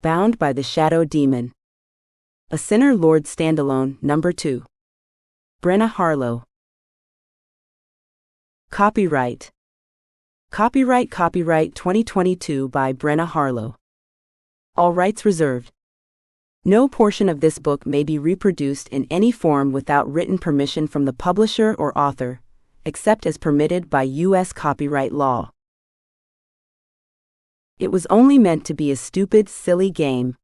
Bound by the Shadow Demon. A Sinner Lord Standalone, Number 2. Brenna Harlow. Copyright 2022 by Brenna Harlow. All rights reserved. No portion of this book may be reproduced in any form without written permission from the publisher or author, except as permitted by U.S. copyright law. It was only meant to be a stupid, silly game.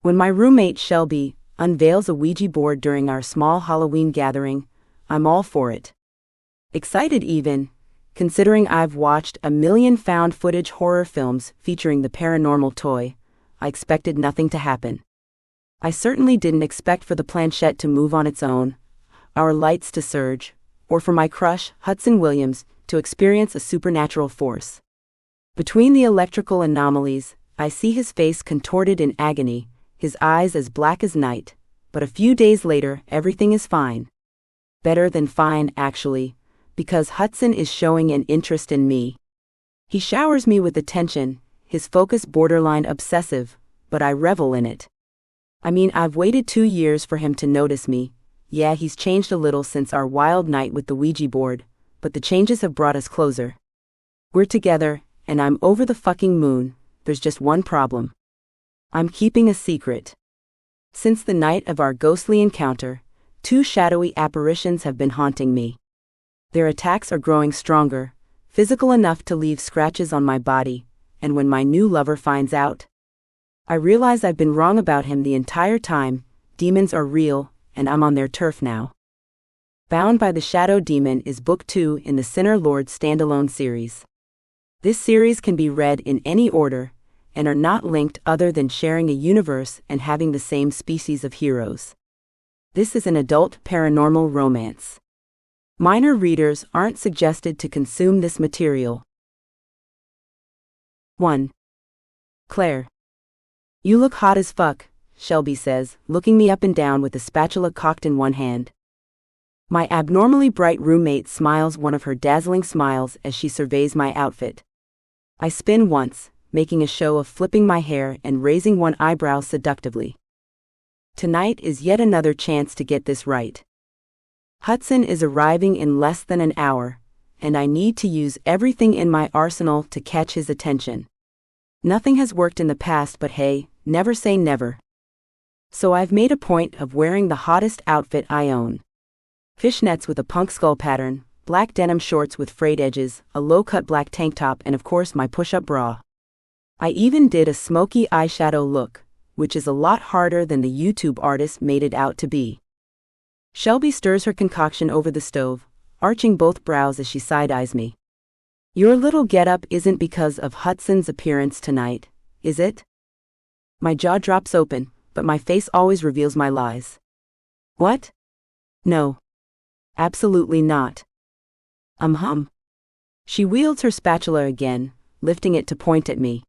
When my roommate Shelby unveils a Ouija board during our small Halloween gathering, I'm all for it. Excited even, considering I've watched a million found footage horror films featuring the paranormal toy. I expected nothing to happen. I certainly didn't expect for the planchette to move on its own, our lights to surge, or for my crush, Hutson Williams, to experience a supernatural force. Between the electrical anomalies, I see his face contorted in agony, his eyes as black as night, but a few days later, everything is fine. Better than fine, actually, because Hutson is showing an interest in me. He showers me with attention, his focus borderline obsessive, but I revel in it. I mean, I've waited 2 years for him to notice me. Yeah, he's changed a little since our wild night with the Ouija board, but the changes have brought us closer. We're together, and I'm over the fucking moon. There's just one problem. I'm keeping a secret. Since the night of our ghostly encounter, 2 shadowy apparitions have been haunting me. Their attacks are growing stronger, physical enough to leave scratches on my body, and when my new lover finds out, I realize I've been wrong about him the entire time. Demons are real, and I'm on their turf now. Bound by the Shadow Demon is Book 2 in the Sinner Lord Standalone series. This series can be read in any order, and are not linked other than sharing a universe and having the same species of heroes. This is an adult paranormal romance. Minor readers aren't suggested to consume this material. 1. Claire. You look hot as fuck, Shelby says, looking me up and down with a spatula cocked in one hand. My abnormally bright roommate smiles one of her dazzling smiles as she surveys my outfit. I spin once, making a show of flipping my hair and raising one eyebrow seductively. Tonight is yet another chance to get this right. Hutson is arriving in less than an hour, and I need to use everything in my arsenal to catch his attention. Nothing has worked in the past, but hey, never say never. So I've made a point of wearing the hottest outfit I own. Fishnets with a punk skull pattern, black denim shorts with frayed edges, a low-cut black tank top, and of course my push-up bra. I even did a smoky eyeshadow look, which is a lot harder than the YouTube artist made it out to be. Shelby stirs her concoction over the stove, arching both brows as she side-eyes me. Your little get-up isn't because of Hutson's appearance tonight, is it? My jaw drops open, but my face always reveals my lies. What? No. Absolutely not. She wields her spatula again, lifting it to point at me.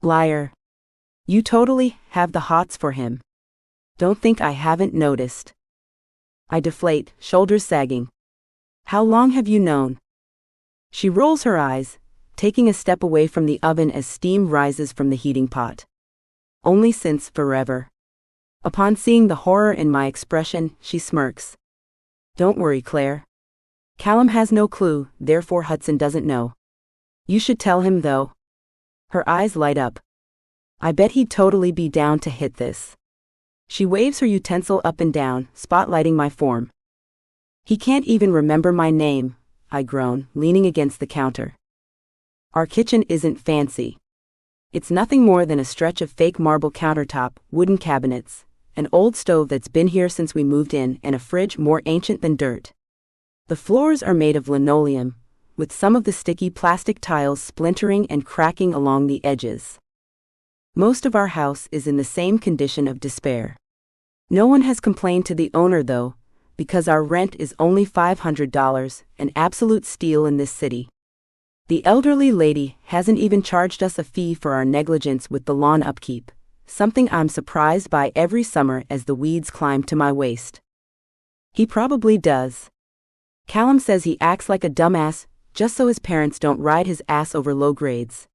Liar. You totally have the hots for him. Don't think I haven't noticed. I deflate, shoulders sagging. How long have you known? She rolls her eyes, taking a step away from the oven as steam rises from the heating pot. Only since forever. Upon seeing the horror in my expression, she smirks. Don't worry, Claire. Callum has no clue, therefore Hutson doesn't know. You should tell him though. Her eyes light up. I bet he'd totally be down to hit this. She waves her utensil up and down, spotlighting my form. He can't even remember my name, I groan, leaning against the counter. Our kitchen isn't fancy. It's nothing more than a stretch of fake marble countertop, wooden cabinets, an old stove that's been here since we moved in, and a fridge more ancient than dirt. The floors are made of linoleum, with some of the sticky plastic tiles splintering and cracking along the edges. Most of our house is in the same condition of despair. No one has complained to the owner though, because our rent is only $500, an absolute steal in this city. The elderly lady hasn't even charged us a fee for our negligence with the lawn upkeep, something I'm surprised by every summer as the weeds climb to my waist. He probably does. Callum says he acts like a dumbass just so his parents don't ride his ass over low grades.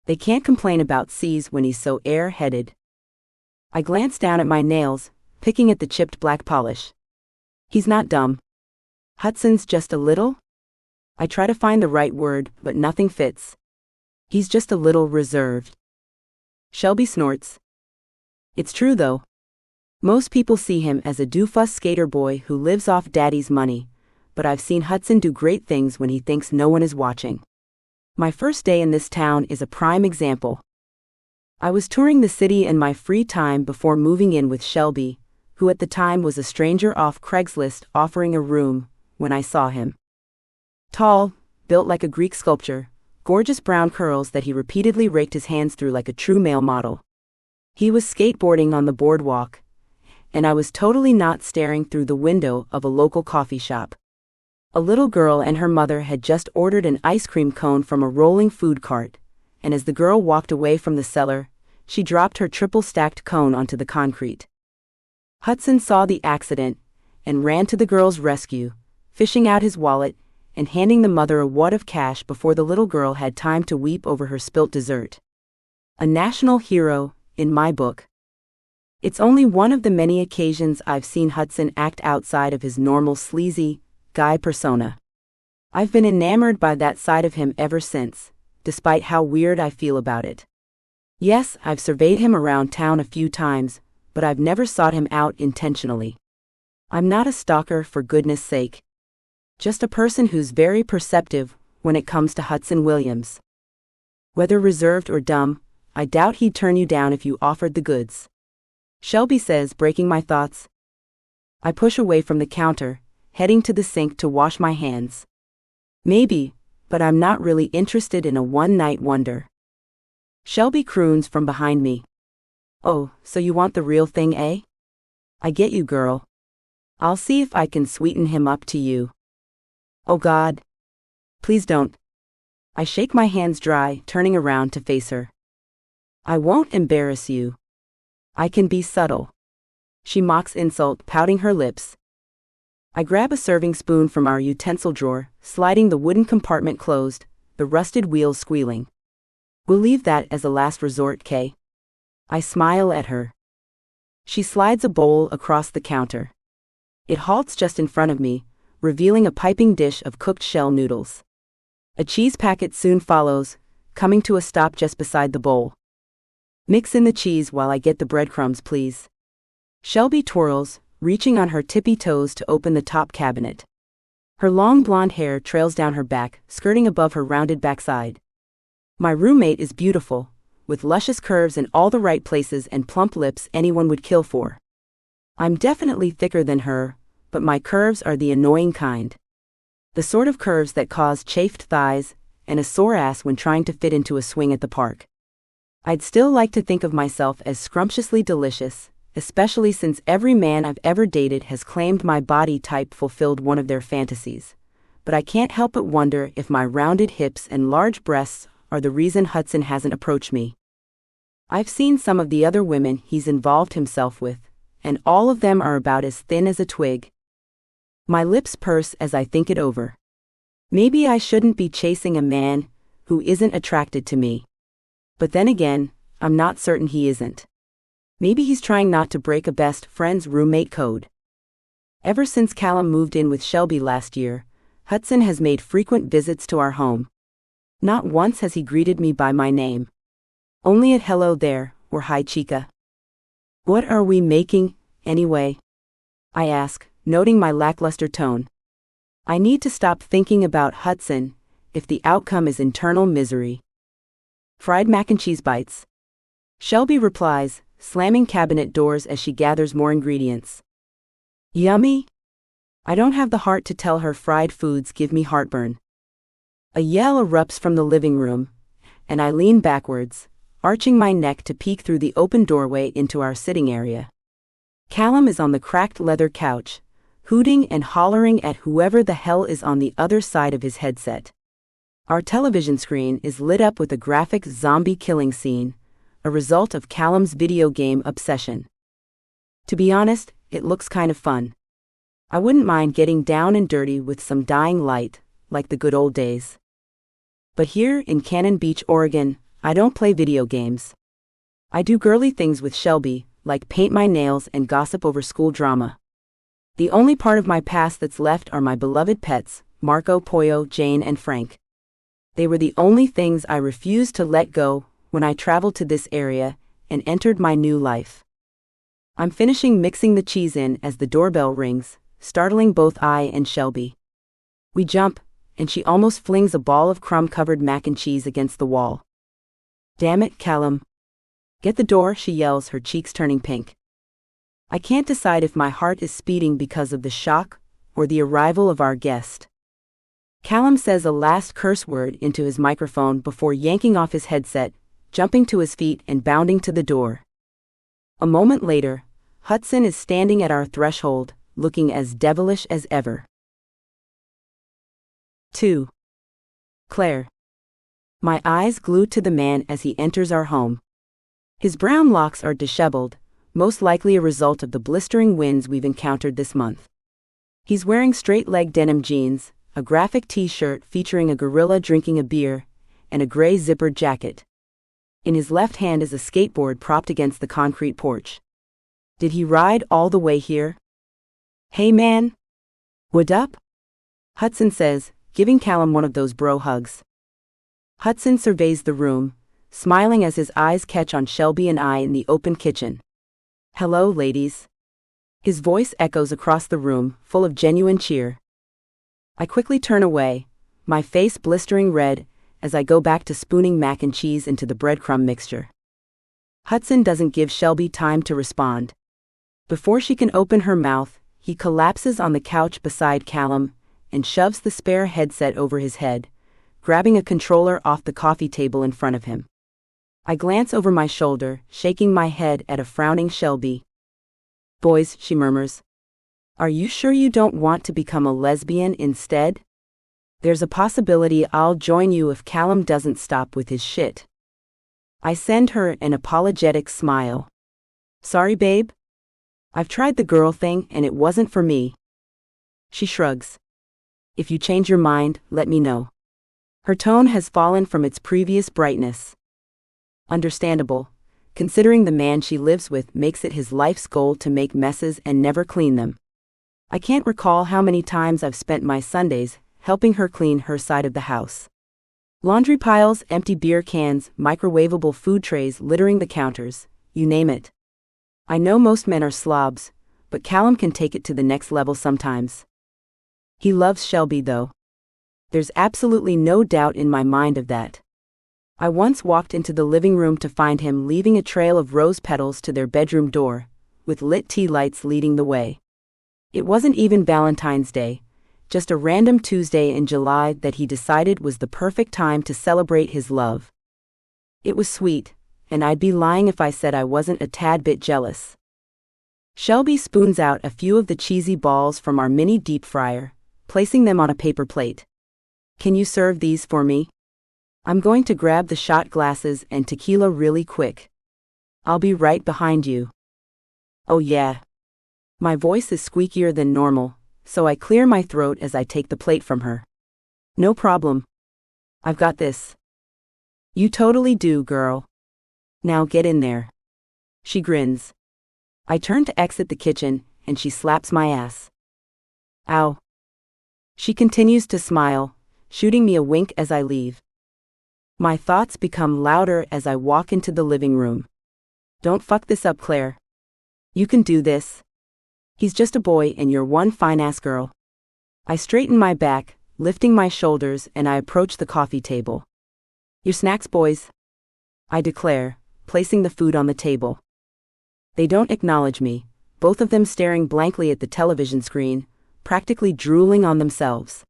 They can't complain about C's when he's so air-headed. I glance down at my nails, picking at the chipped black polish. He's not dumb. Hutson's just a little? I try to find the right word, but nothing fits. He's just a little reserved. Shelby snorts. It's true though. Most people see him as a doofus skater boy who lives off daddy's money, but I've seen Hutson do great things when he thinks no one is watching. My first day in this town is a prime example. I was touring the city in my free time before moving in with Shelby, who at the time was a stranger off Craigslist offering a room, when I saw him. Tall, built like a Greek sculpture, gorgeous brown curls that he repeatedly raked his hands through like a true male model. He was skateboarding on the boardwalk, and I was totally not staring through the window of a local coffee shop. A little girl and her mother had just ordered an ice cream cone from a rolling food cart, and as the girl walked away from the seller, she dropped her triple-stacked cone onto the concrete. Hutson saw the accident and ran to the girl's rescue, fishing out his wallet and handing the mother a wad of cash before the little girl had time to weep over her spilt dessert. A national hero, in my book. It's only one of the many occasions I've seen Hutson act outside of his normal sleazy guy persona. I've been enamored by that side of him ever since, despite how weird I feel about it. Yes, I've surveyed him around town a few times, but I've never sought him out intentionally. I'm not a stalker for goodness sake. Just a person who's very perceptive when it comes to Hutson Williams. Whether reserved or dumb, I doubt he'd turn you down if you offered the goods. Shelby says, breaking my thoughts. I push away from the counter, heading to the sink to wash my hands. Maybe, but I'm not really interested in a one-night wonder. Shelby croons from behind me. Oh, so you want the real thing, eh? I get you, girl. I'll see if I can sweeten him up to you. Oh God. Please don't. I shake my hands dry, turning around to face her. I won't embarrass you. I can be subtle. She mocks insult, pouting her lips. I grab a serving spoon from our utensil drawer, sliding the wooden compartment closed, the rusted wheels squealing. We'll leave that as a last resort, Kay. I smile at her. She slides a bowl across the counter. It halts just in front of me, revealing a piping dish of cooked shell noodles. A cheese packet soon follows, coming to a stop just beside the bowl. Mix in the cheese while I get the breadcrumbs, please. Shelby twirls, reaching on her tippy toes to open the top cabinet. Her long blonde hair trails down her back, skirting above her rounded backside. My roommate is beautiful, with luscious curves in all the right places and plump lips anyone would kill for. I'm definitely thicker than her, but my curves are the annoying kind. The sort of curves that cause chafed thighs and a sore ass when trying to fit into a swing at the park. I'd still like to think of myself as scrumptiously delicious, especially since every man I've ever dated has claimed my body type fulfilled one of their fantasies. But I can't help but wonder if my rounded hips and large breasts are the reason Hutson hasn't approached me. I've seen some of the other women he's involved himself with, and all of them are about as thin as a twig. My lips purse as I think it over. Maybe I shouldn't be chasing a man who isn't attracted to me. But then again, I'm not certain he isn't. Maybe he's trying not to break a best friend's roommate code. Ever since Callum moved in with Shelby last year, Hutson has made frequent visits to our home. Not once has he greeted me by my name. Only at hello there, or hi chica. What are we making, anyway? I ask, noting my lackluster tone. I need to stop thinking about Hutson, if the outcome is internal misery. Fried mac and cheese bites. Shelby replies, slamming cabinet doors as she gathers more ingredients. Yummy? I don't have the heart to tell her fried foods give me heartburn. A yell erupts from the living room, and I lean backwards, arching my neck to peek through the open doorway into our sitting area. Callum is on the cracked leather couch, hooting and hollering at whoever the hell is on the other side of his headset. Our television screen is lit up with a graphic zombie killing scene, a result of Callum's video game obsession. To be honest, it looks kind of fun. I wouldn't mind getting down and dirty with some dying light, like the good old days. But here in Cannon Beach, Oregon, I don't play video games. I do girly things with Shelby, like paint my nails and gossip over school drama. The only part of my past that's left are my beloved pets, Marco, Pollo, Jane, and Frank. They were the only things I refused to let go when I traveled to this area and entered my new life. I'm finishing mixing the cheese in as the doorbell rings, startling both I and Shelby. We jump, and she almost flings a ball of crumb-covered mac and cheese against the wall. Damn it, Callum. Get the door, she yells, her cheeks turning pink. I can't decide if my heart is speeding because of the shock or the arrival of our guest. Callum says a last curse word into his microphone before yanking off his headset, jumping to his feet and bounding to the door. A moment later, Hutson is standing at our threshold, looking as devilish as ever. 2. Claire. My eyes glued to the man as he enters our home. His brown locks are disheveled, most likely a result of the blistering winds we've encountered this month. He's wearing straight-leg denim jeans, a graphic t-shirt featuring a gorilla drinking a beer, and a gray zippered jacket. In his left hand is a skateboard propped against the concrete porch. Did he ride all the way here? Hey man. What up? Hutson says, giving Callum one of those bro hugs. Hutson surveys the room, smiling as his eyes catch on Shelby and I in the open kitchen. Hello, ladies. His voice echoes across the room, full of genuine cheer. I quickly turn away, my face blistering red, as I go back to spooning mac and cheese into the breadcrumb mixture. Hutson doesn't give Shelby time to respond. Before she can open her mouth, he collapses on the couch beside Callum and shoves the spare headset over his head, grabbing a controller off the coffee table in front of him. I glance over my shoulder, shaking my head at a frowning Shelby. Boys, she murmurs. Are you sure you don't want to become a lesbian instead? There's a possibility I'll join you if Callum doesn't stop with his shit. I send her an apologetic smile. Sorry, babe? I've tried the girl thing and it wasn't for me. She shrugs. If you change your mind, let me know. Her tone has fallen from its previous brightness. Understandable, considering the man she lives with makes it his life's goal to make messes and never clean them. I can't recall how many times I've spent my Sundays helping her clean her side of the house. Laundry piles, empty beer cans, microwavable food trays littering the counters, you name it. I know most men are slobs, but Callum can take it to the next level sometimes. He loves Shelby though. There's absolutely no doubt in my mind of that. I once walked into the living room to find him leaving a trail of rose petals to their bedroom door, with lit tea lights leading the way. It wasn't even Valentine's Day, just a random Tuesday in July that he decided was the perfect time to celebrate his love. It was sweet, and I'd be lying if I said I wasn't a tad bit jealous. Shelby spoons out a few of the cheesy balls from our mini deep fryer, placing them on a paper plate. Can you serve these for me? I'm going to grab the shot glasses and tequila really quick. I'll be right behind you. Oh yeah. My voice is squeakier than normal, so I clear my throat as I take the plate from her. No problem. I've got this. You totally do, girl. Now get in there. She grins. I turn to exit the kitchen, and she slaps my ass. Ow. She continues to smile, shooting me a wink as I leave. My thoughts become louder as I walk into the living room. Don't fuck this up, Claire. You can do this. He's just a boy and you're one fine-ass girl. I straighten my back, lifting my shoulders, and I approach the coffee table. Your snacks, boys? I declare, placing the food on the table. They don't acknowledge me, both of them staring blankly at the television screen, practically drooling on themselves.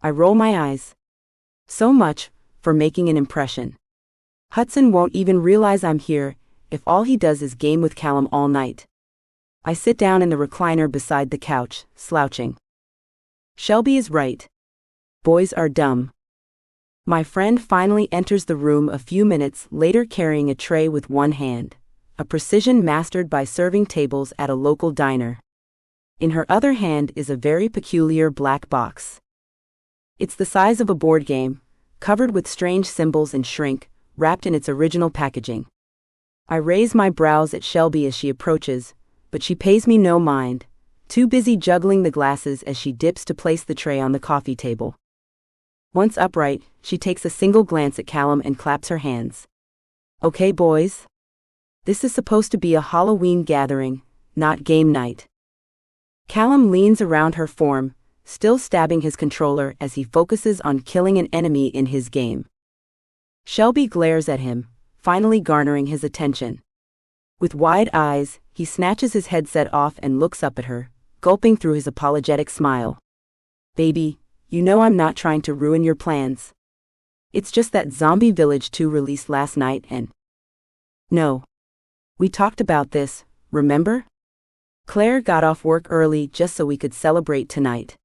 I roll my eyes. So much for making an impression. Hutson won't even realize I'm here if all he does is game with Callum all night. I sit down in the recliner beside the couch, slouching. Shelby is right. Boys are dumb. My friend finally enters the room a few minutes later carrying a tray with one hand, a precision mastered by serving tables at a local diner. In her other hand is a very peculiar black box. It's the size of a board game, covered with strange symbols and shrink, wrapped in its original packaging. I raise my brows at Shelby as she approaches, but she pays me no mind, too busy juggling the glasses as she dips to place the tray on the coffee table. Once upright, she takes a single glance at Callum and claps her hands. Okay, boys? This is supposed to be a Halloween gathering, not game night. Callum leans around her form, still stabbing his controller as he focuses on killing an enemy in his game. Shelby glares at him, finally garnering his attention. With wide eyes, he snatches his headset off and looks up at her, gulping through his apologetic smile. Baby, you know I'm not trying to ruin your plans. It's just that Zombie Village 2 released last night and... No. We talked about this, remember? Claire got off work early just so we could celebrate tonight.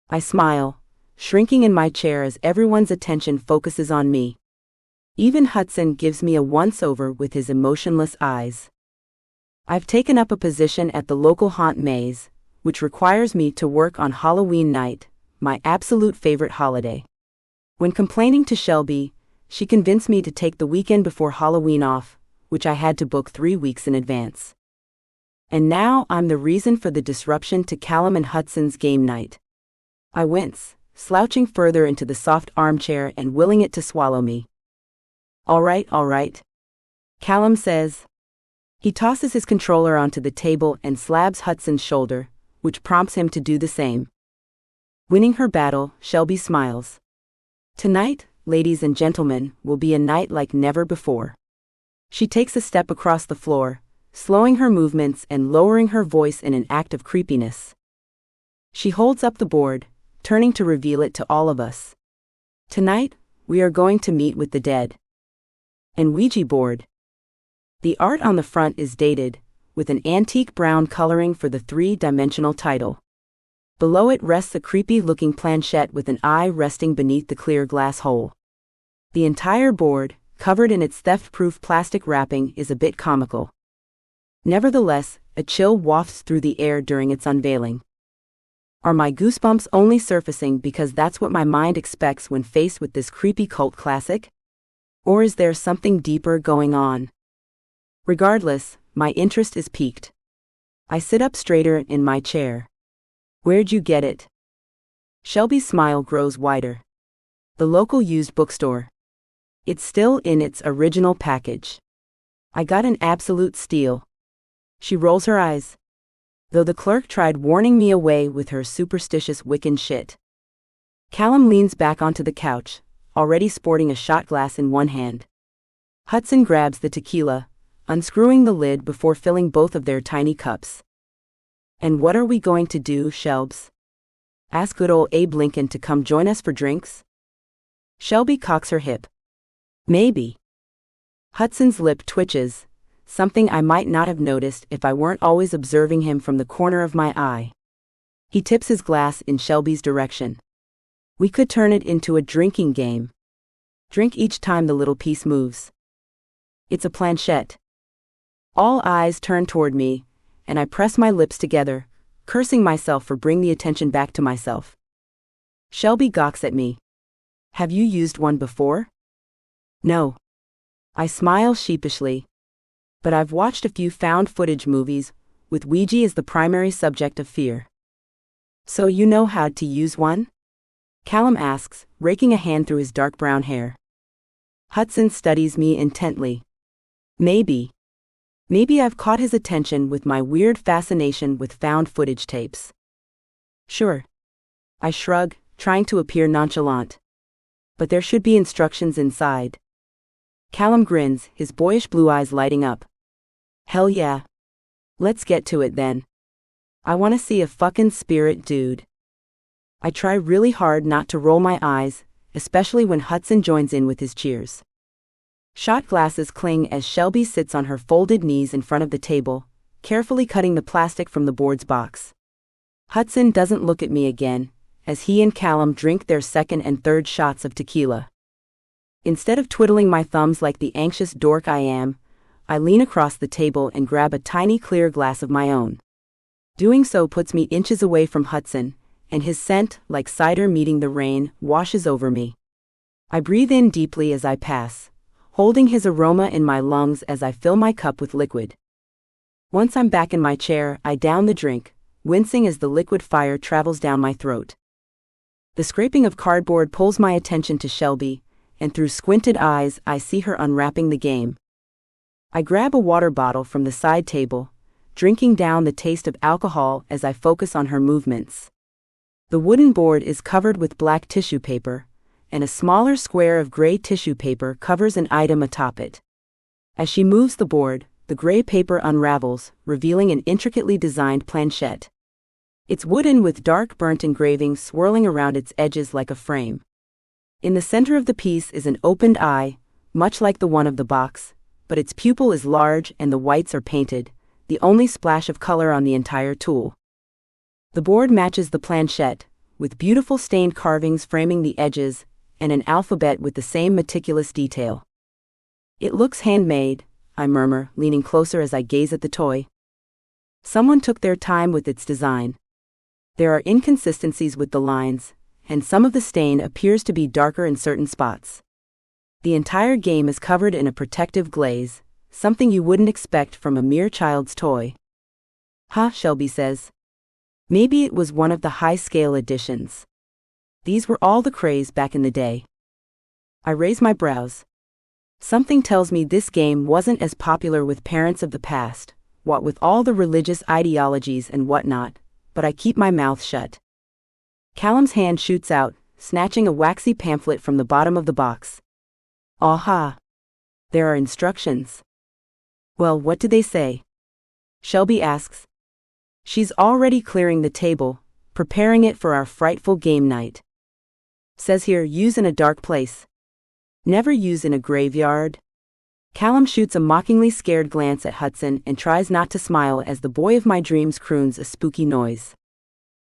I smile, shrinking in my chair as everyone's attention focuses on me. Even Hutson gives me a once-over with his emotionless eyes. I've taken up a position at the local haunt maze, which requires me to work on Halloween night, my absolute favorite holiday. When complaining to Shelby, she convinced me to take the weekend before Halloween off, which I had to book 3 weeks in advance. And now I'm the reason for the disruption to Callum and Hutson's game night. I wince, slouching further into the soft armchair and willing it to swallow me. All right, Callum says. He tosses his controller onto the table and slabs Hutson's shoulder, which prompts him to do the same. Winning her battle, Shelby smiles. Tonight, ladies and gentlemen, will be a night like never before. She takes a step across the floor, slowing her movements and lowering her voice in an act of creepiness. She holds up the board, turning to reveal it to all of us. Tonight, we are going to meet with the dead. And Ouija board. The art on the front is dated, with an antique brown coloring for the 3-dimensional title. Below it rests a creepy-looking planchette with an eye resting beneath the clear glass hole. The entire board, covered in its theft-proof plastic wrapping, is a bit comical. Nevertheless, a chill wafts through the air during its unveiling. Are my goosebumps only surfacing because that's what my mind expects when faced with this creepy cult classic? Or is there something deeper going on? Regardless, my interest is piqued. I sit up straighter in my chair. Where'd you get it? Shelby's smile grows wider. The local used bookstore. It's still in its original package. I got an absolute steal. She rolls her eyes. Though the clerk tried warning me away with her superstitious Wiccan shit. Callum leans back onto the couch, already sporting a shot glass in one hand. Hutson grabs the tequila, unscrewing the lid before filling both of their tiny cups. And what are we going to do, Shelbs? Ask good old Abe Lincoln to come join us for drinks? Shelby cocks her hip. Maybe. Hutson's lip twitches, something I might not have noticed if I weren't always observing him from the corner of my eye. He tips his glass in Shelby's direction. We could turn it into a drinking game. Drink each time the little piece moves. It's a planchette. All eyes turn toward me, and I press my lips together, cursing myself for bringing the attention back to myself. Shelby gawks at me. Have you used one before? No. I smile sheepishly. But I've watched a few found footage movies, with Ouija as the primary subject of fear. So you know how to use one? Callum asks, raking a hand through his dark brown hair. Hutson studies me intently. Maybe I've caught his attention with my weird fascination with found footage tapes. Sure. I shrug, trying to appear nonchalant. But there should be instructions inside. Callum grins, his boyish blue eyes lighting up. Hell yeah. Let's get to it then. I want to see a fucking spirit, dude. I try really hard not to roll my eyes, especially when Hutson joins in with his cheers. Shot glasses cling as Shelby sits on her folded knees in front of the table, carefully cutting the plastic from the board's box. Hutson doesn't look at me again, as he and Callum drink their second and third shots of tequila. Instead of twiddling my thumbs like the anxious dork I am, I lean across the table and grab a tiny clear glass of my own. Doing so puts me inches away from Hutson, and his scent, like cider meeting the rain, washes over me. I breathe in deeply as I pass, holding his aroma in my lungs as I fill my cup with liquid. Once I'm back in my chair, I down the drink, wincing as the liquid fire travels down my throat. The scraping of cardboard pulls my attention to Shelby, and through squinted eyes I see her unwrapping the game. I grab a water bottle from the side table, drinking down the taste of alcohol as I focus on her movements. The wooden board is covered with black tissue paper, and a smaller square of gray tissue paper covers an item atop it. As she moves the board, the gray paper unravels, revealing an intricately designed planchette. It's wooden with dark burnt engravings swirling around its edges like a frame. In the center of the piece is an opened eye, much like the one of the box, but its pupil is large and the whites are painted, the only splash of color on the entire tool. The board matches the planchette, with beautiful stained carvings framing the edges, and an alphabet with the same meticulous detail. It looks handmade, I murmur, leaning closer as I gaze at the toy. Someone took their time with its design. There are inconsistencies with the lines, and some of the stain appears to be darker in certain spots. The entire game is covered in a protective glaze, something you wouldn't expect from a mere child's toy. "Huh," Shelby says. "Maybe it was one of the high-scale editions. These were all the craze back in the day." I raise my brows. Something tells me this game wasn't as popular with parents of the past, what with all the religious ideologies and whatnot, but I keep my mouth shut. Callum's hand shoots out, snatching a waxy pamphlet from the bottom of the box. "Aha! There are instructions." "Well, what do they say?" Shelby asks. She's already clearing the table, preparing it for our frightful game night. "Says here, use in a dark place. Never use in a graveyard." Callum shoots a mockingly scared glance at Hutson and tries not to smile as the boy of my dreams croons a spooky noise.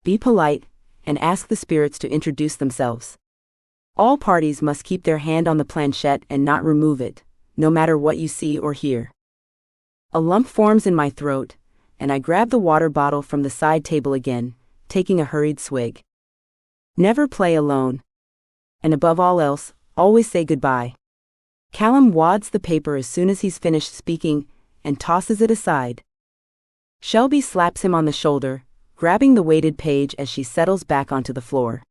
"Be polite, and ask the spirits to introduce themselves. All parties must keep their hand on the planchette and not remove it, no matter what you see or hear." A lump forms in my throat, and I grab the water bottle from the side table again, taking a hurried swig. Never play alone. And above all else, always say goodbye. Callum wads the paper as soon as he's finished speaking, and tosses it aside. Shelby slaps him on the shoulder, grabbing the weighted page as she settles back onto the floor.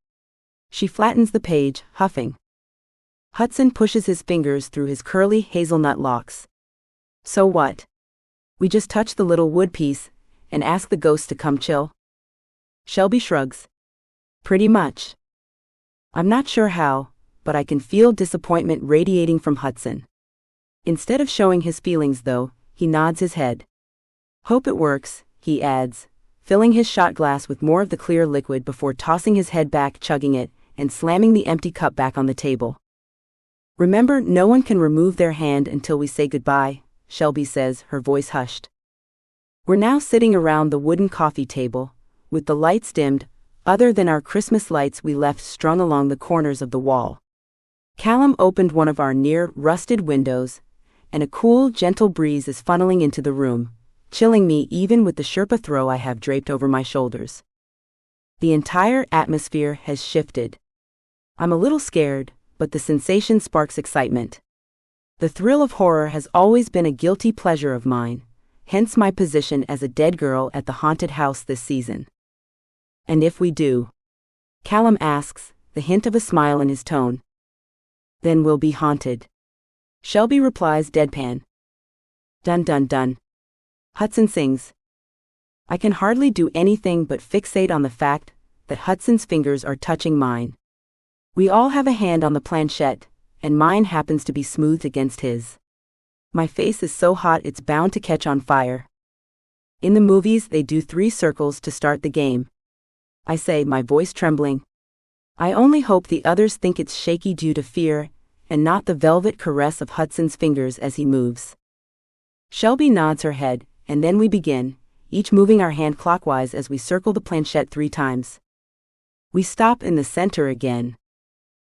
She flattens the page, huffing. Hutson pushes his fingers through his curly hazelnut locks. "So what? We just touch the little wood piece, and ask the ghost to come chill?" Shelby shrugs. "Pretty much." I'm not sure how, but I can feel disappointment radiating from Hutson. Instead of showing his feelings though, he nods his head. "Hope it works," he adds, filling his shot glass with more of the clear liquid before tossing his head back, chugging it, and slamming the empty cup back on the table. "Remember, no one can remove their hand until we say goodbye," Shelby says, her voice hushed. We're now sitting around the wooden coffee table, with the lights dimmed, other than our Christmas lights we left strung along the corners of the wall. Callum opened one of our near-rusted windows, and a cool, gentle breeze is funneling into the room, chilling me even with the Sherpa throw I have draped over my shoulders. The entire atmosphere has shifted. I'm a little scared, but the sensation sparks excitement. The thrill of horror has always been a guilty pleasure of mine, hence my position as a dead girl at the haunted house this season. "And if we do?" Callum asks, the hint of a smile in his tone. "Then we'll be haunted." Shelby replies deadpan. "Dun dun dun." Hutson sings. I can hardly do anything but fixate on the fact that Hutson's fingers are touching mine. We all have a hand on the planchette, and mine happens to be smoothed against his. My face is so hot it's bound to catch on fire. In the movies they do 3 circles to start the game. I say, my voice trembling. I only hope the others think it's shaky due to fear, and not the velvet caress of Hutson's fingers as he moves. Shelby nods her head, and then we begin, each moving our hand clockwise as we circle the planchette 3 times. We stop in the center again.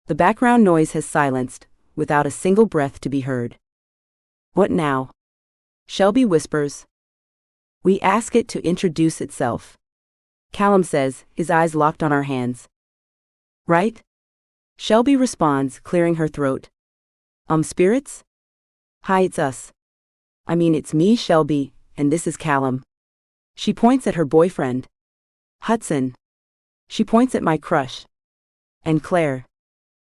The background noise has silenced, without a single breath to be heard. "What now?" Shelby whispers. "We ask it to introduce itself," Callum says, his eyes locked on our hands. "Right?" Shelby responds, clearing her throat. Spirits?" Hi, it's us. I mean, it's me, Shelby, and this is Callum. She points at her boyfriend. Hutson. She points at my crush. And Claire.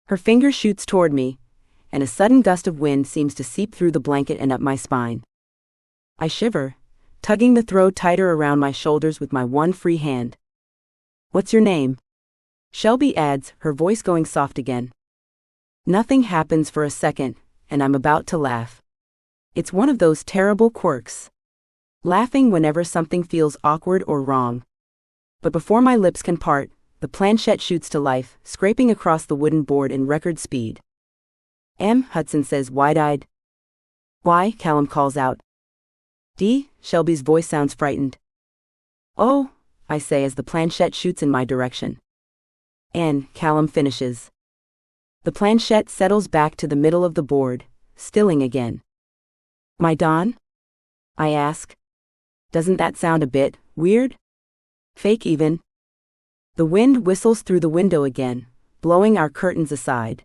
Her finger shoots toward me, and a sudden gust of wind seems to seep through the blanket and up my spine. I shiver, tugging the throw tighter around my shoulders with my one free hand. What's your name? Shelby adds, her voice going soft again. Nothing happens for a second, and I'm about to laugh. It's one of those terrible quirks. Laughing whenever something feels awkward or wrong. But before my lips can part, the planchette shoots to life, scraping across the wooden board in record speed. Hutson says wide-eyed. Why? Callum calls out. D? Shelby's voice sounds frightened. Oh, I say as the planchette shoots in my direction. Callum finishes. The planchette settles back to the middle of the board, stilling again. My Dawn? I ask. Doesn't that sound a bit weird? Fake even. The wind whistles through the window again, blowing our curtains aside.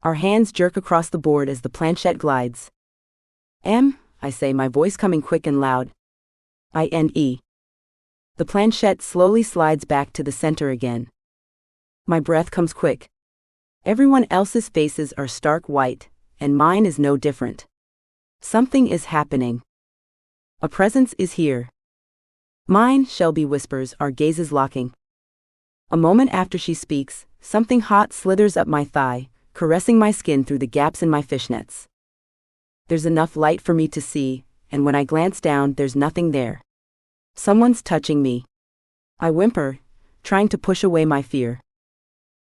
Our hands jerk across the board as the planchette glides. I say, my voice coming quick and loud. I-N-E. The planchette slowly slides back to the center again. My breath comes quick. Everyone else's faces are stark white, and mine is no different. Something is happening. A presence is here. Mine, Shelby whispers, our gazes locking. A moment after she speaks, something hot slithers up my thigh, caressing my skin through the gaps in my fishnets. There's enough light for me to see, and when I glance down, there's nothing there. Someone's touching me. I whimper, trying to push away my fear.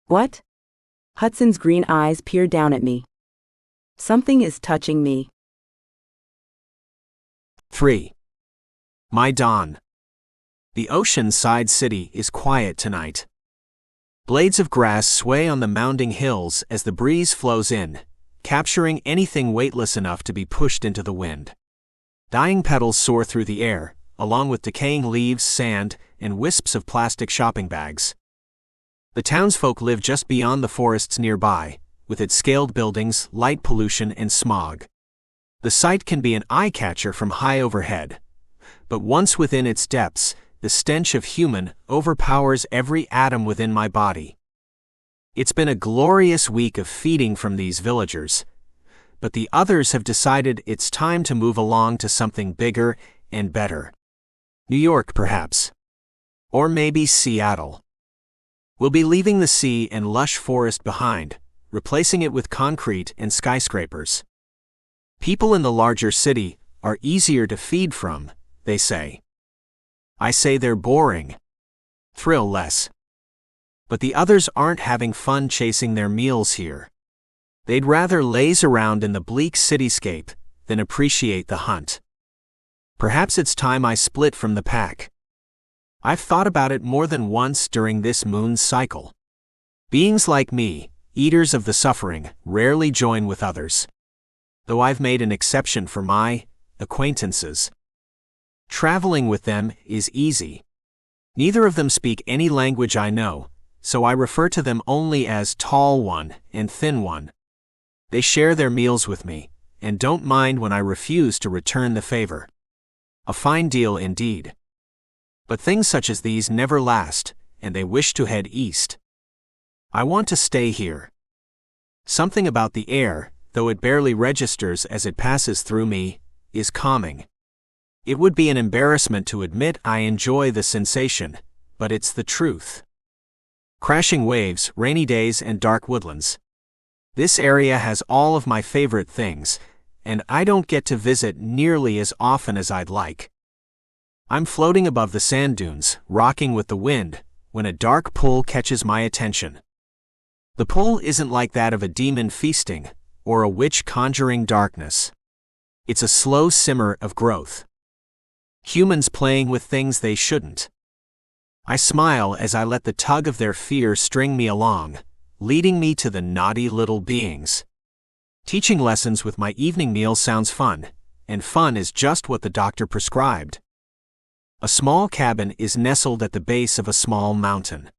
What? Hutson's green eyes peer down at me. Something is touching me. 3. My Dawn. The oceanside city is quiet tonight. Blades of grass sway on the mounding hills as the breeze flows in, capturing anything weightless enough to be pushed into the wind. Dying petals soar through the air, along with decaying leaves, sand, and wisps of plastic shopping bags. The townsfolk live just beyond the forests nearby, with its scaled buildings, light pollution, and smog. The sight can be an eye-catcher from high overhead, but once within its depths, the stench of human overpowers every atom within my body. It's been a glorious week of feeding from these villagers, but the others have decided it's time to move along to something bigger and better. New York, perhaps. Or maybe Seattle. We'll be leaving the sea and lush forest behind, replacing it with concrete and skyscrapers. People in the larger city are easier to feed from, they say. I say they're boring. Thrill less. But the others aren't having fun chasing their meals here. They'd rather laze around in the bleak cityscape than appreciate the hunt. Perhaps it's time I split from the pack. I've thought about it more than once during this moon's cycle. Beings like me, eaters of the suffering, rarely join with others. Though I've made an exception for my acquaintances. Traveling with them is easy. Neither of them speak any language I know, so I refer to them only as Tall One and Thin One. They share their meals with me, and don't mind when I refuse to return the favor. A fine deal indeed. But things such as these never last, and they wish to head east. I want to stay here. Something about the air, though it barely registers as it passes through me, is calming. It would be an embarrassment to admit I enjoy the sensation, but it's the truth. Crashing waves, rainy days, and dark woodlands. This area has all of my favorite things, and I don't get to visit nearly as often as I'd like. I'm floating above the sand dunes, rocking with the wind, when a dark pull catches my attention. The pull isn't like that of a demon feasting, or a witch conjuring darkness. It's a slow simmer of growth. Humans playing with things they shouldn't. I smile as I let the tug of their fear string me along, leading me to the naughty little beings. Teaching lessons with my evening meal sounds fun, and fun is just what the doctor prescribed. A small cabin is nestled at the base of a small mountain.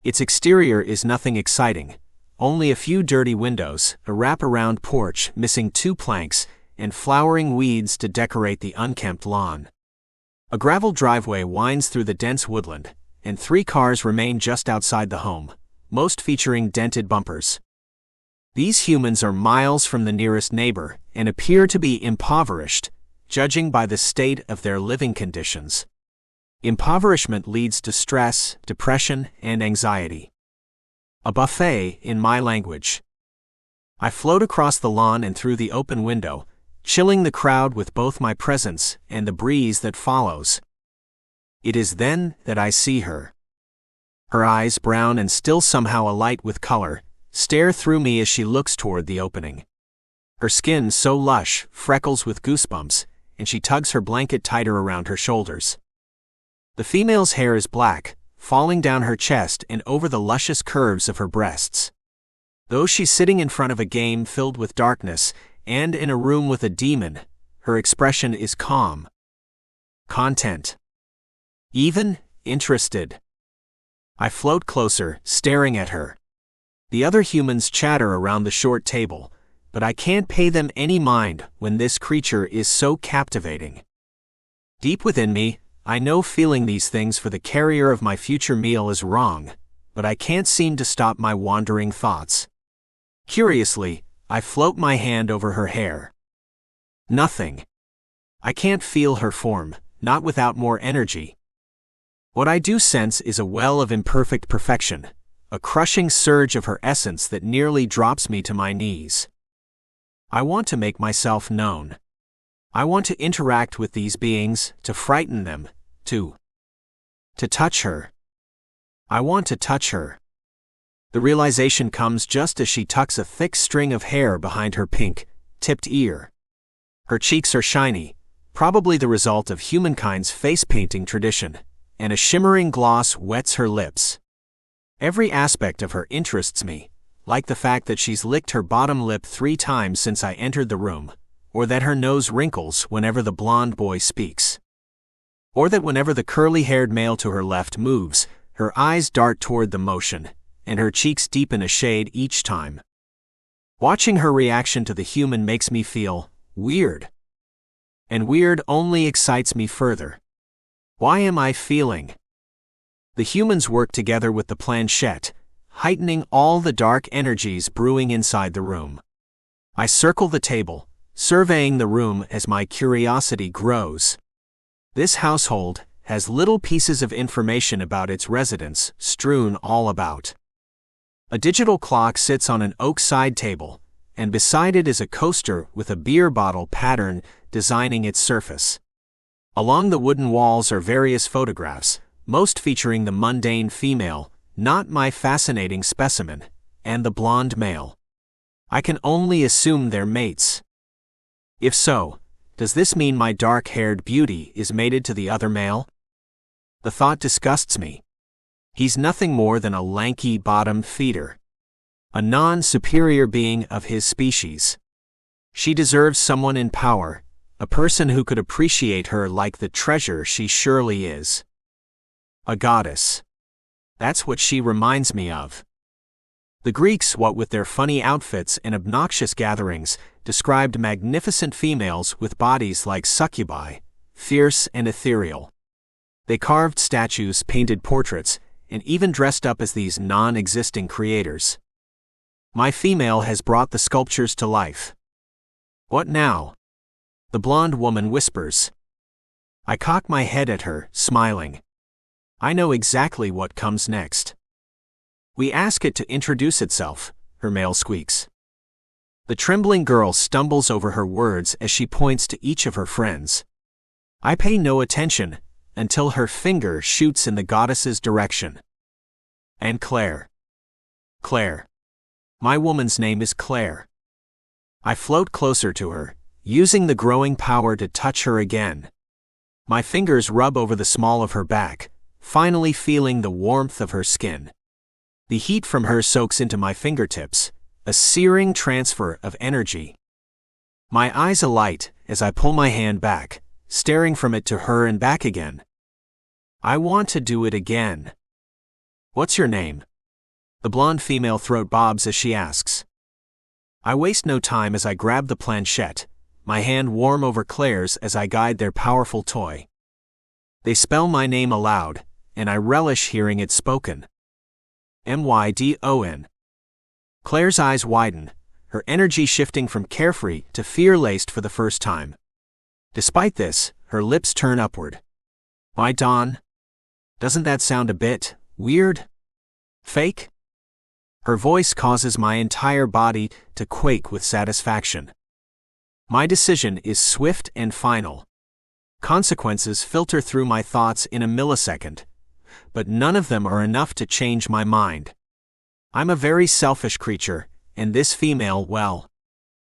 Its exterior is nothing exciting, only a few dirty windows, a wraparound porch missing 2 planks, and flowering weeds to decorate the unkempt lawn. A gravel driveway winds through the dense woodland, and 3 cars remain just outside the home, most featuring dented bumpers. These humans are miles from the nearest neighbor and appear to be impoverished, judging by the state of their living conditions. Impoverishment leads to stress, depression, and anxiety. A buffet in my language. I float across the lawn and through the open window, chilling the crowd with both my presence and the breeze that follows. It is then that I see her. Her eyes, brown and still somehow alight with color, stare through me as she looks toward the opening. Her skin so lush, freckles with goosebumps, and she tugs her blanket tighter around her shoulders. The female's hair is black, falling down her chest and over the luscious curves of her breasts. Though she's sitting in front of a game filled with darkness and in a room with a demon, her expression is calm. Content. Even interested. I float closer, staring at her. The other humans chatter around the short table, but I can't pay them any mind when this creature is so captivating. Deep within me, I know feeling these things for the carrier of my future meal is wrong, but I can't seem to stop my wandering thoughts. Curiously, I float my hand over her hair. Nothing. I can't feel her form, not without more energy. What I do sense is a well of imperfect perfection, a crushing surge of her essence that nearly drops me to my knees. I want to make myself known. I want to interact with these beings, to frighten them, to touch her. I want to touch her. The realization comes just as she tucks a thick string of hair behind her pink, tipped ear. Her cheeks are shiny, probably the result of humankind's face painting tradition, and a shimmering gloss wets her lips. Every aspect of her interests me, like the fact that she's licked her bottom lip 3 times since I entered the room, or that her nose wrinkles whenever the blonde boy speaks. Or that whenever the curly-haired male to her left moves, her eyes dart toward the motion, and her cheeks deepen a shade each time. Watching her reaction to the human makes me feel weird. And weird only excites me further. Why am I feeling? The humans work together with the planchette, heightening all the dark energies brewing inside the room. I circle the table, surveying the room as my curiosity grows. This household has little pieces of information about its residents strewn all about. A digital clock sits on an oak side table, and beside it is a coaster with a beer bottle pattern designing its surface. Along the wooden walls are various photographs, most featuring the mundane female, not my fascinating specimen, and the blonde male. I can only assume they're mates. If so, does this mean my dark-haired beauty is mated to the other male? The thought disgusts me. He's nothing more than a lanky bottom feeder. A non-superior being of his species. She deserves someone in power, a person who could appreciate her like the treasure she surely is. A goddess. That's what she reminds me of. The Greeks, what with their funny outfits and obnoxious gatherings, described magnificent females with bodies like succubi, fierce and ethereal. They carved statues, painted portraits, and even dressed up as these non-existing creators. My female has brought the sculptures to life. What now? The blonde woman whispers. I cock my head at her, smiling. I know exactly what comes next. We ask it to introduce itself, her male squeaks. The trembling girl stumbles over her words as she points to each of her friends. I pay no attention until her finger shoots in the goddess's direction. And Claire. Claire. My woman's name is Claire. I float closer to her, using the growing power to touch her again. My fingers rub over the small of her back, finally feeling the warmth of her skin. The heat from her soaks into my fingertips, a searing transfer of energy. My eyes alight as I pull my hand back, staring from it to her and back again. I want to do it again. What's your name? The blonde female throat bobs as she asks. I waste no time as I grab the planchette, my hand warm over Claire's as I guide their powerful toy. They spell my name aloud, and I relish hearing it spoken. Mydon. Claire's eyes widen, her energy shifting from carefree to fear-laced for the first time. Despite this, her lips turn upward. Mydon? Doesn't that sound a bit weird? Fake? Her voice causes my entire body to quake with satisfaction. My decision is swift and final. Consequences filter through my thoughts in a millisecond, but none of them are enough to change my mind. I'm a very selfish creature, and this female, well,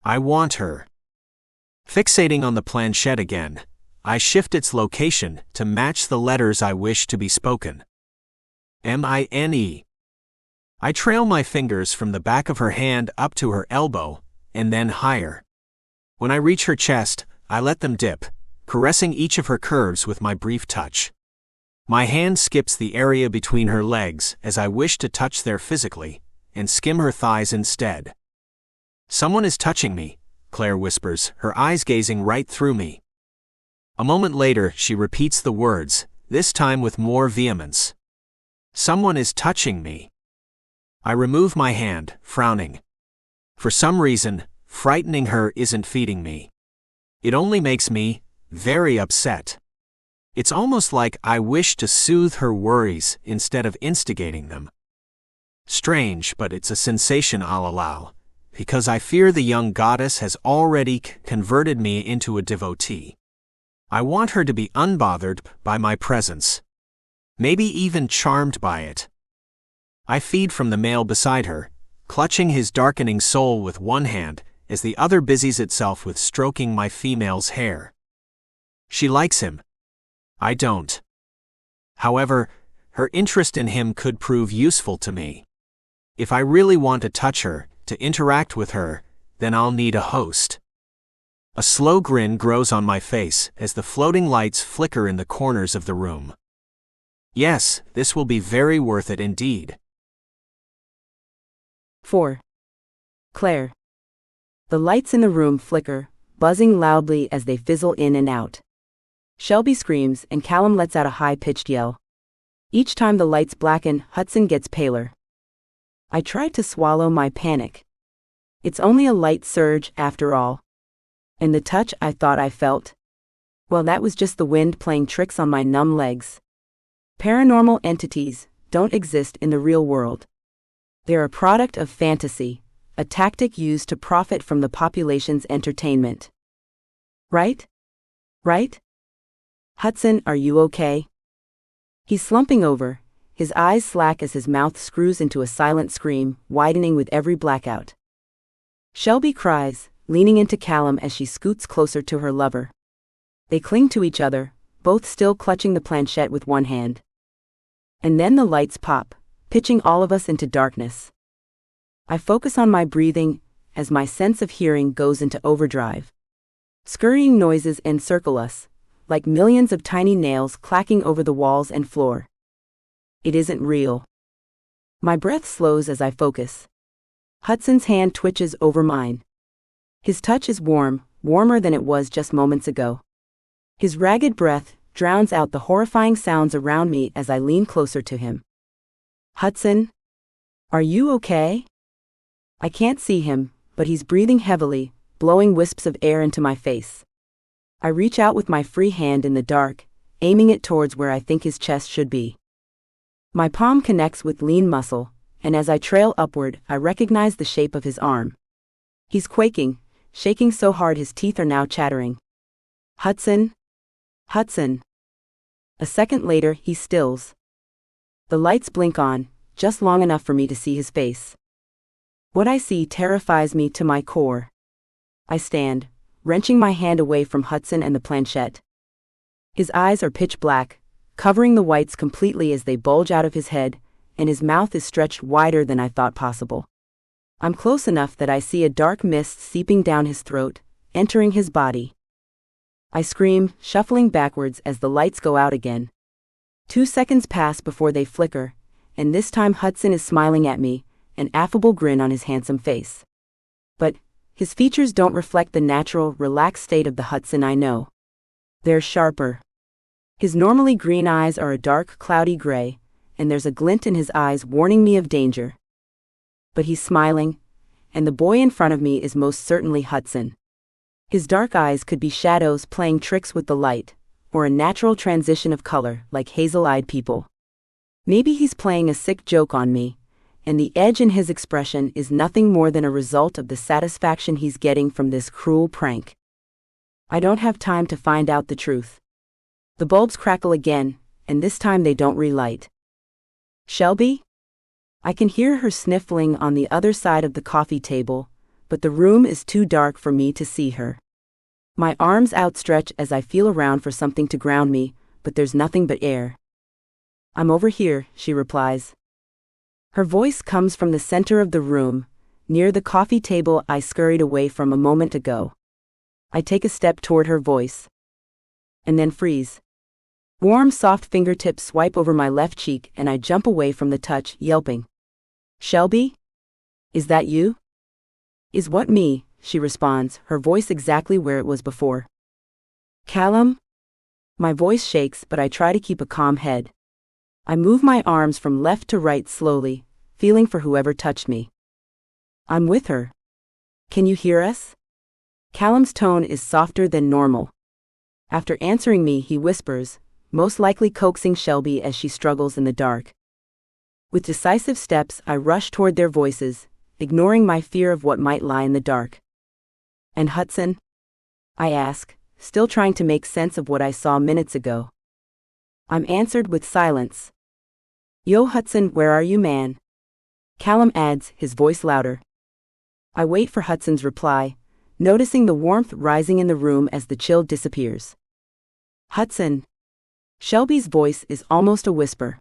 I want her. Fixating on the planchette again, I shift its location to match the letters I wish to be spoken. Mine. I trail my fingers from the back of her hand up to her elbow, and then higher. When I reach her chest, I let them dip, caressing each of her curves with my brief touch. My hand skips the area between her legs as I wish to touch there physically, and skim her thighs instead. Someone is touching me, Claire whispers, her eyes gazing right through me. A moment later, she repeats the words, this time with more vehemence. Someone is touching me. I remove my hand, frowning. For some reason, frightening her isn't feeding me. It only makes me very upset. It's almost like I wish to soothe her worries instead of instigating them. Strange, but it's a sensation I'll allow, because I fear the young goddess has already converted me into a devotee. I want her to be unbothered by my presence. Maybe even charmed by it. I feed from the male beside her, clutching his darkening soul with one hand as the other busies itself with stroking my female's hair. She likes him. I don't. However, her interest in him could prove useful to me. If I really want to touch her, to interact with her, then I'll need a host. A slow grin grows on my face as the floating lights flicker in the corners of the room. Yes, this will be very worth it indeed. 4. Claire. The lights in the room flicker, buzzing loudly as they fizzle in and out. Shelby screams and Callum lets out a high-pitched yell. Each time the lights blacken, Hutson gets paler. I try to swallow my panic. It's only a light surge after all. And the touch I thought I felt? Well, that was just the wind playing tricks on my numb legs. Paranormal entities don't exist in the real world. They're a product of fantasy, a tactic used to profit from the population's entertainment. Right? Right? Hutson, are you okay? He's slumping over, his eyes slack as his mouth screws into a silent scream, widening with every blackout. Shelby cries, leaning into Callum as she scoots closer to her lover. They cling to each other, both still clutching the planchette with one hand. And then the lights pop, pitching all of us into darkness. I focus on my breathing as my sense of hearing goes into overdrive. Scurrying noises encircle us, like millions of tiny nails clacking over the walls and floor. It isn't real. My breath slows as I focus. Hutson's hand twitches over mine. His touch is warm, warmer than it was just moments ago. His ragged breath drowns out the horrifying sounds around me as I lean closer to him. Hutson? Are you okay? I can't see him, but he's breathing heavily, blowing wisps of air into my face. I reach out with my free hand in the dark, aiming it towards where I think his chest should be. My palm connects with lean muscle, and as I trail upward, I recognize the shape of his arm. He's quaking, shaking so hard his teeth are now chattering. Hutson? Hutson. A second later, he stills. The lights blink on, just long enough for me to see his face. What I see terrifies me to my core. I stand, wrenching my hand away from Hutson and the planchette. His eyes are pitch black, covering the whites completely as they bulge out of his head, and his mouth is stretched wider than I thought possible. I'm close enough that I see a dark mist seeping down his throat, entering his body. I scream, shuffling backwards as the lights go out again. 2 seconds pass before they flicker, and this time Hutson is smiling at me, an affable grin on his handsome face. But His features don't reflect the natural, relaxed state of the Hutson I know. They're sharper. His normally green eyes are a dark, cloudy gray, and there's a glint in his eyes warning me of danger. But he's smiling, and the boy in front of me is most certainly Hutson. His dark eyes could be shadows playing tricks with the light, or a natural transition of color like hazel-eyed people. Maybe he's playing a sick joke on me, and the edge in his expression is nothing more than a result of the satisfaction he's getting from this cruel prank. I don't have time to find out the truth. The bulbs crackle again, and this time they don't relight. Shelby? I can hear her sniffling on the other side of the coffee table, but the room is too dark for me to see her. My arms outstretch as I feel around for something to ground me, but there's nothing but air. I'm over here, she replies. Her voice comes from the center of the room, near the coffee table I scurried away from a moment ago. I take a step toward her voice. And then freeze. Warm, soft fingertips swipe over my left cheek and I jump away from the touch, yelping. Shelby? Is that you? Is what me? She responds, her voice exactly where it was before. Callum? My voice shakes, but I try to keep a calm head. I move my arms from left to right slowly, feeling for whoever touched me. I'm with her. Can you hear us? Callum's tone is softer than normal. After answering me, he whispers, most likely coaxing Shelby as she struggles in the dark. With decisive steps, I rush toward their voices, ignoring my fear of what might lie in the dark. And Hutson? I ask, still trying to make sense of what I saw minutes ago. I'm answered with silence. Yo Hutson, where are you, man? Callum adds, his voice louder. I wait for Hutson's reply, noticing the warmth rising in the room as the chill disappears. Hutson. Shelby's voice is almost a whisper.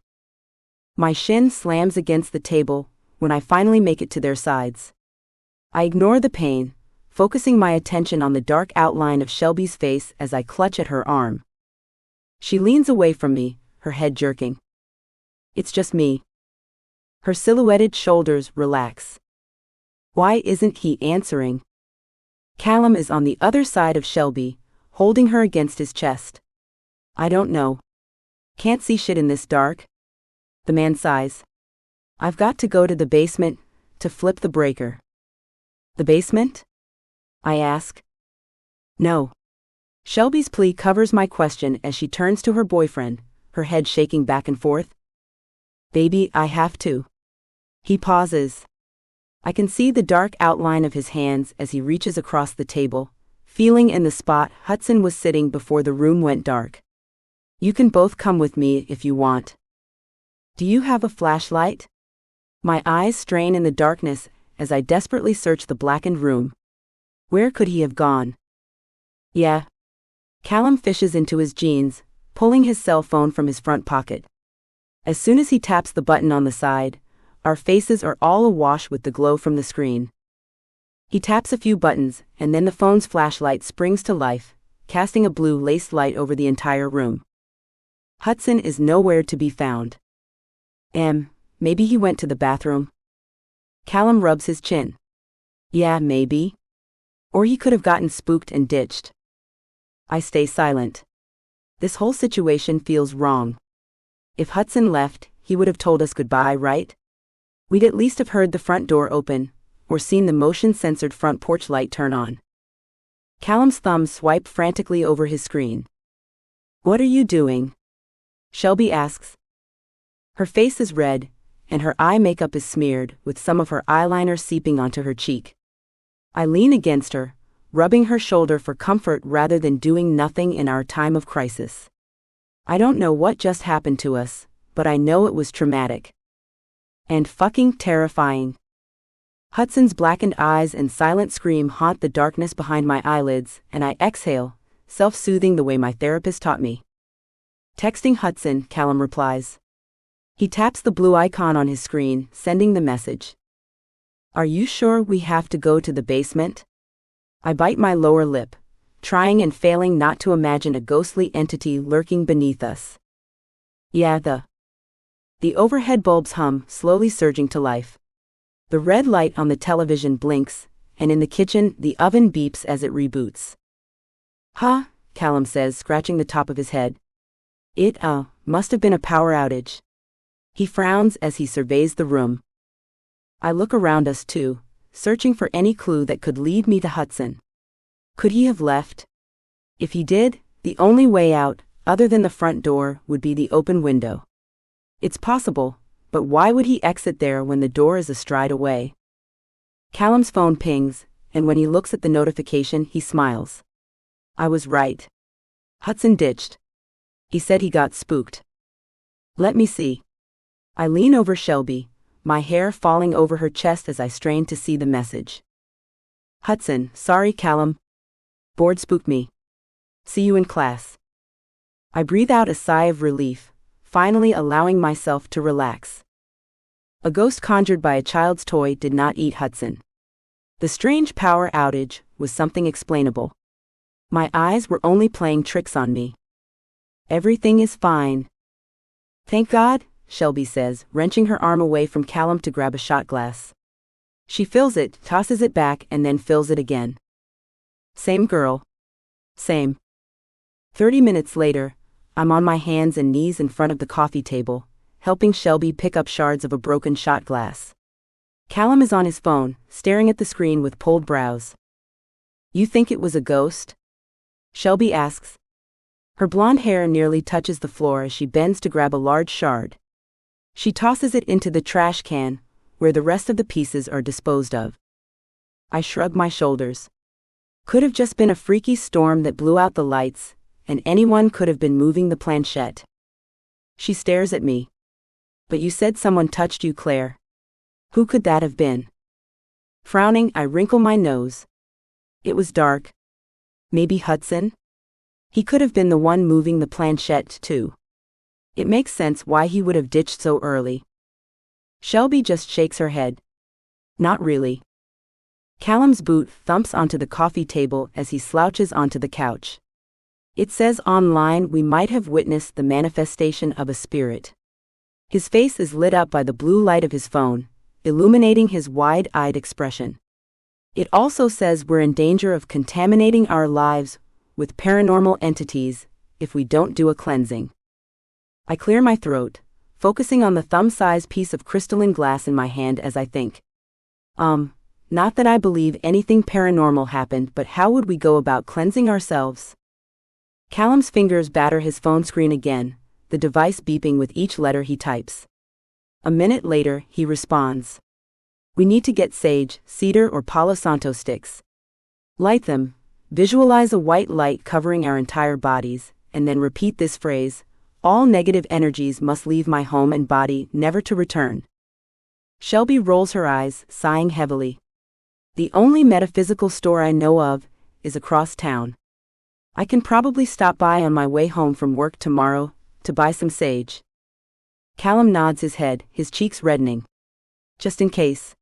My shin slams against the table when I finally make it to their sides. I ignore the pain, focusing my attention on the dark outline of Shelby's face as I clutch at her arm. She leans away from me, her head jerking. It's just me. Her silhouetted shoulders relax. Why isn't he answering? Callum is on the other side of Shelby, holding her against his chest. I don't know. Can't see shit in this dark. The man sighs. I've got to go to the basement to flip the breaker. The basement? I ask. No. Shelby's plea covers my question as she turns to her boyfriend, her head shaking back and forth. Baby, I have to. He pauses. I can see the dark outline of his hands as he reaches across the table, feeling in the spot Hutson was sitting before the room went dark. You can both come with me if you want. Do you have a flashlight? My eyes strain in the darkness as I desperately search the blackened room. Where could he have gone? Yeah. Callum fishes into his jeans, pulling his cell phone from his front pocket. As soon as he taps the button on the side, our faces are all awash with the glow from the screen. He taps a few buttons, and then the phone's flashlight springs to life, casting a blue laced light over the entire room. Hutson is nowhere to be found. Maybe he went to the bathroom. Callum rubs his chin. Yeah, maybe. Or he could have gotten spooked and ditched. I stay silent. This whole situation feels wrong. If Hutson left, he would have told us goodbye, right? We'd at least have heard the front door open, or seen the motion-censored front porch light turn on. Callum's thumbs swipe frantically over his screen. What are you doing? Shelby asks. Her face is red, and her eye makeup is smeared, with some of her eyeliner seeping onto her cheek. I lean against her, rubbing her shoulder for comfort rather than doing nothing in our time of crisis. I don't know what just happened to us, but I know it was traumatic. And fucking terrifying. Hutson's blackened eyes and silent scream haunt the darkness behind my eyelids, and I exhale, self-soothing the way my therapist taught me. Texting Hutson, Callum replies. He taps the blue icon on his screen, sending the message. Are you sure we have to go to the basement? I bite my lower lip, trying and failing not to imagine a ghostly entity lurking beneath us. Yeah, the overhead bulbs hum, slowly surging to life. The red light on the television blinks, and in the kitchen, the oven beeps as it reboots. Huh, Callum says, scratching the top of his head. It, must have been a power outage. He frowns as he surveys the room. I look around us too, searching for any clue that could lead me to Hutson. Could he have left? If he did, the only way out, other than the front door, would be the open window. It's possible, but why would he exit there when the door is a stride away? Callum's phone pings, and when he looks at the notification, he smiles. I was right. Hutson ditched. He said he got spooked. Let me see. I lean over Shelby, my hair falling over her chest as I strain to see the message. Hutson, sorry Callum. Board spooked me. See you in class. I breathe out a sigh of relief, finally allowing myself to relax. A ghost conjured by a child's toy did not eat Hutson. The strange power outage was something explainable. My eyes were only playing tricks on me. Everything is fine. Thank God, Shelby says, wrenching her arm away from Callum to grab a shot glass. She fills it, tosses it back, and then fills it again. Same girl. Same. 30 minutes later, I'm on my hands and knees in front of the coffee table, helping Shelby pick up shards of a broken shot glass. Callum is on his phone, staring at the screen with pulled brows. You think it was a ghost? Shelby asks. Her blonde hair nearly touches the floor as she bends to grab a large shard. She tosses it into the trash can, where the rest of the pieces are disposed of. I shrug my shoulders. Could have just been a freaky storm that blew out the lights, and anyone could have been moving the planchette. She stares at me. But you said someone touched you, Claire. Who could that have been? Frowning, I wrinkle my nose. It was dark. Maybe Hutson? He could have been the one moving the planchette too. It makes sense why he would have ditched so early. Shelby just shakes her head. Not really. Callum's boot thumps onto the coffee table as he slouches onto the couch. It says online we might have witnessed the manifestation of a spirit. His face is lit up by the blue light of his phone, illuminating his wide-eyed expression. It also says we're in danger of contaminating our lives with paranormal entities if we don't do a cleansing. I clear my throat, focusing on the thumb-sized piece of crystalline glass in my hand as I think. Not that I believe anything paranormal happened, but how would we go about cleansing ourselves? Callum's fingers batter his phone screen again, the device beeping with each letter he types. A minute later, he responds. We need to get sage, cedar or Palo Santo sticks. Light them, visualize a white light covering our entire bodies, and then repeat this phrase, all negative energies must leave my home and body, never to return. Shelby rolls her eyes, sighing heavily. The only metaphysical store I know of is across town. I can probably stop by on my way home from work tomorrow to buy some sage. Callum nods his head, his cheeks reddening. Just in case.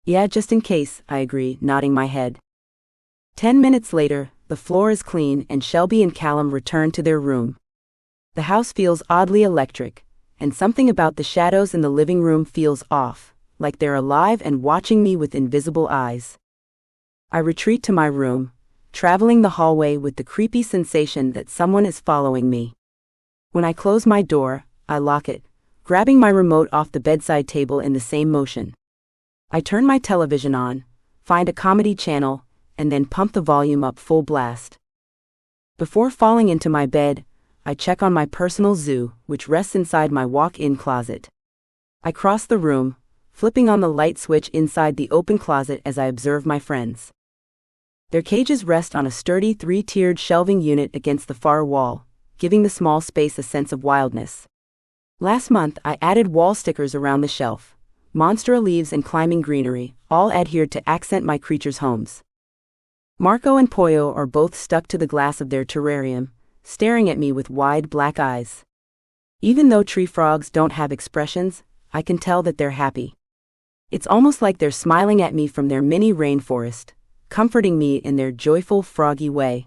Yeah, just in case, I agree, nodding my head. 10 minutes later, the floor is clean and Shelby and Callum return to their room. The house feels oddly electric, and something about the shadows in the living room feels off, like they're alive and watching me with invisible eyes. I retreat to my room, traveling the hallway with the creepy sensation that someone is following me. When I close my door, I lock it, grabbing my remote off the bedside table in the same motion. I turn my television on, find a comedy channel, and then pump the volume up full blast. Before falling into my bed, I check on my personal zoo, which rests inside my walk-in closet. I cross the room, flipping on the light switch inside the open closet as I observe my friends. Their cages rest on a sturdy 3-tiered shelving unit against the far wall, giving the small space a sense of wildness. Last month I added wall stickers around the shelf, monstera leaves and climbing greenery, all adhered to accent my creatures' homes. Marco and Pollo are both stuck to the glass of their terrarium, staring at me with wide black eyes. Even though tree frogs don't have expressions, I can tell that they're happy. It's almost like they're smiling at me from their mini rainforest, comforting me in their joyful froggy way.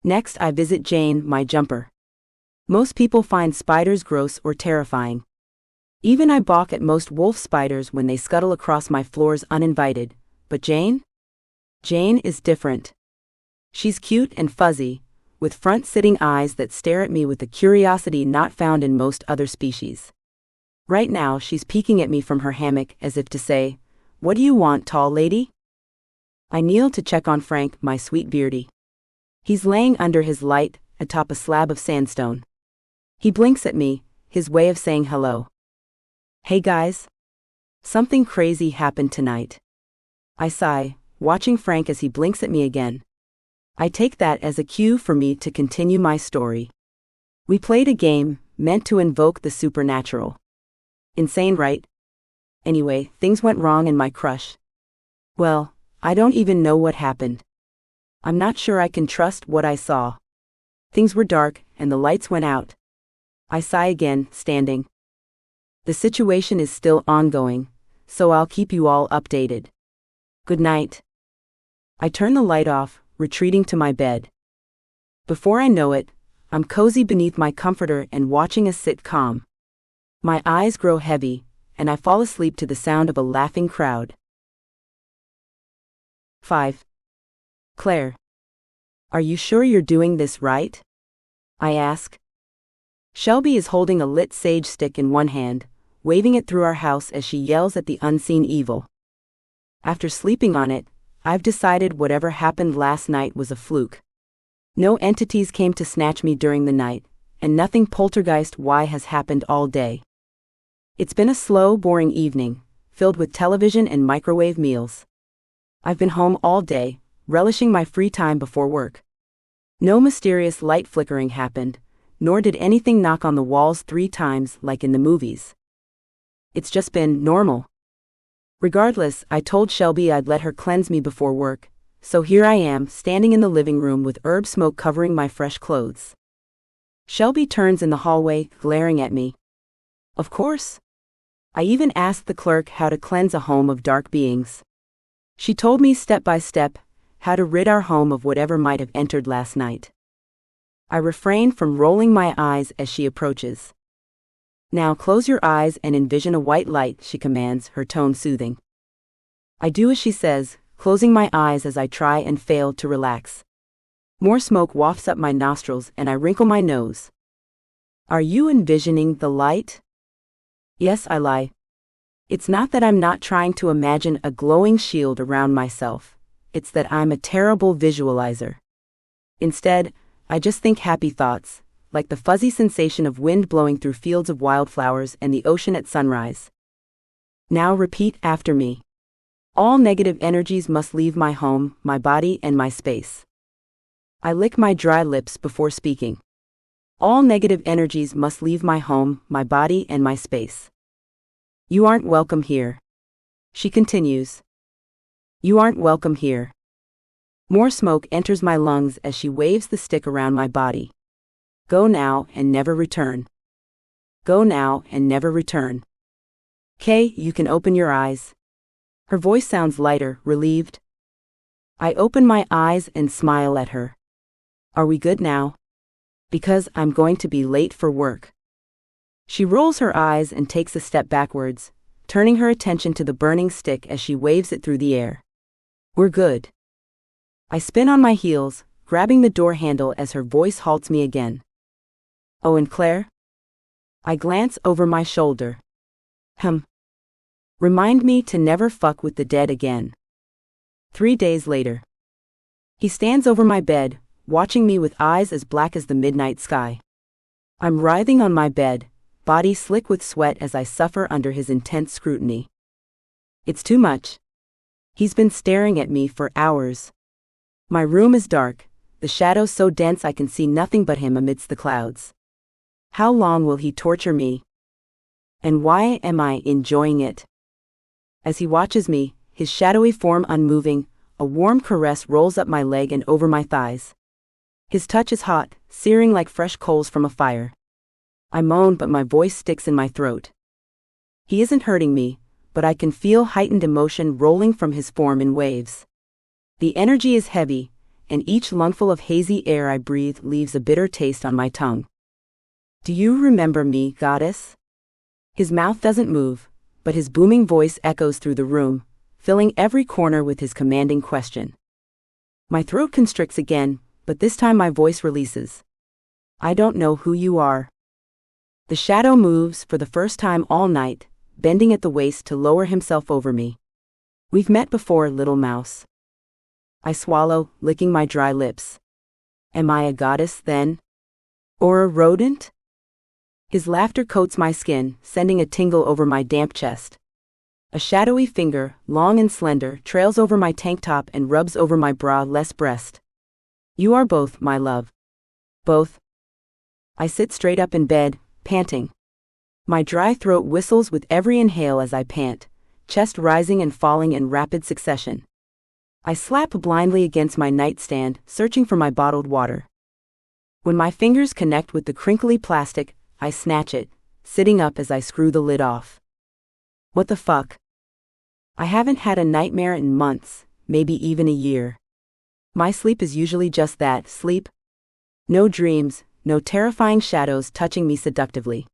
Next I visit Jane, my jumper. Most people find spiders gross or terrifying. Even I balk at most wolf spiders when they scuttle across my floors uninvited, But Jane? Jane is different. She's cute and fuzzy, with front-sitting eyes that stare at me with a curiosity not found in most other species. Right now, she's peeking at me from her hammock as if to say, "What do you want, tall lady?" I kneel to check on Frank, my sweet beardy. He's laying under his light, atop a slab of sandstone. He blinks at me, his way of saying hello. "Hey guys. Something crazy happened tonight." I sigh, watching Frank as he blinks at me again. I take that as a cue for me to continue my story. We played a game, meant to invoke the supernatural. Insane, right? Anyway, things went wrong in my crush. Well, I don't even know what happened. I'm not sure I can trust what I saw. Things were dark, and the lights went out. I sigh again, standing. The situation is still ongoing, so I'll keep you all updated. Good night. I turn the light off, retreating to my bed. Before I know it, I'm cozy beneath my comforter and watching a sitcom. My eyes grow heavy, and I fall asleep to the sound of a laughing crowd. 5. Claire. Are you sure you're doing this right? I ask. Shelby is holding a lit sage stick in one hand, waving it through our house as she yells at the unseen evil. After sleeping on it, I've decided whatever happened last night was a fluke. No entities came to snatch me during the night, and nothing poltergeist-y has happened all day. It's been a slow, boring evening, filled with television and microwave meals. I've been home all day, relishing my free time before work. No mysterious light flickering happened, nor did anything knock on the walls 3 times like in the movies. It's just been normal. Regardless, I told Shelby I'd let her cleanse me before work, so here I am, standing in the living room with herb smoke covering my fresh clothes. Shelby turns in the hallway, glaring at me. Of course. I even asked the clerk how to cleanse a home of dark beings. She told me step by step how to rid our home of whatever might have entered last night. I refrain from rolling my eyes as she approaches. Now close your eyes and envision a white light, she commands, her tone soothing. I do as she says, closing my eyes as I try and fail to relax. More smoke wafts up my nostrils and I wrinkle my nose. Are you envisioning the light? Yes, I lie. It's not that I'm not trying to imagine a glowing shield around myself. It's that I'm a terrible visualizer. Instead, I just think happy thoughts, like the fuzzy sensation of wind blowing through fields of wildflowers and the ocean at sunrise. Now repeat after me. All negative energies must leave my home, my body, and my space. I lick my dry lips before speaking. All negative energies must leave my home, my body, and my space. You aren't welcome here. She continues. You aren't welcome here. More smoke enters my lungs as she waves the stick around my body. Go now and never return. Go now and never return. Kay, you can open your eyes. Her voice sounds lighter, relieved. I open my eyes and smile at her. Are we good now? Because I'm going to be late for work. She rolls her eyes and takes a step backwards, turning her attention to the burning stick as she waves it through the air. We're good. I spin on my heels, grabbing the door handle as her voice halts me again. Oh, and Claire? I glance over my shoulder. Remind me to never fuck with the dead again. 3 days later. He stands over my bed, watching me with eyes as black as the midnight sky. I'm writhing on my bed, body slick with sweat as I suffer under his intense scrutiny. It's too much. He's been staring at me for hours. My room is dark, the shadows so dense I can see nothing but him amidst the clouds. How long will he torture me? And why am I enjoying it? As he watches me, his shadowy form unmoving, a warm caress rolls up my leg and over my thighs. His touch is hot, searing like fresh coals from a fire. I moan, but my voice sticks in my throat. He isn't hurting me, but I can feel heightened emotion rolling from his form in waves. The energy is heavy, and each lungful of hazy air I breathe leaves a bitter taste on my tongue. Do you remember me, goddess? His mouth doesn't move, but his booming voice echoes through the room, filling every corner with his commanding question. My throat constricts again, but this time my voice releases. I don't know who you are. The shadow moves for the first time all night, bending at the waist to lower himself over me. We've met before, little mouse. I swallow, licking my dry lips. Am I a goddess, then? Or a rodent? His laughter coats my skin, sending a tingle over my damp chest. A shadowy finger, long and slender, trails over my tank top and rubs over my bra-less breast. You are both, my love. Both. I sit straight up in bed, panting. My dry throat whistles with every inhale as I pant, chest rising and falling in rapid succession. I slap blindly against my nightstand, searching for my bottled water. When my fingers connect with the crinkly plastic, I snatch it, sitting up as I screw the lid off. What the fuck? I haven't had a nightmare in months, maybe even a year. My sleep is usually just that, sleep. No dreams, no terrifying shadows touching me seductively.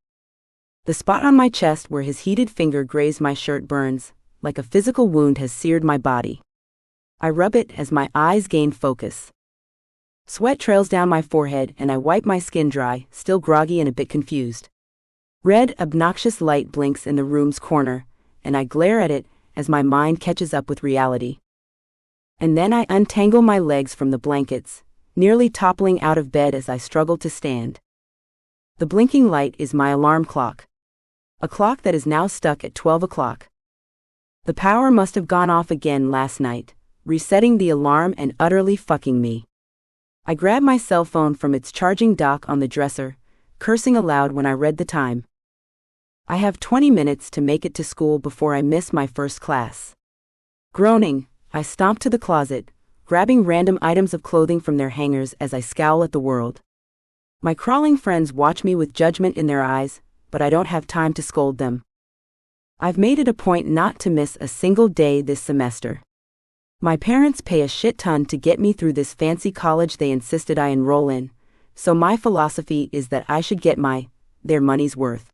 The spot on my chest where his heated finger grazed my shirt burns, like a physical wound has seared my body. I rub it as my eyes gain focus. Sweat trails down my forehead and I wipe my skin dry, still groggy and a bit confused. Red, obnoxious light blinks in the room's corner, and I glare at it as my mind catches up with reality. And then I untangle my legs from the blankets, nearly toppling out of bed as I struggle to stand. The blinking light is my alarm clock. A clock that is now stuck at 12 o'clock. The power must have gone off again last night, resetting the alarm and utterly fucking me. I grab my cell phone from its charging dock on the dresser, cursing aloud when I read the time. I have 20 minutes to make it to school before I miss my first class. Groaning, I stomp to the closet, grabbing random items of clothing from their hangers as I scowl at the world. My crawling friends watch me with judgment in their eyes, but I don't have time to scold them. I've made it a point not to miss a single day this semester. My parents pay a shit ton to get me through this fancy college they insisted I enroll in, so my philosophy is that I should get their money's worth.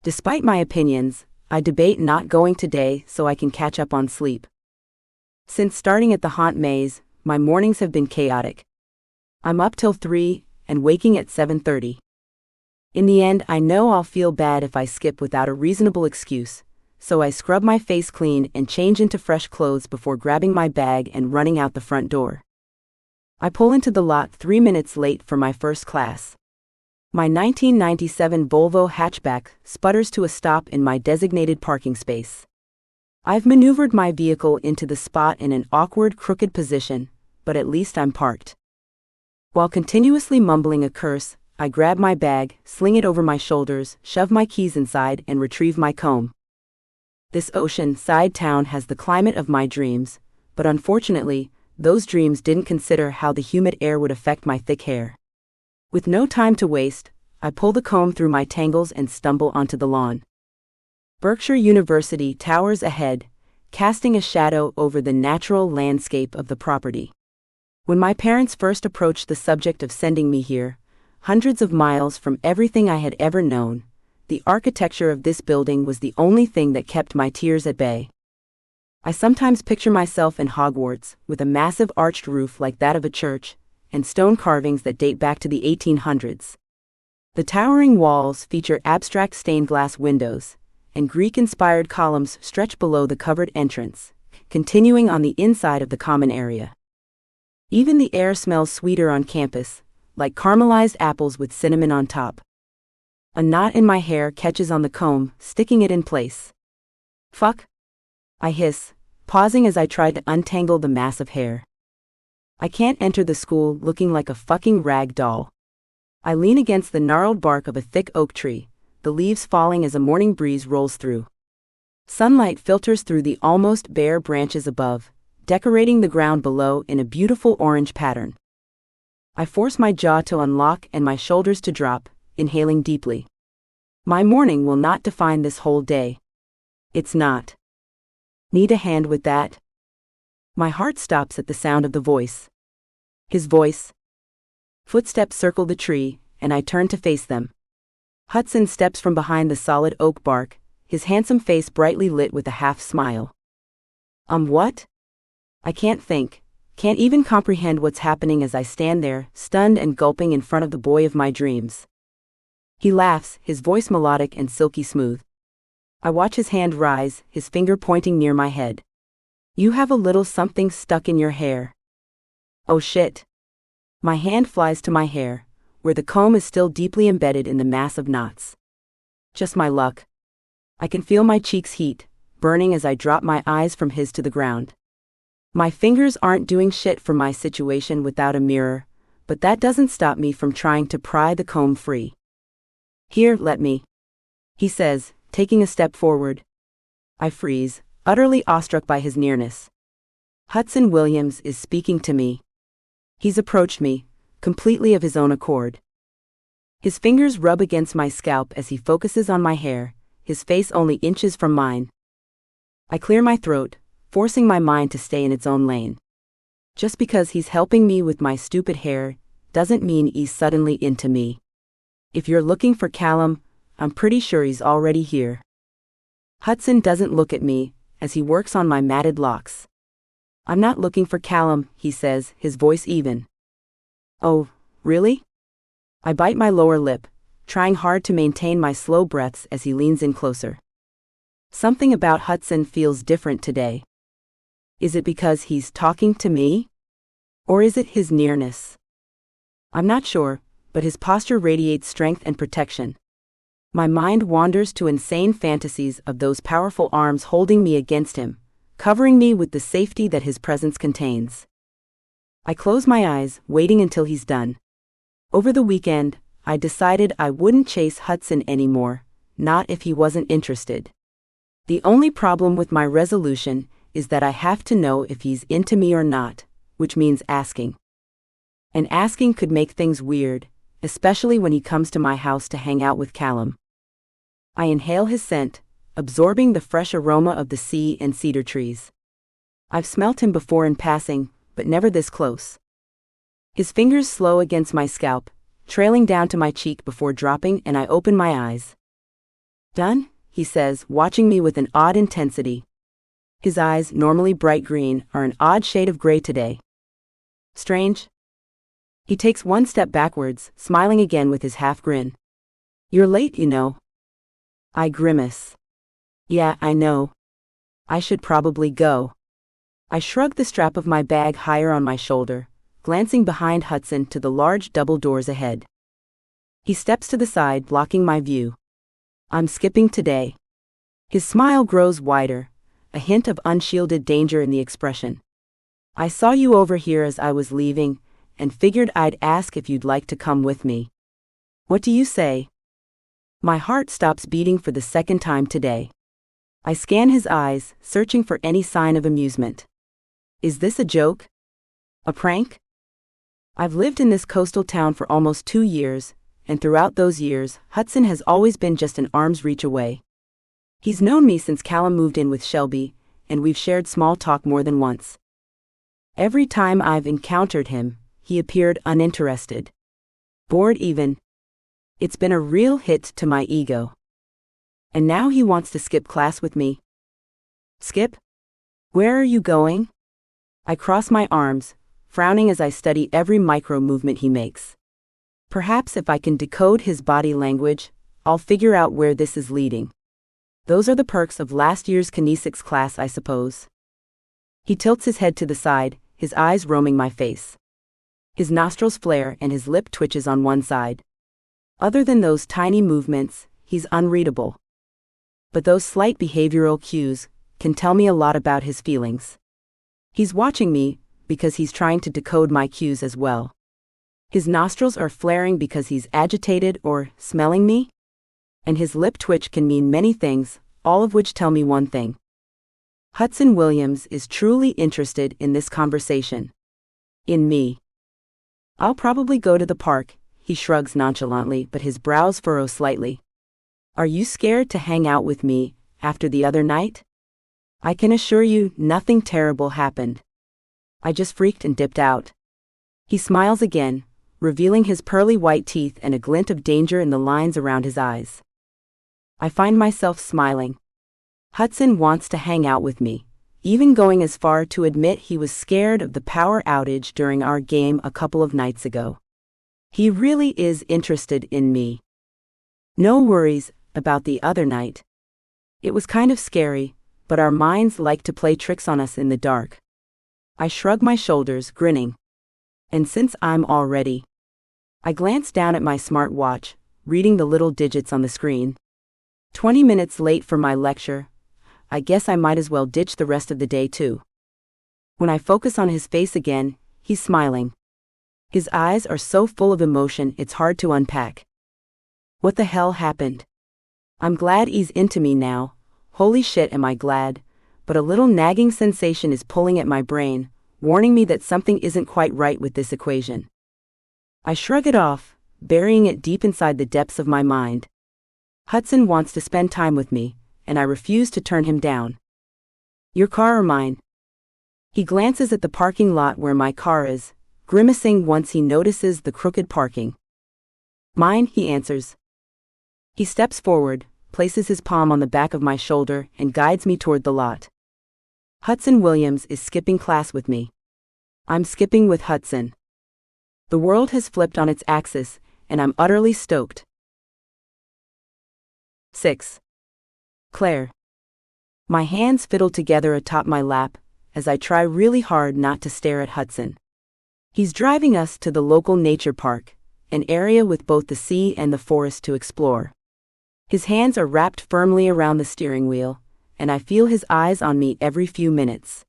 Despite my opinions, I debate not going today so I can catch up on sleep. Since starting at the haunt maze, my mornings have been chaotic. I'm up till 3 and waking at 7:30. In the end, I know I'll feel bad if I skip without a reasonable excuse, so I scrub my face clean and change into fresh clothes before grabbing my bag and running out the front door. I pull into the lot 3 minutes late for my first class. My 1997 Volvo hatchback sputters to a stop in my designated parking space. I've maneuvered my vehicle into the spot in an awkward, crooked position, but at least I'm parked. While continuously mumbling a curse, I grab my bag, sling it over my shoulders, shove my keys inside, and retrieve my comb. This ocean-side town has the climate of my dreams, but unfortunately, those dreams didn't consider how the humid air would affect my thick hair. With no time to waste, I pull the comb through my tangles and stumble onto the lawn. Berkshire University towers ahead, casting a shadow over the natural landscape of the property. When my parents first approached the subject of sending me here, hundreds of miles from everything I had ever known, the architecture of this building was the only thing that kept my tears at bay. I sometimes picture myself in Hogwarts, with a massive arched roof like that of a church, and stone carvings that date back to the 1800s. The towering walls feature abstract stained glass windows, and Greek-inspired columns stretch below the covered entrance, continuing on the inside of the common area. Even the air smells sweeter on campus, like caramelized apples with cinnamon on top. A knot in my hair catches on the comb, sticking it in place. Fuck! I hiss, pausing as I try to untangle the mass of hair. I can't enter the school looking like a fucking rag doll. I lean against the gnarled bark of a thick oak tree, the leaves falling as a morning breeze rolls through. Sunlight filters through the almost bare branches above, decorating the ground below in a beautiful orange pattern. I force my jaw to unlock and my shoulders to drop, inhaling deeply. My morning will not define this whole day. It's not. Need a hand with that? My heart stops at the sound of the voice. His voice. Footsteps circle the tree, and I turn to face them. Hutson steps from behind the solid oak bark, his handsome face brightly lit with a half smile. What? I can't think, can't even comprehend what's happening as I stand there, stunned and gulping in front of the boy of my dreams. He laughs, his voice melodic and silky smooth. I watch his hand rise, his finger pointing near my head. You have a little something stuck in your hair. Oh shit. My hand flies to my hair, where the comb is still deeply embedded in the mass of knots. Just my luck. I can feel my cheeks heat, burning as I drop my eyes from his to the ground. My fingers aren't doing shit for my situation without a mirror, but that doesn't stop me from trying to pry the comb free. Here, let me, he says, taking a step forward. I freeze, utterly awestruck by his nearness. Hutson Williams is speaking to me. He's approached me, completely of his own accord. His fingers rub against my scalp as he focuses on my hair, his face only inches from mine. I clear my throat, forcing my mind to stay in its own lane. Just because he's helping me with my stupid hair doesn't mean he's suddenly into me. If you're looking for Callum, I'm pretty sure he's already here. Hutson doesn't look at me as he works on my matted locks. I'm not looking for Callum, he says, his voice even. Oh, really? I bite my lower lip, trying hard to maintain my slow breaths as he leans in closer. Something about Hutson feels different today. Is it because he's talking to me? Or is it his nearness? I'm not sure, but his posture radiates strength and protection. My mind wanders to insane fantasies of those powerful arms holding me against him, covering me with the safety that his presence contains. I close my eyes, waiting until he's done. Over the weekend, I decided I wouldn't chase Hutson anymore, not if he wasn't interested. The only problem with my resolution is that I have to know if he's into me or not, which means asking. And asking could make things weird, especially when he comes to my house to hang out with Callum. I inhale his scent, absorbing the fresh aroma of the sea and cedar trees. I've smelt him before in passing, but never this close. His fingers slow against my scalp, trailing down to my cheek before dropping, and I open my eyes. Done? He says, watching me with an odd intensity. His eyes, normally bright green, are an odd shade of gray today. Strange? He takes one step backwards, smiling again with his half grin. You're late, you know. I grimace. Yeah, I know. I should probably go. I shrug the strap of my bag higher on my shoulder, glancing behind Hutson to the large double doors ahead. He steps to the side, blocking my view. I'm skipping today. His smile grows wider, a hint of unshielded danger in the expression. I saw you over here as I was leaving, and figured I'd ask if you'd like to come with me. What do you say? My heart stops beating for the second time today. I scan his eyes, searching for any sign of amusement. Is this a joke? A prank? I've lived in this coastal town for almost 2 years, and throughout those years, Hutson has always been just an arm's reach away. He's known me since Callum moved in with Shelby, and we've shared small talk more than once. Every time I've encountered him, he appeared uninterested. Bored even. It's been a real hit to my ego. And now he wants to skip class with me. Skip? Where are you going? I cross my arms, frowning as I study every micro movement he makes. Perhaps if I can decode his body language, I'll figure out where this is leading. Those are the perks of last year's kinesics class, I suppose. He tilts his head to the side, his eyes roaming my face. His nostrils flare and his lip twitches on one side. Other than those tiny movements, he's unreadable. But those slight behavioral cues can tell me a lot about his feelings. He's watching me because he's trying to decode my cues as well. His nostrils are flaring because he's agitated or smelling me. And his lip twitch can mean many things, all of which tell me one thing. Hutson Williams is truly interested in this conversation. In me. I'll probably go to the park, he shrugs nonchalantly, but his brows furrow slightly. Are you scared to hang out with me after the other night? I can assure you nothing terrible happened. I just freaked and dipped out. He smiles again, revealing his pearly white teeth and a glint of danger in the lines around his eyes. I find myself smiling. Hutson wants to hang out with me, even going as far to admit he was scared of the power outage during our game a couple of nights ago. He really is interested in me. No worries about the other night. It was kind of scary, but our minds like to play tricks on us in the dark. I shrug my shoulders, grinning. And since I'm all ready, I glance down at my smartwatch, reading the little digits on the screen. 20 minutes late for my lecture. I guess I might as well ditch the rest of the day too. When I focus on his face again, he's smiling. His eyes are so full of emotion it's hard to unpack. What the hell happened? I'm glad he's into me now. Holy shit, am I glad, but a little nagging sensation is pulling at my brain, warning me that something isn't quite right with this equation. I shrug it off, burying it deep inside the depths of my mind. Hutson wants to spend time with me, and I refuse to turn him down. Your car or mine? He glances at the parking lot where my car is, grimacing once he notices the crooked parking. Mine, he answers. He steps forward, places his palm on the back of my shoulder, and guides me toward the lot. Hutson Williams is skipping class with me. I'm skipping with Hutson. The world has flipped on its axis, and I'm utterly stoked. 6. Claire. My hands fiddle together atop my lap, as I try really hard not to stare at Hutson. He's driving us to the local nature park, an area with both the sea and the forest to explore. His hands are wrapped firmly around the steering wheel, and I feel his eyes on me every few minutes.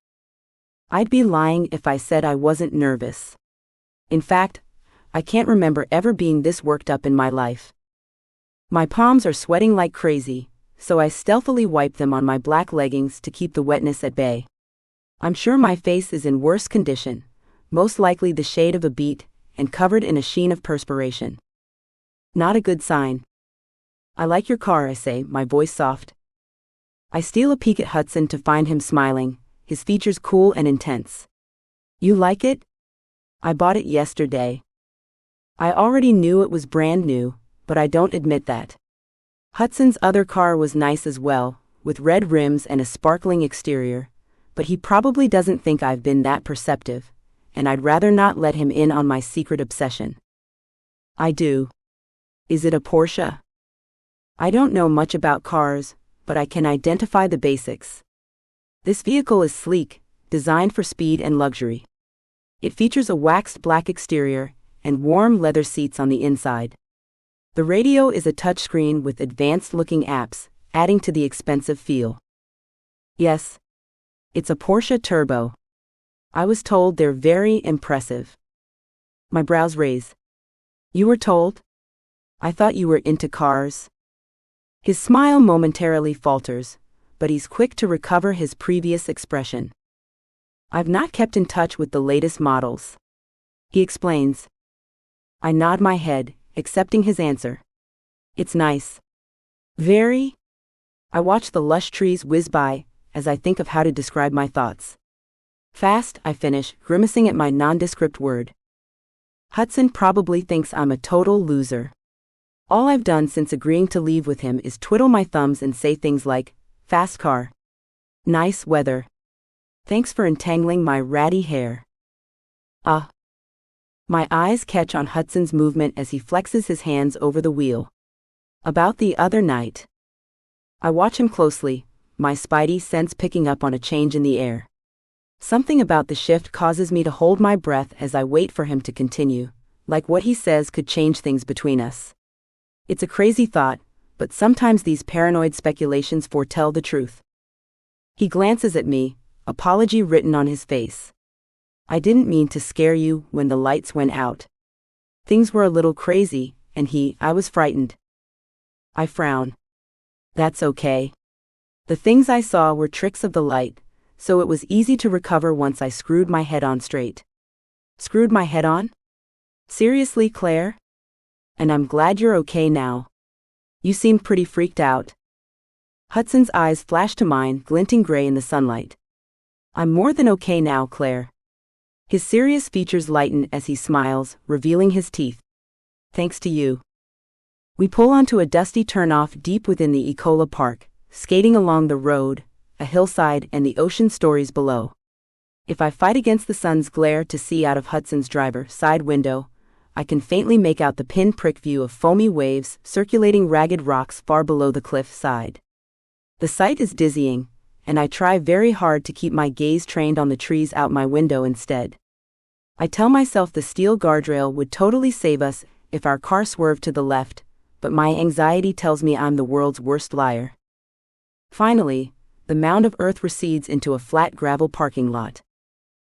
I'd be lying if I said I wasn't nervous. In fact, I can't remember ever being this worked up in my life. My palms are sweating like crazy, so I stealthily wipe them on my black leggings to keep the wetness at bay. I'm sure my face is in worse condition, most likely the shade of a beet, and covered in a sheen of perspiration. Not a good sign. I like your car, I say, my voice soft. I steal a peek at Hutson to find him smiling, his features cool and intense. You like it? I bought it yesterday. I already knew it was brand new, but I don't admit that. Hutson's other car was nice as well, with red rims and a sparkling exterior, but he probably doesn't think I've been that perceptive, and I'd rather not let him in on my secret obsession. I do. Is it a Porsche? I don't know much about cars, but I can identify the basics. This vehicle is sleek, designed for speed and luxury. It features a waxed black exterior and warm leather seats on the inside. The radio is a touchscreen with advanced-looking apps, adding to the expensive feel. Yes, it's a Porsche Turbo. I was told they're very impressive. My brows raise. You were told? I thought you were into cars. His smile momentarily falters, but he's quick to recover his previous expression. I've not kept in touch with the latest models. He explains. I nod my head, accepting his answer. It's nice. Very. I watch the lush trees whiz by, as I think of how to describe my thoughts. Fast, I finish, grimacing at my nondescript word. Hutson probably thinks I'm a total loser. All I've done since agreeing to leave with him is twiddle my thumbs and say things like, fast car. Nice weather. Thanks for entangling my ratty hair. My eyes catch on Hutson's movement as he flexes his hands over the wheel. About the other night. I watch him closely, my spidey sense picking up on a change in the air. Something about the shift causes me to hold my breath as I wait for him to continue, like what he says could change things between us. It's a crazy thought, but sometimes these paranoid speculations foretell the truth. He glances at me, apology written on his face. I didn't mean to scare you when the lights went out. Things were a little crazy, and I was frightened. I frown. That's okay. The things I saw were tricks of the light, so it was easy to recover once I screwed my head on straight. Screwed my head on? Seriously, Claire? And I'm glad you're okay now. You seemed pretty freaked out. Hutson's eyes flashed to mine, glinting gray in the sunlight. I'm more than okay now, Claire. His serious features lighten as he smiles, revealing his teeth. Thanks to you. We pull onto a dusty turnoff deep within the Ecola Park, skating along the road, a hillside, and the ocean stories below. If I fight against the sun's glare to see out of Hutson's driver's side window, I can faintly make out the pin-prick view of foamy waves circulating ragged rocks far below the cliff side. The sight is dizzying, and I try very hard to keep my gaze trained on the trees out my window instead. I tell myself the steel guardrail would totally save us if our car swerved to the left, but my anxiety tells me I'm the world's worst liar. Finally, the mound of earth recedes into a flat gravel parking lot.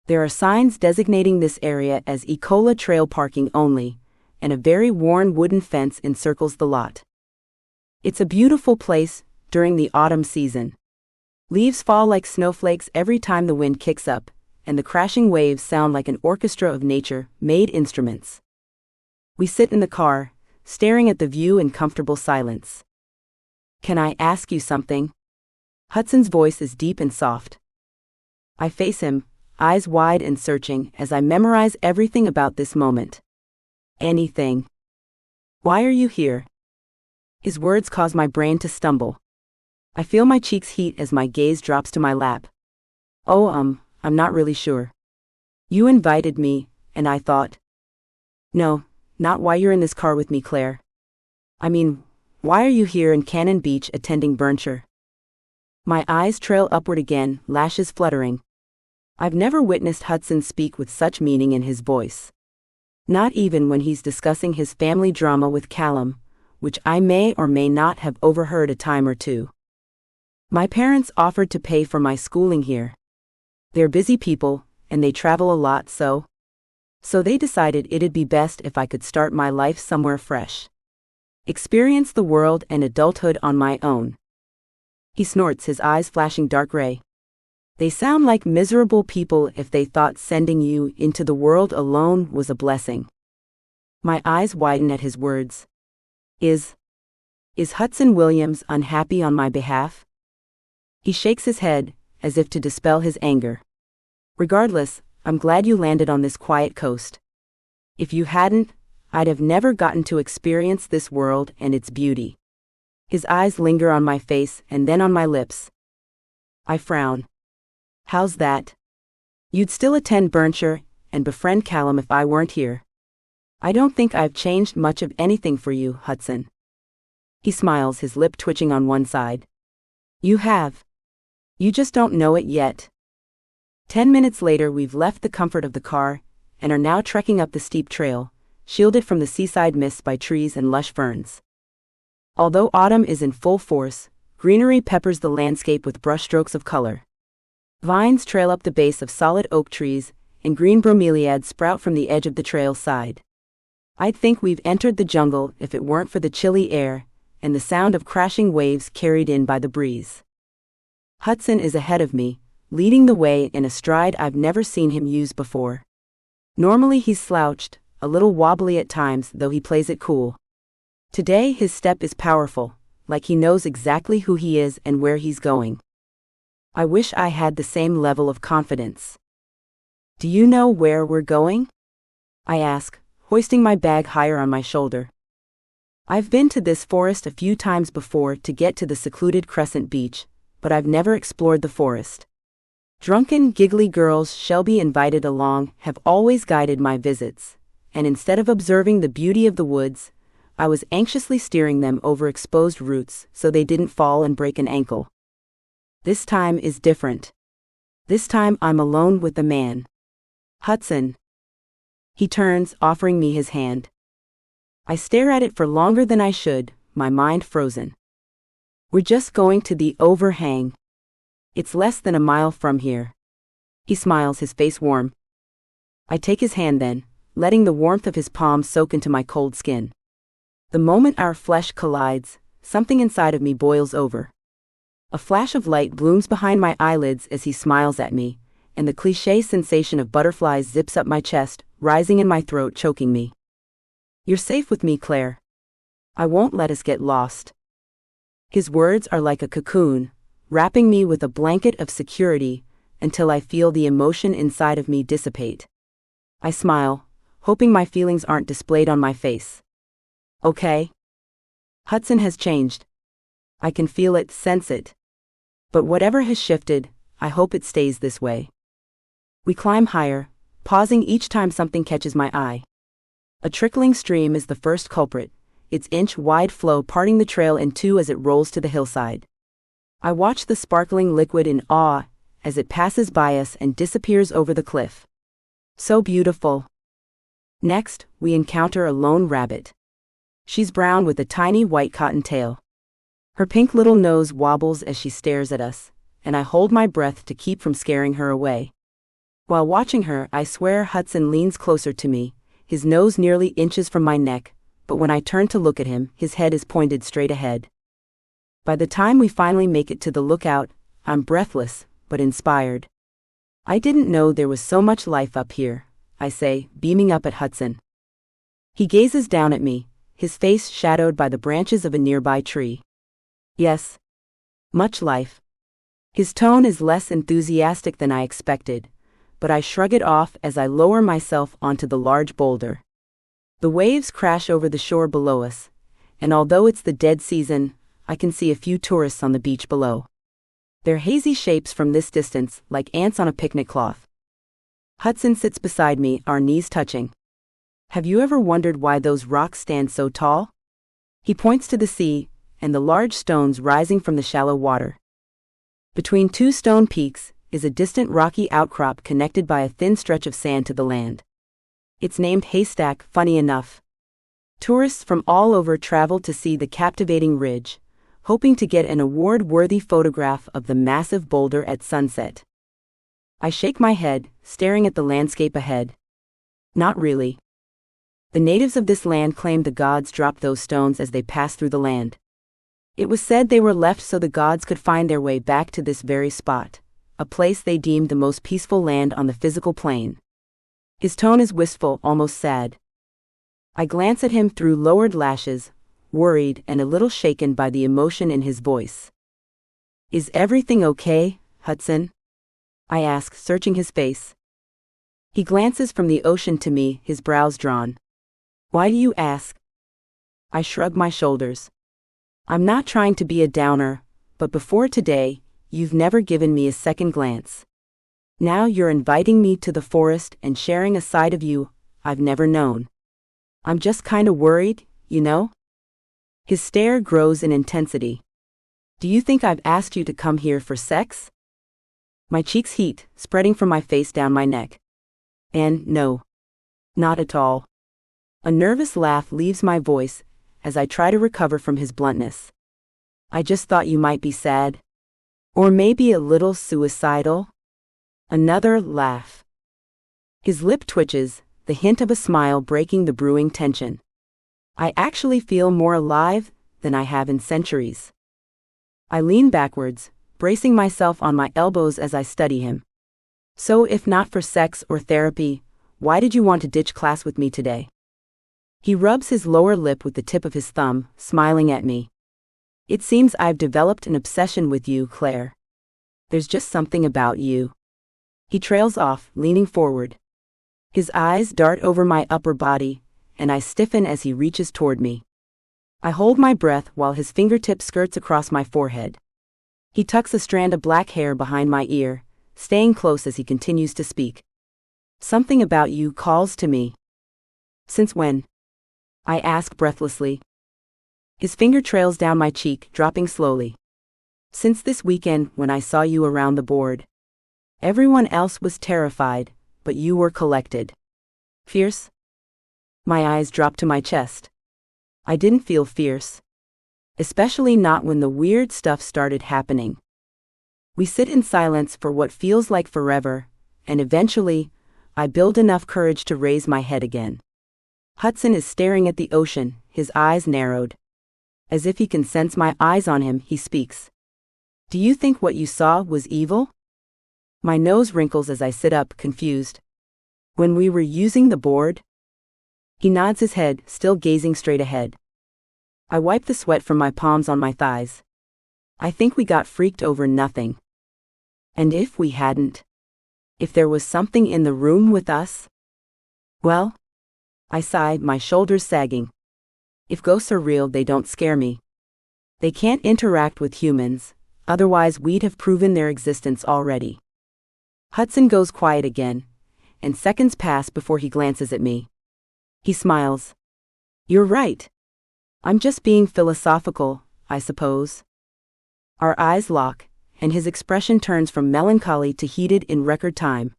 There are signs designating this area as Ecola Trail parking only, and a very worn wooden fence encircles the lot. It's a beautiful place during the autumn season. Leaves fall like snowflakes every time the wind kicks up, and the crashing waves sound like an orchestra of nature-made instruments. We sit in the car, staring at the view in comfortable silence. "Can I ask you something?" Hutson's voice is deep and soft. I face him, eyes wide and searching, as I memorize everything about this moment. "Anything." "Why are you here?" His words cause my brain to stumble. I feel my cheeks heat as my gaze drops to my lap. "Oh, I'm not really sure. You invited me, and I thought." "No, not why you're in this car with me, Claire. I mean, why are you here in Cannon Beach attending Bernshire?" My eyes trail upward again, lashes fluttering. I've never witnessed Hutson speak with such meaning in his voice. Not even when he's discussing his family drama with Callum, which I may or may not have overheard a time or two. "My parents offered to pay for my schooling here. They're busy people, and they travel a lot, so they decided it'd be best if I could start my life somewhere fresh. Experience the world and adulthood on my own." He snorts, his eyes flashing dark gray. "They sound like miserable people if they thought sending you into the world alone was a blessing." My eyes widen at his words. Is Hutson Williams unhappy on my behalf?" He shakes his head, as if to dispel his anger. "Regardless, I'm glad you landed on this quiet coast. If you hadn't, I'd have never gotten to experience this world and its beauty." His eyes linger on my face and then on my lips. I frown. "How's that? You'd still attend Bernshire and befriend Callum if I weren't here." "I don't think I've changed much of anything for you, Hutson." He smiles, his lip twitching on one side. "You have. You just don't know it yet." 10 minutes later, we've left the comfort of the car and are now trekking up the steep trail, shielded from the seaside mists by trees and lush ferns. Although autumn is in full force, greenery peppers the landscape with brushstrokes of color. Vines trail up the base of solid oak trees, and green bromeliads sprout from the edge of the trail side. I'd think we've entered the jungle if it weren't for the chilly air and the sound of crashing waves carried in by the breeze. Hutson is ahead of me, leading the way in a stride I've never seen him use before. Normally he's slouched, a little wobbly at times, though he plays it cool. Today his step is powerful, like he knows exactly who he is and where he's going. I wish I had the same level of confidence. "Do you know where we're going?" I ask, hoisting my bag higher on my shoulder. I've been to this forest a few times before to get to the secluded Crescent Beach, but I've never explored the forest. Drunken, giggly girls Shelby invited along have always guided my visits, and instead of observing the beauty of the woods, I was anxiously steering them over exposed roots so they didn't fall and break an ankle. This time is different. This time I'm alone with the man. "Hutson." He turns, offering me his hand. I stare at it for longer than I should, my mind frozen. "We're just going to the overhang. It's less than a mile from here." He smiles, his face warm. I take his hand then, letting the warmth of his palm soak into my cold skin. The moment our flesh collides, something inside of me boils over. A flash of light blooms behind my eyelids as he smiles at me, and the cliché sensation of butterflies zips up my chest, rising in my throat, choking me. "You're safe with me, Claire. I won't let us get lost." His words are like a cocoon, wrapping me with a blanket of security until I feel the emotion inside of me dissipate. I smile, hoping my feelings aren't displayed on my face. "Okay?" Hutson has changed. I can feel it, sense it. But whatever has shifted, I hope it stays this way. We climb higher, pausing each time something catches my eye. A trickling stream is the first culprit, its inch-wide flow parting the trail in two as it rolls to the hillside. I watch the sparkling liquid in awe as it passes by us and disappears over the cliff. So beautiful. Next, we encounter a lone rabbit. She's brown with a tiny white cotton tail. Her pink little nose wobbles as she stares at us, and I hold my breath to keep from scaring her away. While watching her, I swear Hutson leans closer to me, his nose nearly inches from my neck, but when I turn to look at him, his head is pointed straight ahead. By the time we finally make it to the lookout, I'm breathless, but inspired. I didn't know there was so much life up here, I say, beaming up at Hutson. He gazes down at me, his face shadowed by the branches of a nearby tree. Yes. Much life. His tone is less enthusiastic than I expected, but I shrug it off as I lower myself onto the large boulder. The waves crash over the shore below us, and although it's the dead season, I can see a few tourists on the beach below. They're hazy shapes from this distance, like ants on a picnic cloth. Hutson sits beside me, our knees touching. Have you ever wondered why those rocks stand so tall? He points to the sea, and the large stones rising from the shallow water. Between two stone peaks is a distant rocky outcrop connected by a thin stretch of sand to the land. It's named Haystack, funny enough. Tourists from all over travel to see the captivating ridge, hoping to get an award-worthy photograph of the massive boulder at sunset. I shake my head, staring at the landscape ahead. Not really. The natives of this land claim the gods dropped those stones as they passed through the land. It was said they were left so the gods could find their way back to this very spot, a place they deemed the most peaceful land on the physical plane. His tone is wistful, almost sad. I glance at him through lowered lashes, worried and a little shaken by the emotion in his voice. Is everything okay, Hutson? I ask, searching his face. He glances from the ocean to me, his brows drawn. Why do you ask? I shrug my shoulders. I'm not trying to be a downer, but before today, you've never given me a second glance. Now you're inviting me to the forest and sharing a side of you I've never known. I'm just kinda worried, you know? His stare grows in intensity. Do you think I've asked you to come here for sex? My cheeks heat, spreading from my face down my neck. And no. Not at all. A nervous laugh leaves my voice as I try to recover from his bluntness. I just thought you might be sad. Or maybe a little suicidal? Another laugh. His lip twitches, the hint of a smile breaking the brewing tension. I actually feel more alive than I have in centuries. I lean backwards, bracing myself on my elbows as I study him. So if not for sex or therapy, why did you want to ditch class with me today? He rubs his lower lip with the tip of his thumb, smiling at me. It seems I've developed an obsession with you, Claire. There's just something about you. He trails off, leaning forward. His eyes dart over my upper body, and I stiffen as he reaches toward me. I hold my breath while his fingertip skirts across my forehead. He tucks a strand of black hair behind my ear, staying close as he continues to speak. Something about you calls to me. Since when? I ask breathlessly. His finger trails down my cheek, dropping slowly. Since this weekend when I saw you around the board. Everyone else was terrified, but you were collected. Fierce? My eyes dropped to my chest. I didn't feel fierce. Especially not when the weird stuff started happening. We sit in silence for what feels like forever, and eventually, I build enough courage to raise my head again. Hutson is staring at the ocean, his eyes narrowed. As if he can sense my eyes on him, he speaks. Do you think what you saw was evil? My nose wrinkles as I sit up, confused. When we were using the board? He nods his head, still gazing straight ahead. I wipe the sweat from my palms on my thighs. I think we got freaked over nothing. And if we hadn't? If there was something in the room with us? Well? I sighed, my shoulders sagging. If ghosts are real, they don't scare me. They can't interact with humans, Otherwise, we'd have proven their existence already. Hutson goes quiet again, and seconds pass before he glances at me. He smiles. You're right. I'm just being philosophical, I suppose. Our eyes lock, and his expression turns from melancholy to heated in record time.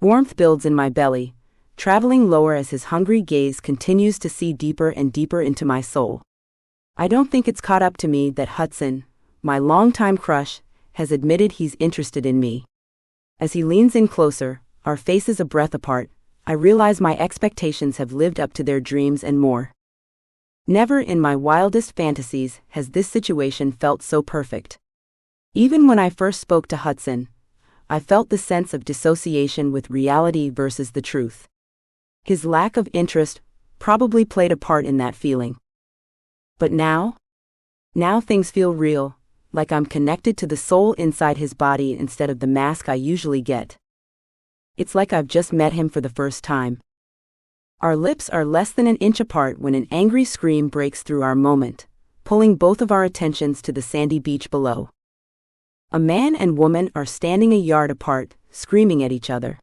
Warmth builds in my belly, traveling lower as his hungry gaze continues to see deeper and deeper into my soul. I don't think it's caught up to me that Hutson, my longtime crush, has admitted he's interested in me. As he leans in closer, our faces a breath apart, I realize my expectations have lived up to their dreams and more. Never in my wildest fantasies has this situation felt so perfect. Even when I first spoke to Hutson, I felt the sense of dissociation with reality versus the truth. His lack of interest probably played a part in that feeling. But now things feel real, like I'm connected to the soul inside his body instead of the mask I usually get. It's like I've just met him for the first time. Our lips are less than an inch apart when an angry scream breaks through our moment, pulling both of our attentions to the sandy beach below. A man and woman are standing a yard apart, screaming at each other.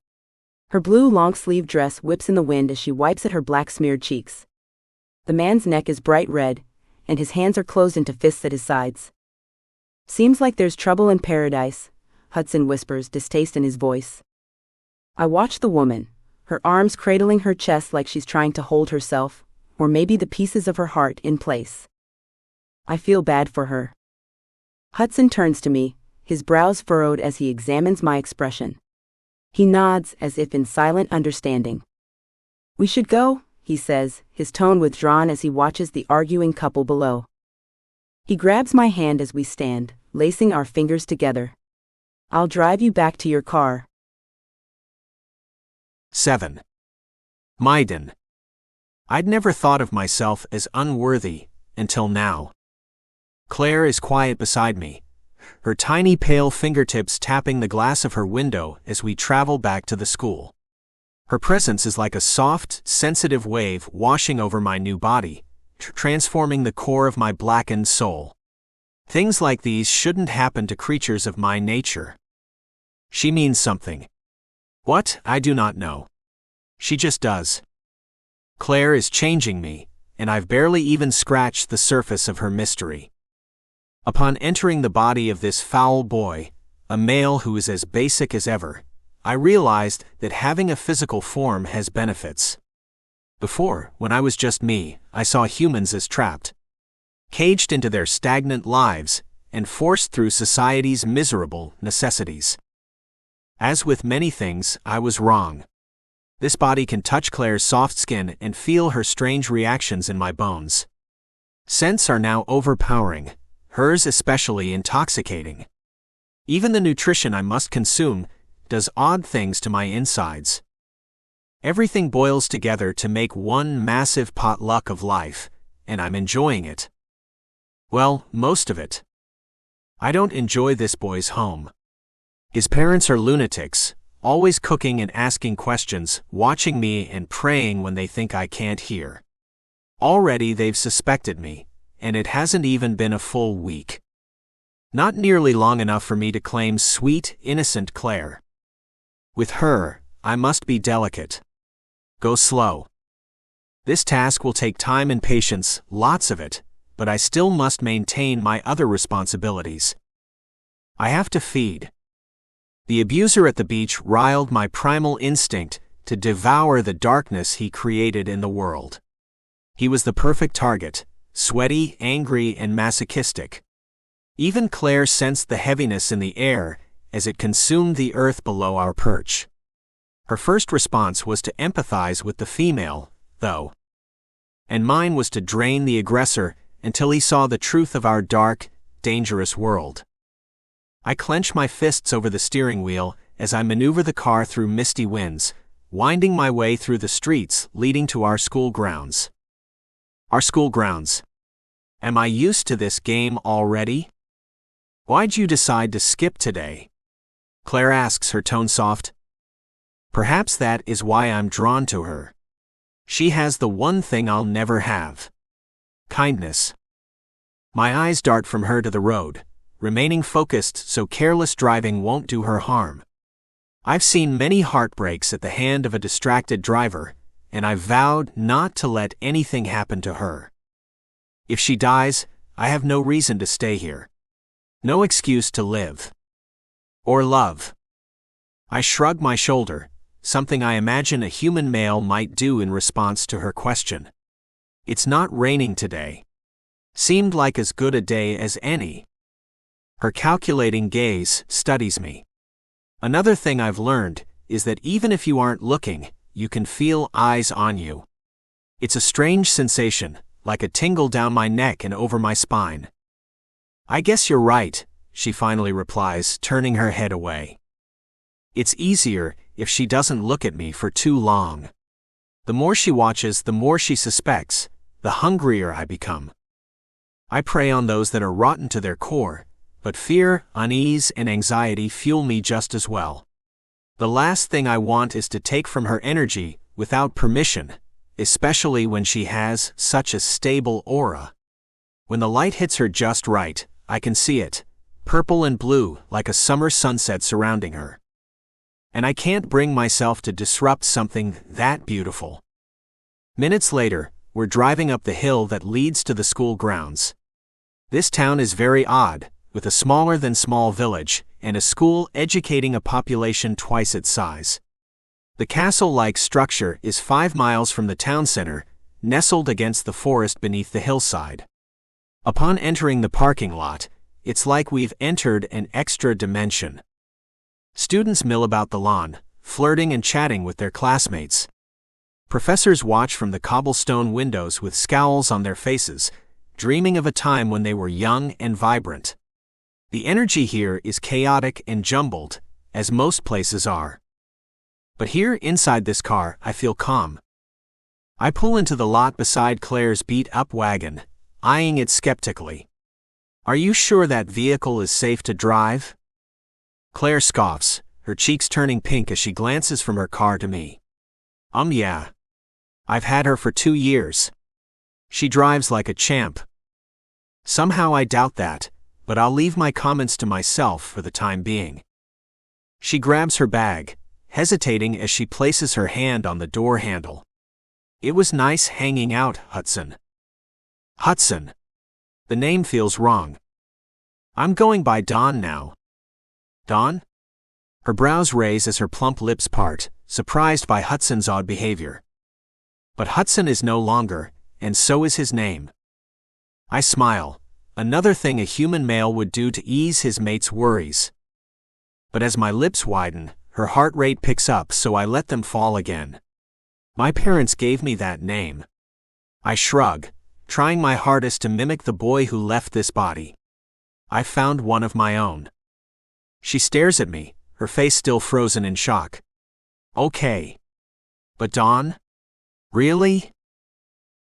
Her blue long-sleeved dress whips in the wind as she wipes at her black-smeared cheeks. The man's neck is bright red, and his hands are closed into fists at his sides. Seems like there's trouble in paradise, Hutson whispers, distaste in his voice. I watch the woman, her arms cradling her chest like she's trying to hold herself, or maybe the pieces of her heart, in place. I feel bad for her. Hutson turns to me, his brows furrowed as he examines my expression. He nods as if in silent understanding. We should go, he says, his tone withdrawn as he watches the arguing couple below. He grabs my hand as we stand, lacing our fingers together. I'll drive you back to your car. 7. Maiden. I'd never thought of myself as unworthy until now. Claire is quiet beside me, her tiny pale fingertips tapping the glass of her window as we travel back to the school. Her presence is like a soft, sensitive wave washing over my new body, transforming the core of my blackened soul. Things like these shouldn't happen to creatures of my nature. She means something. What, I do not know. She just does. Claire is changing me, and I've barely even scratched the surface of her mystery. Upon entering the body of this foul boy, a male who is as basic as ever, I realized that having a physical form has benefits. Before, when I was just me, I saw humans as trapped, caged into their stagnant lives, and forced through society's miserable necessities. As with many things, I was wrong. This body can touch Claire's soft skin and feel her strange reactions in my bones. Scents are now overpowering, hers especially intoxicating. Even the nutrition I must consume does odd things to my insides. Everything boils together to make one massive potluck of life, and I'm enjoying it. Well, most of it. I don't enjoy this boy's home. His parents are lunatics, always cooking and asking questions, watching me and praying when they think I can't hear. Already they've suspected me, and it hasn't even been a full week. Not nearly long enough for me to claim sweet, innocent Claire. With her, I must be delicate. Go slow. This task will take time and patience, lots of it, but I still must maintain my other responsibilities. I have to feed. The abuser at the beach riled my primal instinct to devour the darkness he created in the world. He was the perfect target, sweaty, angry, and masochistic. Even Claire sensed the heaviness in the air as it consumed the earth below our perch. Her first response was to empathize with the female, though. And mine was to drain the aggressor until he saw the truth of our dark, dangerous world. I clench my fists over the steering wheel as I maneuver the car through misty winds, winding my way through the streets leading to our school grounds. Our school grounds. Am I used to this game already? Why'd you decide to skip today? Claire asks, her tone soft. Perhaps that is why I'm drawn to her. She has the one thing I'll never have. Kindness. My eyes dart from her to the road, remaining focused so careless driving won't do her harm. I've seen many heartbreaks at the hand of a distracted driver, and I've vowed not to let anything happen to her. If she dies, I have no reason to stay here. No excuse to live. Or love. I shrug my shoulder, something I imagine a human male might do in response to her question. It's not raining today. Seemed like as good a day as any. Her calculating gaze studies me. Another thing I've learned is that even if you aren't looking, you can feel eyes on you. It's a strange sensation, like a tingle down my neck and over my spine. I guess you're right, she finally replies, turning her head away. It's easier if she doesn't look at me for too long. The more she watches, the more she suspects, the hungrier I become. I prey on those that are rotten to their core, but fear, unease, and anxiety fuel me just as well. The last thing I want is to take from her energy without permission, especially when she has such a stable aura. When the light hits her just right, I can see it, purple and blue like a summer sunset surrounding her. And I can't bring myself to disrupt something that beautiful. Minutes later, we're driving up the hill that leads to the school grounds. This town is very odd, with a smaller-than-small village and a school educating a population twice its size. The castle-like structure is 5 miles from the town center, nestled against the forest beneath the hillside. Upon entering the parking lot, it's like we've entered an extra dimension. Students mill about the lawn, flirting and chatting with their classmates. Professors watch from the cobblestone windows with scowls on their faces, dreaming of a time when they were young and vibrant. The energy here is chaotic and jumbled, as most places are. But here inside this car, I feel calm. I pull into the lot beside Claire's beat-up wagon, eyeing it skeptically. Are you sure that vehicle is safe to drive? Claire scoffs, her cheeks turning pink as she glances from her car to me. Yeah. I've had her for 2 years. She drives like a champ. Somehow I doubt that, but I'll leave my comments to myself for the time being. She grabs her bag, hesitating as she places her hand on the door handle. It was nice hanging out, Hutson. Hutson. The name feels wrong. I'm going by Dawn now. Dawn? Her brows raise as her plump lips part, surprised by Hutson's odd behavior. But Hutson is no longer, and so is his name. I smile, another thing a human male would do to ease his mate's worries. But as my lips widen, her heart rate picks up, so I let them fall again. My parents gave me that name. I shrug, trying my hardest to mimic the boy who left this body. I found one of my own. She stares at me, her face still frozen in shock. Okay. But Dawn? Really?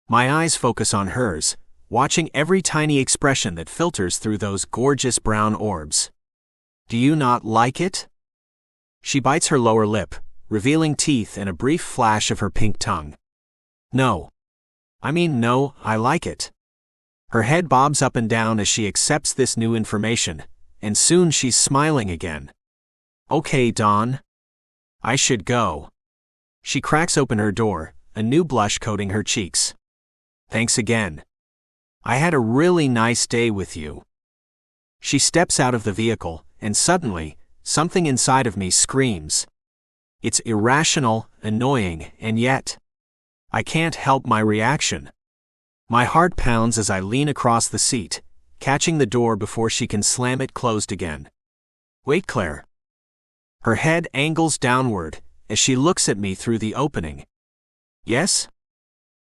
My eyes focus on hers, watching every tiny expression that filters through those gorgeous brown orbs. Do you not like it? She bites her lower lip, revealing teeth and a brief flash of her pink tongue. No. No, I like it. Her head bobs up and down as she accepts this new information, and soon she's smiling again. Okay, Dawn. I should go. She cracks open her door, a new blush coating her cheeks. Thanks again. I had a really nice day with you. She steps out of the vehicle, and suddenly, something inside of me screams. It's irrational, annoying, and yet, I can't help my reaction. My heart pounds as I lean across the seat, catching the door before she can slam it closed again. Wait, Claire. Her head angles downward as she looks at me through the opening. Yes?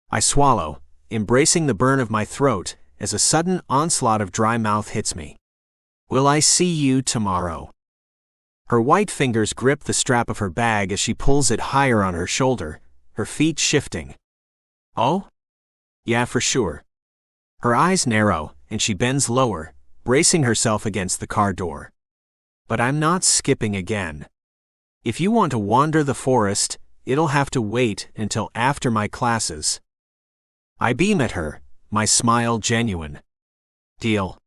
I swallow, embracing the burn of my throat as a sudden onslaught of dry mouth hits me. Will I see you tomorrow? Her white fingers grip the strap of her bag as she pulls it higher on her shoulder, her feet shifting. Oh? Yeah, for sure. Her eyes narrow, and she bends lower, bracing herself against the car door. But I'm not skipping again. If you want to wander the forest, it'll have to wait until after my classes. I beam at her, my smile genuine. Deal.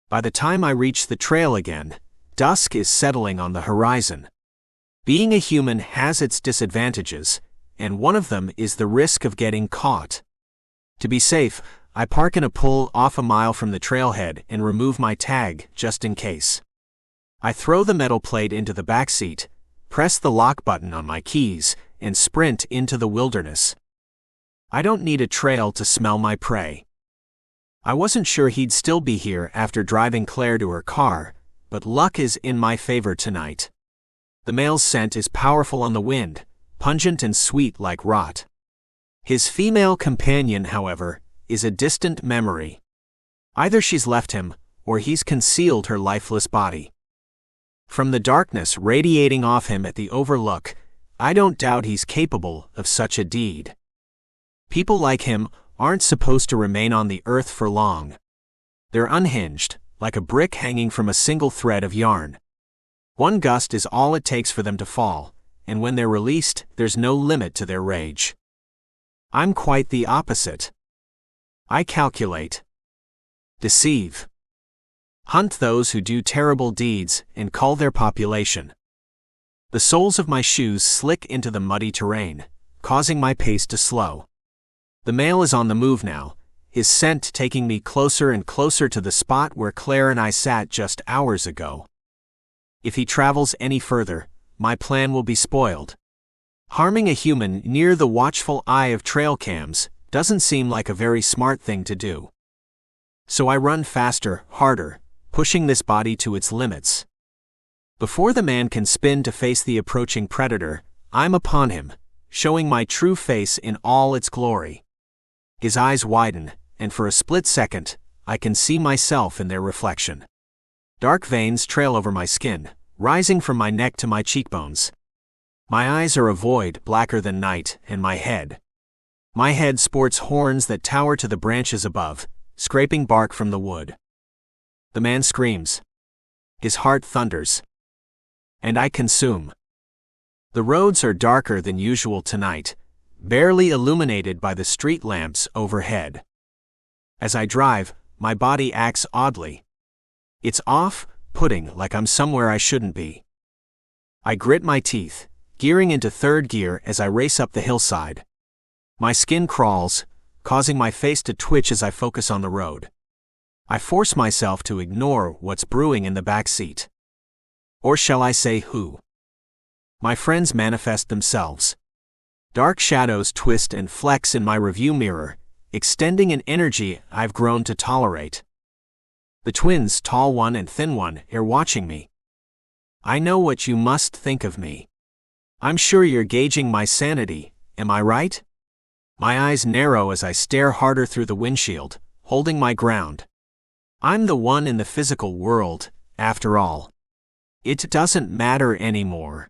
By the time I reach the trail again, dusk is settling on the horizon. Being a human has its disadvantages, and one of them is the risk of getting caught. To be safe, I park in a pull off a mile from the trailhead and remove my tag just in case. I throw the metal plate into the back seat, press the lock button on my keys, and sprint into the wilderness. I don't need a trail to smell my prey. I wasn't sure he'd still be here after driving Claire to her car, but luck is in my favor tonight. The male's scent is powerful on the wind, pungent and sweet like rot. His female companion, however, is a distant memory. Either she's left him, or he's concealed her lifeless body. From the darkness radiating off him at the overlook, I don't doubt he's capable of such a deed. People like him aren't supposed to remain on the earth for long. They're unhinged, like a brick hanging from a single thread of yarn. One gust is all it takes for them to fall, and when they're released, there's no limit to their rage. I'm quite the opposite. I calculate, deceive, hunt those who do terrible deeds, and cull their population. The soles of my shoes slick into the muddy terrain, causing my pace to slow. The male is on the move now, his scent taking me closer and closer to the spot where Claire and I sat just hours ago. If he travels any further, my plan will be spoiled. Harming a human near the watchful eye of trail cams doesn't seem like a very smart thing to do. So I run faster, harder, pushing this body to its limits. Before the man can spin to face the approaching predator, I'm upon him, showing my true face in all its glory. His eyes widen, and for a split second, I can see myself in their reflection. Dark veins trail over my skin, rising from my neck to my cheekbones. My eyes are a void blacker than night, and my head. My head sports horns that tower to the branches above, scraping bark from the wood. The man screams. His heart thunders. And I consume. The roads are darker than usual tonight, barely illuminated by the street lamps overhead. As I drive, my body acts oddly. It's off-putting, like I'm somewhere I shouldn't be. I grit my teeth, gearing into third gear as I race up the hillside. My skin crawls, causing my face to twitch as I focus on the road. I force myself to ignore what's brewing in the back seat. Or shall I say who? My friends manifest themselves. Dark shadows twist and flex in my review mirror, extending an energy I've grown to tolerate. The twins, tall one and thin one, are watching me. I know what you must think of me. I'm sure you're gauging my sanity, am I right? My eyes narrow as I stare harder through the windshield, holding my ground. I'm the one in the physical world, after all. It doesn't matter anymore.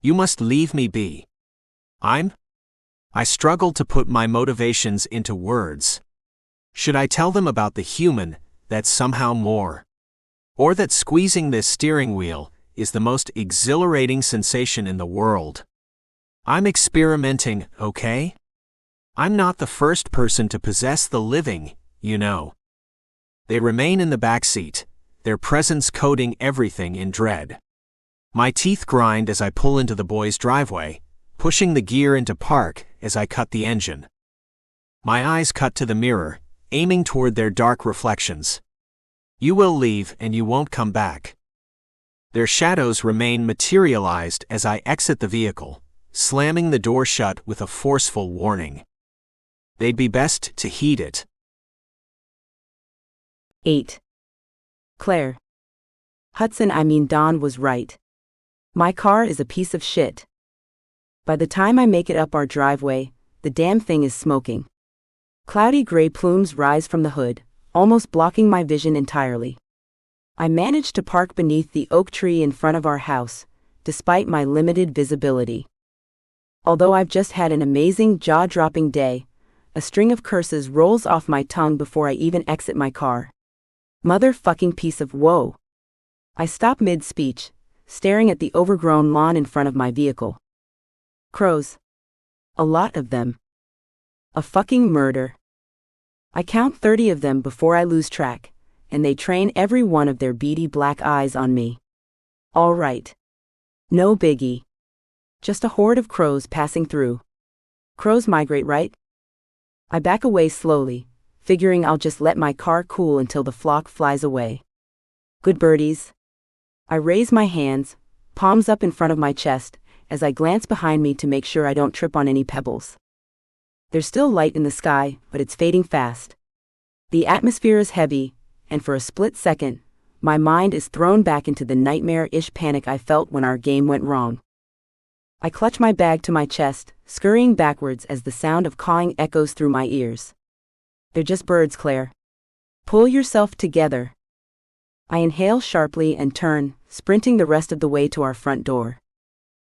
You must leave me be. I struggle to put my motivations into words. Should I tell them about the human that's somehow more? Or that squeezing this steering wheel is the most exhilarating sensation in the world? I'm experimenting, okay? I'm not the first person to possess the living, you know. They remain in the back seat, their presence coating everything in dread. My teeth grind as I pull into the boys' driveway, pushing the gear into park as I cut the engine. My eyes cut to the mirror, aiming toward their dark reflections. You will leave and you won't come back. Their shadows remain materialized as I exit the vehicle, slamming the door shut with a forceful warning. They'd be best to heed it. 8. Claire. Don was right. My car is a piece of shit. By the time I make it up our driveway, the damn thing is smoking. Cloudy gray plumes rise from the hood, almost blocking my vision entirely. I managed to park beneath the oak tree in front of our house, despite my limited visibility. Although I've just had an amazing jaw-dropping day, a string of curses rolls off my tongue before I even exit my car. Motherfucking piece of woe. I stop mid-speech, staring at the overgrown lawn in front of my vehicle. Crows. A lot of them. A fucking murder. I count 30 of them before I lose track, and they train every one of their beady black eyes on me. All right. No biggie. Just a horde of crows passing through. Crows migrate, right? I back away slowly, figuring I'll just let my car cool until the flock flies away. Good birdies. I raise my hands, palms up in front of my chest, as I glance behind me to make sure I don't trip on any pebbles. There's still light in the sky, but it's fading fast. The atmosphere is heavy, and for a split second, my mind is thrown back into the nightmare-ish panic I felt when our game went wrong. I clutch my bag to my chest, scurrying backwards as the sound of cawing echoes through my ears. They're just birds, Claire. Pull yourself together. I inhale sharply and turn, sprinting the rest of the way to our front door.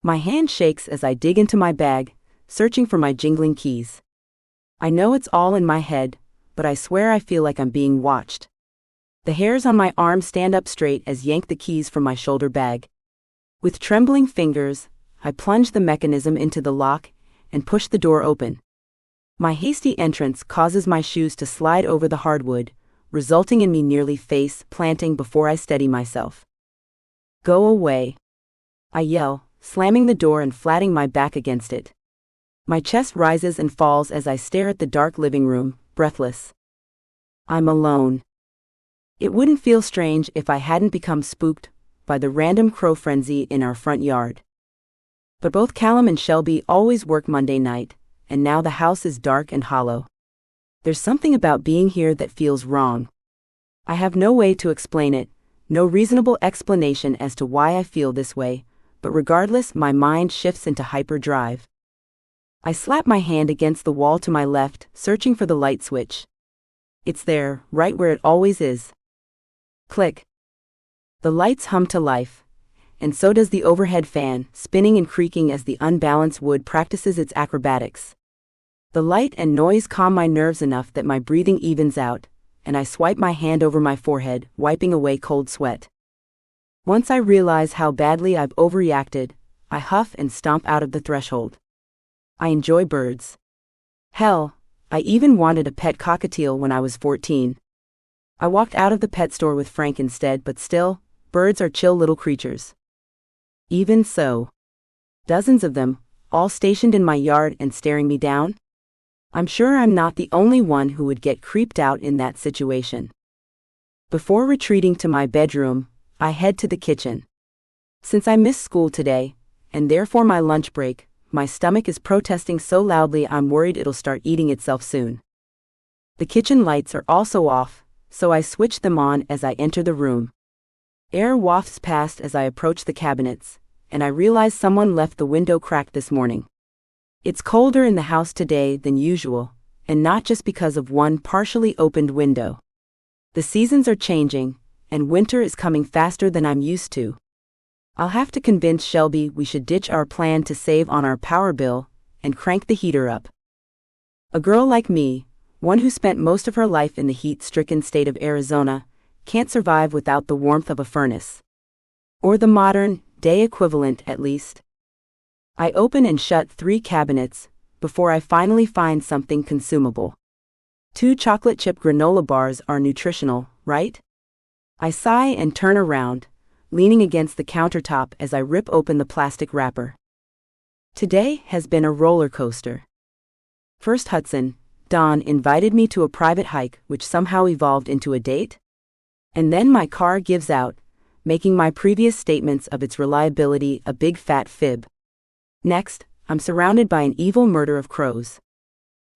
My hand shakes as I dig into my bag, searching for my jingling keys. I know it's all in my head, but I swear I feel like I'm being watched. The hairs on my arm stand up straight as I yank the keys from my shoulder bag. With trembling fingers, I plunge the mechanism into the lock and push the door open. My hasty entrance causes my shoes to slide over the hardwood, resulting in me nearly face planting before I steady myself. Go away. I yell, slamming the door and flattening my back against it. My chest rises and falls as I stare at the dark living room, breathless. I'm alone. It wouldn't feel strange if I hadn't become spooked by the random crow frenzy in our front yard. But both Callum and Shelby always work Monday night, and now the house is dark and hollow. There's something about being here that feels wrong. I have no way to explain it, no reasonable explanation as to why I feel this way, but regardless, my mind shifts into hyperdrive. I slap my hand against the wall to my left, searching for the light switch. It's there, right where it always is. Click. The lights hum to life, and so does the overhead fan, spinning and creaking as the unbalanced wood practices its acrobatics. The light and noise calm my nerves enough that my breathing evens out, and I swipe my hand over my forehead, wiping away cold sweat. Once I realize how badly I've overreacted, I huff and stomp out of the threshold. I enjoy birds. Hell, I even wanted a pet cockatiel when I was 14. I walked out of the pet store with Frank instead, but still, birds are chill little creatures. Even so. Dozens of them, all stationed in my yard and staring me down? I'm sure I'm not the only one who would get creeped out in that situation. Before retreating to my bedroom, I head to the kitchen. Since I missed school today, and therefore my lunch break, my stomach is protesting so loudly I'm worried it'll start eating itself soon. The kitchen lights are also off, so I switch them on as I enter the room. Air wafts past as I approach the cabinets, and I realize someone left the window cracked this morning. It's colder in the house today than usual, and not just because of one partially opened window. The seasons are changing, and winter is coming faster than I'm used to. I'll have to convince Shelby we should ditch our plan to save on our power bill and crank the heater up. A girl like me, one who spent most of her life in the heat-stricken state of Arizona, can't survive without the warmth of a furnace. Or the modern, day equivalent at least. I open and shut 3 cabinets before I finally find something consumable. 2 chocolate chip granola bars are nutritional, right? I sigh and turn around, leaning against the countertop as I rip open the plastic wrapper. Today has been a roller coaster. First Hutson, Don invited me to a private hike which somehow evolved into a date. And then my car gives out, making my previous statements of its reliability a big fat fib. Next, I'm surrounded by an evil murder of crows.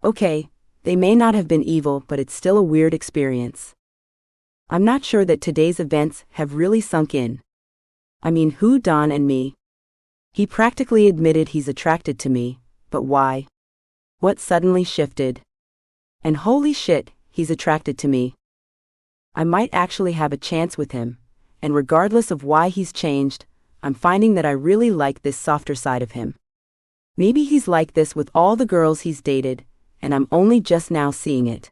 Okay, they may not have been evil, but it's still a weird experience. I'm not sure that today's events have really sunk in. I mean, who Don and me? He practically admitted he's attracted to me, but why? What suddenly shifted? And holy shit, he's attracted to me. I might actually have a chance with him, and regardless of why he's changed, I'm finding that I really like this softer side of him. Maybe he's like this with all the girls he's dated, and I'm only just now seeing it.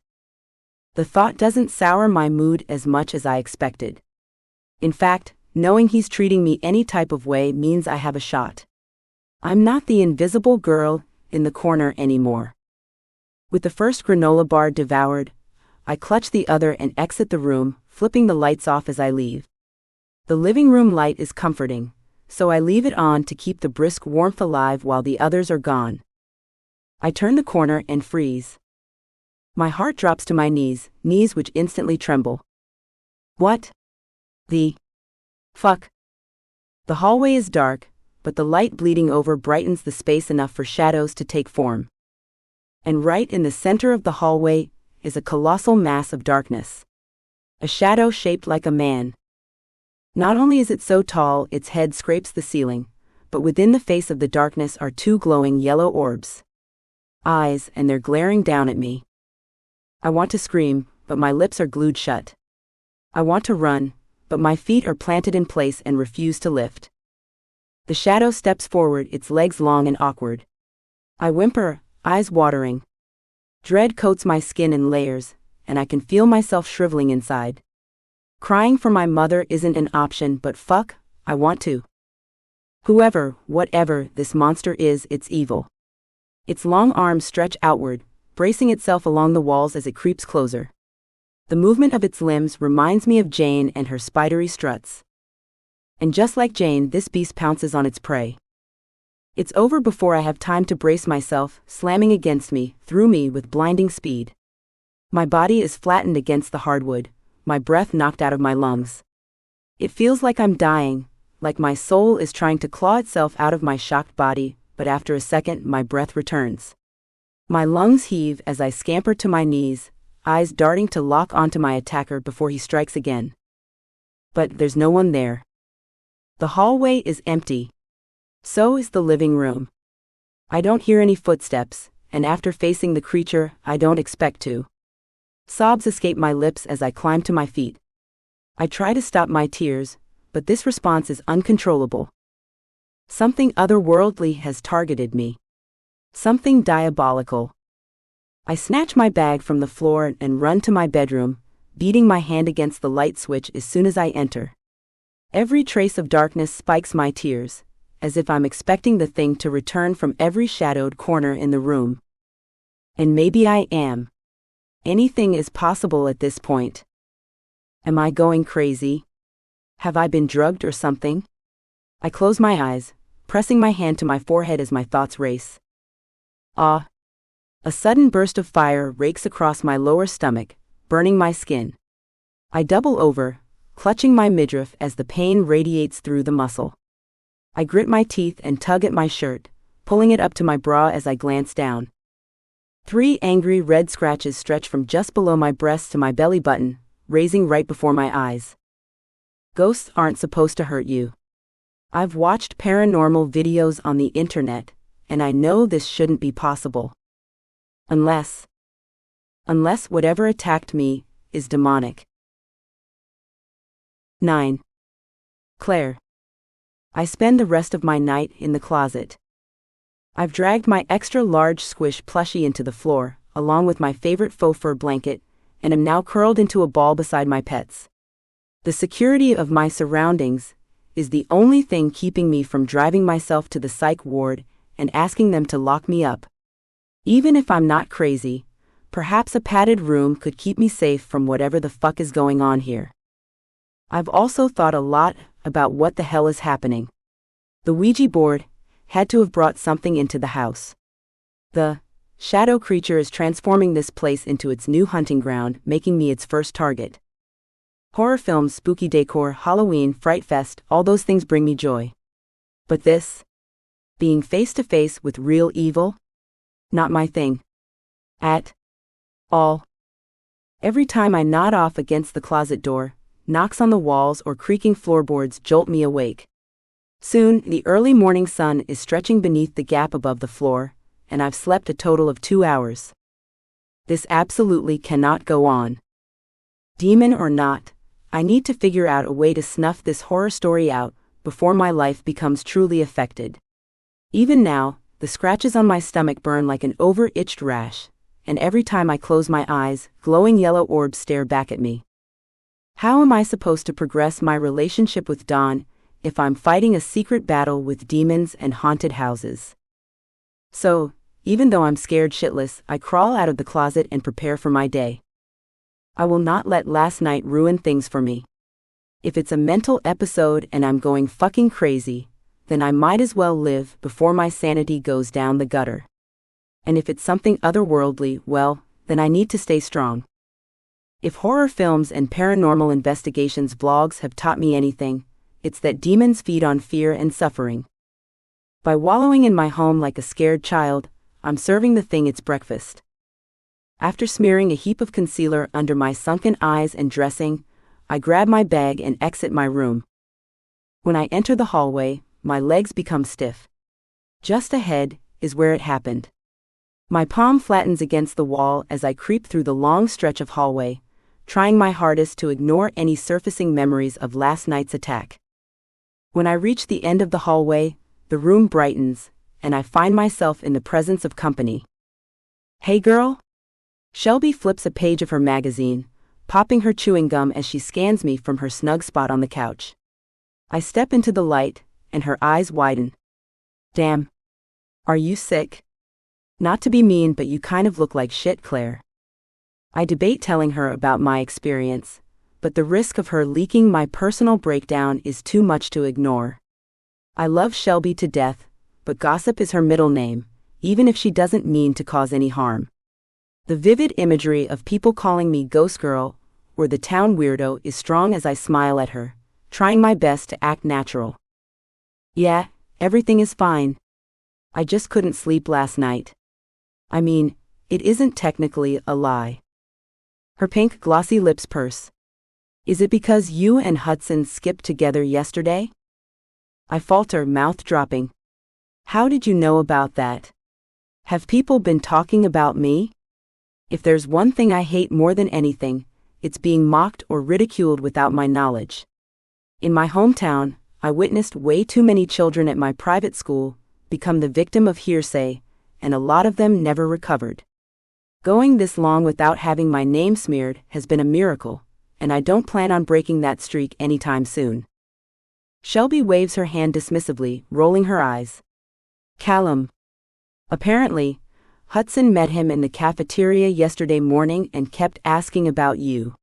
The thought doesn't sour my mood as much as I expected. In fact, knowing he's treating me any type of way means I have a shot. I'm not the invisible girl in the corner anymore. With the first granola bar devoured, I clutch the other and exit the room, flipping the lights off as I leave. The living room light is comforting, so I leave it on to keep the brisk warmth alive while the others are gone. I turn the corner and freeze. My heart drops to my knees which instantly tremble. What the fuck? The hallway is dark, but the light bleeding over brightens the space enough for shadows to take form. And right in the center of the hallway is a colossal mass of darkness. A shadow shaped like a man. Not only is it so tall its head scrapes the ceiling, but within the face of the darkness are two glowing yellow orbs. Eyes, and they're glaring down at me. I want to scream, but my lips are glued shut. I want to run, but my feet are planted in place and refuse to lift. The shadow steps forward, its legs long and awkward. I whimper, eyes watering. Dread coats my skin in layers, and I can feel myself shriveling inside. Crying for my mother isn't an option, but fuck, I want to. Whoever, whatever this monster is, it's evil. Its long arms stretch outward, bracing itself along the walls as it creeps closer. The movement of its limbs reminds me of Jane and her spidery struts. And just like Jane, this beast pounces on its prey. It's over before I have time to brace myself, slamming against me, through me with blinding speed. My body is flattened against the hardwood, my breath knocked out of my lungs. It feels like I'm dying, like my soul is trying to claw itself out of my shocked body, but after a second my breath returns. My lungs heave as I scamper to my knees, eyes darting to lock onto my attacker before he strikes again. But there's no one there. The hallway is empty. So is the living room. I don't hear any footsteps, and after facing the creature, I don't expect to. Sobs escape my lips as I climb to my feet. I try to stop my tears, but this response is uncontrollable. Something otherworldly has targeted me. Something diabolical. I snatch my bag from the floor and run to my bedroom, beating my hand against the light switch as soon as I enter. Every trace of darkness spikes my tears, as if I'm expecting the thing to return from every shadowed corner in the room. And maybe I am. Anything is possible at this point. Am I going crazy? Have I been drugged or something? I close my eyes, pressing my hand to my forehead as my thoughts race. Ah! A sudden burst of fire rakes across my lower stomach, burning my skin. I double over, clutching my midriff as the pain radiates through the muscle. I grit my teeth and tug at my shirt, pulling it up to my bra as I glance down. 3 angry red scratches stretch from just below my breast to my belly button, raising right before my eyes. Ghosts aren't supposed to hurt you. I've watched paranormal videos on the internet, and I know this shouldn't be possible. Unless whatever attacked me is demonic. 9. Claire. I spend the rest of my night in the closet. I've dragged my extra-large squish plushie into the floor, along with my favorite faux fur blanket, and am now curled into a ball beside my pets. The security of my surroundings is the only thing keeping me from driving myself to the psych ward and asking them to lock me up. Even if I'm not crazy, perhaps a padded room could keep me safe from whatever the fuck is going on here. I've also thought a lot about what the hell is happening. The Ouija board had to have brought something into the house. The shadow creature is transforming this place into its new hunting ground, making me its first target. Horror films, spooky decor, Halloween, Fright Fest, all those things bring me joy. But this? Being face to face with real evil? Not my thing. At all. Every time I nod off against the closet door, knocks on the walls or creaking floorboards jolt me awake. Soon, the early morning sun is stretching beneath the gap above the floor, and I've slept a total of 2 hours. This absolutely cannot go on. Demon or not, I need to figure out a way to snuff this horror story out before my life becomes truly affected. Even now, the scratches on my stomach burn like an over-itched rash, and every time I close my eyes, glowing yellow orbs stare back at me. How am I supposed to progress my relationship with Dawn if I'm fighting a secret battle with demons and haunted houses? So, even though I'm scared shitless, I crawl out of the closet and prepare for my day. I will not let last night ruin things for me. If it's a mental episode and I'm going fucking crazy, then I might as well live before my sanity goes down the gutter. And if it's something otherworldly, well, then I need to stay strong. If horror films and paranormal investigations vlogs have taught me anything, it's that demons feed on fear and suffering. By wallowing in my home like a scared child, I'm serving the thing its breakfast. After smearing a heap of concealer under my sunken eyes and dressing, I grab my bag and exit my room. When I enter the hallway, my legs become stiff. Just ahead is where it happened. My palm flattens against the wall as I creep through the long stretch of hallway, trying my hardest to ignore any surfacing memories of last night's attack. When I reach the end of the hallway, the room brightens, and I find myself in the presence of company. "Hey girl?" Shelby flips a page of her magazine, popping her chewing gum as she scans me from her snug spot on the couch. I step into the light, and her eyes widen. "Damn. Are you sick? Not to be mean, but you kind of look like shit, Claire." I debate telling her about my experience, but the risk of her leaking my personal breakdown is too much to ignore. I love Shelby to death, but gossip is her middle name, even if she doesn't mean to cause any harm. The vivid imagery of people calling me Ghost Girl or the town weirdo is strong as I smile at her, trying my best to act natural. "Yeah, everything is fine. I just couldn't sleep last night. I mean, it isn't technically a lie." Her pink glossy lips purse. "Is it because you and Hutson skipped together yesterday?" I falter, mouth dropping. "How did you know about that? Have people been talking about me? If there's one thing I hate more than anything, it's being mocked or ridiculed without my knowledge. In my hometown, I witnessed way too many children at my private school become the victim of hearsay, and a lot of them never recovered. Going this long without having my name smeared has been a miracle, and I don't plan on breaking that streak anytime soon." Shelby waves her hand dismissively, rolling her eyes. "Callum. Apparently, Hutson met him in the cafeteria yesterday morning and kept asking about you.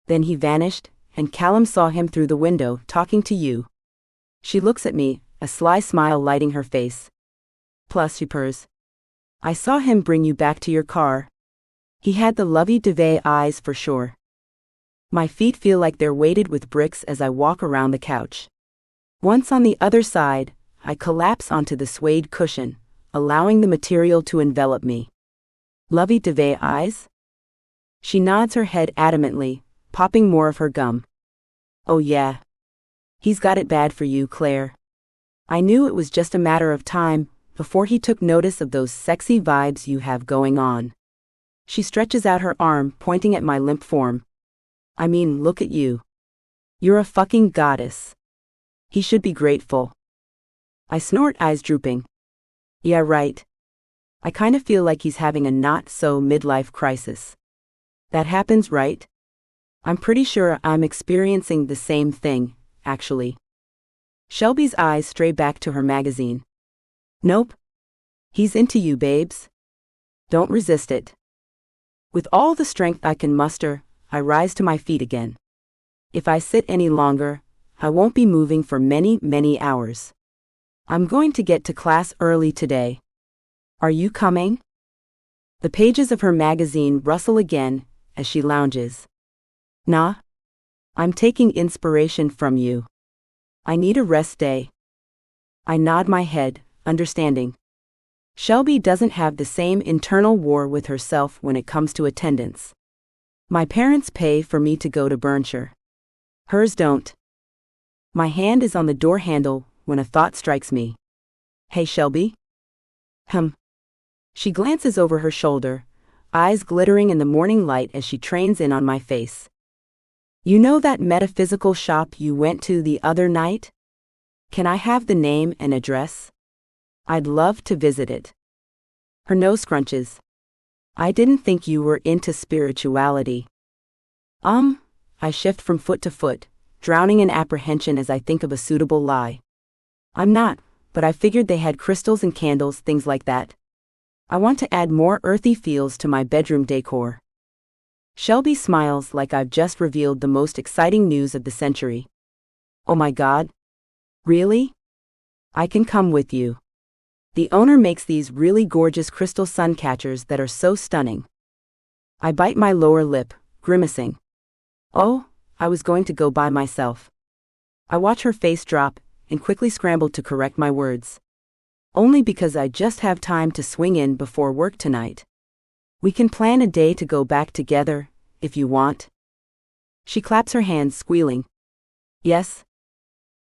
Then he vanished, and Callum saw him through the window talking to you." She looks at me, a sly smile lighting her face. "Plus," she purrs, "I saw him bring you back to your car. He had the lovey-dovey eyes for sure." My feet feel like they're weighted with bricks as I walk around the couch. Once on the other side, I collapse onto the suede cushion, allowing the material to envelop me. "Lovey-dovey eyes?" She nods her head adamantly, popping more of her gum. "Oh yeah. He's got it bad for you, Claire. I knew it was just a matter of time before he took notice of those sexy vibes you have going on." She stretches out her arm, pointing at my limp form. "I mean, look at you. You're a fucking goddess. He should be grateful." I snort, eyes drooping. "Yeah, right. I kind of feel like he's having a not-so-midlife crisis. That happens, right? I'm pretty sure I'm experiencing the same thing, actually." Shelby's eyes stray back to her magazine. "Nope. He's into you, babes. Don't resist it." With all the strength I can muster, I rise to my feet again. If I sit any longer, I won't be moving for many, many hours. I'm going to get to class early today. Are you coming? The pages of her magazine rustle again as she lounges. "Nah. I'm taking inspiration from you. I need a rest day." I nod my head, understanding. Shelby doesn't have the same internal war with herself when it comes to attendance. My parents pay for me to go to Burnshire. Hers don't. My hand is on the door handle when a thought strikes me. "Hey, Shelby?" She glances over her shoulder, eyes glittering in the morning light as she trains in on my face. "You know that metaphysical shop you went to the other night? Can I have the name and address? I'd love to visit it." Her nose scrunches. "I didn't think you were into spirituality." I shift from foot to foot, drowning in apprehension as I think of a suitable lie. "I'm not, but I figured they had crystals and candles, things like that. I want to add more earthy feels to my bedroom decor." Shelby smiles like I've just revealed the most exciting news of the century. Oh my God. Really? I can come with you. The owner makes these really gorgeous crystal sun catchers that are so stunning. I bite my lower lip, grimacing. Oh, I was going to go by myself. I watch her face drop and quickly scramble to correct my words. Only because I just have time to swing in before work tonight. We can plan a day to go back together, if you want. She claps her hands, squealing. Yes.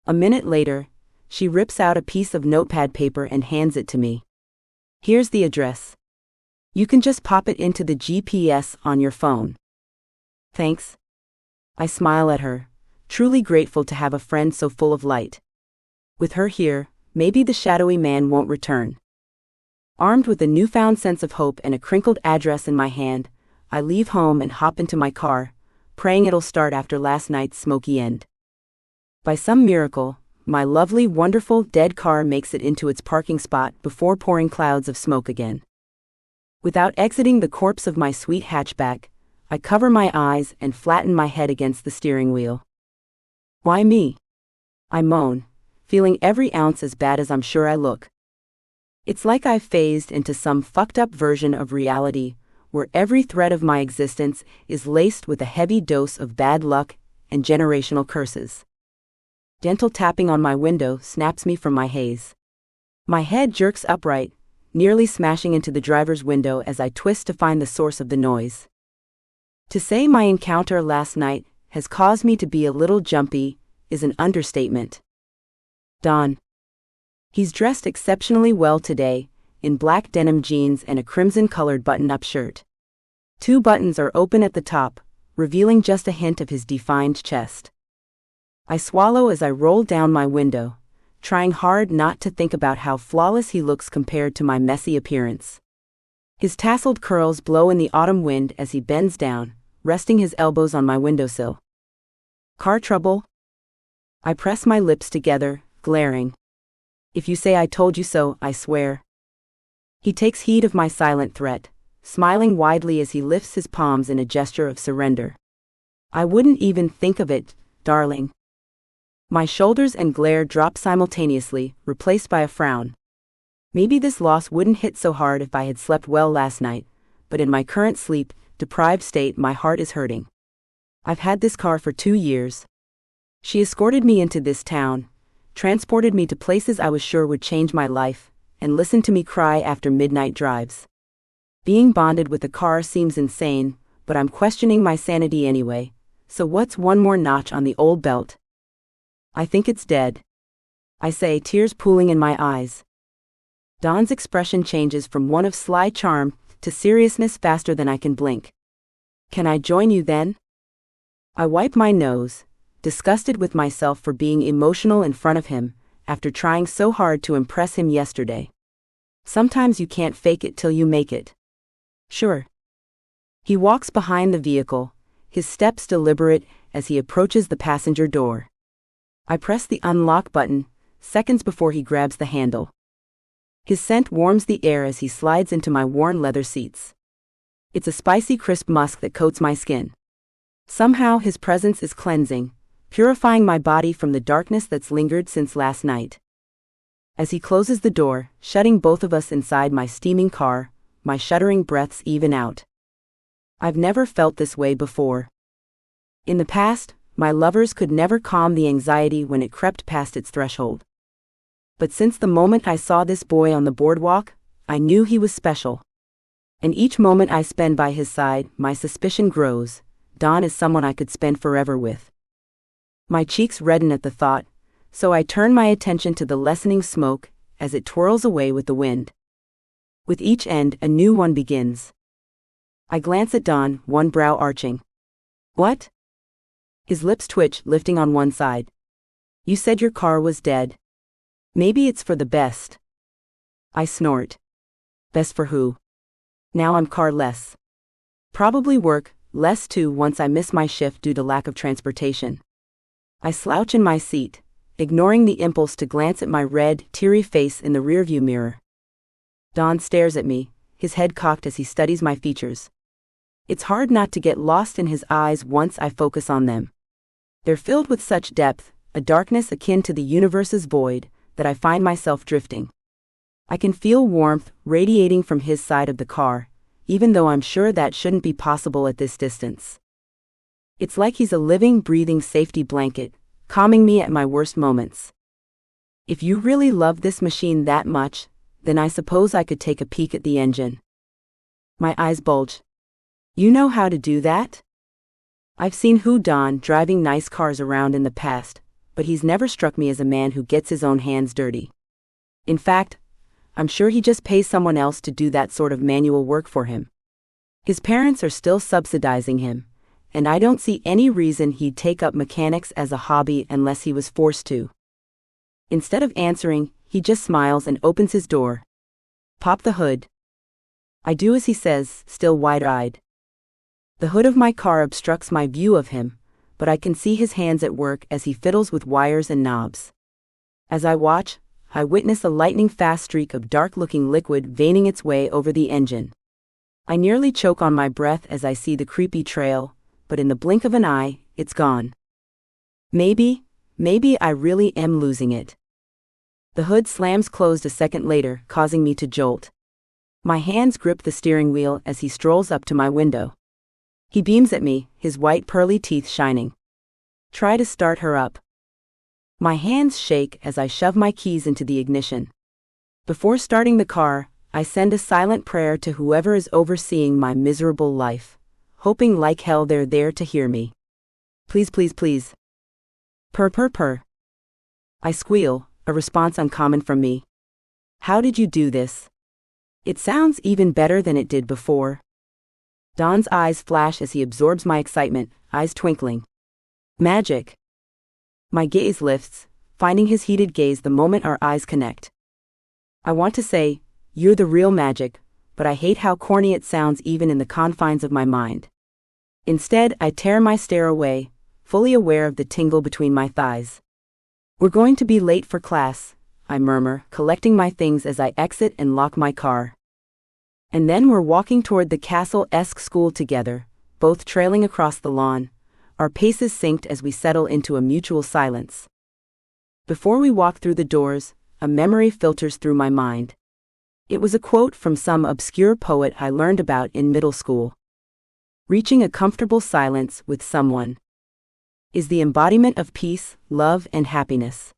A minute later, she rips out a piece of notepad paper and hands it to me. Here's the address. You can just pop it into the GPS on your phone. Thanks. I smile at her, truly grateful to have a friend so full of light. With her here, maybe the shadowy man won't return. Armed with a newfound sense of hope and a crinkled address in my hand, I leave home and hop into my car, praying it'll start after last night's smoky end. By some miracle, my lovely, wonderful, dead car makes it into its parking spot before pouring clouds of smoke again. Without exiting the corpse of my sweet hatchback, I cover my eyes and flatten my head against the steering wheel. Why me? I moan, feeling every ounce as bad as I'm sure I look. It's like I've phased into some fucked up version of reality, where every thread of my existence is laced with a heavy dose of bad luck and generational curses. Gentle tapping on my window snaps me from my haze. My head jerks upright, nearly smashing into the driver's window as I twist to find the source of the noise. To say my encounter last night has caused me to be a little jumpy is an understatement. Don. He's dressed exceptionally well today, in black denim jeans and a crimson-colored button-up shirt. 2 buttons are open at the top, revealing just a hint of his defined chest. I swallow as I roll down my window, trying hard not to think about how flawless he looks compared to my messy appearance. His tasseled curls blow in the autumn wind as he bends down, resting his elbows on my windowsill. Car trouble? I press my lips together, glaring. If you say I told you so, I swear. He takes heed of my silent threat, smiling widely as he lifts his palms in a gesture of surrender. I wouldn't even think of it, darling. My shoulders and glare drop simultaneously, replaced by a frown. Maybe this loss wouldn't hit so hard if I had slept well last night, but in my current sleep-deprived state my heart is hurting. I've had this car for 2 years. She escorted me into this town, transported me to places I was sure would change my life, and listened to me cry after midnight drives. Being bonded with a car seems insane, but I'm questioning my sanity anyway, so what's one more notch on the old belt? I think it's dead. I say, tears pooling in my eyes. Don's expression changes from one of sly charm to seriousness faster than I can blink. Can I join you then? I wipe my nose, disgusted with myself for being emotional in front of him, after trying so hard to impress him yesterday. Sometimes you can't fake it till you make it. Sure. He walks behind the vehicle, his steps deliberate as he approaches the passenger door. I press the unlock button, seconds before he grabs the handle. His scent warms the air as he slides into my worn leather seats. It's a spicy, crisp musk that coats my skin. Somehow his presence is cleansing, purifying my body from the darkness that's lingered since last night. As he closes the door, shutting both of us inside my steaming car, my shuddering breaths even out. I've never felt this way before. In the past, my lovers could never calm the anxiety when it crept past its threshold. But since the moment I saw this boy on the boardwalk, I knew he was special. And each moment I spend by his side, my suspicion grows. Don is someone I could spend forever with. My cheeks redden at the thought, so I turn my attention to the lessening smoke as it twirls away with the wind. With each end, a new one begins. I glance at Don, one brow arching. What? His lips twitch, lifting on one side. You said your car was dead. Maybe it's for the best. I snort. Best for who? Now I'm carless. Probably work, less too once I miss my shift due to lack of transportation. I slouch in my seat, ignoring the impulse to glance at my red, teary face in the rearview mirror. Don stares at me, his head cocked as he studies my features. It's hard not to get lost in his eyes once I focus on them. They're filled with such depth, a darkness akin to the universe's void, that I find myself drifting. I can feel warmth radiating from his side of the car, even though I'm sure that shouldn't be possible at this distance. It's like he's a living, breathing safety blanket, calming me at my worst moments. If you really love this machine that much, then I suppose I could take a peek at the engine. My eyes bulge. You know how to do that? I've seen Don driving nice cars around in the past, but he's never struck me as a man who gets his own hands dirty. In fact, I'm sure he just pays someone else to do that sort of manual work for him. His parents are still subsidizing him, and I don't see any reason he'd take up mechanics as a hobby unless he was forced to. Instead of answering, he just smiles and opens his door. Pop the hood. I do as he says, still wide-eyed. The hood of my car obstructs my view of him, but I can see his hands at work as he fiddles with wires and knobs. As I watch, I witness a lightning-fast streak of dark-looking liquid veining its way over the engine. I nearly choke on my breath as I see the creepy trail, but in the blink of an eye, it's gone. Maybe I really am losing it. The hood slams closed a second later, causing me to jolt. My hands grip the steering wheel as he strolls up to my window. He beams at me, his white pearly teeth shining. Try to start her up. My hands shake as I shove my keys into the ignition. Before starting the car, I send a silent prayer to whoever is overseeing my miserable life, hoping like hell they're there to hear me. Please, please, please. Purr, purr, purr. I squeal, a response uncommon from me. How did you do this? It sounds even better than it did before. Don's eyes flash as he absorbs my excitement, eyes twinkling. Magic. My gaze lifts, finding his heated gaze the moment our eyes connect. I want to say, you're the real magic, but I hate how corny it sounds even in the confines of my mind. Instead, I tear my stare away, fully aware of the tingle between my thighs. We're going to be late for class, I murmur, collecting my things as I exit and lock my car. And then we're walking toward the castle-esque school together, both trailing across the lawn, our paces synced as we settle into a mutual silence. Before we walk through the doors, a memory filters through my mind. It was a quote from some obscure poet I learned about in middle school. Reaching a comfortable silence with someone is the embodiment of peace, love, and happiness.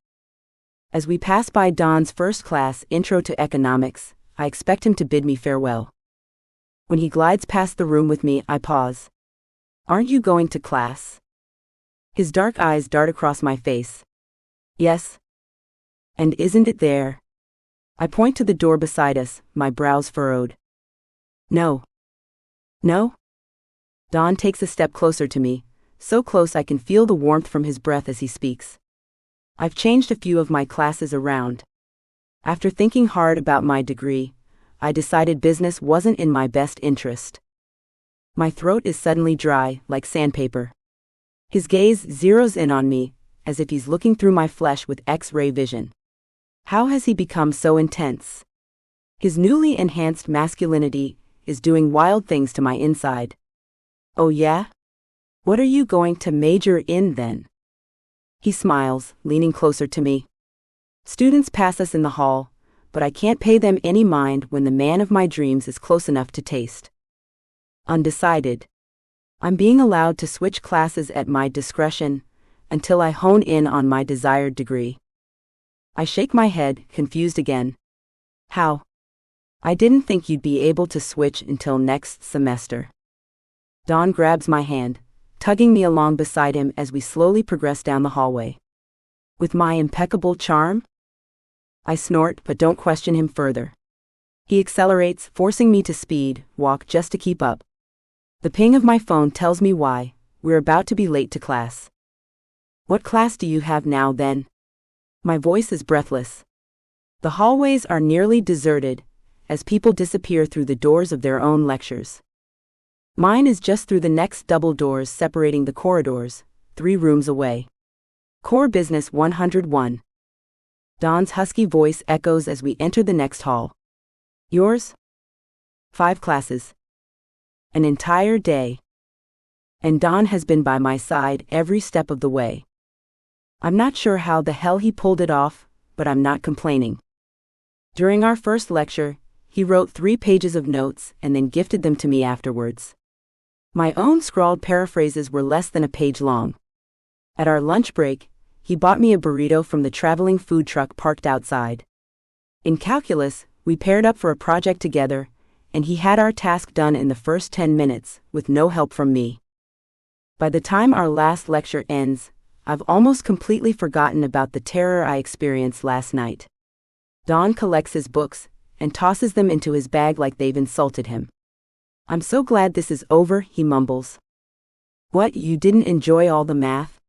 As we pass by Don's first class intro to economics, I expect him to bid me farewell. When he glides past the room with me, I pause. Aren't you going to class? His dark eyes dart across my face. Yes. And isn't it there? I point to the door beside us, my brows furrowed. No. No? Don takes a step closer to me, so close I can feel the warmth from his breath as he speaks. I've changed a few of my classes around. After thinking hard about my degree, I decided business wasn't in my best interest. My throat is suddenly dry, like sandpaper. His gaze zeroes in on me, as if he's looking through my flesh with X-ray vision. How has he become so intense? His newly enhanced masculinity is doing wild things to my inside. Oh yeah? What are you going to major in then? He smiles, leaning closer to me. Students pass us in the hall, but I can't pay them any mind when the man of my dreams is close enough to taste. Undecided. I'm being allowed to switch classes at my discretion, until I hone in on my desired degree. I shake my head, confused again. How? I didn't think you'd be able to switch until next semester. Don grabs my hand, tugging me along beside him as we slowly progress down the hallway. With my impeccable charm? I snort, but don't question him further. He accelerates, forcing me to walk just to keep up. The ping of my phone tells me why. We're about to be late to class. What class do you have now then? My voice is breathless. The hallways are nearly deserted, as people disappear through the doors of their own lectures. Mine is just through the next double doors separating the corridors, 3 rooms away. Core Business 101. Don's husky voice echoes as we enter the next hall. Yours? 5 classes. An entire day. And Don has been by my side every step of the way. I'm not sure how the hell he pulled it off, but I'm not complaining. During our first lecture, he wrote 3 pages of notes and then gifted them to me afterwards. My own scrawled paraphrases were less than a page long. At our lunch break, he bought me a burrito from the traveling food truck parked outside. In calculus, we paired up for a project together, and he had our task done in the first 10 minutes, with no help from me. By the time our last lecture ends, I've almost completely forgotten about the terror I experienced last night. Don collects his books and tosses them into his bag like they've insulted him. I'm so glad this is over, he mumbles. What, you didn't enjoy all the math?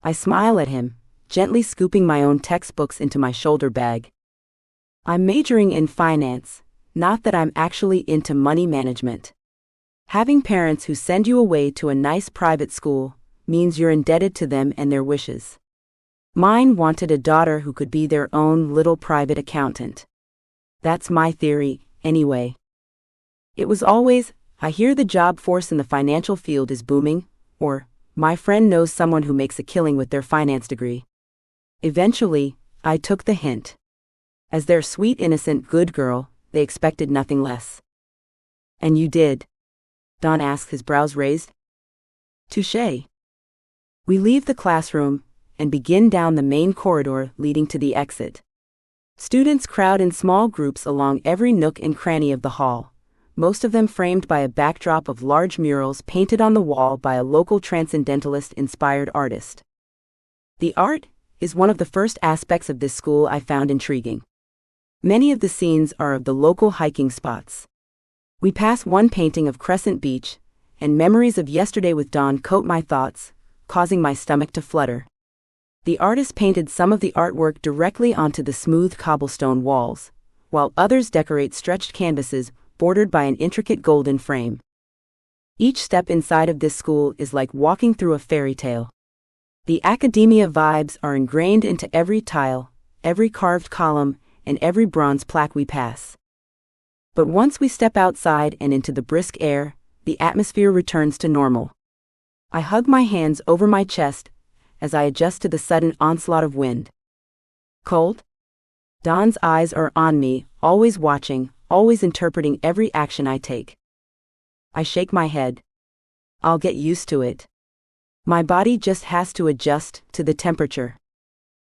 I smile at him, gently scooping my own textbooks into my shoulder bag. I'm majoring in finance, not that I'm actually into money management. Having parents who send you away to a nice private school means you're indebted to them and their wishes. Mine wanted a daughter who could be their own little private accountant. That's my theory, anyway. It was always, I hear the job force in the financial field is booming, or, my friend knows someone who makes a killing with their finance degree. Eventually, I took the hint. As their sweet, innocent, good girl, they expected nothing less. And you did? Don asks, his brows raised. Touché. We leave the classroom and begin down the main corridor leading to the exit. Students crowd in small groups along every nook and cranny of the hall, most of them framed by a backdrop of large murals painted on the wall by a local transcendentalist-inspired artist. The art is one of the first aspects of this school I found intriguing. Many of the scenes are of the local hiking spots. We pass one painting of Crescent Beach, and memories of yesterday with Don coat my thoughts, causing my stomach to flutter. The artist painted some of the artwork directly onto the smooth cobblestone walls, while others decorate stretched canvases bordered by an intricate golden frame. Each step inside of this school is like walking through a fairy tale. The academia vibes are ingrained into every tile, every carved column, and every bronze plaque we pass. But once we step outside and into the brisk air, the atmosphere returns to normal. I hug my hands over my chest as I adjust to the sudden onslaught of wind. Cold? Don's eyes are on me, always watching, always interpreting every action I take. I shake my head. I'll get used to it. My body just has to adjust to the temperature.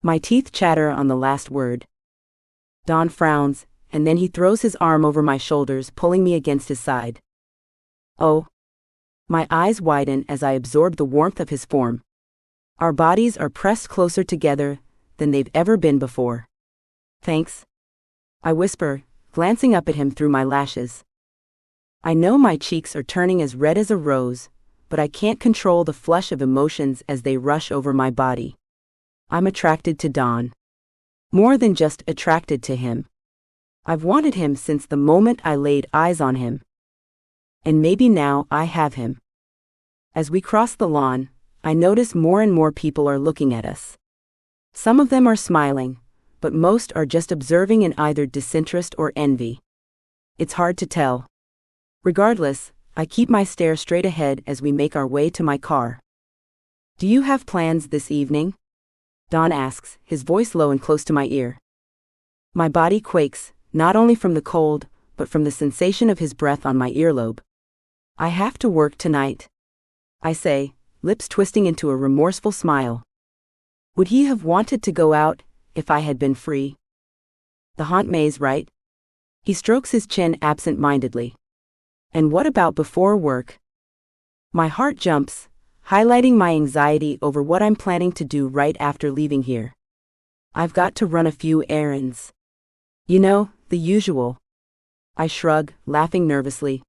My teeth chatter on the last word. Don frowns, and then he throws his arm over my shoulders, pulling me against his side. Oh. My eyes widen as I absorb the warmth of his form. Our bodies are pressed closer together than they've ever been before. Thanks. I whisper, glancing up at him through my lashes. I know my cheeks are turning as red as a rose, but I can't control the flush of emotions as they rush over my body. I'm attracted to Don. More than just attracted to him. I've wanted him since the moment I laid eyes on him. And maybe now I have him. As we cross the lawn, I notice more and more people are looking at us. Some of them are smiling, but most are just observing in either disinterest or envy. It's hard to tell. Regardless, I keep my stare straight ahead as we make our way to my car. Do you have plans this evening? Don asks, his voice low and close to my ear. My body quakes, not only from the cold, but from the sensation of his breath on my earlobe. I have to work tonight, I say, lips twisting into a remorseful smile. Would he have wanted to go out if I had been free? The haunt maze, right? He strokes his chin absent-mindedly. And what about before work? My heart jumps, highlighting my anxiety over what I'm planning to do right after leaving here. I've got to run a few errands. You know, the usual. I shrug, laughing nervously.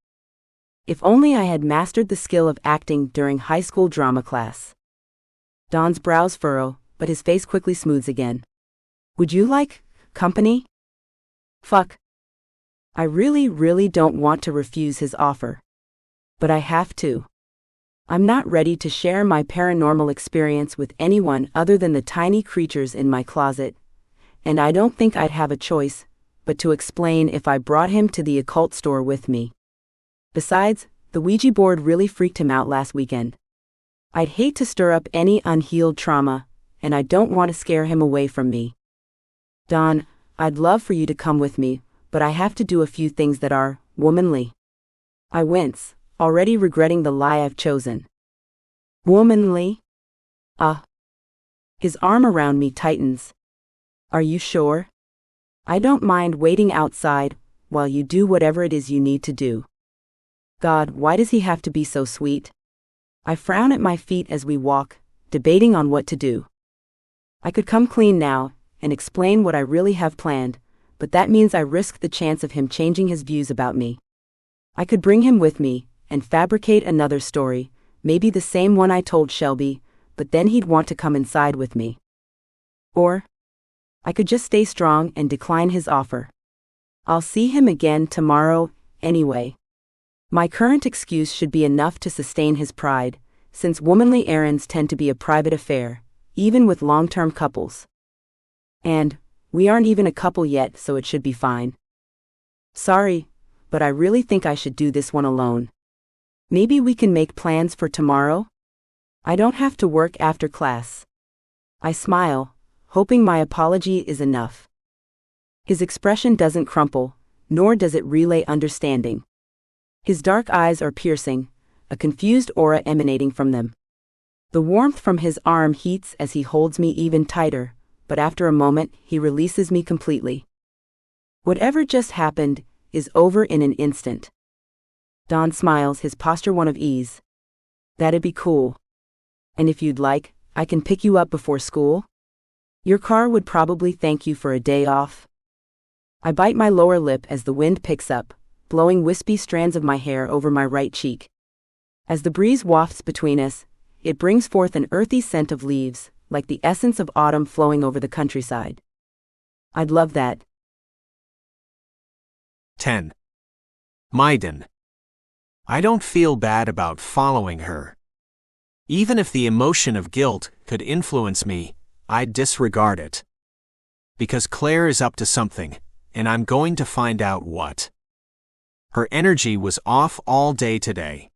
If only I had mastered the skill of acting during high school drama class. Don's brows furrow, but his face quickly smooths again. Would you like company? Fuck. I really don't want to refuse his offer. But I have to. I'm not ready to share my paranormal experience with anyone other than the tiny creatures in my closet, and I don't think I'd have a choice but to explain if I brought him to the occult store with me. Besides, The Ouija board really freaked him out last weekend. I'd hate to stir up any unhealed trauma, and I don't want to scare him away from me. Don, I'd love for you to come with me, but I have to do a few things that are womanly. I wince, already regretting the lie I've chosen. Womanly? His arm around me tightens. Are you sure? I don't mind waiting outside while you do whatever it is you need to do. God, why does he have to be so sweet? I frown at my feet as we walk, debating on what to do. I could come clean now and explain what I really have planned, but that means I risk the chance of him changing his views about me. I could bring him with me and fabricate another story, maybe the same one I told Shelby, but then he'd want to come inside with me. Or I could just stay strong and decline his offer. I'll see him again tomorrow, anyway. My current excuse should be enough to sustain his pride, since womanly errands tend to be a private affair, even with long-term couples. And we aren't even a couple yet, so it should be fine. Sorry, but I really think I should do this one alone. Maybe we can make plans for tomorrow? I don't have to work after class. I smile, hoping my apology is enough. His expression doesn't crumple, nor does it relay understanding. His dark eyes are piercing, a confused aura emanating from them. The warmth from his arm heats as he holds me even tighter, but after a moment he releases me completely. Whatever just happened is over in an instant. Don smiles, his posture one of ease. That'd be cool. And if you'd like, I can pick you up before school? Your car would probably thank you for a day off. I bite my lower lip as the wind picks up, blowing wispy strands of my hair over my right cheek. As the breeze wafts between us, it brings forth an earthy scent of leaves, like the essence of autumn flowing over the countryside. I'd love that. 10. Maiden. I don't feel bad about following her. Even if the emotion of guilt could influence me, I'd disregard it. Because Claire is up to something, and I'm going to find out what. Her energy was off all day today.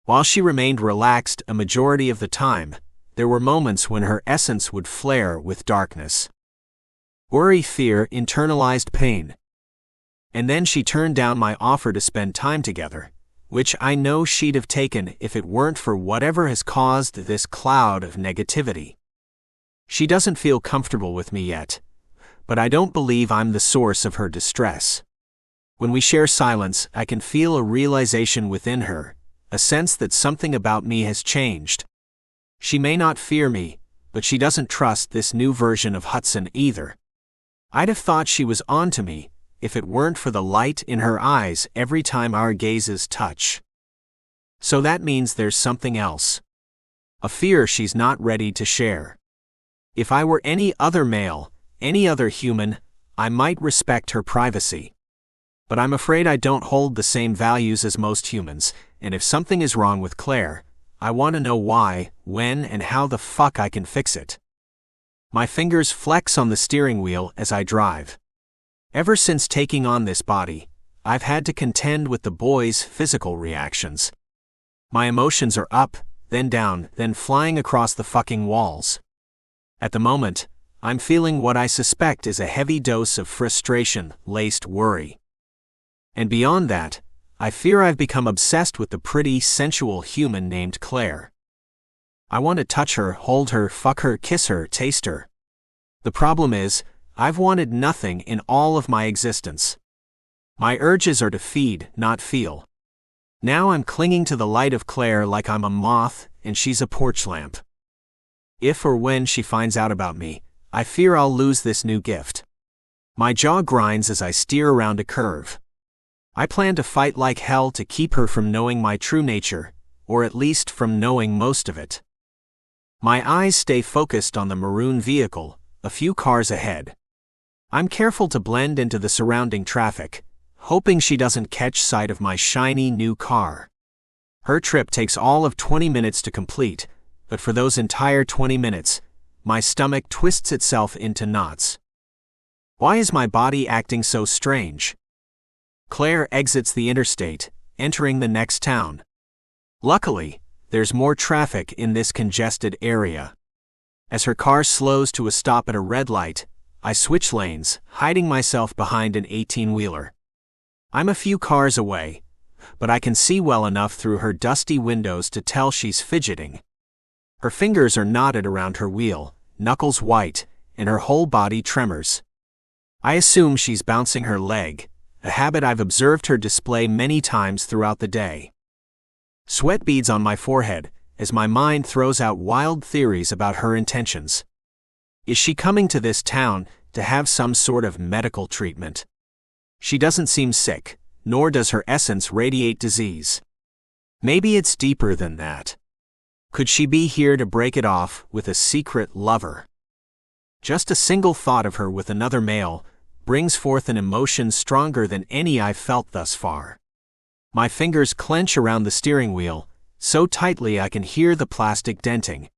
While she remained relaxed a majority of the time, there were moments when her essence would flare with darkness. Worry, fear, internalized pain. And then she turned down my offer to spend time together, which I know she'd have taken if it weren't for whatever has caused this cloud of negativity. She doesn't feel comfortable with me yet, but I don't believe I'm the source of her distress. When we share silence, I can feel a realization within her, a sense that something about me has changed. She may not fear me, but she doesn't trust this new version of Hutson either. I'd have thought she was onto me, if it weren't for the light in her eyes every time our gazes touch. So that means there's something else. A fear she's not ready to share. If I were any other male, any other human, I might respect her privacy. But I'm afraid I don't hold the same values as most humans, and if something is wrong with Claire, I want to know why, when, and how the fuck I can fix it. My fingers flex on the steering wheel as I drive. Ever since taking on this body, I've had to contend with the boy's physical reactions. My emotions are up, then down, then flying across the fucking walls. At the moment, I'm feeling what I suspect is a heavy dose of frustration-laced worry. And beyond that, I fear I've become obsessed with the pretty, sensual human named Claire. I want to touch her, hold her, fuck her, kiss her, taste her. The problem is, I've wanted nothing in all of my existence. My urges are to feed, not feel. Now I'm clinging to the light of Claire like I'm a moth and she's a porch lamp. If or when she finds out about me, I fear I'll lose this new gift. My jaw grinds as I steer around a curve. I plan to fight like hell to keep her from knowing my true nature, or at least from knowing most of it. My eyes stay focused on the maroon vehicle, a few cars ahead. I'm careful to blend into the surrounding traffic, hoping she doesn't catch sight of my shiny new car. Her trip takes all of 20 minutes to complete, but for those entire 20 minutes, my stomach twists itself into knots. Why is my body acting so strange? Claire exits the interstate, entering the next town. Luckily, there's more traffic in this congested area. As her car slows to a stop at a red light, I switch lanes, hiding myself behind an 18-wheeler. I'm a few cars away, but I can see well enough through her dusty windows to tell she's fidgeting. Her fingers are knotted around her wheel, knuckles white, and her whole body tremors. I assume she's bouncing her leg, a habit I've observed her display many times throughout the day. Sweat beads on my forehead as my mind throws out wild theories about her intentions. Is she coming to this town to have some sort of medical treatment? She doesn't seem sick, nor does her essence radiate disease. Maybe it's deeper than that. Could she be here to break it off with a secret lover? Just a single thought of her with another male brings forth an emotion stronger than any I've felt thus far. My fingers clench around the steering wheel, so tightly I can hear the plastic denting.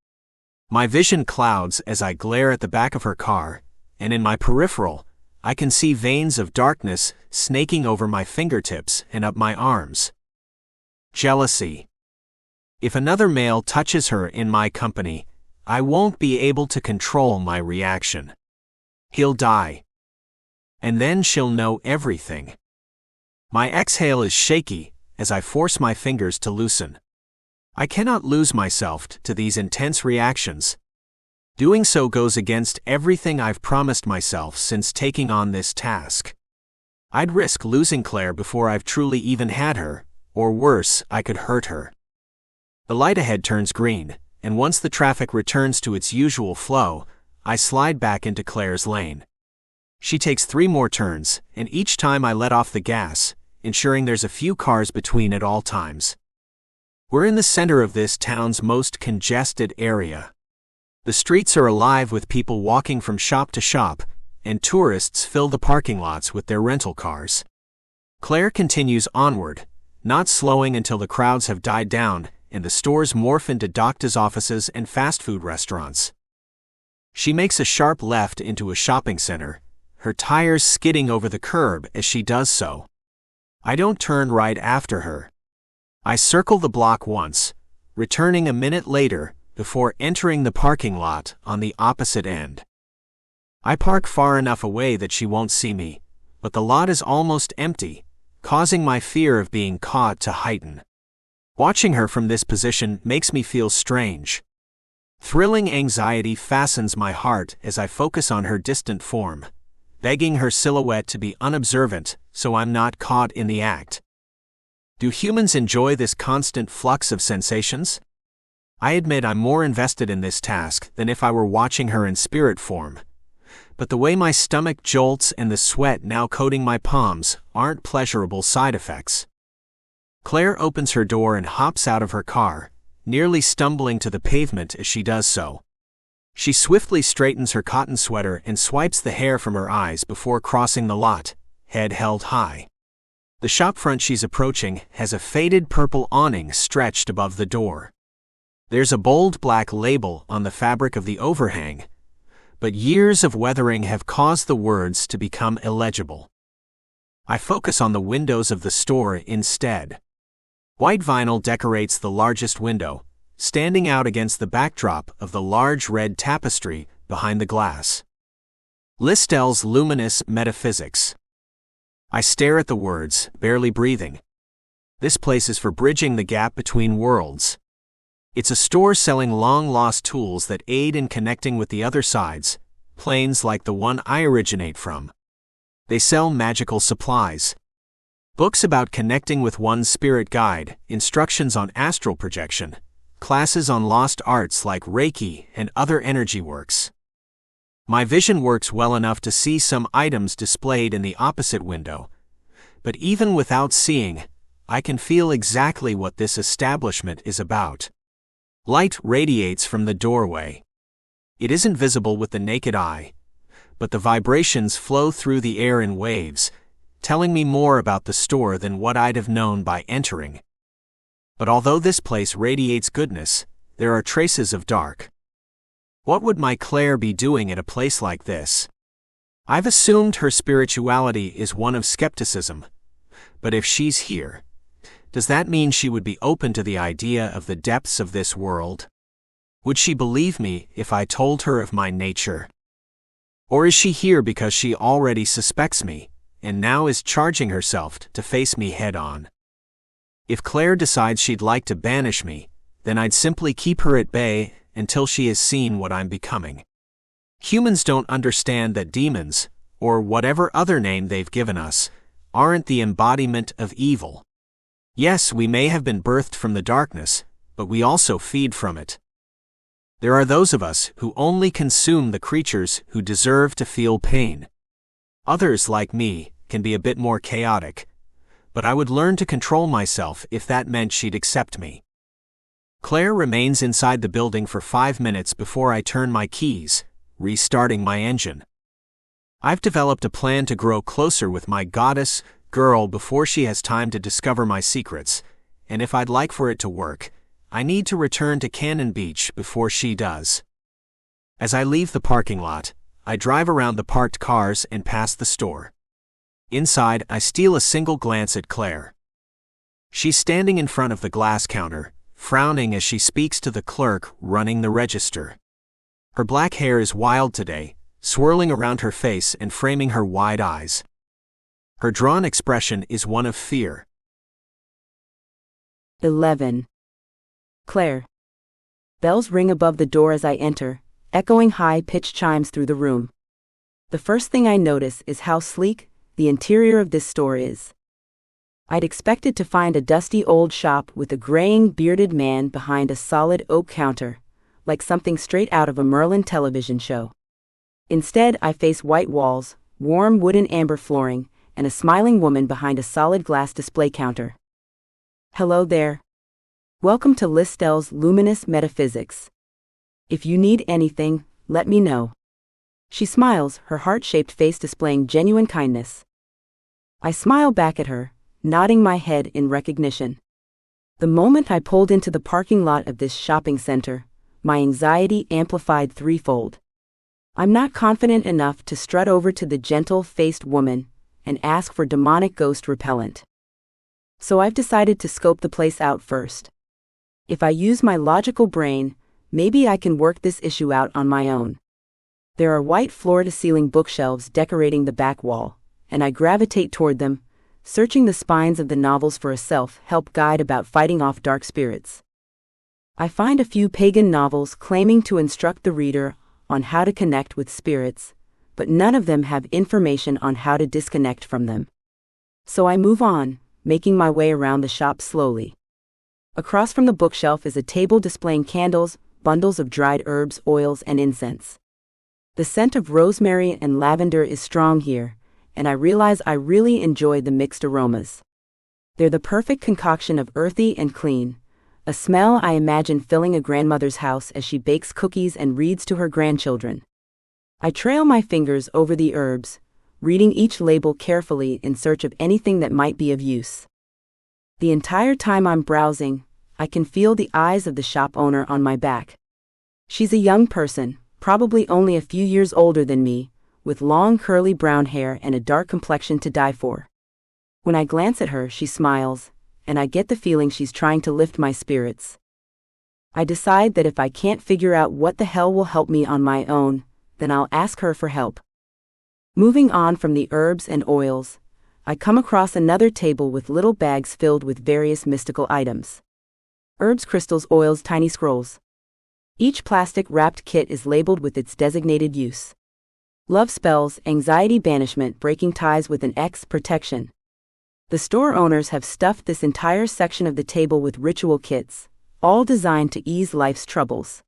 My vision clouds as I glare at the back of her car, and in my peripheral, I can see veins of darkness snaking over my fingertips and up my arms. Jealousy. If another male touches her in my company, I won't be able to control my reaction. He'll die. And then she'll know everything. My exhale is shaky as I force my fingers to loosen. I cannot lose myself to these intense reactions. Doing so goes against everything I've promised myself since taking on this task. I'd risk losing Claire before I've truly even had her, or worse, I could hurt her. The light ahead turns green, and once the traffic returns to its usual flow, I slide back into Claire's lane. She takes 3 more turns, and each time I let off the gas, ensuring there's a few cars between at all times. We're in the center of this town's most congested area. The streets are alive with people walking from shop to shop, and tourists fill the parking lots with their rental cars. Claire continues onward, not slowing until the crowds have died down and the stores morph into doctors' offices and fast food restaurants. She makes a sharp left into a shopping center, her tires skidding over the curb as she does so. I don't turn right after her. I circle the block once, returning a minute later before entering the parking lot on the opposite end. I park far enough away that she won't see me, but the lot is almost empty, causing my fear of being caught to heighten. Watching her from this position makes me feel strange. Thrilling anxiety fastens my heart as I focus on her distant form, begging her silhouette to be unobservant so I'm not caught in the act. Do humans enjoy this constant flux of sensations? I admit I'm more invested in this task than if I were watching her in spirit form, but the way my stomach jolts and the sweat now coating my palms aren't pleasurable side effects. Claire opens her door and hops out of her car, nearly stumbling to the pavement as she does so. She swiftly straightens her cotton sweater and swipes the hair from her eyes before crossing the lot, head held high. The shopfront she's approaching has a faded purple awning stretched above the door. There's a bold black label on the fabric of the overhang, but years of weathering have caused the words to become illegible. I focus on the windows of the store instead. White vinyl decorates the largest window, standing out against the backdrop of the large red tapestry behind the glass. Listel's luminous metaphysics. I stare at the words, barely breathing. This place is for bridging the gap between worlds. It's a store selling long-lost tools that aid in connecting with the other sides, planes like the one I originate from. They sell magical supplies. Books about connecting with one's spirit guide, instructions on astral projection, classes on lost arts like Reiki and other energy works. My vision works well enough to see some items displayed in the opposite window, but even without seeing, I can feel exactly what this establishment is about. Light radiates from the doorway. It isn't visible with the naked eye, but the vibrations flow through the air in waves, telling me more about the store than what I'd have known by entering. But although this place radiates goodness, there are traces of dark. What would my Claire be doing at a place like this? I've assumed her spirituality is one of skepticism, but if she's here, Does that mean she would be open to the idea of the depths of this world? Would she believe me if I told her of my nature? Or is she here because she already suspects me, and now is charging herself to face me head-on? If Claire decides she'd like to banish me, then I'd simply keep her at bay until she has seen what I'm becoming. Humans don't understand that demons, or whatever other name they've given us, aren't the embodiment of evil. Yes, we may have been birthed from the darkness, but we also feed from it. There are those of us who only consume the creatures who deserve to feel pain. Others, like me, can be a bit more chaotic, but I would learn to control myself if that meant she'd accept me. Claire remains inside the building for 5 minutes before I turn my keys, restarting my engine. I've developed a plan to grow closer with my goddess girl before she has time to discover my secrets, and if I'd like for it to work, I need to return to Cannon Beach before she does. As I leave the parking lot, I drive around the parked cars and past the store. Inside, I steal a single glance at Claire. She's standing in front of the glass counter, frowning as she speaks to the clerk running the register. Her black hair is wild today, swirling around her face and framing her wide eyes. Her drawn expression is one of fear. 11. Claire. Bells ring above the door as I enter, echoing high-pitched chimes through the room. The first thing I notice is how sleek the interior of this store is. I'd expected to find a dusty old shop with a graying, bearded man behind a solid oak counter, like something straight out of a Merlin television show. Instead, I face white walls, warm wood and amber flooring, and a smiling woman behind a solid glass display counter. Hello there. Welcome to Listel's Luminous Metaphysics. If you need anything, let me know. She smiles, her heart-shaped face displaying genuine kindness. I smile back at her, nodding my head in recognition. The moment I pulled into the parking lot of this shopping center, my anxiety amplified threefold. I'm not confident enough to strut over to the gentle-faced woman and ask for demonic ghost repellent. So I've decided to scope the place out first. If I use my logical brain, maybe I can work this issue out on my own. There are white floor-to-ceiling bookshelves decorating the back wall, and I gravitate toward them, searching the spines of the novels for a self-help guide about fighting off dark spirits. I find a few pagan novels claiming to instruct the reader on how to connect with spirits, but none of them have information on how to disconnect from them. So I move on, making my way around the shop slowly. Across from the bookshelf is a table displaying candles, bundles of dried herbs, oils, and incense. The scent of rosemary and lavender is strong here, and I realize I really enjoy the mixed aromas. They're the perfect concoction of earthy and clean, a smell I imagine filling a grandmother's house as she bakes cookies and reads to her grandchildren. I trail my fingers over the herbs, reading each label carefully in search of anything that might be of use. The entire time I'm browsing, I can feel the eyes of the shop owner on my back. She's a young person, probably only a few years older than me, with long curly brown hair and a dark complexion to die for. When I glance at her, she smiles, and I get the feeling she's trying to lift my spirits. I decide that if I can't figure out what the hell will help me on my own, then I'll ask her for help. Moving on from the herbs and oils, I come across another table with little bags filled with various mystical items. Herbs, crystals, oils, tiny scrolls. Each plastic-wrapped kit is labeled with its designated use. Love spells, anxiety banishment, breaking ties with an X, protection. The store owners have stuffed this entire section of the table with ritual kits, all designed to ease life's troubles.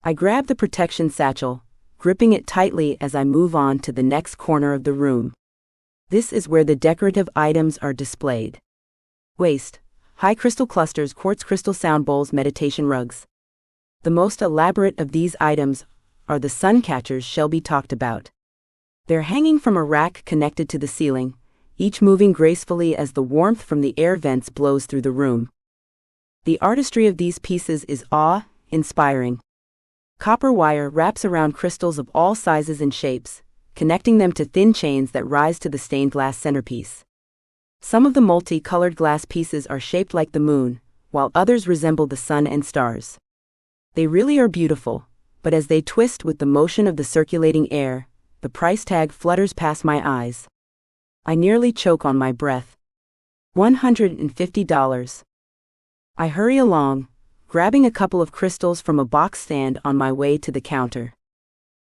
I grab the protection satchel, gripping it tightly as I move on to the next corner of the room. This is where the decorative items are displayed. Waist, high crystal clusters, quartz crystal sound bowls, meditation rugs. The most elaborate of these items are the sun catchers Shelby talked about. They're hanging from a rack connected to the ceiling, each moving gracefully as the warmth from the air vents blows through the room. The artistry of these pieces is awe-inspiring. Copper wire wraps around crystals of all sizes and shapes, connecting them to thin chains that rise to the stained glass centerpiece. Some of the multi-colored glass pieces are shaped like the moon, while others resemble the sun and stars. They really are beautiful, but as they twist with the motion of the circulating air, the price tag flutters past my eyes. I nearly choke on my breath. $150. I hurry along, grabbing a couple of crystals from a box stand on my way to the counter.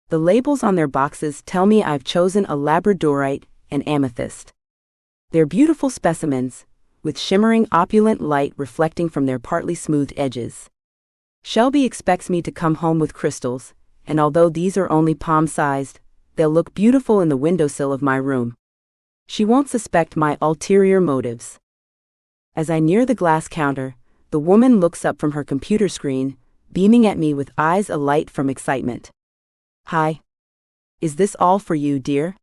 The labels on their boxes tell me I've chosen a labradorite and amethyst. They're beautiful specimens, with shimmering opulent light reflecting from their partly smoothed edges. Shelby expects me to come home with crystals, and although these are only palm-sized, they'll look beautiful in the windowsill of my room. She won't suspect my ulterior motives. As I near the glass counter, the woman looks up from her computer screen, beaming at me with eyes alight from excitement. "Hi. Is this all for you, dear?"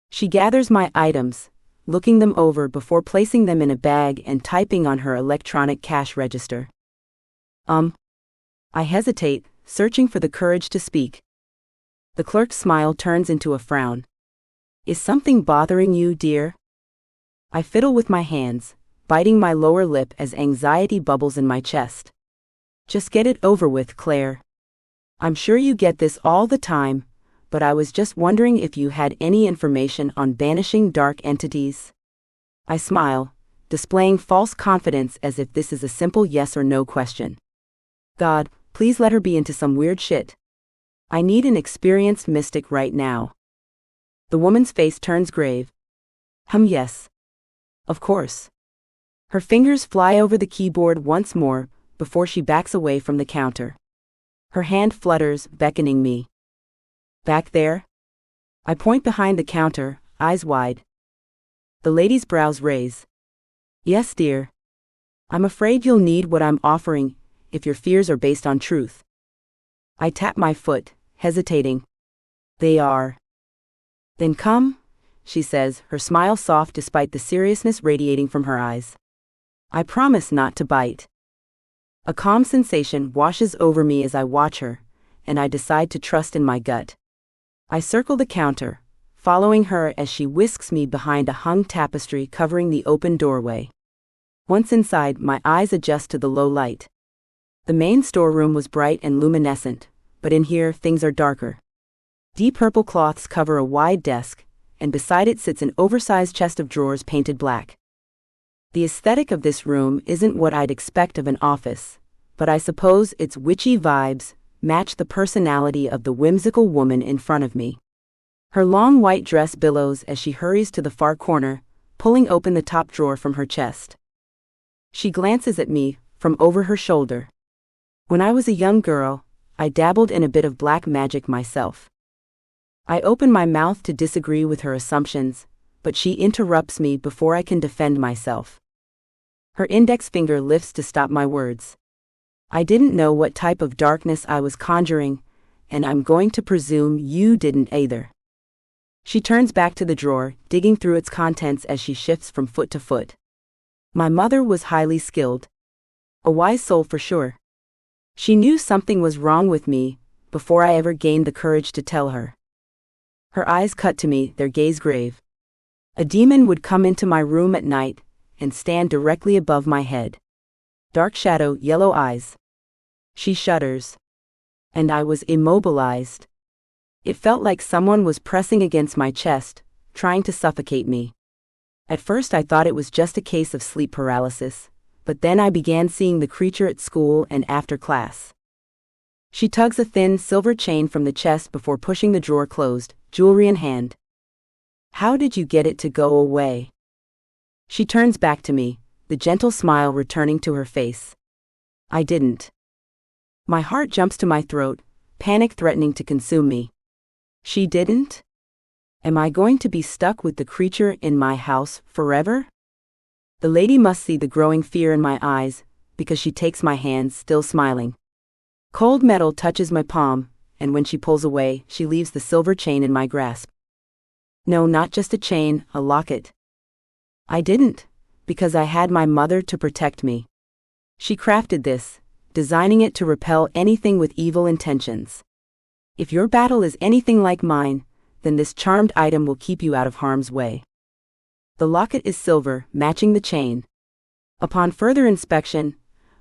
She gathers my items, looking them over before placing them in a bag and typing on her electronic cash register. I hesitate, searching for the courage to speak. The clerk's smile turns into a frown. "Is something bothering you, dear?" I fiddle with my hands, biting my lower lip as anxiety bubbles in my chest. "Just get it over with, Claire. I'm sure you get this all the time, but I was just wondering if you had any information on banishing dark entities." I smile, displaying false confidence as if this is a simple yes or no question. God, please let her be into some weird shit. I need an experienced mystic right now. The woman's face turns grave. Yes. Of course. Her fingers fly over the keyboard once more, before she backs away from the counter. Her hand flutters, beckoning me. "Back there?" I point behind the counter, eyes wide. The lady's brows raise. "Yes, dear. I'm afraid you'll need what I'm offering, if your fears are based on truth." I tap my foot, hesitating. "They are." "Then come," she says, her smile soft despite the seriousness radiating from her eyes. I promise not to bite. A calm sensation washes over me as I watch her, and I decide to trust in my gut. I circle the counter, following her as she whisks me behind a hung tapestry covering the open doorway. Once inside, my eyes adjust to the low light. The main storeroom was bright and luminescent, but in here things are darker. Deep purple cloths cover a wide desk, and beside it sits an oversized chest of drawers painted black. The aesthetic of this room isn't what I'd expect of an office, but I suppose its witchy vibes match the personality of the whimsical woman in front of me. Her long white dress billows as she hurries to the far corner, pulling open the top drawer from her chest. She glances at me from over her shoulder. When I was a young girl, I dabbled in a bit of black magic myself. I open my mouth to disagree with her assumptions, but she interrupts me before I can defend myself. Her index finger lifts to stop my words. "I didn't know what type of darkness I was conjuring, and I'm going to presume you didn't either." She turns back to the drawer, digging through its contents as she shifts from foot to foot. My mother was highly skilled. A wise soul for sure. She knew something was wrong with me before I ever gained the courage to tell her. Her eyes cut to me, their gaze grave. A demon would come into my room at night and stand directly above my head. Dark shadow, yellow eyes. She shudders. And I was immobilized. It felt like someone was pressing against my chest, trying to suffocate me. At first I thought it was just a case of sleep paralysis, but then I began seeing the creature at school and after class. She tugs a thin silver chain from the chest before pushing the drawer closed, jewelry in hand. "How did you get it to go away?" She turns back to me, the gentle smile returning to her face. "I didn't." My heart jumps to my throat, panic threatening to consume me. She didn't? Am I going to be stuck with the creature in my house forever? The lady must see the growing fear in my eyes, because she takes my hand, still smiling. Cold metal touches my palm, and when she pulls away, she leaves the silver chain in my grasp. No, not just a chain, a locket. I didn't, because I had my mother to protect me. She crafted this, designing it to repel anything with evil intentions. If your battle is anything like mine, then this charmed item will keep you out of harm's way. The locket is silver, matching the chain. Upon further inspection,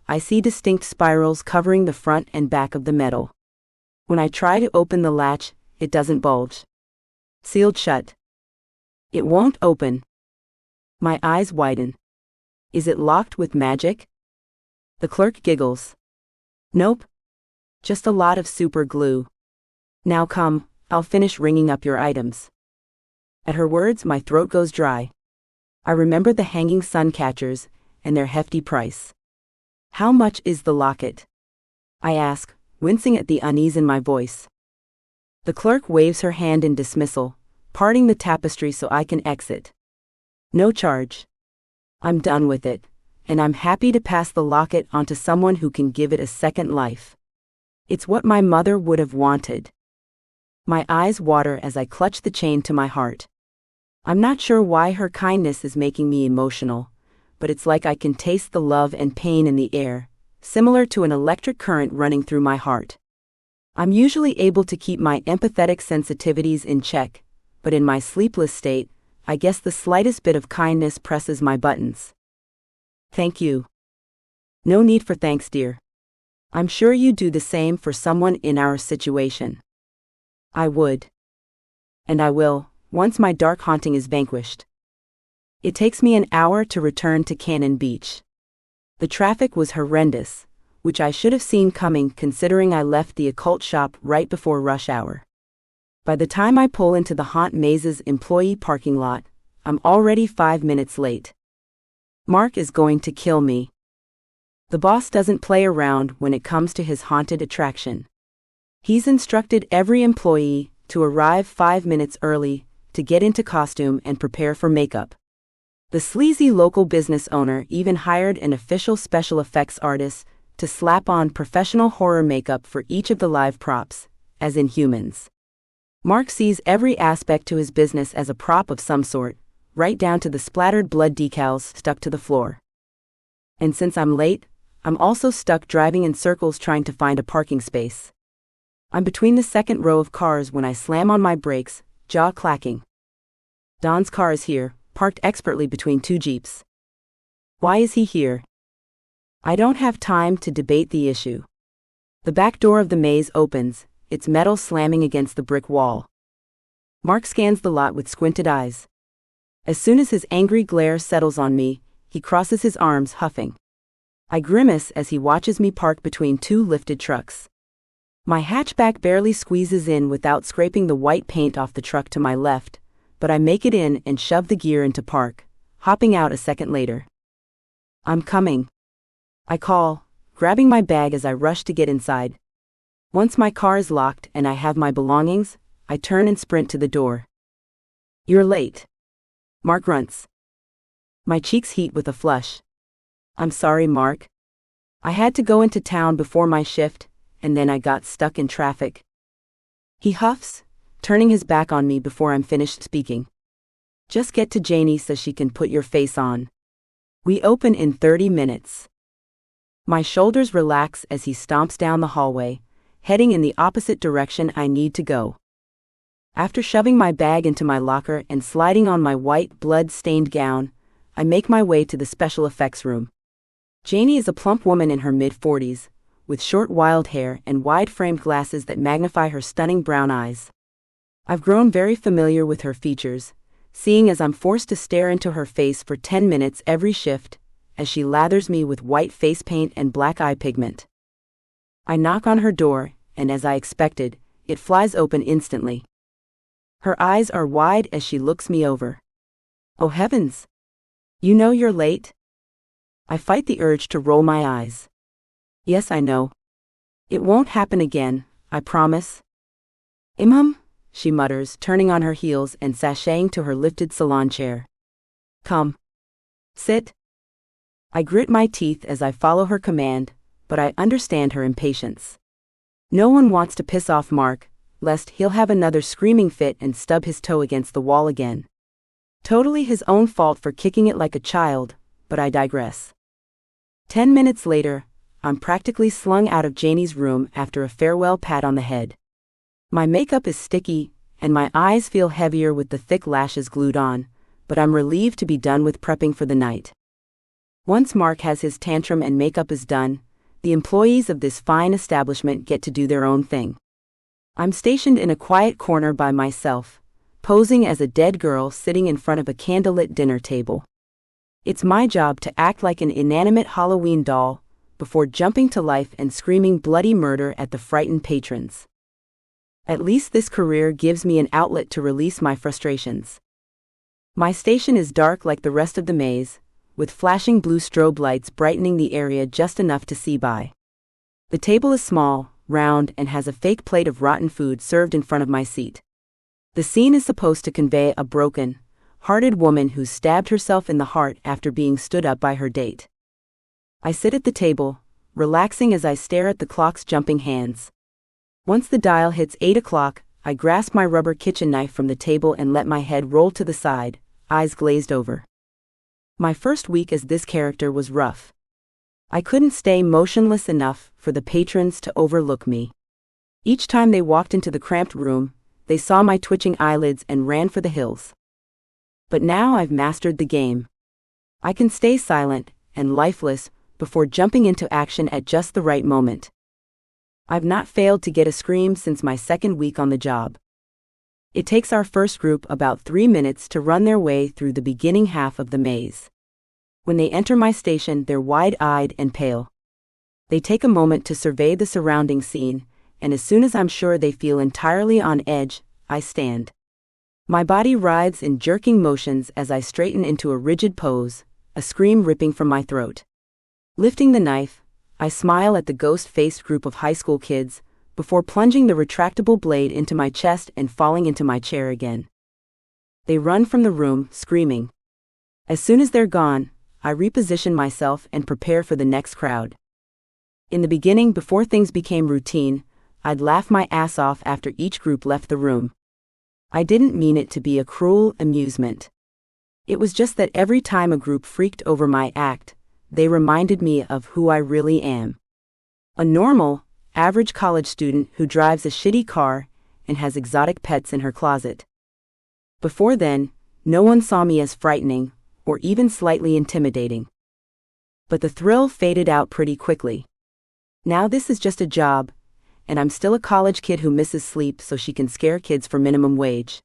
I see distinct spirals covering the front and back of the metal. When I try to open the latch, it doesn't bulge. Sealed shut. It won't open. My eyes widen. Is it locked with magic? The clerk giggles. Nope. Just a lot of super glue. Now come, I'll finish ringing up your items. At her words, my throat goes dry. I remember the hanging sun catchers and their hefty price. How much is the locket? I ask, wincing at the unease in my voice. The clerk waves her hand in dismissal, parting the tapestry so I can exit. No charge. I'm done with it, and I'm happy to pass the locket on to someone who can give it a second life. It's what my mother would have wanted. My eyes water as I clutch the chain to my heart. I'm not sure why her kindness is making me emotional, but it's like I can taste the love and pain in the air, similar to an electric current running through my heart. I'm usually able to keep my empathetic sensitivities in check, but in my sleepless state, I guess the slightest bit of kindness presses my buttons. Thank you. No need for thanks, dear. I'm sure you'd do the same for someone in our situation. I would. And I will, once my dark haunting is vanquished. It takes me an hour to return to Cannon Beach. The traffic was horrendous, which I should have seen coming considering I left the occult shop right before rush hour. By the time I pull into the Haunt Mazes employee parking lot, I'm already 5 minutes late. Mark is going to kill me. The boss doesn't play around when it comes to his haunted attraction. He's instructed every employee to arrive 5 minutes early to get into costume and prepare for makeup. The sleazy local business owner even hired an official special effects artist to slap on professional horror makeup for each of the live props, as in humans. Mark sees every aspect to his business as a prop of some sort, right down to the splattered blood decals stuck to the floor. And since I'm late, I'm also stuck driving in circles trying to find a parking space. I'm between the second row of cars when I slam on my brakes, jaw clacking. Don's car is here, parked expertly between two Jeeps. Why is he here? I don't have time to debate the issue. The back door of the maze opens, its metal slamming against the brick wall. Mark scans the lot with squinted eyes. As soon as his angry glare settles on me, he crosses his arms, huffing. I grimace as he watches me park between two lifted trucks. My hatchback barely squeezes in without scraping the white paint off the truck to my left, but I make it in and shove the gear into park, hopping out a second later. I'm coming. I call, grabbing my bag as I rush to get inside. Once my car is locked and I have my belongings, I turn and sprint to the door. You're late. Mark grunts. My cheeks heat with a flush. I'm sorry, Mark. I had to go into town before my shift, and then I got stuck in traffic. He huffs, turning his back on me before I'm finished speaking. Just get to Janie so she can put your face on. We open in 30 minutes. My shoulders relax as he stomps down the hallway, heading in the opposite direction I need to go. After shoving my bag into my locker and sliding on my white blood-stained gown, I make my way to the special effects room. Janie is a plump woman in her mid-40s, with short wild hair and wide-framed glasses that magnify her stunning brown eyes. I've grown very familiar with her features, seeing as I'm forced to stare into her face for 10 minutes every shift, as she lathers me with white face paint and black eye pigment. I knock on her door, and as I expected, it flies open instantly. Her eyes are wide as she looks me over. Oh heavens! You know you're late? I fight the urge to roll my eyes. Yes, I know. It won't happen again, I promise. She mutters, turning on her heels and sashaying to her lifted salon chair. Come. Sit. I grit my teeth as I follow her command, but I understand her impatience. No one wants to piss off Mark, lest he'll have another screaming fit and stub his toe against the wall again. Totally his own fault for kicking it like a child, but I digress. 10 minutes later, I'm practically slung out of Janie's room after a farewell pat on the head. My makeup is sticky, and my eyes feel heavier with the thick lashes glued on, but I'm relieved to be done with prepping for the night. Once Mark has his tantrum and makeup is done, the employees of this fine establishment get to do their own thing. I'm stationed in a quiet corner by myself, posing as a dead girl sitting in front of a candlelit dinner table. It's my job to act like an inanimate Halloween doll before jumping to life and screaming bloody murder at the frightened patrons. At least this career gives me an outlet to release my frustrations. My station is dark like the rest of the maze, with flashing blue strobe lights brightening the area just enough to see by. The table is small, round, and has a fake plate of rotten food served in front of my seat. The scene is supposed to convey a broken, hearted woman who stabbed herself in the heart after being stood up by her date. I sit at the table, relaxing as I stare at the clock's jumping hands. Once the dial hits 8 o'clock, I grasp my rubber kitchen knife from the table and let my head roll to the side, eyes glazed over. My first week as this character was rough. I couldn't stay motionless enough for the patrons to overlook me. Each time they walked into the cramped room, they saw my twitching eyelids and ran for the hills. But now I've mastered the game. I can stay silent and lifeless before jumping into action at just the right moment. I've not failed to get a scream since my second week on the job. It takes our first group about 3 minutes to run their way through the beginning half of the maze. When they enter my station, they're wide-eyed and pale. They take a moment to survey the surrounding scene, and as soon as I'm sure they feel entirely on edge, I stand. My body writhes in jerking motions as I straighten into a rigid pose, a scream ripping from my throat. Lifting the knife, I smile at the ghost-faced group of high school kids, before plunging the retractable blade into my chest and falling into my chair again. They run from the room, screaming. As soon as they're gone, I reposition myself and prepare for the next crowd. In the beginning, before things became routine, I'd laugh my ass off after each group left the room. I didn't mean it to be a cruel amusement. It was just that every time a group freaked over my act, they reminded me of who I really am. A normal, average college student who drives a shitty car and has exotic pets in her closet. Before then, no one saw me as frightening or even slightly intimidating. But the thrill faded out pretty quickly. Now this is just a job, and I'm still a college kid who misses sleep so she can scare kids for minimum wage.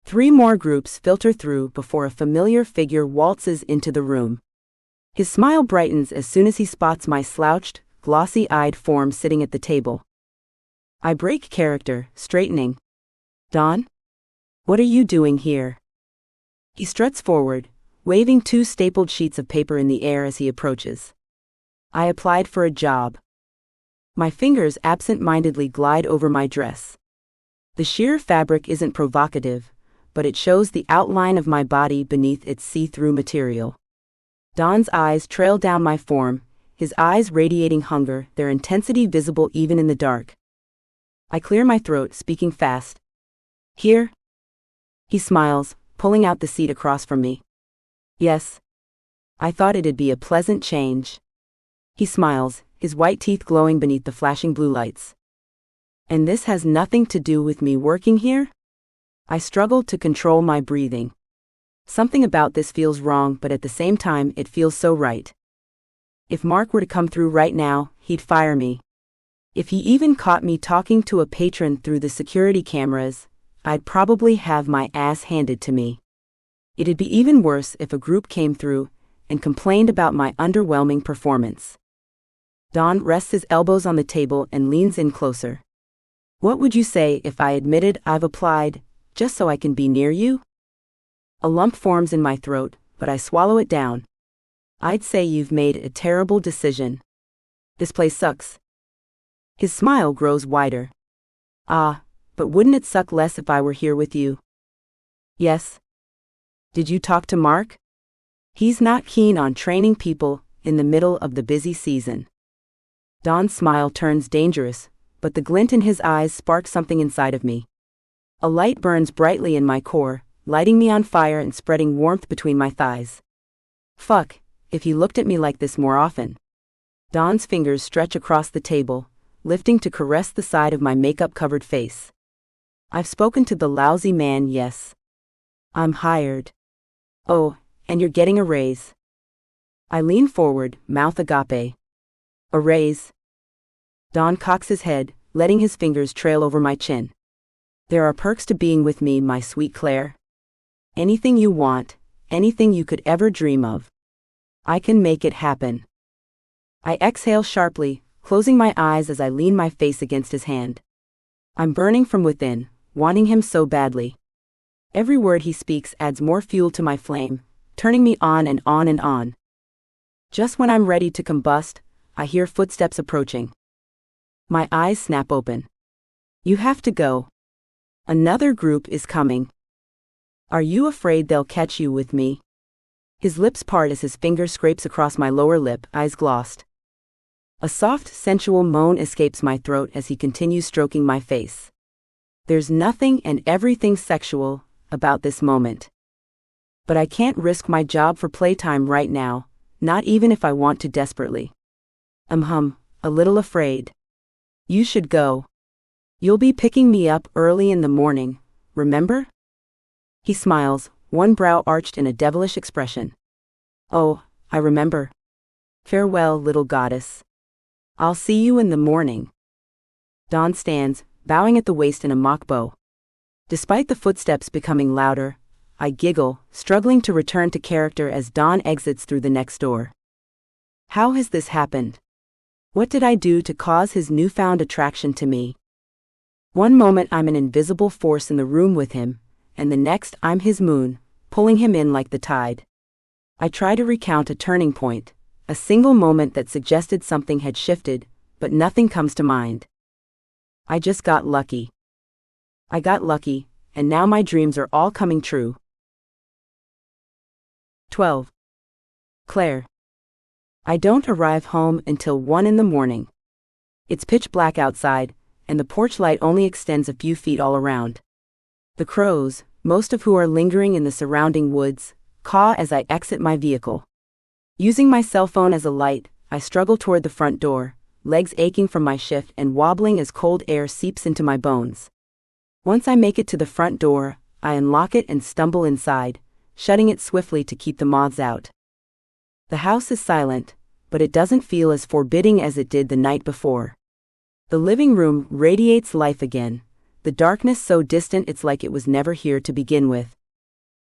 3 more groups filter through before a familiar figure waltzes into the room. His smile brightens as soon as he spots my slouched, glossy-eyed form sitting at the table. I break character, straightening. "Don? What are you doing here?" He struts forward, waving 2 stapled sheets of paper in the air as he approaches. "I applied for a job." My fingers absent-mindedly glide over my dress. The sheer fabric isn't provocative, but it shows the outline of my body beneath its see-through material. Don's eyes trail down my form, his eyes radiating hunger, their intensity visible even in the dark. I clear my throat, speaking fast. "Here?" He smiles, pulling out the seat across from me. "Yes. I thought it'd be a pleasant change." He smiles, his white teeth glowing beneath the flashing blue lights. "And this has nothing to do with me working here?" I struggle to control my breathing. Something about this feels wrong, but at the same time it feels so right. If Mark were to come through right now, he'd fire me. If he even caught me talking to a patron through the security cameras, I'd probably have my ass handed to me. It'd be even worse if a group came through and complained about my underwhelming performance. Don rests his elbows on the table and leans in closer. "What would you say if I admitted I've applied, just so I can be near you?" A lump forms in my throat, but I swallow it down. "I'd say you've made a terrible decision. This place sucks." His smile grows wider. "Ah, but wouldn't it suck less if I were here with you?" "Yes." "Did you talk to Mark?" "He's not keen on training people in the middle of the busy season." Don's smile turns dangerous, but the glint in his eyes sparks something inside of me. A light burns brightly in my core, lighting me on fire and spreading warmth between my thighs. Fuck, if he looked at me like this more often. Don's fingers stretch across the table, lifting to caress the side of my makeup-covered face. "I've spoken to the lousy man, yes. I'm hired. Oh, and you're getting a raise. I lean forward, mouth agape. A raise? Don cocks his head, letting his fingers trail over my chin. There are perks to being with me, my sweet Claire. Anything you want, anything you could ever dream of. I can make it happen. I exhale sharply, closing my eyes as I lean my face against his hand. I'm burning from within, wanting him so badly. Every word he speaks adds more fuel to my flame, turning me on and on and on. Just when I'm ready to combust, I hear footsteps approaching. My eyes snap open. You have to go. Another group is coming. Are you afraid they'll catch you with me? His lips part as his finger scrapes across my lower lip, eyes glossed. A soft, sensual moan escapes my throat as he continues stroking my face. There's nothing and everything sexual about this moment. But I can't risk my job for playtime right now, not even if I want to desperately. I'm a little afraid. You should go. You'll be picking me up early in the morning, remember? He smiles, one brow arched in a devilish expression. Oh, I remember. Farewell, little goddess. I'll see you in the morning. Don stands, bowing at the waist in a mock bow. Despite the footsteps becoming louder, I giggle, struggling to return to character as Don exits through the next door. How has this happened? What did I do to cause his newfound attraction to me? One moment I'm an invisible force in the room with him, and the next I'm his moon, pulling him in like the tide. I try to recount a turning point, a single moment that suggested something had shifted, but nothing comes to mind. I just got lucky. I got lucky, and now my dreams are all coming true. 12. Claire. I don't arrive home until 1 in the morning. It's pitch black outside, and the porch light only extends a few feet all around. The crows, most of who are lingering in the surrounding woods, caw as I exit my vehicle. Using my cell phone as a light, I struggle toward the front door, legs aching from my shift and wobbling as cold air seeps into my bones. Once I make it to the front door, I unlock it and stumble inside, shutting it swiftly to keep the moths out. The house is silent, but it doesn't feel as forbidding as it did the night before. The living room radiates life again, the darkness so distant it's like it was never here to begin with.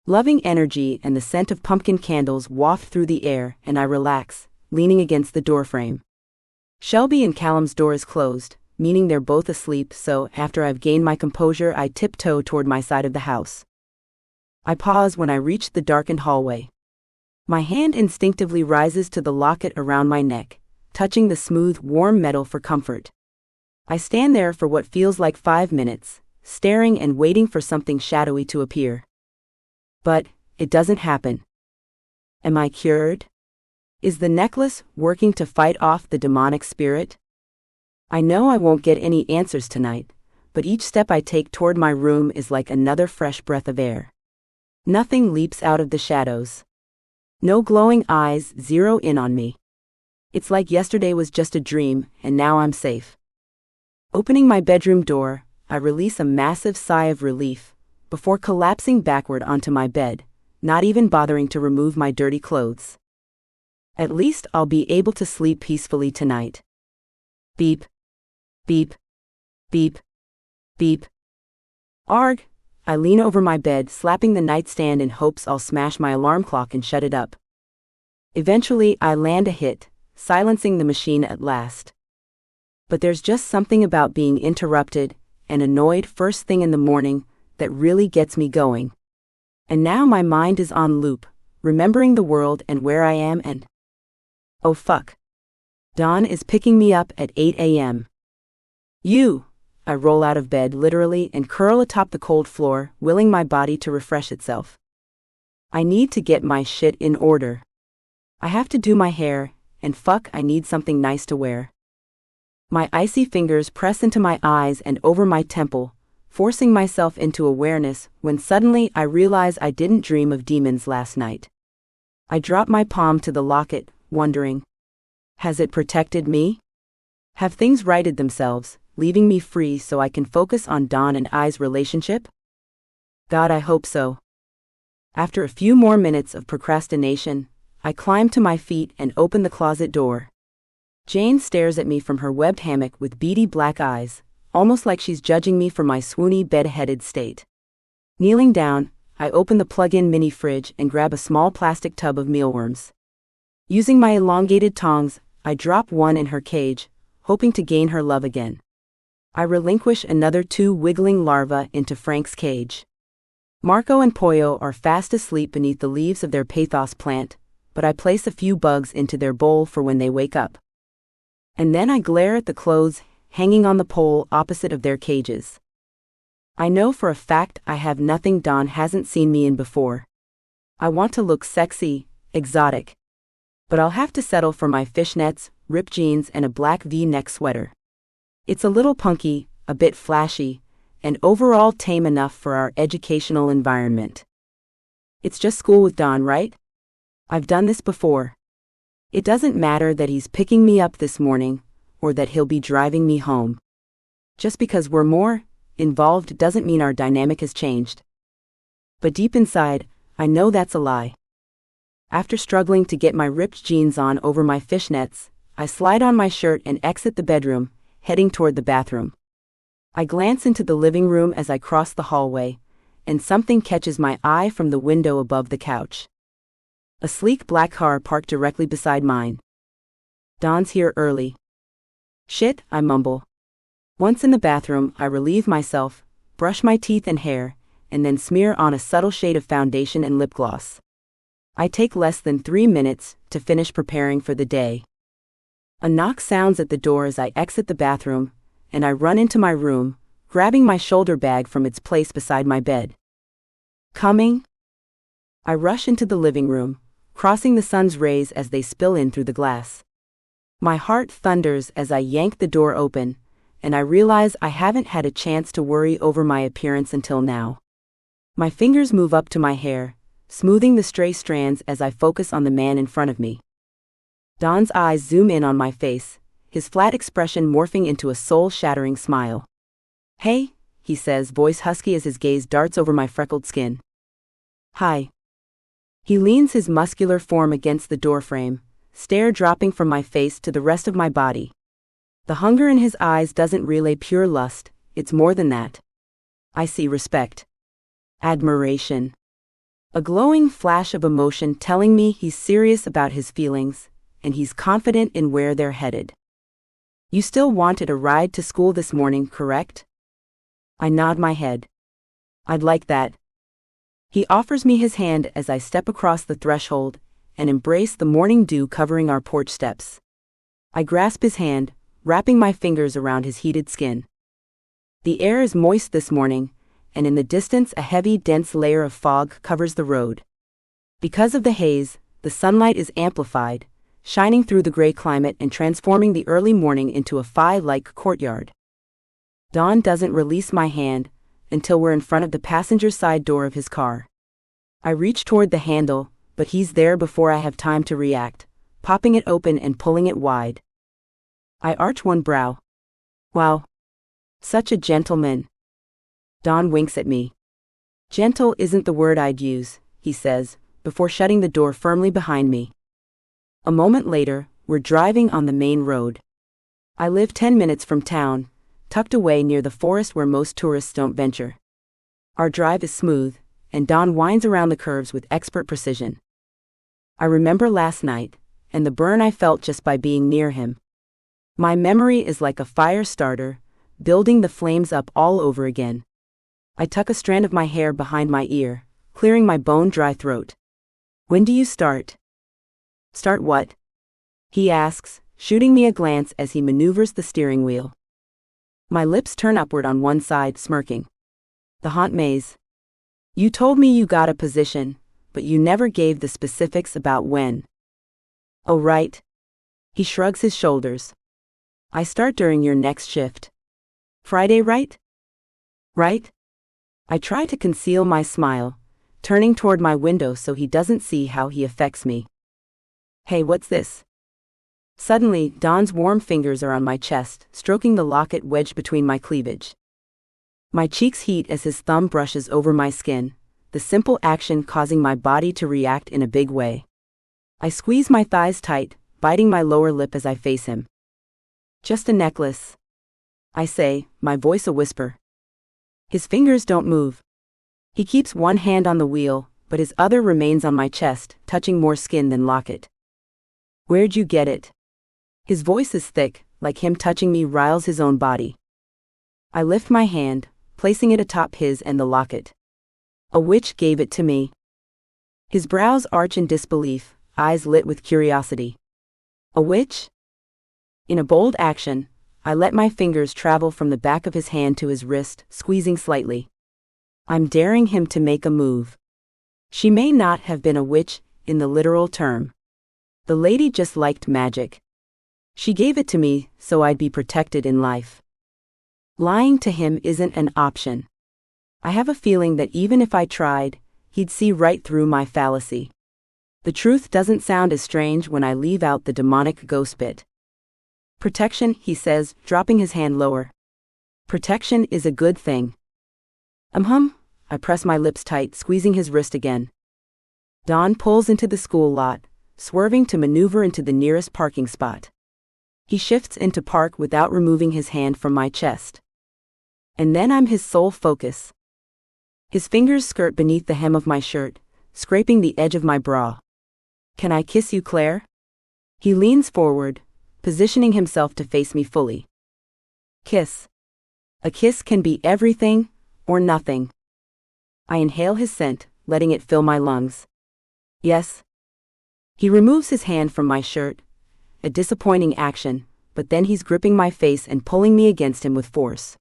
Loving energy and the scent of pumpkin candles waft through the air, and I relax, leaning against the doorframe. Shelby and Callum's door is closed, meaning they're both asleep, so after I've gained my composure I tiptoe toward my side of the house. I pause when I reach the darkened hallway. My hand instinctively rises to the locket around my neck, touching the smooth, warm metal for comfort. I stand there for what feels like 5 minutes, staring and waiting for something shadowy to appear. But it doesn't happen. Am I cured? Is the necklace working to fight off the demonic spirit? I know I won't get any answers tonight, but each step I take toward my room is like another fresh breath of air. Nothing leaps out of the shadows. No glowing eyes zero in on me. It's like yesterday was just a dream, and now I'm safe. Opening my bedroom door, I release a massive sigh of relief, before collapsing backward onto my bed, not even bothering to remove my dirty clothes. At least I'll be able to sleep peacefully tonight. Beep. Beep. Beep. Beep. Arg! I lean over my bed, slapping the nightstand in hopes I'll smash my alarm clock and shut it up. Eventually, I land a hit, silencing the machine at last. But there's just something about being interrupted and annoyed first thing in the morning that really gets me going. And now my mind is on loop, remembering the world and where I am and... Oh fuck. Dawn is picking me up at 8 a.m. I roll out of bed literally and curl atop the cold floor, willing my body to refresh itself. I need to get my shit in order. I have to do my hair, and fuck, I need something nice to wear. My icy fingers press into my eyes and over my temple, forcing myself into awareness when suddenly I realize I didn't dream of demons last night. I drop my palm to the locket, wondering, has it protected me? Have things righted themselves, leaving me free so I can focus on Dawn and I's relationship? God, I hope so. After a few more minutes of procrastination, I climb to my feet and open the closet door. Jane stares at me from her webbed hammock with beady black eyes, almost like she's judging me for my swoony bed-headed state. Kneeling down, I open the plug-in mini fridge and grab a small plastic tub of mealworms. Using my elongated tongs, I drop one in her cage, hoping to gain her love again. I relinquish another 2 wiggling larvae into Frank's cage. Marco and Pollo are fast asleep beneath the leaves of their pathos plant, but I place a few bugs into their bowl for when they wake up. And then I glare at the clothes hanging on the pole opposite of their cages. I know for a fact I have nothing Don hasn't seen me in before. I want to look sexy, exotic. But I'll have to settle for my fishnets, ripped jeans and a black V-neck sweater. It's a little punky, a bit flashy, and overall tame enough for our educational environment. It's just school with Don, right? I've done this before. It doesn't matter that he's picking me up this morning, or that he'll be driving me home. Just because we're more involved doesn't mean our dynamic has changed. But deep inside, I know that's a lie. After struggling to get my ripped jeans on over my fishnets, I slide on my shirt and exit the bedroom, heading toward the bathroom. I glance into the living room as I cross the hallway, and something catches my eye from the window above the couch. A sleek black car parked directly beside mine. Don's here early. Shit, I mumble. Once in the bathroom, I relieve myself, brush my teeth and hair, and then smear on a subtle shade of foundation and lip gloss. I take less than 3 minutes to finish preparing for the day. A knock sounds at the door as I exit the bathroom, and I run into my room, grabbing my shoulder bag from its place beside my bed. Coming? I rush into the living room, crossing the sun's rays as they spill in through the glass. My heart thunders as I yank the door open, and I realize I haven't had a chance to worry over my appearance until now. My fingers move up to my hair, smoothing the stray strands as I focus on the man in front of me. Don's eyes zoom in on my face, his flat expression morphing into a soul-shattering smile. Hey, he says, voice husky as his gaze darts over my freckled skin. Hi. He leans his muscular form against the doorframe, stare dropping from my face to the rest of my body. The hunger in his eyes doesn't relay pure lust, it's more than that. I see respect. Admiration. A glowing flash of emotion telling me he's serious about his feelings, and he's confident in where they're headed. You still wanted a ride to school this morning, correct? I nod my head. I'd like that. He offers me his hand as I step across the threshold and embrace the morning dew covering our porch steps. I grasp his hand, wrapping my fingers around his heated skin. The air is moist this morning, and in the distance a heavy, dense layer of fog covers the road. Because of the haze, the sunlight is amplified, shining through the gray climate and transforming the early morning into a fire-like courtyard. Don doesn't release my hand until we're in front of the passenger side door of his car. I reach toward the handle, but he's there before I have time to react, popping it open and pulling it wide. I arch one brow. Wow. Such a gentleman. Don winks at me. Gentle isn't the word I'd use, he says, before shutting the door firmly behind me. A moment later, we're driving on the main road. I live 10 minutes from town, tucked away near the forest where most tourists don't venture. Our drive is smooth, and Don winds around the curves with expert precision. I remember last night, and the burn I felt just by being near him. My memory is like a fire starter, building the flames up all over again. I tuck a strand of my hair behind my ear, clearing my bone-dry throat. When do you start? Start what? He asks, shooting me a glance as he maneuvers the steering wheel. My lips turn upward on one side, smirking. The haunt maze. You told me you got a position, but you never gave the specifics about when. Oh right. He shrugs his shoulders. I start during your next shift. Friday, right? Right? I try to conceal my smile, turning toward my window so he doesn't see how he affects me. Hey, what's this? Suddenly, Don's warm fingers are on my chest, stroking the locket wedged between my cleavage. My cheeks heat as his thumb brushes over my skin, the simple action causing my body to react in a big way. I squeeze my thighs tight, biting my lower lip as I face him. Just a necklace, I say, my voice a whisper. His fingers don't move. He keeps one hand on the wheel, but his other remains on my chest, touching more skin than locket. Where'd you get it? His voice is thick, like him touching me riles his own body. I lift my hand, placing it atop his and the locket. A witch gave it to me. His brows arch in disbelief, eyes lit with curiosity. A witch? In a bold action, I let my fingers travel from the back of his hand to his wrist, squeezing slightly. I'm daring him to make a move. She may not have been a witch, in the literal term. The lady just liked magic. She gave it to me so I'd be protected in life. Lying to him isn't an option. I have a feeling that even if I tried, he'd see right through my fallacy. The truth doesn't sound as strange when I leave out the demonic ghost bit. Protection, he says, dropping his hand lower. Protection is a good thing. I press my lips tight, squeezing his wrist again. Don pulls into the school lot, swerving to maneuver into the nearest parking spot. He shifts into park without removing his hand from my chest. And then I'm his sole focus. His fingers skirt beneath the hem of my shirt, scraping the edge of my bra. Can I kiss you, Claire? He leans forward, positioning himself to face me fully. Kiss. A kiss can be everything, or nothing. I inhale his scent, letting it fill my lungs. Yes. He removes his hand from my shirt, a disappointing action, but then he's gripping my face and pulling me against him with force.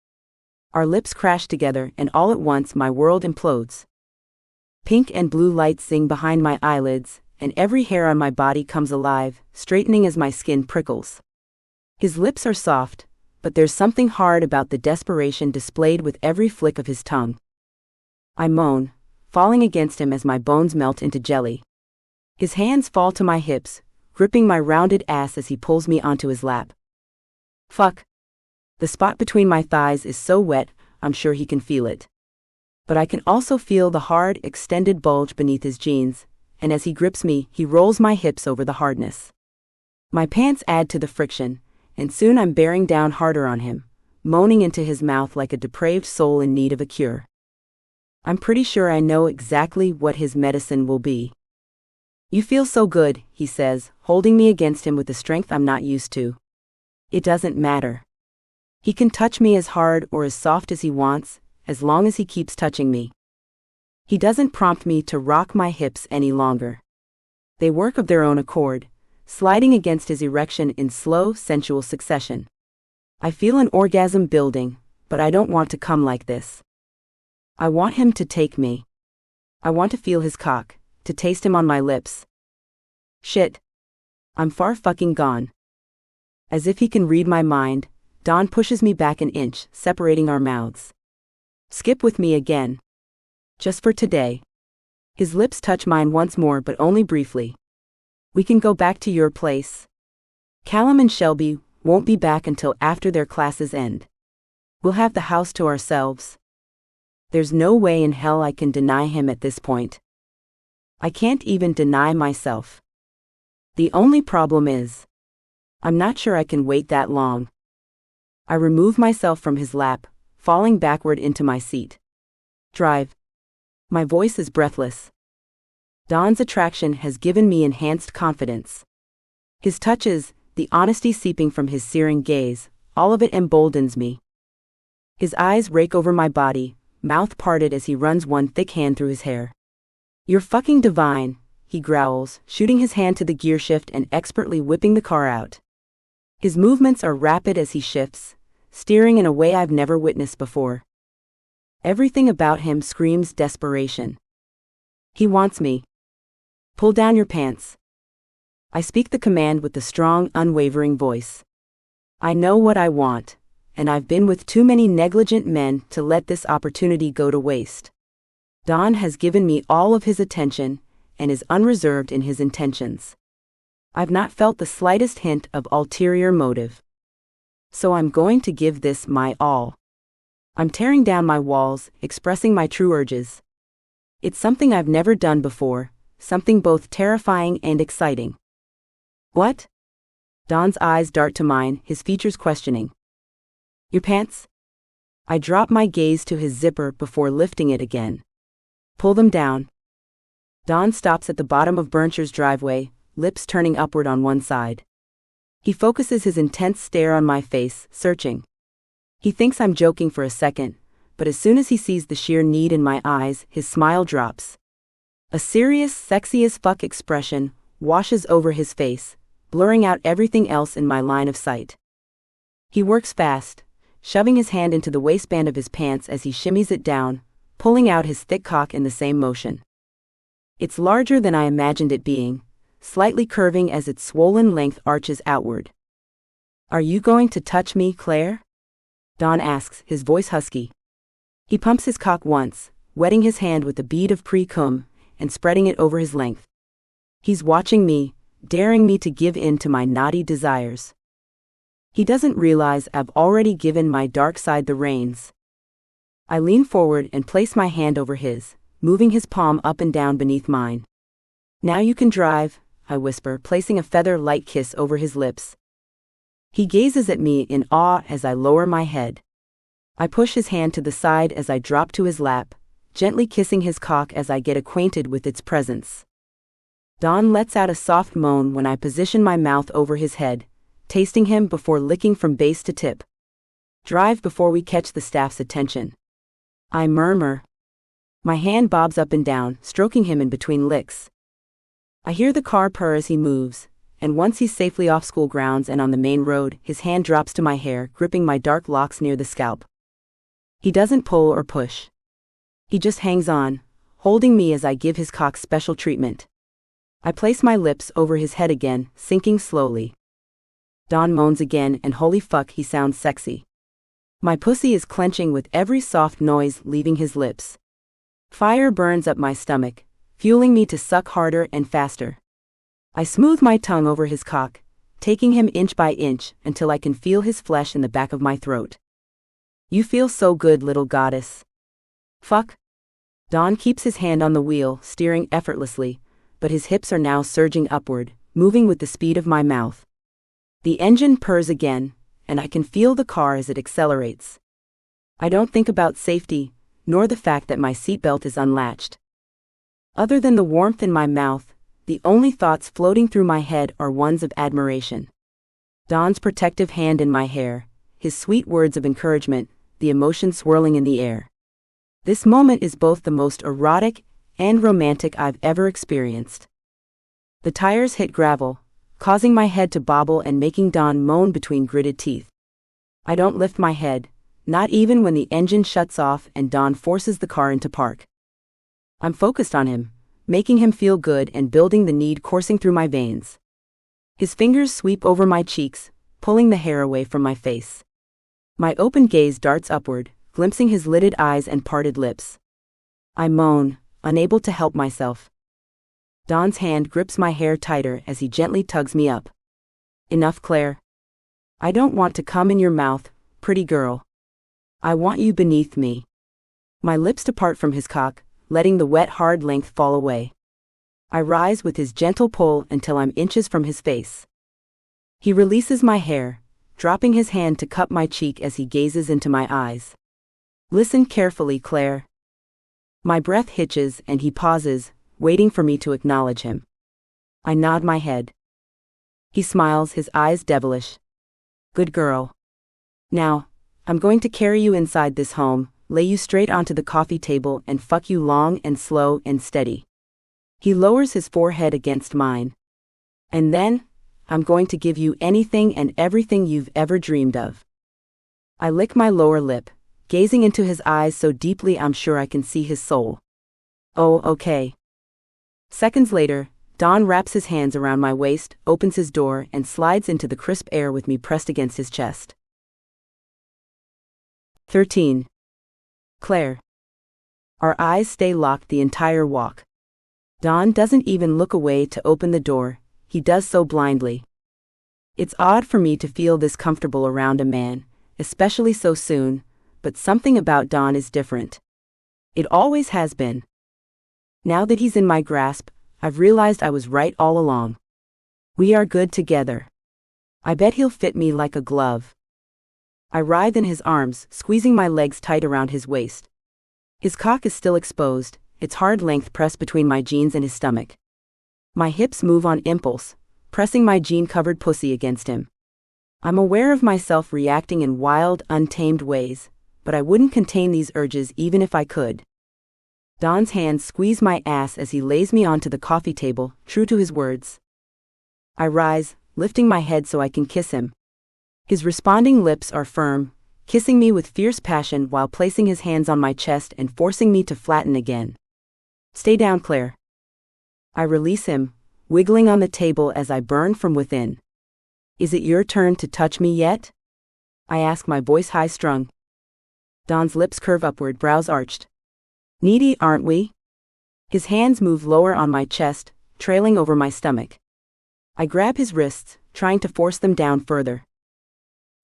Our lips crash together, and all at once my world implodes. Pink and blue lights sing behind my eyelids, and every hair on my body comes alive, straightening as my skin prickles. His lips are soft, but there's something hard about the desperation displayed with every flick of his tongue. I moan, falling against him as my bones melt into jelly. His hands fall to my hips, gripping my rounded ass as he pulls me onto his lap. Fuck. The spot between my thighs is so wet, I'm sure he can feel it. But I can also feel the hard, extended bulge beneath his jeans, and as he grips me, he rolls my hips over the hardness. My pants add to the friction, and soon I'm bearing down harder on him, moaning into his mouth like a depraved soul in need of a cure. I'm pretty sure I know exactly what his medicine will be. You feel so good, he says, holding me against him with a strength I'm not used to. It doesn't matter. He can touch me as hard or as soft as he wants, as long as he keeps touching me. He doesn't prompt me to rock my hips any longer. They work of their own accord, sliding against his erection in slow, sensual succession. I feel an orgasm building, but I don't want to come like this. I want him to take me. I want to feel his cock, to taste him on my lips. Shit. I'm far fucking gone. As if he can read my mind, Don pushes me back an inch, separating our mouths. Skip with me again. Just for today. His lips touch mine once more, but only briefly. We can go back to your place. Callum and Shelby won't be back until after their classes end. We'll have the house to ourselves. There's no way in hell I can deny him at this point. I can't even deny myself. The only problem is, I'm not sure I can wait that long. I remove myself from his lap, falling backward into my seat. Drive. My voice is breathless. Don's attraction has given me enhanced confidence. His touches, the honesty seeping from his searing gaze, all of it emboldens me. His eyes rake over my body, mouth parted as he runs one thick hand through his hair. You're fucking divine, he growls, shooting his hand to the gear shift and expertly whipping the car out. His movements are rapid as he shifts, steering in a way I've never witnessed before. Everything about him screams desperation. He wants me. Pull down your pants. I speak the command with a strong, unwavering voice. I know what I want, and I've been with too many negligent men to let this opportunity go to waste. Don has given me all of his attention, and is unreserved in his intentions. I've not felt the slightest hint of ulterior motive. So I'm going to give this my all. I'm tearing down my walls, expressing my true urges. It's something I've never done before, something both terrifying and exciting. What? Don's eyes dart to mine, his features questioning. Your pants? I drop my gaze to his zipper before lifting it again. Pull them down. Don stops at the bottom of Berncher's driveway, lips turning upward on one side. He focuses his intense stare on my face, searching. He thinks I'm joking for a second, but as soon as he sees the sheer need in my eyes, his smile drops. A serious, sexy as fuck expression washes over his face, blurring out everything else in my line of sight. He works fast, shoving his hand into the waistband of his pants as he shimmies it down, pulling out his thick cock in the same motion. It's larger than I imagined it being, slightly curving as its swollen length arches outward. Are you going to touch me, Claire? Don asks, his voice husky. He pumps his cock once, wetting his hand with a bead of pre-cum, and spreading it over his length. He's watching me, daring me to give in to my naughty desires. He doesn't realize I've already given my dark side the reins. I lean forward and place my hand over his, moving his palm up and down beneath mine. Now you can drive, I whisper, placing a feather-light kiss over his lips. He gazes at me in awe as I lower my head. I push his hand to the side as I drop to his lap, gently kissing his cock as I get acquainted with its presence. Don lets out a soft moan when I position my mouth over his head, tasting him before licking from base to tip. Drive before we catch the staff's attention. I murmur. My hand bobs up and down, stroking him in between licks. I hear the car purr as he moves, and once he's safely off school grounds and on the main road, his hand drops to my hair, gripping my dark locks near the scalp. He doesn't pull or push. He just hangs on, holding me as I give his cock special treatment. I place my lips over his head again, sinking slowly. Don moans again, and holy fuck, he sounds sexy. My pussy is clenching with every soft noise leaving his lips. Fire burns up my stomach, fueling me to suck harder and faster. I smooth my tongue over his cock, taking him inch by inch until I can feel his flesh in the back of my throat. You feel so good, little goddess. Fuck. Don keeps his hand on the wheel, steering effortlessly, but his hips are now surging upward, moving with the speed of my mouth. The engine purrs again, and I can feel the car as it accelerates. I don't think about safety, nor the fact that my seatbelt is unlatched. Other than the warmth in my mouth, the only thoughts floating through my head are ones of admiration. Don's protective hand in my hair, his sweet words of encouragement, the emotion swirling in the air. This moment is both the most erotic and romantic I've ever experienced. The tires hit gravel, causing my head to bobble and making Don moan between gritted teeth. I don't lift my head, not even when the engine shuts off and Don forces the car into park. I'm focused on him, making him feel good and building the need coursing through my veins. His fingers sweep over my cheeks, pulling the hair away from my face. My open gaze darts upward, glimpsing his lidded eyes and parted lips. I moan, unable to help myself. Don's hand grips my hair tighter as he gently tugs me up. Enough, Claire. I don't want to come in your mouth, pretty girl. I want you beneath me. My lips depart from his cock, letting the wet, hard length fall away. I rise with his gentle pull until I'm inches from his face. He releases my hair, dropping his hand to cup my cheek as he gazes into my eyes. Listen carefully, Claire. My breath hitches and he pauses, waiting for me to acknowledge him. I nod my head. He smiles, his eyes devilish. Good girl. Now, I'm going to carry you inside this home, lay you straight onto the coffee table and fuck you long and slow and steady. He lowers his forehead against mine. And then, I'm going to give you anything and everything you've ever dreamed of. I lick my lower lip, gazing into his eyes so deeply I'm sure I can see his soul. Oh, okay. Seconds later, Don wraps his hands around my waist, opens his door, and slides into the crisp air with me pressed against his chest. 13. Claire. Our eyes stay locked the entire walk. Don doesn't even look away to open the door, he does so blindly. It's odd for me to feel this comfortable around a man, especially so soon, but something about Don is different. It always has been. Now that he's in my grasp, I've realized I was right all along. We are good together. I bet he'll fit me like a glove. I writhe in his arms, squeezing my legs tight around his waist. His cock is still exposed, its hard length pressed between my jeans and his stomach. My hips move on impulse, pressing my jean-covered pussy against him. I'm aware of myself reacting in wild, untamed ways, but I wouldn't contain these urges even if I could. Don's hands squeeze my ass as he lays me onto the coffee table, true to his words. I rise, lifting my head so I can kiss him. His responding lips are firm, kissing me with fierce passion while placing his hands on my chest and forcing me to flatten again. Stay down, Claire. I release him, wiggling on the table as I burn from within. Is it your turn to touch me yet? I ask, my voice high-strung. Don's lips curve upward, brows arched. Needy, aren't we? His hands move lower on my chest, trailing over my stomach. I grab his wrists, trying to force them down further.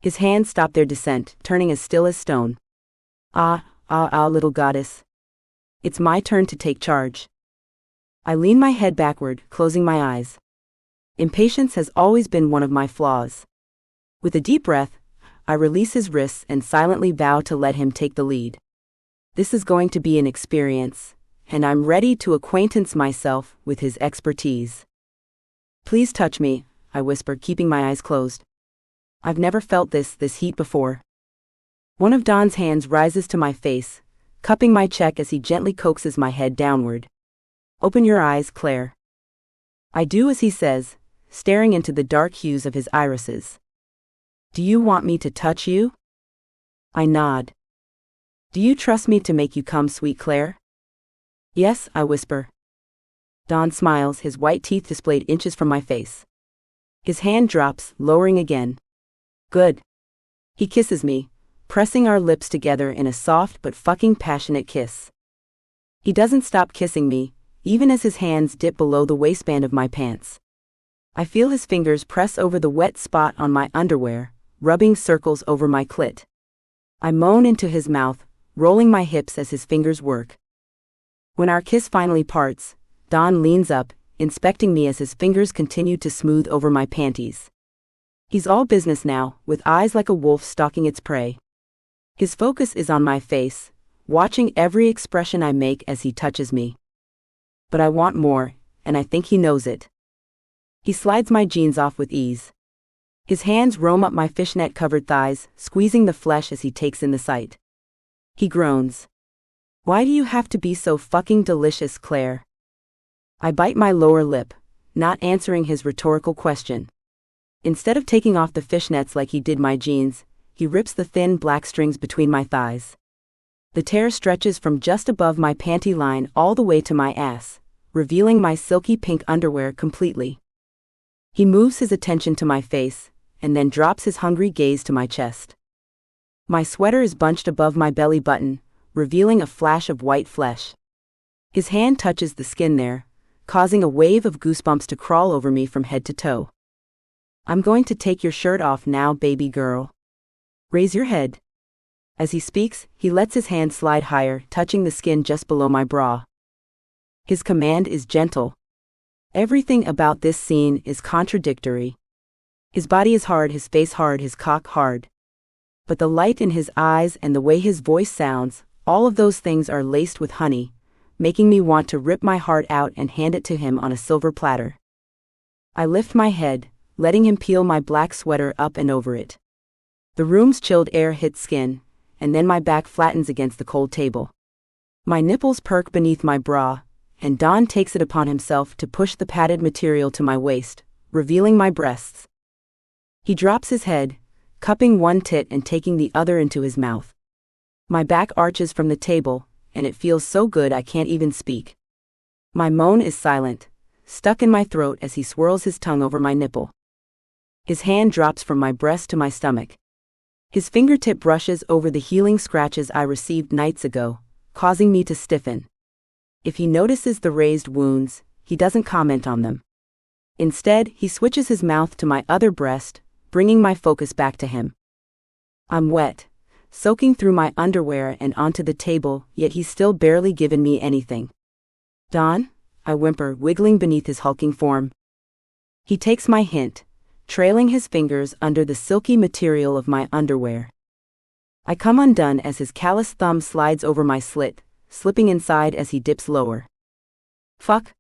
His hands stop their descent, turning as still as stone. Little goddess. It's my turn to take charge. I lean my head backward, closing my eyes. Impatience has always been one of my flaws. With a deep breath, I release his wrists and silently vow to let him take the lead. This is going to be an experience, and I'm ready to acquaintance myself with his expertise. Please touch me, I whisper, keeping my eyes closed. I've never felt this heat before. One of Don's hands rises to my face, cupping my cheek as he gently coaxes my head downward. Open your eyes, Claire. I do as he says, staring into the dark hues of his irises. Do you want me to touch you? I nod. Do you trust me to make you come, sweet Claire? Yes, I whisper. Don smiles, his white teeth displayed inches from my face. His hand drops, lowering again. Good. He kisses me, pressing our lips together in a soft but fucking passionate kiss. He doesn't stop kissing me, even as his hands dip below the waistband of my pants. I feel his fingers press over the wet spot on my underwear, rubbing circles over my clit. I moan into his mouth, rolling my hips as his fingers work. When our kiss finally parts, Don leans up, inspecting me as his fingers continue to smooth over my panties. He's all business now, with eyes like a wolf stalking its prey. His focus is on my face, watching every expression I make as he touches me. But I want more, and I think he knows it. He slides my jeans off with ease. His hands roam up my fishnet-covered thighs, squeezing the flesh as he takes in the sight. He groans. Why do you have to be so fucking delicious, Claire? I bite my lower lip, not answering his rhetorical question. Instead of taking off the fishnets like he did my jeans, he rips the thin black strings between my thighs. The tear stretches from just above my panty line all the way to my ass, revealing my silky pink underwear completely. He moves his attention to my face, and then drops his hungry gaze to my chest. My sweater is bunched above my belly button, revealing a flash of white flesh. His hand touches the skin there, causing a wave of goosebumps to crawl over me from head to toe. I'm going to take your shirt off now, baby girl. Raise your head. As he speaks, he lets his hand slide higher, touching the skin just below my bra. His command is gentle. Everything about this scene is contradictory. His body is hard, his face hard, his cock hard. But the light in his eyes and the way his voice sounds, all of those things are laced with honey, making me want to rip my heart out and hand it to him on a silver platter. I lift my head, letting him peel my black sweater up and over it. The room's chilled air hits skin, and then my back flattens against the cold table. My nipples perk beneath my bra, and Don takes it upon himself to push the padded material to my waist, revealing my breasts. He drops his head, cupping one tit and taking the other into his mouth. My back arches from the table, and it feels so good I can't even speak. My moan is silent, stuck in my throat as he swirls his tongue over my nipple. His hand drops from my breast to my stomach. His fingertip brushes over the healing scratches I received nights ago, causing me to stiffen. If he notices the raised wounds, he doesn't comment on them. Instead, he switches his mouth to my other breast, bringing my focus back to him. I'm wet, soaking through my underwear and onto the table, yet he's still barely given me anything. Don, I whimper, wiggling beneath his hulking form. He takes my hint, trailing his fingers under the silky material of my underwear. I come undone as his callous thumb slides over my slit, slipping inside as he dips lower. Fuck.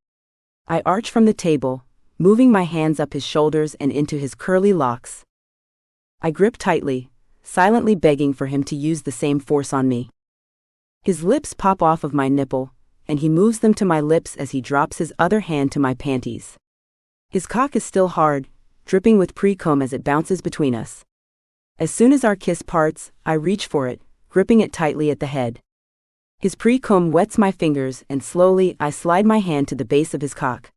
I arch from the table, moving my hands up his shoulders and into his curly locks. I grip tightly, silently begging for him to use the same force on me. His lips pop off of my nipple, and he moves them to my lips as he drops his other hand to my panties. His cock is still hard, dripping with pre-cum as it bounces between us. As soon as our kiss parts, I reach for it, gripping it tightly at the head. His pre-cum wets my fingers and slowly I slide my hand to the base of his cock.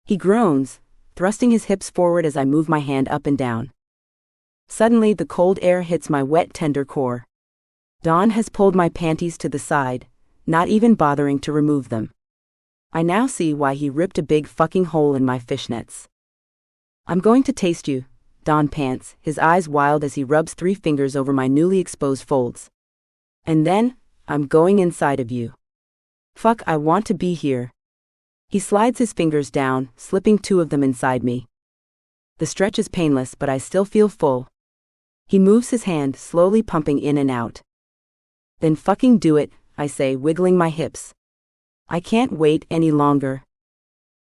He groans, thrusting his hips forward as I move my hand up and down. Suddenly the cold air hits my wet tender core. Don has pulled my panties to the side, not even bothering to remove them. I now see why he ripped a big fucking hole in my fishnets. I'm going to taste you, Don pants, his eyes wild as he rubs 3 fingers over my newly exposed folds. And then, I'm going inside of you. Fuck, I want to be here. He slides his fingers down, slipping 2 of them inside me. The stretch is painless, but I still feel full. He moves his hand, slowly pumping in and out. Then fucking do it, I say, wiggling my hips. I can't wait any longer.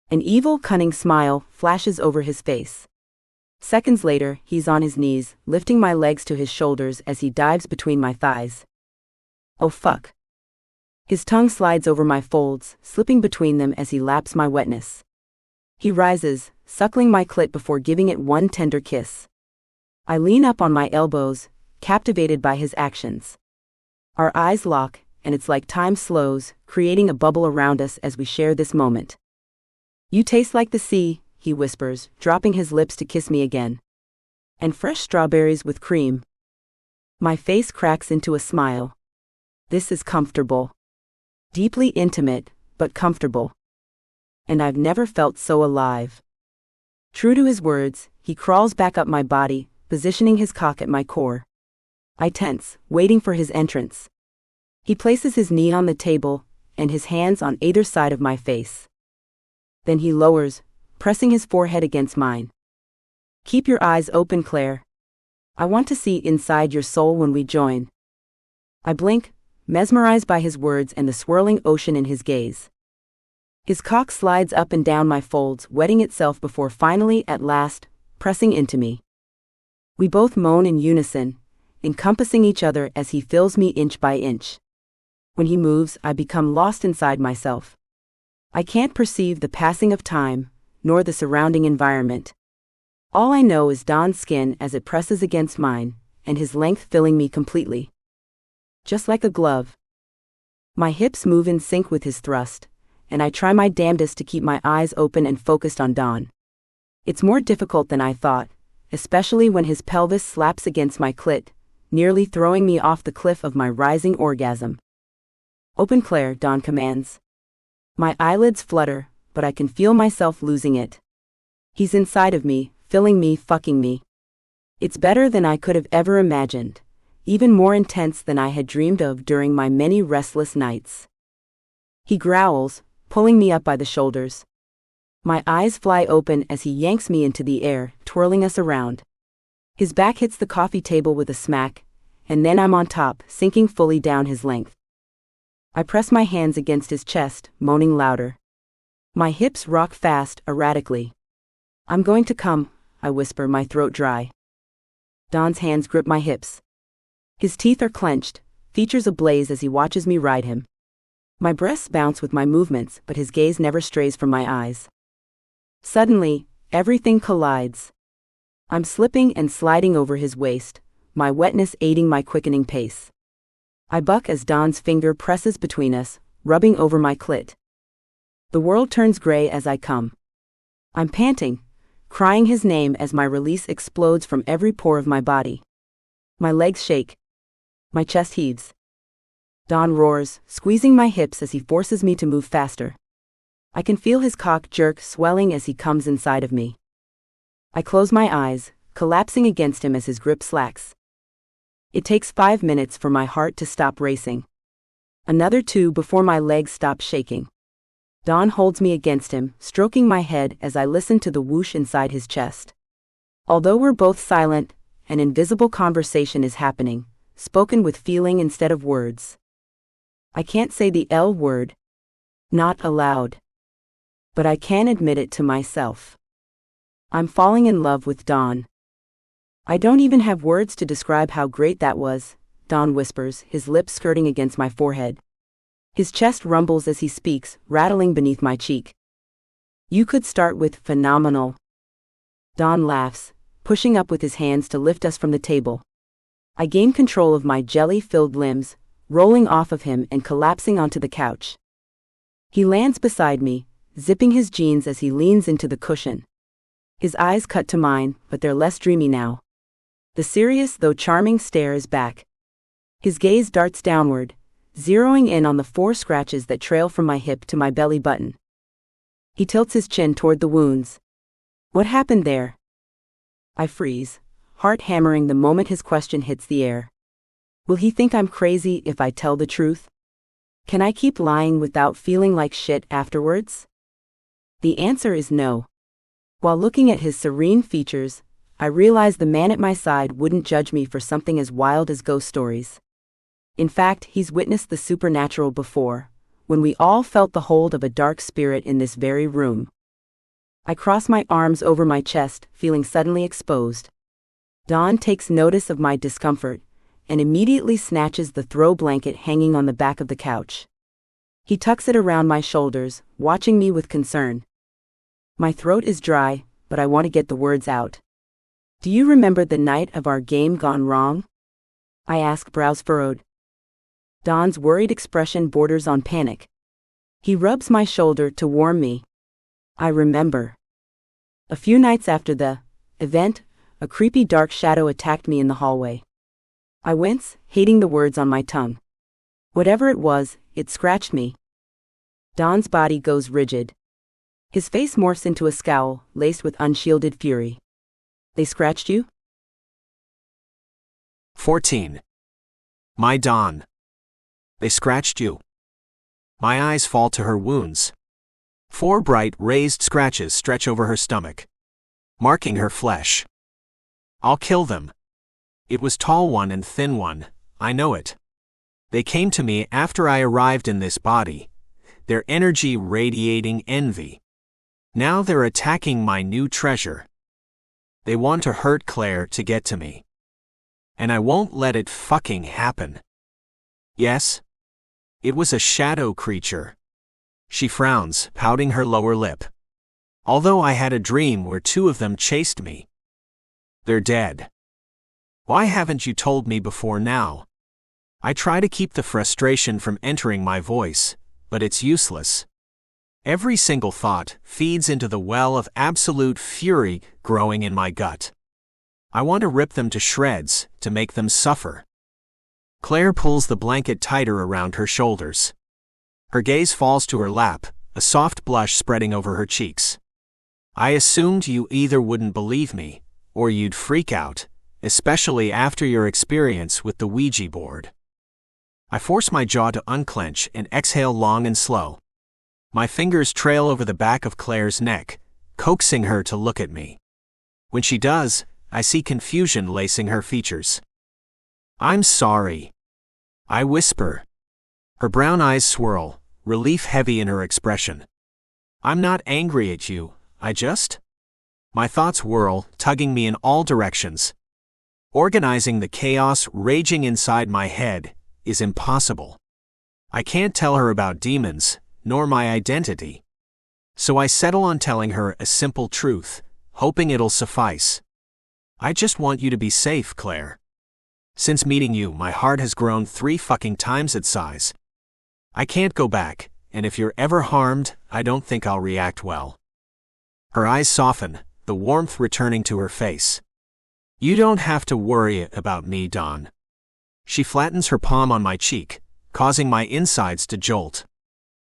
An evil, cunning smile flashes over his face. Seconds later, he's on his knees, lifting my legs to his shoulders as he dives between my thighs. Oh fuck. His tongue slides over my folds, slipping between them as he laps my wetness. He rises, suckling my clit before giving it one tender kiss. I lean up on my elbows, captivated by his actions. Our eyes lock, and it's like time slows, creating a bubble around us as we share this moment. You taste like the sea, he whispers, dropping his lips to kiss me again. And fresh strawberries with cream. My face cracks into a smile. This is comfortable. Deeply intimate, but comfortable. And I've never felt so alive. True to his words, he crawls back up my body, positioning his cock at my core. I tense, waiting for his entrance. He places his knee on the table, and his hands on either side of my face. Then he lowers, pressing his forehead against mine. Keep your eyes open, Claire. I want to see inside your soul when we join. I blink, mesmerized by his words and the swirling ocean in his gaze. His cock slides up and down my folds, wetting itself before finally, at last, pressing into me. We both moan in unison, encompassing each other as he fills me inch by inch. When he moves, I become lost inside myself. I can't perceive the passing of time, nor the surrounding environment. All I know is Don's skin as it presses against mine, and his length filling me completely. Just like a glove. My hips move in sync with his thrust, and I try my damnedest to keep my eyes open and focused on Don. It's more difficult than I thought, especially when his pelvis slaps against my clit, nearly throwing me off the cliff of my rising orgasm. Open, Claire, Don commands. My eyelids flutter, but I can feel myself losing it. He's inside of me, filling me, fucking me. It's better than I could have ever imagined, even more intense than I had dreamed of during my many restless nights. He growls, pulling me up by the shoulders. My eyes fly open as he yanks me into the air, twirling us around. His back hits the coffee table with a smack, and then I'm on top, sinking fully down his length. I press my hands against his chest, moaning louder. My hips rock fast, erratically. I'm going to come, I whisper, my throat dry. Don's hands grip my hips. His teeth are clenched, features ablaze as he watches me ride him. My breasts bounce with my movements, but his gaze never strays from my eyes. Suddenly, everything collides. I'm slipping and sliding over his waist, my wetness aiding my quickening pace. I buck as Don's finger presses between us, rubbing over my clit. The world turns gray as I come. I'm panting, crying his name as my release explodes from every pore of my body. My legs shake. My chest heaves. Don roars, squeezing my hips as he forces me to move faster. I can feel his cock jerk, swelling as he comes inside of me. I close my eyes, collapsing against him as his grip slacks. It takes 5 minutes for my heart to stop racing. Another 2 before my legs stop shaking. Dawn holds me against him, stroking my head as I listen to the whoosh inside his chest. Although we're both silent, an invisible conversation is happening, spoken with feeling instead of words. I can't say the L word. Not aloud. But I can admit it to myself. I'm falling in love with Dawn. I don't even have words to describe how great that was, Dawn whispers, his lips skirting against my forehead. His chest rumbles as he speaks, rattling beneath my cheek. You could start with phenomenal. Dawn laughs, pushing up with his hands to lift us from the table. I gain control of my jelly-filled limbs, rolling off of him and collapsing onto the couch. He lands beside me, zipping his jeans as he leans into the cushion. His eyes cut to mine, but they're less dreamy now. The serious though charming stare is back. His gaze darts downward, zeroing in on the 4 scratches that trail from my hip to my belly button. He tilts his chin toward the wounds. What happened there? I freeze, heart hammering the moment his question hits the air. Will he think I'm crazy if I tell the truth? Can I keep lying without feeling like shit afterwards? The answer is no. While looking at his serene features, I realize the man at my side wouldn't judge me for something as wild as ghost stories. In fact, he's witnessed the supernatural before, when we all felt the hold of a dark spirit in this very room. I cross my arms over my chest, feeling suddenly exposed. Dawn takes notice of my discomfort, and immediately snatches the throw blanket hanging on the back of the couch. He tucks it around my shoulders, watching me with concern. My throat is dry, but I want to get the words out. Do you remember the night of our game gone wrong? I ask, brows furrowed. Dawn's worried expression borders on panic. He rubs my shoulder to warm me. I remember. A few nights after the event, a creepy dark shadow attacked me in the hallway. I wince, hating the words on my tongue. Whatever it was, it scratched me. Dawn's body goes rigid. His face morphs into a scowl, laced with unshielded fury. They scratched you? 14. My Dawn. They scratched you. My eyes fall to her wounds. 4 bright, raised scratches stretch over her stomach, marking her flesh. I'll kill them. It was tall one and thin one, I know it. They came to me after I arrived in this body, their energy radiating envy. Now they're attacking my new treasure. They want to hurt Claire to get to me. And I won't let it fucking happen. Yes? It was a shadow creature. She frowns, pouting her lower lip. Although I had a dream where 2 of them chased me. They're dead. Why haven't you told me before now? I try to keep the frustration from entering my voice, but it's useless. Every single thought feeds into the well of absolute fury growing in my gut. I want to rip them to shreds, to make them suffer. Claire pulls the blanket tighter around her shoulders. Her gaze falls to her lap, a soft blush spreading over her cheeks. I assumed you either wouldn't believe me, or you'd freak out, especially after your experience with the Ouija board. I force my jaw to unclench and exhale long and slow. My fingers trail over the back of Claire's neck, coaxing her to look at me. When she does, I see confusion lacing her features. I'm sorry. I whisper. Her brown eyes swirl, relief heavy in her expression. I'm not angry at you, I just... My thoughts whirl, tugging me in all directions. Organizing the chaos raging inside my head is impossible. I can't tell her about demons, nor my identity. So I settle on telling her a simple truth, hoping it'll suffice. I just want you to be safe, Claire. Since meeting you, my heart has grown 3 fucking times its size. I can't go back, and if you're ever harmed, I don't think I'll react well. Her eyes soften, the warmth returning to her face. You don't have to worry about me, Dawn. She flattens her palm on my cheek, causing my insides to jolt.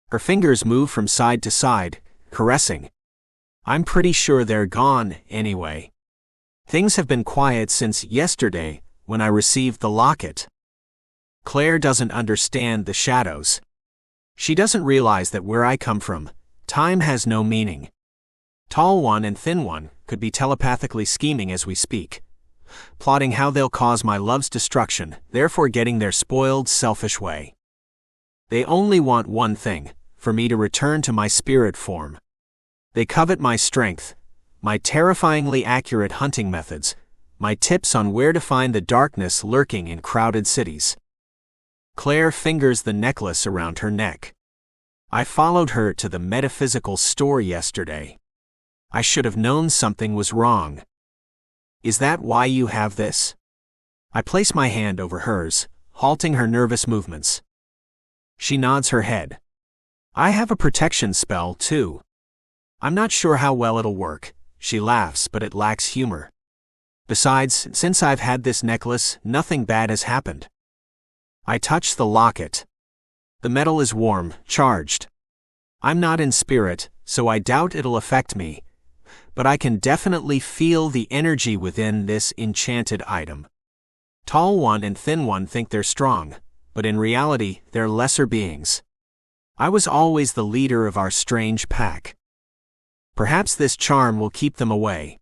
Her fingers move from side to side, caressing. I'm pretty sure they're gone, anyway. Things have been quiet since yesterday, when I received the locket. Claire doesn't understand the shadows. She doesn't realize that where I come from, Time has no meaning. Tall one and thin one could be telepathically scheming as we speak, plotting how they'll cause my love's destruction, therefore getting their spoiled, selfish way. They only want one thing, for me to return to my spirit form. They covet my strength, my terrifyingly accurate hunting methods, my tips on where to find the darkness lurking in crowded cities. Claire fingers the necklace around her neck. I followed her to the metaphysical store yesterday. I should have known something was wrong. Is that why you have this? I place my hand over hers, halting her nervous movements. She nods her head. I have a protection spell, too. I'm not sure how well it'll work. She laughs, but it lacks humor. Besides, since I've had this necklace, nothing bad has happened. I touch the locket. The metal is warm, charged. I'm not in spirit, so I doubt it'll affect me, but I can definitely feel the energy within this enchanted item. Tall one and thin one think they're strong, but in reality, they're lesser beings. I was always the leader of our strange pack. Perhaps this charm will keep them away.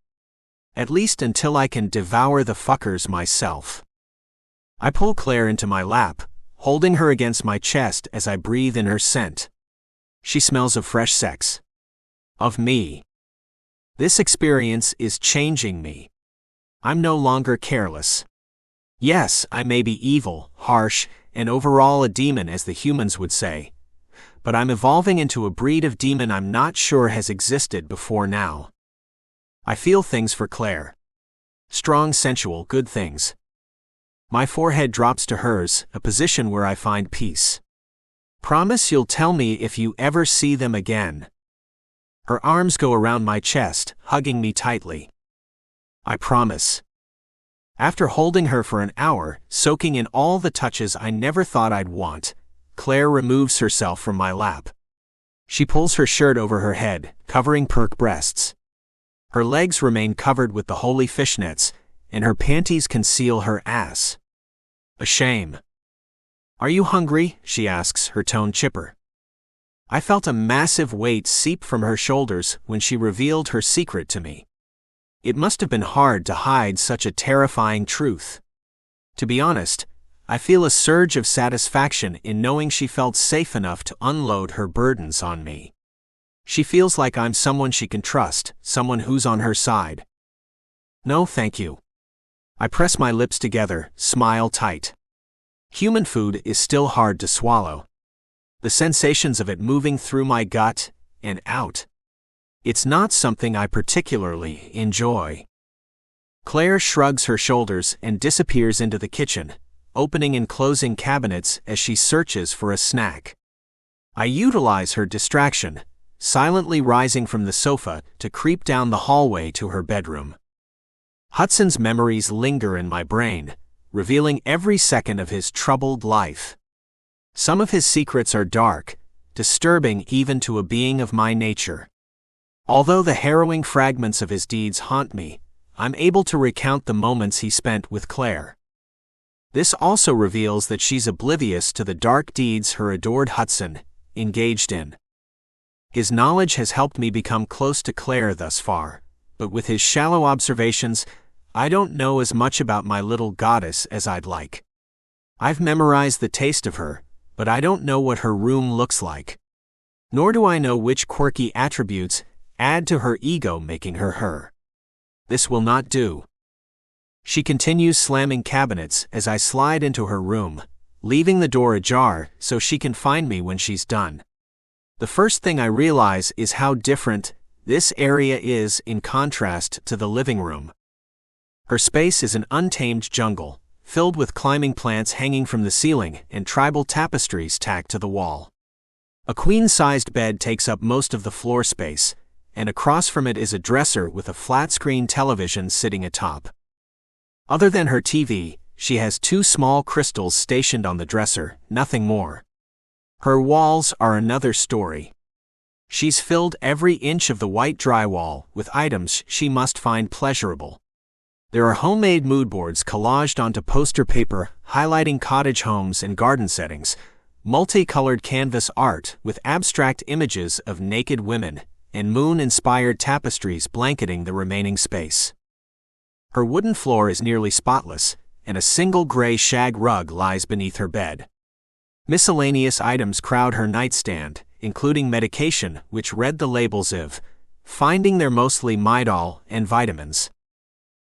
At least until I can devour the fuckers myself. I pull Claire into my lap, holding her against my chest as I breathe in her scent. She smells of fresh sex. Of me. This experience is changing me. I'm no longer careless. Yes, I may be evil, harsh, and overall a demon as the humans would say, but I'm evolving into a breed of demon I'm not sure has existed before now. I feel things for Claire. Strong, sensual, good things. My forehead drops to hers, a position where I find peace. Promise you'll tell me if you ever see them again. Her arms go around my chest, hugging me tightly. I promise. After holding her for an hour, soaking in all the touches I never thought I'd want, Claire removes herself from my lap. She pulls her shirt over her head, covering perk breasts. Her legs remain covered with the holy fishnets, and her panties conceal her ass. A shame. Are you hungry? She asks, her tone chipper. I felt a massive weight seep from her shoulders when she revealed her secret to me. It must have been hard to hide such a terrifying truth. To be honest, I feel a surge of satisfaction in knowing she felt safe enough to unload her burdens on me. She feels like I'm someone she can trust, someone who's on her side. No, thank you. I press my lips together, smile tight. Human food is still hard to swallow. The sensations of it moving through my gut and out. It's not something I particularly enjoy. Claire shrugs her shoulders and disappears into the kitchen, opening and closing cabinets as she searches for a snack. I utilize her distraction, silently rising from the sofa to creep down the hallway to her bedroom. Hutson's memories linger in my brain, revealing every second of his troubled life. Some of his secrets are dark, disturbing even to a being of my nature. Although the harrowing fragments of his deeds haunt me, I'm able to recount the moments he spent with Claire. This also reveals that she's oblivious to the dark deeds her adored Hutson engaged in. His knowledge has helped me become close to Claire thus far, but with his shallow observations, I don't know as much about my little goddess as I'd like. I've memorized the taste of her, but I don't know what her room looks like. Nor do I know which quirky attributes add to her ego making her her. This will not do. She continues slamming cabinets as I slide into her room, leaving the door ajar so she can find me when she's done. The first thing I realize is how different this area is in contrast to the living room. Her space is an untamed jungle, filled with climbing plants hanging from the ceiling and tribal tapestries tacked to the wall. A queen-sized bed takes up most of the floor space, and across from it is a dresser with a flat-screen television sitting atop. Other than her TV, she has 2 small crystals stationed on the dresser, nothing more. Her walls are another story. She's filled every inch of the white drywall with items she must find pleasurable. There are homemade mood boards collaged onto poster paper highlighting cottage homes and garden settings, multicolored canvas art with abstract images of naked women and moon-inspired tapestries blanketing the remaining space. Her wooden floor is nearly spotless, and a single gray shag rug lies beneath her bed. Miscellaneous items crowd her nightstand, including medication which read the labels of finding their mostly Midol and vitamins.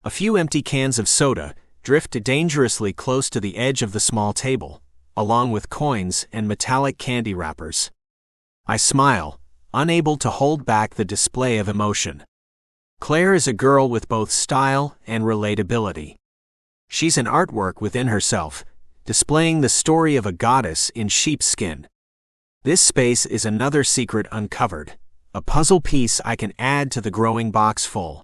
A few empty cans of soda drift dangerously close to the edge of the small table, along with coins and metallic candy wrappers. I smile, unable to hold back the display of emotion. Claire is a girl with both style and relatability. She's an artwork within herself, displaying the story of a goddess in sheepskin. This space is another secret uncovered, a puzzle piece I can add to the growing box full.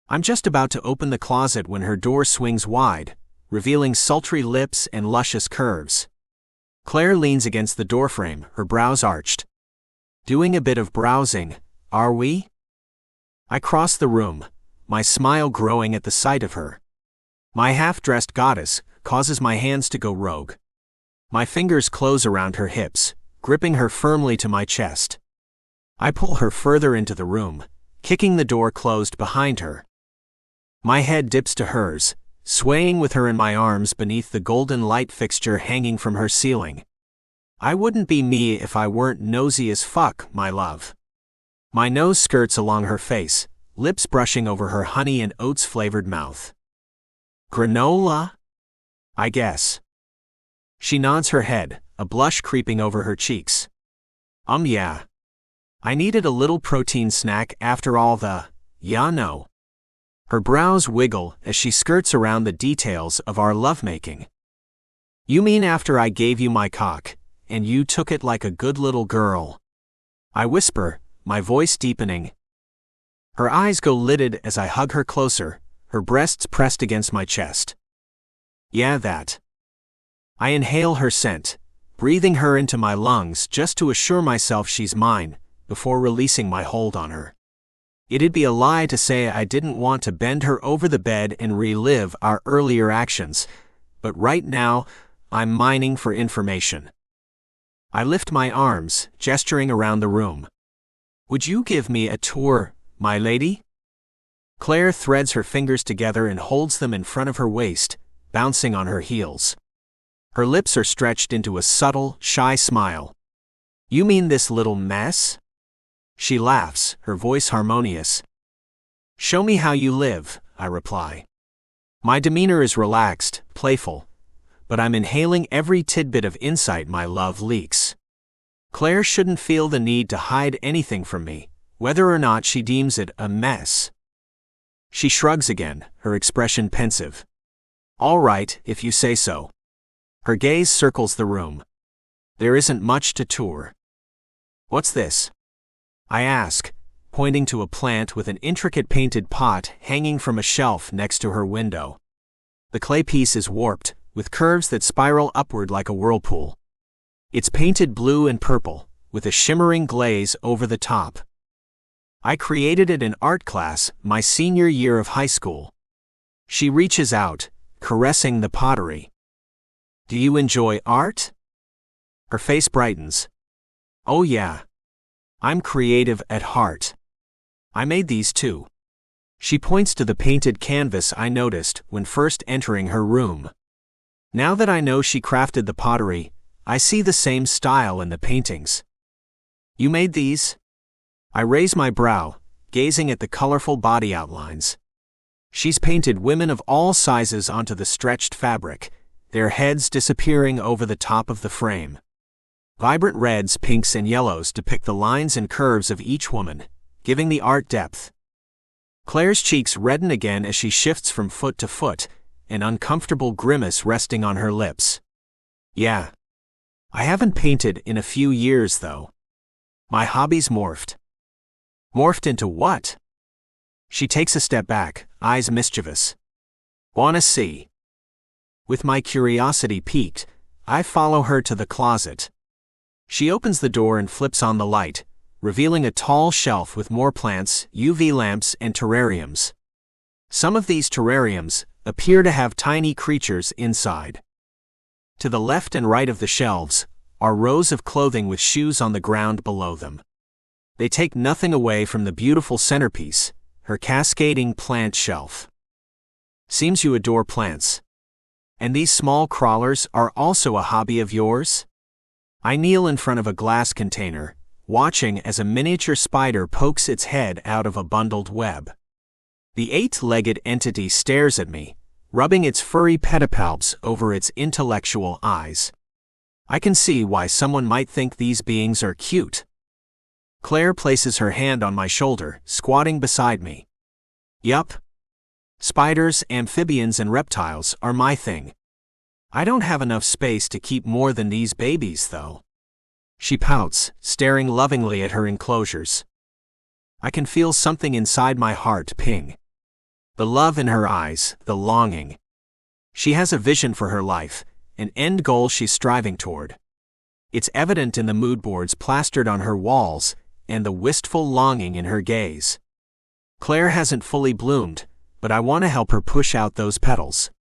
I'm just about to open the closet when her door swings wide, revealing sultry lips and luscious curves. Claire leans against the doorframe, her brows arched. Doing a bit of browsing, are we? I cross the room, my smile growing at the sight of her. My half-dressed goddess causes my hands to go rogue. My fingers close around her hips, gripping her firmly to my chest. I pull her further into the room, kicking the door closed behind her. My head dips to hers, swaying with her in my arms beneath the golden light fixture hanging from her ceiling. I wouldn't be me if I weren't nosy as fuck, my love. My nose skirts along her face, lips brushing over her honey and oats-flavored mouth. Granola? I guess. She nods her head, a blush creeping over her cheeks. Yeah. I needed a little protein snack after all the, no. Her brows wiggle as she skirts around the details of our lovemaking. You mean after I gave you my cock, and you took it like a good little girl? I whisper, my voice deepening. Her eyes go lidded as I hug her closer, her breasts pressed against my chest. Yeah, that. I inhale her scent, breathing her into my lungs just to assure myself she's mine, before releasing my hold on her. It'd be a lie to say I didn't want to bend her over the bed and relive our earlier actions, but right now, I'm mining for information. I lift my arms, gesturing around the room. Would you give me a tour, my lady? Claire threads her fingers together and holds them in front of her waist, bouncing on her heels. Her lips are stretched into a subtle, shy smile. You mean this little mess? She laughs, her voice harmonious. Show me how you live, I reply. My demeanor is relaxed, playful, but I'm inhaling every tidbit of insight my love leaks. Claire shouldn't feel the need to hide anything from me, whether or not she deems it a mess. She shrugs again, her expression pensive. All right, if you say so. Her gaze circles the room. There isn't much to tour. What's this? I ask, pointing to a plant with an intricate painted pot hanging from a shelf next to her window. The clay piece is warped, with curves that spiral upward like a whirlpool. It's painted blue and purple, with a shimmering glaze over the top. I created it in art class my senior year of high school. She reaches out, caressing the pottery. Do you enjoy art? Her face brightens. Oh yeah. I'm creative at heart. I made these too. She points to the painted canvas I noticed when first entering her room. Now that I know she crafted the pottery, I see the same style in the paintings. You made these? I raise my brow, gazing at the colorful body outlines. She's painted women of all sizes onto the stretched fabric, their heads disappearing over the top of the frame. Vibrant reds, pinks, and yellows depict the lines and curves of each woman, giving the art depth. Claire's cheeks redden again as she shifts from foot to foot, an uncomfortable grimace resting on her lips. Yeah. I haven't painted in a few years, though. My hobby's morphed. Morphed into what? She takes a step back, eyes mischievous. Wanna see? With my curiosity piqued, I follow her to the closet. She opens the door and flips on the light, revealing a tall shelf with more plants, UV lamps, and terrariums. Some of these terrariums appear to have tiny creatures inside. To the left and right of the shelves, are rows of clothing with shoes on the ground below them. They take nothing away from the beautiful centerpiece, her cascading plant shelf. Seems you adore plants. And these small crawlers are also a hobby of yours? I kneel in front of a glass container, watching as a miniature spider pokes its head out of a bundled web. The 8-legged entity stares at me, rubbing its furry pedipalps over its intellectual eyes. I can see why someone might think these beings are cute. Claire places her hand on my shoulder, squatting beside me. Yup. Spiders, amphibians, and reptiles are my thing. I don't have enough space to keep more than these babies, though. She pouts, staring lovingly at her enclosures. I can feel something inside my heart ping. The love in her eyes, the longing. She has a vision for her life, an end goal she's striving toward. It's evident in the mood boards plastered on her walls, and the wistful longing in her gaze. Claire hasn't fully bloomed, but I want to help her push out those petals.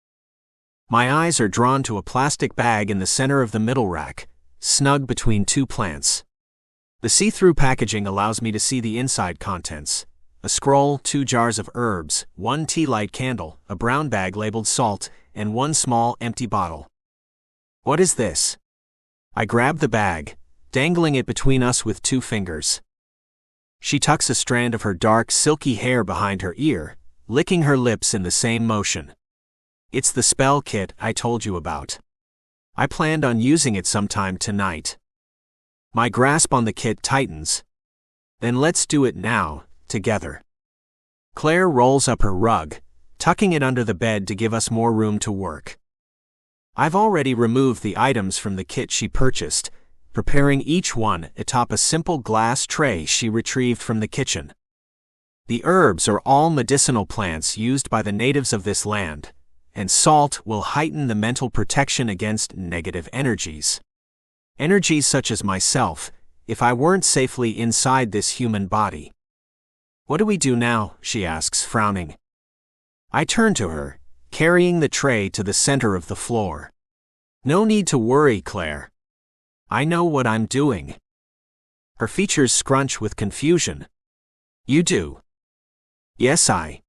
My eyes are drawn to a plastic bag in the center of the middle rack, snug between two plants. The see-through packaging allows me to see the inside contents: a scroll, 2 jars of herbs, 1 tea light candle, a brown bag labeled salt, and 1 small empty bottle. What is this? I grab the bag, dangling it between us with 2 fingers. She tucks a strand of her dark, silky hair behind her ear, licking her lips in the same motion. It's the spell kit I told you about. I planned on using it sometime tonight. My grasp on the kit tightens. Then let's do it now, together. Claire rolls up her rug, tucking it under the bed to give us more room to work. I've already removed the items from the kit she purchased, preparing each one atop a simple glass tray she retrieved from the kitchen. The herbs are all medicinal plants used by the natives of this land, and salt will heighten the mental protection against negative energies. Energies such as myself, if I weren't safely inside this human body. What do we do now? She asks, frowning. I turn to her, carrying the tray to the center of the floor. No need to worry, Claire. I know what I'm doing. Her features scrunch with confusion. You do? Yes, I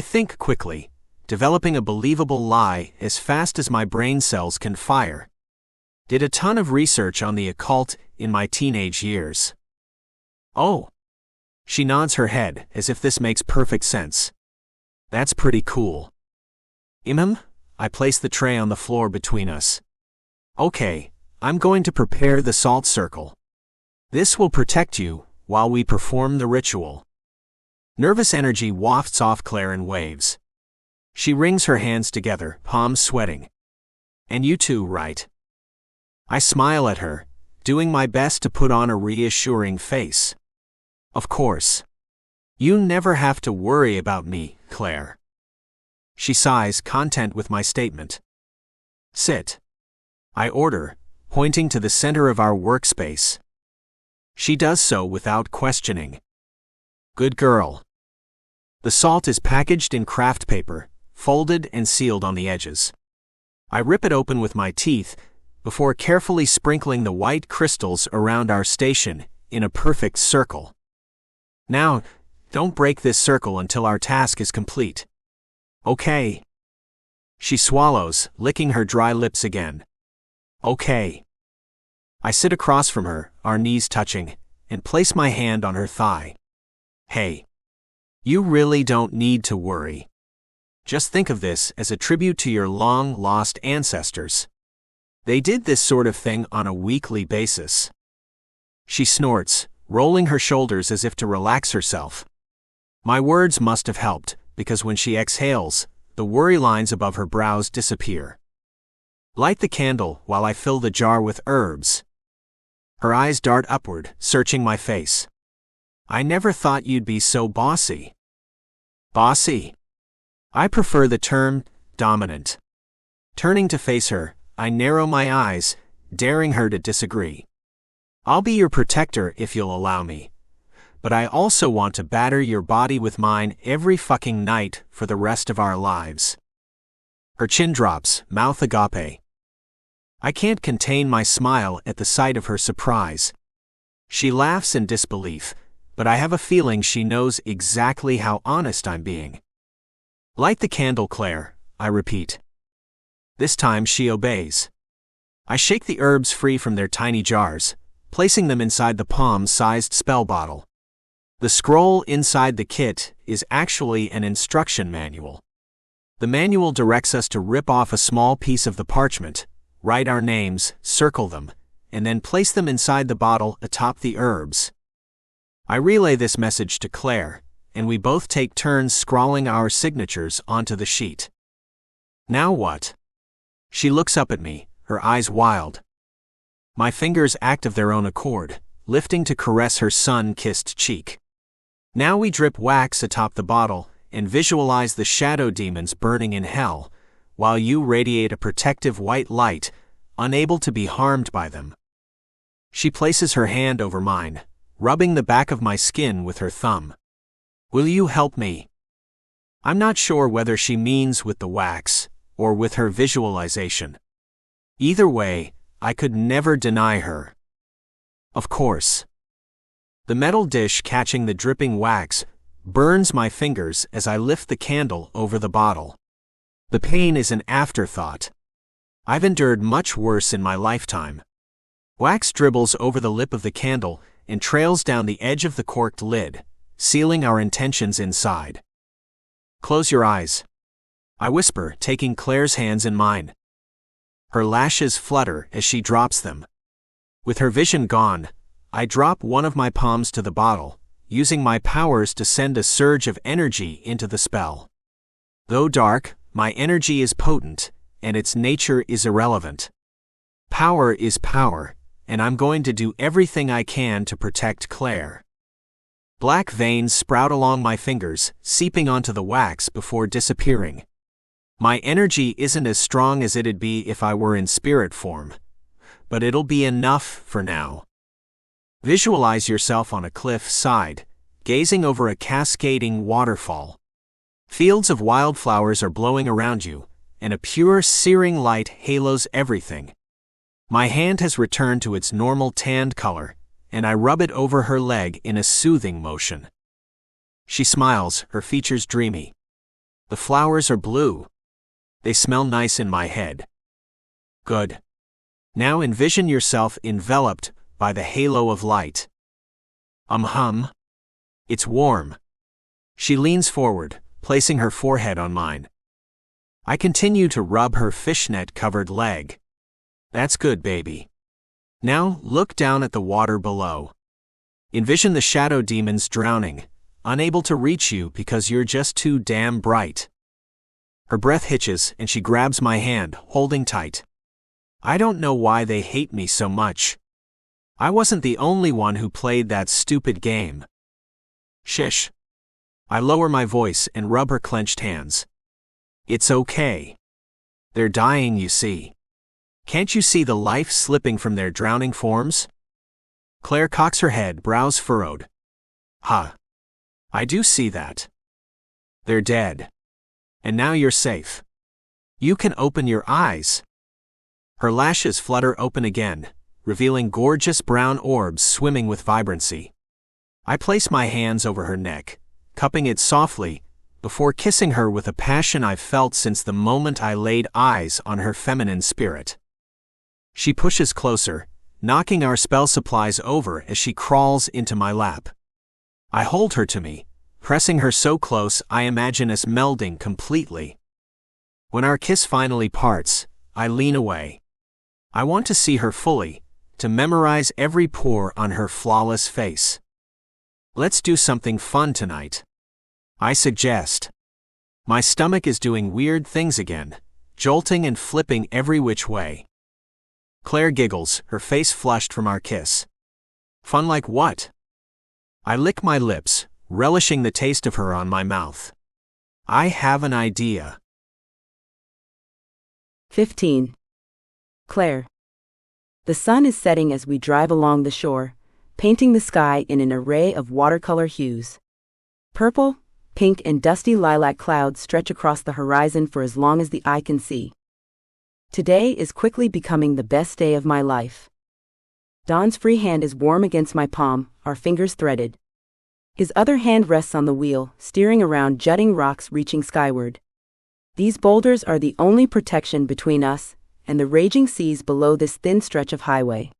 think quickly, developing a believable lie as fast as my brain cells can fire. Did a ton of research on the occult in my teenage years. Oh. She nods her head as if this makes perfect sense. That's pretty cool. I place the tray on the floor between us. Okay, I'm going to prepare the salt circle. This will protect you while we perform the ritual. Nervous energy wafts off Claire in waves. She wrings her hands together, palms sweating. And you too, right? I smile at her, doing my best to put on a reassuring face. Of course. You never have to worry about me, Claire. She sighs, content with my statement. Sit. I order, pointing to the center of our workspace. She does so without questioning. Good girl. The salt is packaged in craft paper, folded and sealed on the edges. I rip it open with my teeth, before carefully sprinkling the white crystals around our station in a perfect circle. Now, don't break this circle until our task is complete. Okay. She swallows, licking her dry lips again. Okay. I sit across from her, our knees touching, and place my hand on her thigh. Hey. You really don't need to worry. Just think of this as a tribute to your long-lost ancestors. They did this sort of thing on a weekly basis. She snorts, rolling her shoulders as if to relax herself. My words must have helped, because when she exhales, the worry lines above her brows disappear. Light the candle while I fill the jar with herbs. Her eyes dart upward, searching my face. I never thought you'd be so bossy. Bossy? I prefer the term dominant. Turning to face her, I narrow my eyes, daring her to disagree. I'll be your protector if you'll allow me. But I also want to batter your body with mine every fucking night for the rest of our lives. Her chin drops, mouth agape. I can't contain my smile at the sight of her surprise. She laughs in disbelief, but I have a feeling she knows exactly how honest I'm being. Light the candle, Claire, I repeat. This time she obeys. I shake the herbs free from their tiny jars, placing them inside the palm-sized spell bottle. The scroll inside the kit is actually an instruction manual. The manual directs us to rip off a small piece of the parchment, write our names, circle them, and then place them inside the bottle atop the herbs. I relay this message to Claire, and we both take turns scrawling our signatures onto the sheet. Now what? She looks up at me, her eyes wild. My fingers act of their own accord, lifting to caress her sun-kissed cheek. Now we drip wax atop the bottle and visualize the shadow demons burning in hell, while you radiate a protective white light, unable to be harmed by them. She places her hand over mine, rubbing the back of my skin with her thumb. Will you help me? I'm not sure whether she means with the wax or with her visualization. Either way, I could never deny her. Of course. The metal dish catching the dripping wax burns my fingers as I lift the candle over the bottle. The pain is an afterthought. I've endured much worse in my lifetime. Wax dribbles over the lip of the candle and trails down the edge of the corked lid, sealing our intentions inside. Close your eyes, I whisper, taking Claire's hands in mine. Her lashes flutter as she drops them. With her vision gone, I drop one of my palms to the bottle, using my powers to send a surge of energy into the spell. Though dark, my energy is potent, and its nature is irrelevant. Power is power, and I'm going to do everything I can to protect Claire. Black veins sprout along my fingers, seeping onto the wax before disappearing. My energy isn't as strong as it'd be if I were in spirit form, but it'll be enough for now. Visualize yourself on a cliff side, gazing over a cascading waterfall. Fields of wildflowers are blowing around you, and a pure, searing light halos everything. My hand has returned to its normal tanned color, and I rub it over her leg in a soothing motion. She smiles, her features dreamy. The flowers are blue. They smell nice in my head. Good. Now envision yourself enveloped by the halo of light. It's warm. She leans forward, placing her forehead on mine. I continue to rub her fishnet-covered leg. That's good, baby. Now look down at the water below. Envision the shadow demons drowning, unable to reach you because you're just too damn bright. Her breath hitches and she grabs my hand, holding tight. I don't know why they hate me so much. I wasn't the only one who played that stupid game. Shish. I lower my voice and rub her clenched hands. It's okay. They're dying, you see. Can't you see the life slipping from their drowning forms? Claire cocks her head, brows furrowed. I do see that. They're dead. And now you're safe. You can open your eyes. Her lashes flutter open again, revealing gorgeous brown orbs swimming with vibrancy. I place my hands over her neck, cupping it softly, before kissing her with a passion I've felt since the moment I laid eyes on her feminine spirit. She pushes closer, knocking our spell supplies over as she crawls into my lap. I hold her to me, pressing her so close I imagine us melding completely. When our kiss finally parts, I lean away. I want to see her fully, to memorize every pore on her flawless face. Let's do something fun tonight, I suggest. My stomach is doing weird things again, jolting and flipping every which way. Claire giggles, her face flushed from our kiss. Fun like what? I lick my lips, relishing the taste of her on my mouth. I have an idea. 15. Claire. The sun is setting as we drive along the shore, painting the sky in an array of watercolor hues. Purple, pink, and dusty lilac clouds stretch across the horizon for as long as the eye can see. Today is quickly becoming the best day of my life. Don's free hand is warm against my palm, our fingers threaded. His other hand rests on the wheel, steering around jutting rocks reaching skyward. These boulders are the only protection between us and the raging seas below this thin stretch of highway.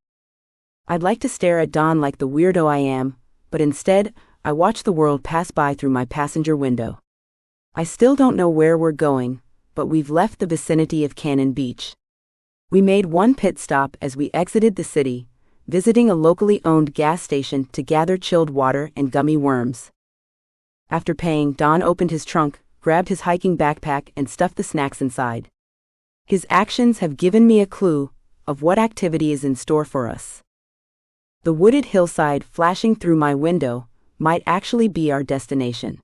I'd like to stare at Don like the weirdo I am, but instead, I watch the world pass by through my passenger window. I still don't know where we're going, but we've left the vicinity of Cannon Beach. We made one pit stop as we exited the city, visiting a locally owned gas station to gather chilled water and gummy worms. After paying, Don opened his trunk, grabbed his hiking backpack and stuffed the snacks inside. His actions have given me a clue of what activity is in store for us. The wooded hillside flashing through my window might actually be our destination.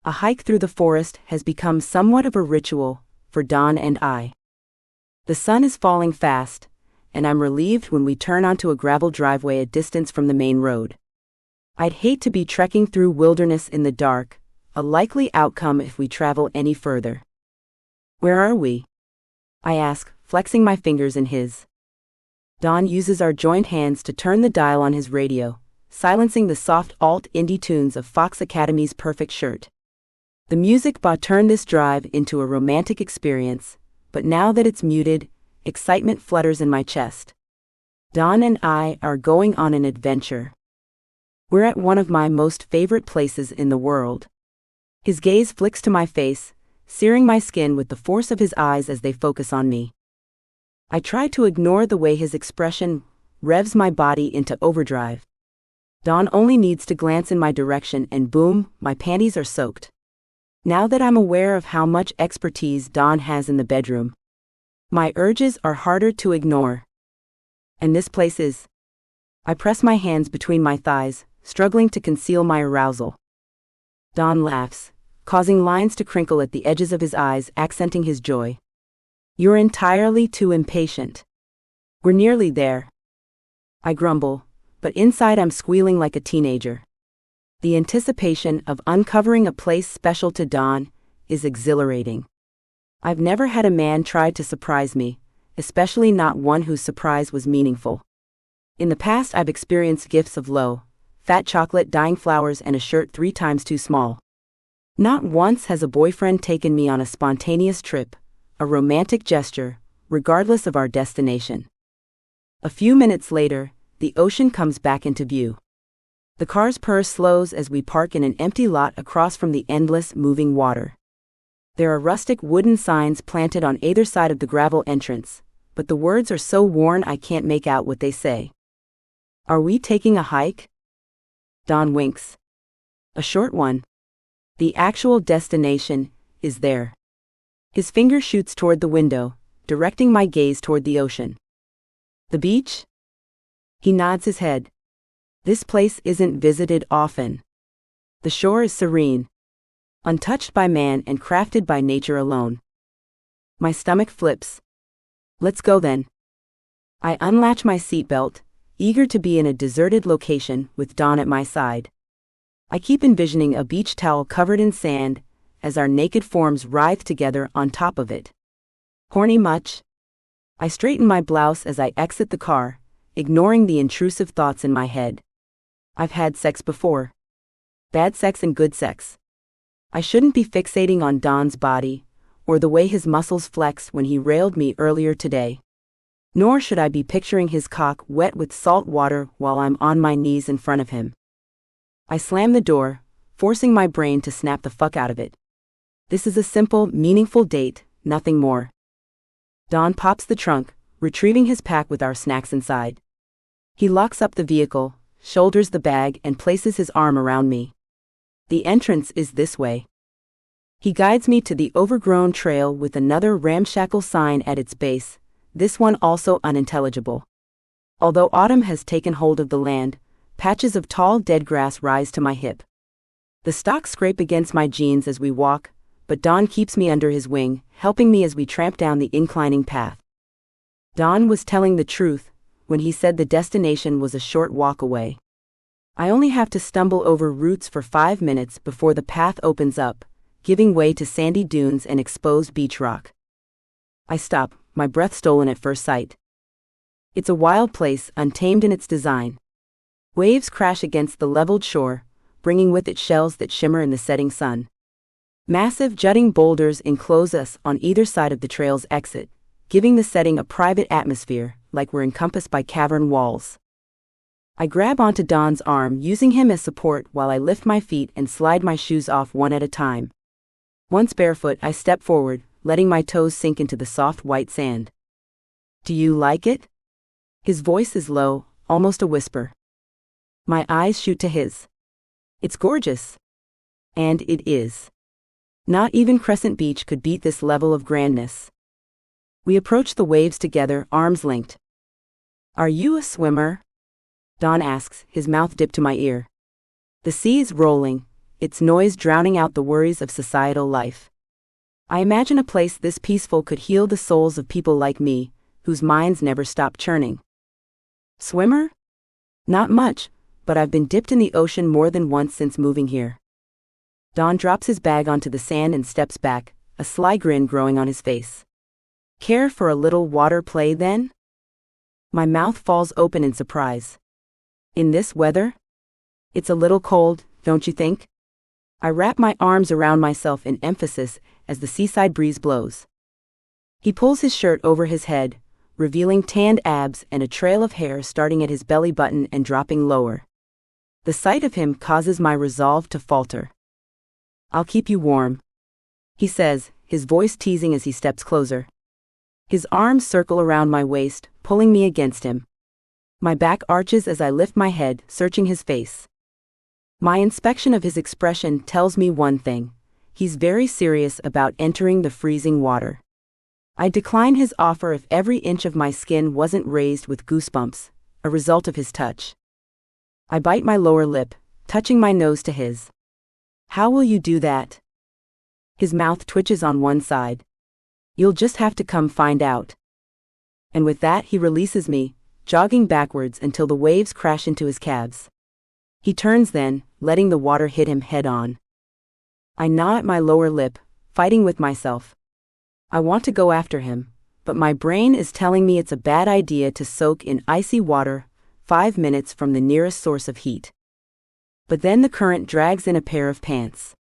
A hike through the forest has become somewhat of a ritual for Don and I. The sun is falling fast, and I'm relieved when we turn onto a gravel driveway a distance from the main road. I'd hate to be trekking through wilderness in the dark, a likely outcome if we travel any further. Where are we? I ask, flexing my fingers in his. Don uses our joined hands to turn the dial on his radio, silencing the soft alt-indie tunes of Fox Academy's Perfect Shirt. The music turned this drive into a romantic experience, but now that it's muted, excitement flutters in my chest. Don and I are going on an adventure. We're at one of my most favorite places in the world. His gaze flicks to my face, searing my skin with the force of his eyes as they focus on me. I try to ignore the way his expression revs my body into overdrive. Don only needs to glance in my direction and boom, my panties are soaked. Now that I'm aware of how much expertise Don has in the bedroom, my urges are harder to ignore. And this place is. I press my hands between my thighs, struggling to conceal my arousal. Don laughs, causing lines to crinkle at the edges of his eyes, accenting his joy. You're entirely too impatient. We're nearly there. I grumble, but inside I'm squealing like a teenager. The anticipation of uncovering a place special to Don is exhilarating. I've never had a man try to surprise me, especially not one whose surprise was meaningful. In the past I've experienced gifts of low, fat chocolate, dying flowers and a shirt 3 times too small. Not once has a boyfriend taken me on a spontaneous trip, a romantic gesture, regardless of our destination. A few minutes later, the ocean comes back into view. The car's purr slows as we park in an empty lot across from the endless, moving water. There are rustic wooden signs planted on either side of the gravel entrance, but the words are so worn I can't make out what they say. Are we taking a hike? Don winks. A short one. The actual destination is there. His finger shoots toward the window, directing my gaze toward the ocean. The beach? He nods his head. This place isn't visited often. The shore is serene, untouched by man and crafted by nature alone. My stomach flips. Let's go then. I unlatch my seatbelt, eager to be in a deserted location with Don at my side. I keep envisioning a beach towel covered in sand as our naked forms writhe together on top of it. Horny much? I straighten my blouse as I exit the car, ignoring the intrusive thoughts in my head. I've had sex before. Bad sex and good sex. I shouldn't be fixating on Don's body, or the way his muscles flex when he railed me earlier today. Nor should I be picturing his cock wet with salt water while I'm on my knees in front of him. I slam the door, forcing my brain to snap the fuck out of it. This is a simple, meaningful date, nothing more. Don pops the trunk, retrieving his pack with our snacks inside. He locks up the vehicle, shoulders the bag and places his arm around me. The entrance is this way. He guides me to the overgrown trail with another ramshackle sign at its base, this one also unintelligible. Although autumn has taken hold of the land, patches of tall dead grass rise to my hip. The stalks scrape against my jeans as we walk, but Don keeps me under his wing, helping me as we tramp down the inclining path. Don was telling the truth when he said the destination was a short walk away. I only have to stumble over roots for 5 minutes before the path opens up, giving way to sandy dunes and exposed beach rock. I stop, my breath stolen at first sight. It's a wild place, untamed in its design. Waves crash against the leveled shore, bringing with it shells that shimmer in the setting sun. Massive jutting boulders enclose us on either side of the trail's exit, giving the setting a private atmosphere, like we're encompassed by cavern walls. I grab onto Don's arm, using him as support while I lift my feet and slide my shoes off one at a time. Once barefoot, I step forward, letting my toes sink into the soft white sand. "Do you like it?" His voice is low, almost a whisper. My eyes shoot to his. "It's gorgeous." And it is. Not even Crescent Beach could beat this level of grandness. We approach the waves together, arms linked. "Are you a swimmer?" Don asks, his mouth dipped to my ear. The sea is rolling, its noise drowning out the worries of societal life. I imagine a place this peaceful could heal the souls of people like me, whose minds never stop churning. Swimmer? Not much, but I've been dipped in the ocean more than once since moving here. Don drops his bag onto the sand and steps back, a sly grin growing on his face. Care for a little water play then? My mouth falls open in surprise. In this weather? It's a little cold, don't you think? I wrap my arms around myself in emphasis as the seaside breeze blows. He pulls his shirt over his head, revealing tanned abs and a trail of hair starting at his belly button and dropping lower. The sight of him causes my resolve to falter. "I'll keep you warm," he says, his voice teasing as he steps closer. His arms circle around my waist, pulling me against him. My back arches as I lift my head, searching his face. My inspection of his expression tells me one thing: he's very serious about entering the freezing water. I decline his offer if every inch of my skin wasn't raised with goosebumps, a result of his touch. I bite my lower lip, touching my nose to his. "How will you do that?" His mouth twitches on one side. "You'll just have to come find out." And with that he releases me, jogging backwards until the waves crash into his calves. He turns then, letting the water hit him head-on. I gnaw at my lower lip, fighting with myself. I want to go after him, but my brain is telling me it's a bad idea to soak in icy water 5 minutes from the nearest source of heat. But then the current drags in a pair of pants.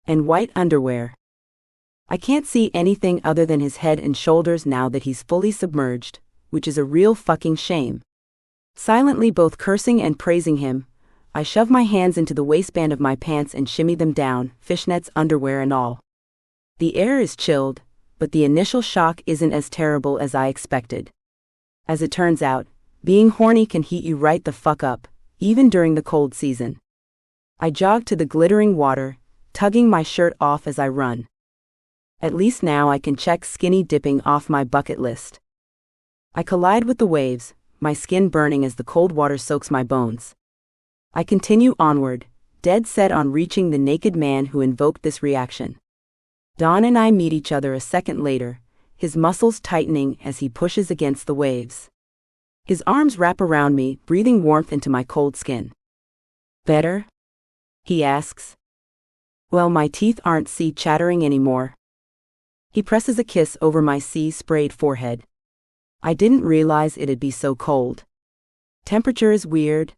And white underwear. I can't see anything other than his head and shoulders now that he's fully submerged, which is a real fucking shame. Silently both cursing and praising him, I shove my hands into the waistband of my pants and shimmy them down, fishnets, underwear and all. The air is chilled, but the initial shock isn't as terrible as I expected. As it turns out, being horny can heat you right the fuck up, even during the cold season. I jog to the glittering water, tugging my shirt off as I run. At least now I can check skinny dipping off my bucket list. I collide with the waves, my skin burning as the cold water soaks my bones. I continue onward, dead set on reaching the naked man who invoked this reaction. Don and I meet each other a second later, his muscles tightening as he pushes against the waves. His arms wrap around me, breathing warmth into my cold skin. "Better?" he asks. "Well, my teeth aren't chattering anymore." He presses a kiss over my sea-sprayed forehead. I didn't realize it'd be so cold. Temperature is weird.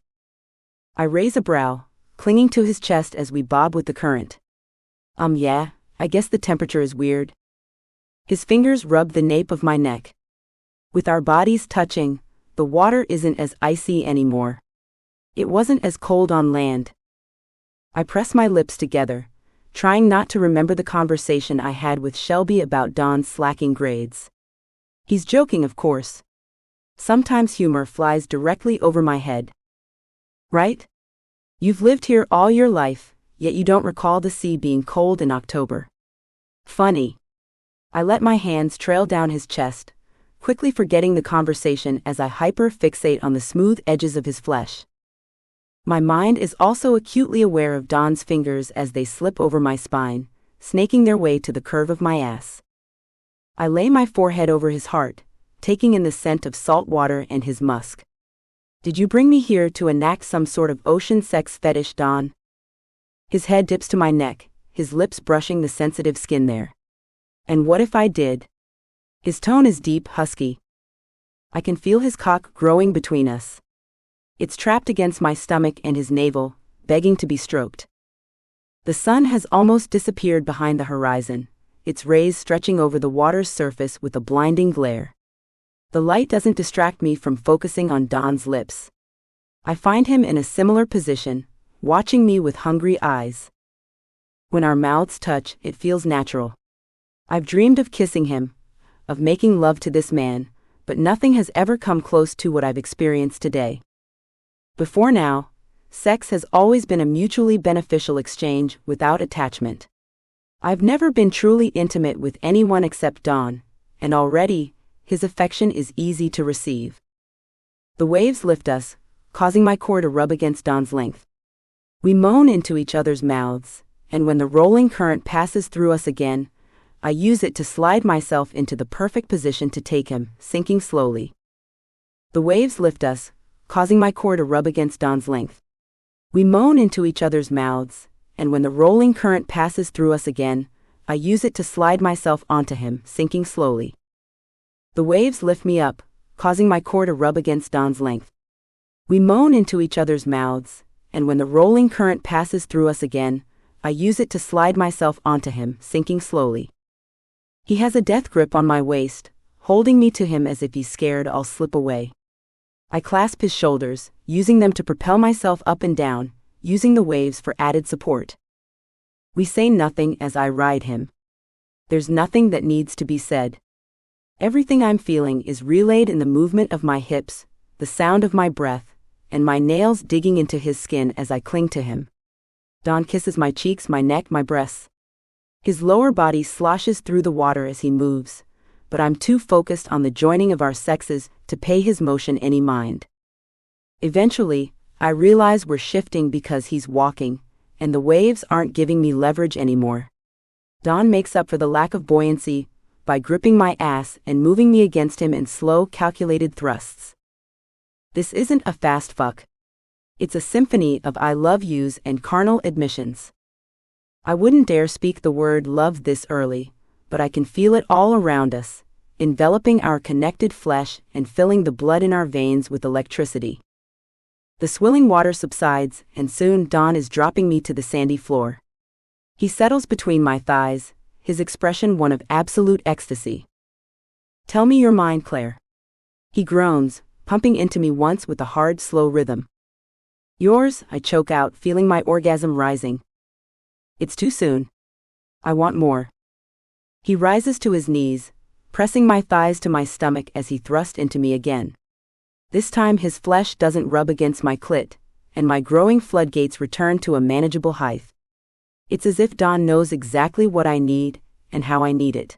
I raise a brow, clinging to his chest as we bob with the current. Yeah, I guess the temperature is weird. His fingers rub the nape of my neck. With our bodies touching, the water isn't as icy anymore. It wasn't as cold on land. I press my lips together, trying not to remember the conversation I had with Shelby about Don's slacking grades. He's joking, of course. Sometimes humor flies directly over my head. Right? You've lived here all your life, yet you don't recall the sea being cold in October. Funny. I let my hands trail down his chest, quickly forgetting the conversation as I hyper-fixate on the smooth edges of his flesh. My mind is also acutely aware of Don's fingers as they slip over my spine, snaking their way to the curve of my ass. I lay my forehead over his heart, taking in the scent of salt water and his musk. "Did you bring me here to enact some sort of ocean sex fetish, Don?" His head dips to my neck, his lips brushing the sensitive skin there. "And what if I did?" His tone is deep, husky. I can feel his cock growing between us. It's trapped against my stomach and his navel, begging to be stroked. The sun has almost disappeared behind the horizon, its rays stretching over the water's surface with a blinding glare. The light doesn't distract me from focusing on Don's lips. I find him in a similar position, watching me with hungry eyes. When our mouths touch, it feels natural. I've dreamed of kissing him, of making love to this man, but nothing has ever come close to what I've experienced today. Before now, sex has always been a mutually beneficial exchange without attachment. I've never been truly intimate with anyone except Don, and already, his affection is easy to receive. The waves lift us, causing my core to rub against Don's length. We moan into each other's mouths, and when the rolling current passes through us again, I use it to slide myself into the perfect position to take him, sinking slowly. The waves lift us, causing my core to rub against Don's length. We moan into each other's mouths, and when the rolling current passes through us again, I use it to slide myself onto him, sinking slowly. The waves lift me up, causing my core to rub against Don's length. We moan into each other's mouths, and when the rolling current passes through us again, I use it to slide myself onto him, sinking slowly. He has a death grip on my waist, holding me to him as if he's scared I'll slip away. I clasp his shoulders, using them to propel myself up and down, using the waves for added support. We say nothing as I ride him. There's nothing that needs to be said. Everything I'm feeling is relayed in the movement of my hips, the sound of my breath, and my nails digging into his skin as I cling to him. Don kisses my cheeks, my neck, my breasts. His lower body sloshes through the water as he moves, but I'm too focused on the joining of our sexes to pay his motion any mind. Eventually, I realize we're shifting because he's walking, and the waves aren't giving me leverage anymore. Don makes up for the lack of buoyancy by gripping my ass and moving me against him in slow, calculated thrusts. This isn't a fast fuck. It's a symphony of I love yous and carnal admissions. I wouldn't dare speak the word love this early, but I can feel it all around us, enveloping our connected flesh and filling the blood in our veins with electricity. The swilling water subsides, and soon Don is dropping me to the sandy floor. He settles between my thighs, his expression one of absolute ecstasy. Tell me your mind, Claire. He groans, pumping into me once with a hard, slow rhythm. Yours, I choke out, feeling my orgasm rising. It's too soon. I want more. He rises to his knees, pressing my thighs to my stomach as he thrusts into me again. This time his flesh doesn't rub against my clit, and my growing floodgates return to a manageable height. It's as if Don knows exactly what I need, and how I need it.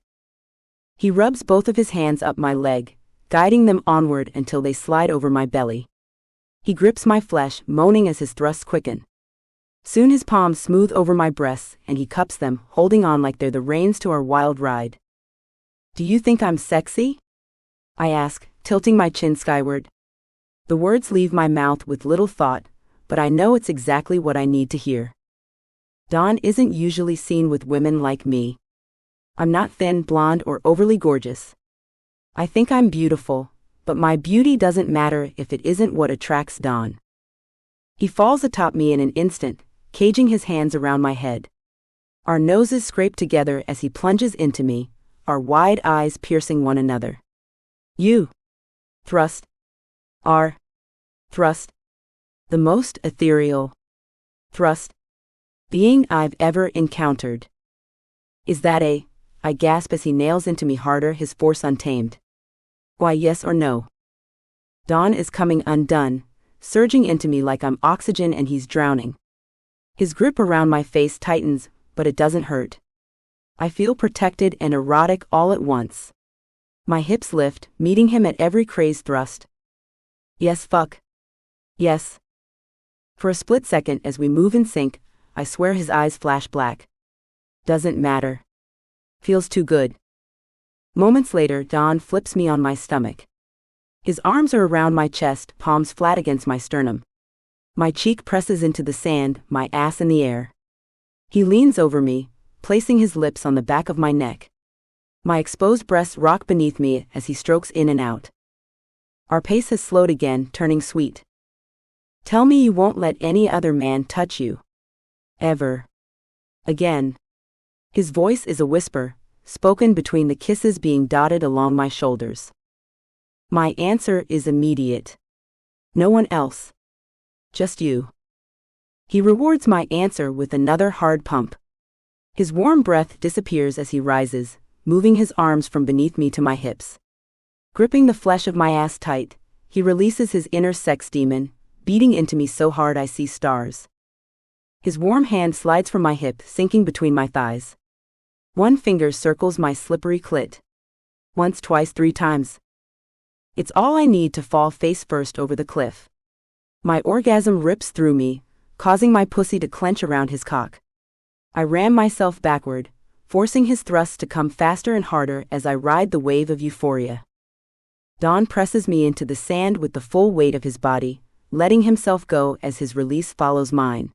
He rubs both of his hands up my leg, guiding them onward until they slide over my belly. He grips my flesh, moaning as his thrusts quicken. Soon his palms smooth over my breasts, and he cups them, holding on like they're the reins to our wild ride. Do you think I'm sexy? I ask, tilting my chin skyward. The words leave my mouth with little thought, but I know it's exactly what I need to hear. Don isn't usually seen with women like me. I'm not thin, blonde, or overly gorgeous. I think I'm beautiful, but my beauty doesn't matter if it isn't what attracts Don. He falls atop me in an instant, caging his hands around my head. Our noses scrape together as he plunges into me, our wide eyes piercing one another. You. Thrust. Our. Thrust. The most ethereal. Thrust. Being I've ever encountered. Is that I gasp as he nails into me harder, his force untamed. Why, yes or no? Don is coming undone, surging into me like I'm oxygen and he's drowning. His grip around my face tightens, but it doesn't hurt. I feel protected and erotic all at once. My hips lift, meeting him at every crazed thrust. Yes, fuck. Yes. For a split second as we move in sync, I swear his eyes flash black. Doesn't matter. Feels too good. Moments later, Don flips me on my stomach. His arms are around my chest, palms flat against my sternum. My cheek presses into the sand, my ass in the air. He leans over me, placing his lips on the back of my neck. My exposed breasts rock beneath me as he strokes in and out. Our pace has slowed again, turning sweet. Tell me you won't let any other man touch you. Ever. Again. His voice is a whisper, spoken between the kisses being dotted along my shoulders. My answer is immediate. No one else. Just you. He rewards my answer with another hard pump. His warm breath disappears as he rises, moving his arms from beneath me to my hips. Gripping the flesh of my ass tight, he releases his inner sex demon, beating into me so hard I see stars. His warm hand slides from my hip, sinking between my thighs. One finger circles my slippery clit. Once, twice, 3 times. It's all I need to fall face first over the cliff. My orgasm rips through me, causing my pussy to clench around his cock. I ram myself backward, forcing his thrusts to come faster and harder as I ride the wave of euphoria. Don presses me into the sand with the full weight of his body, letting himself go as his release follows mine.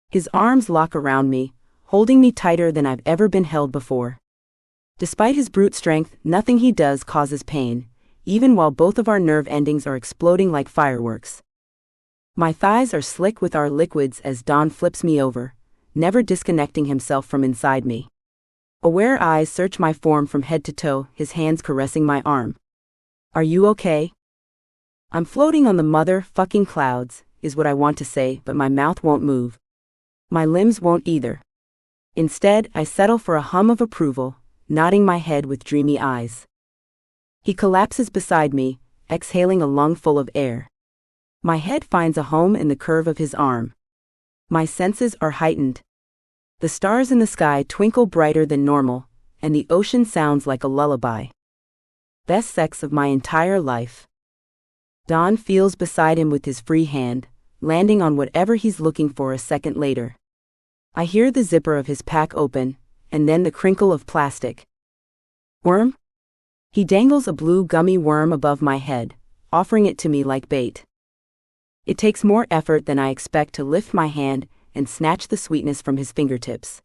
His arms lock around me, holding me tighter than I've ever been held before. Despite his brute strength, nothing he does causes pain, even while both of our nerve endings are exploding like fireworks. My thighs are slick with our liquids as Don flips me over, never disconnecting himself from inside me. Aware eyes search my form from head to toe, his hands caressing my arm. Are you okay? I'm floating on the mother-fucking clouds, is what I want to say, but my mouth won't move. My limbs won't either. Instead, I settle for a hum of approval, nodding my head with dreamy eyes. He collapses beside me, exhaling a lungful of air. My head finds a home in the curve of his arm. My senses are heightened. The stars in the sky twinkle brighter than normal, and the ocean sounds like a lullaby. Best sex of my entire life. Don feels beside him with his free hand, landing on whatever he's looking for a second later. I hear the zipper of his pack open, and then the crinkle of plastic. Worm? He dangles a blue gummy worm above my head, offering it to me like bait. It takes more effort than I expect to lift my hand and snatch the sweetness from his fingertips.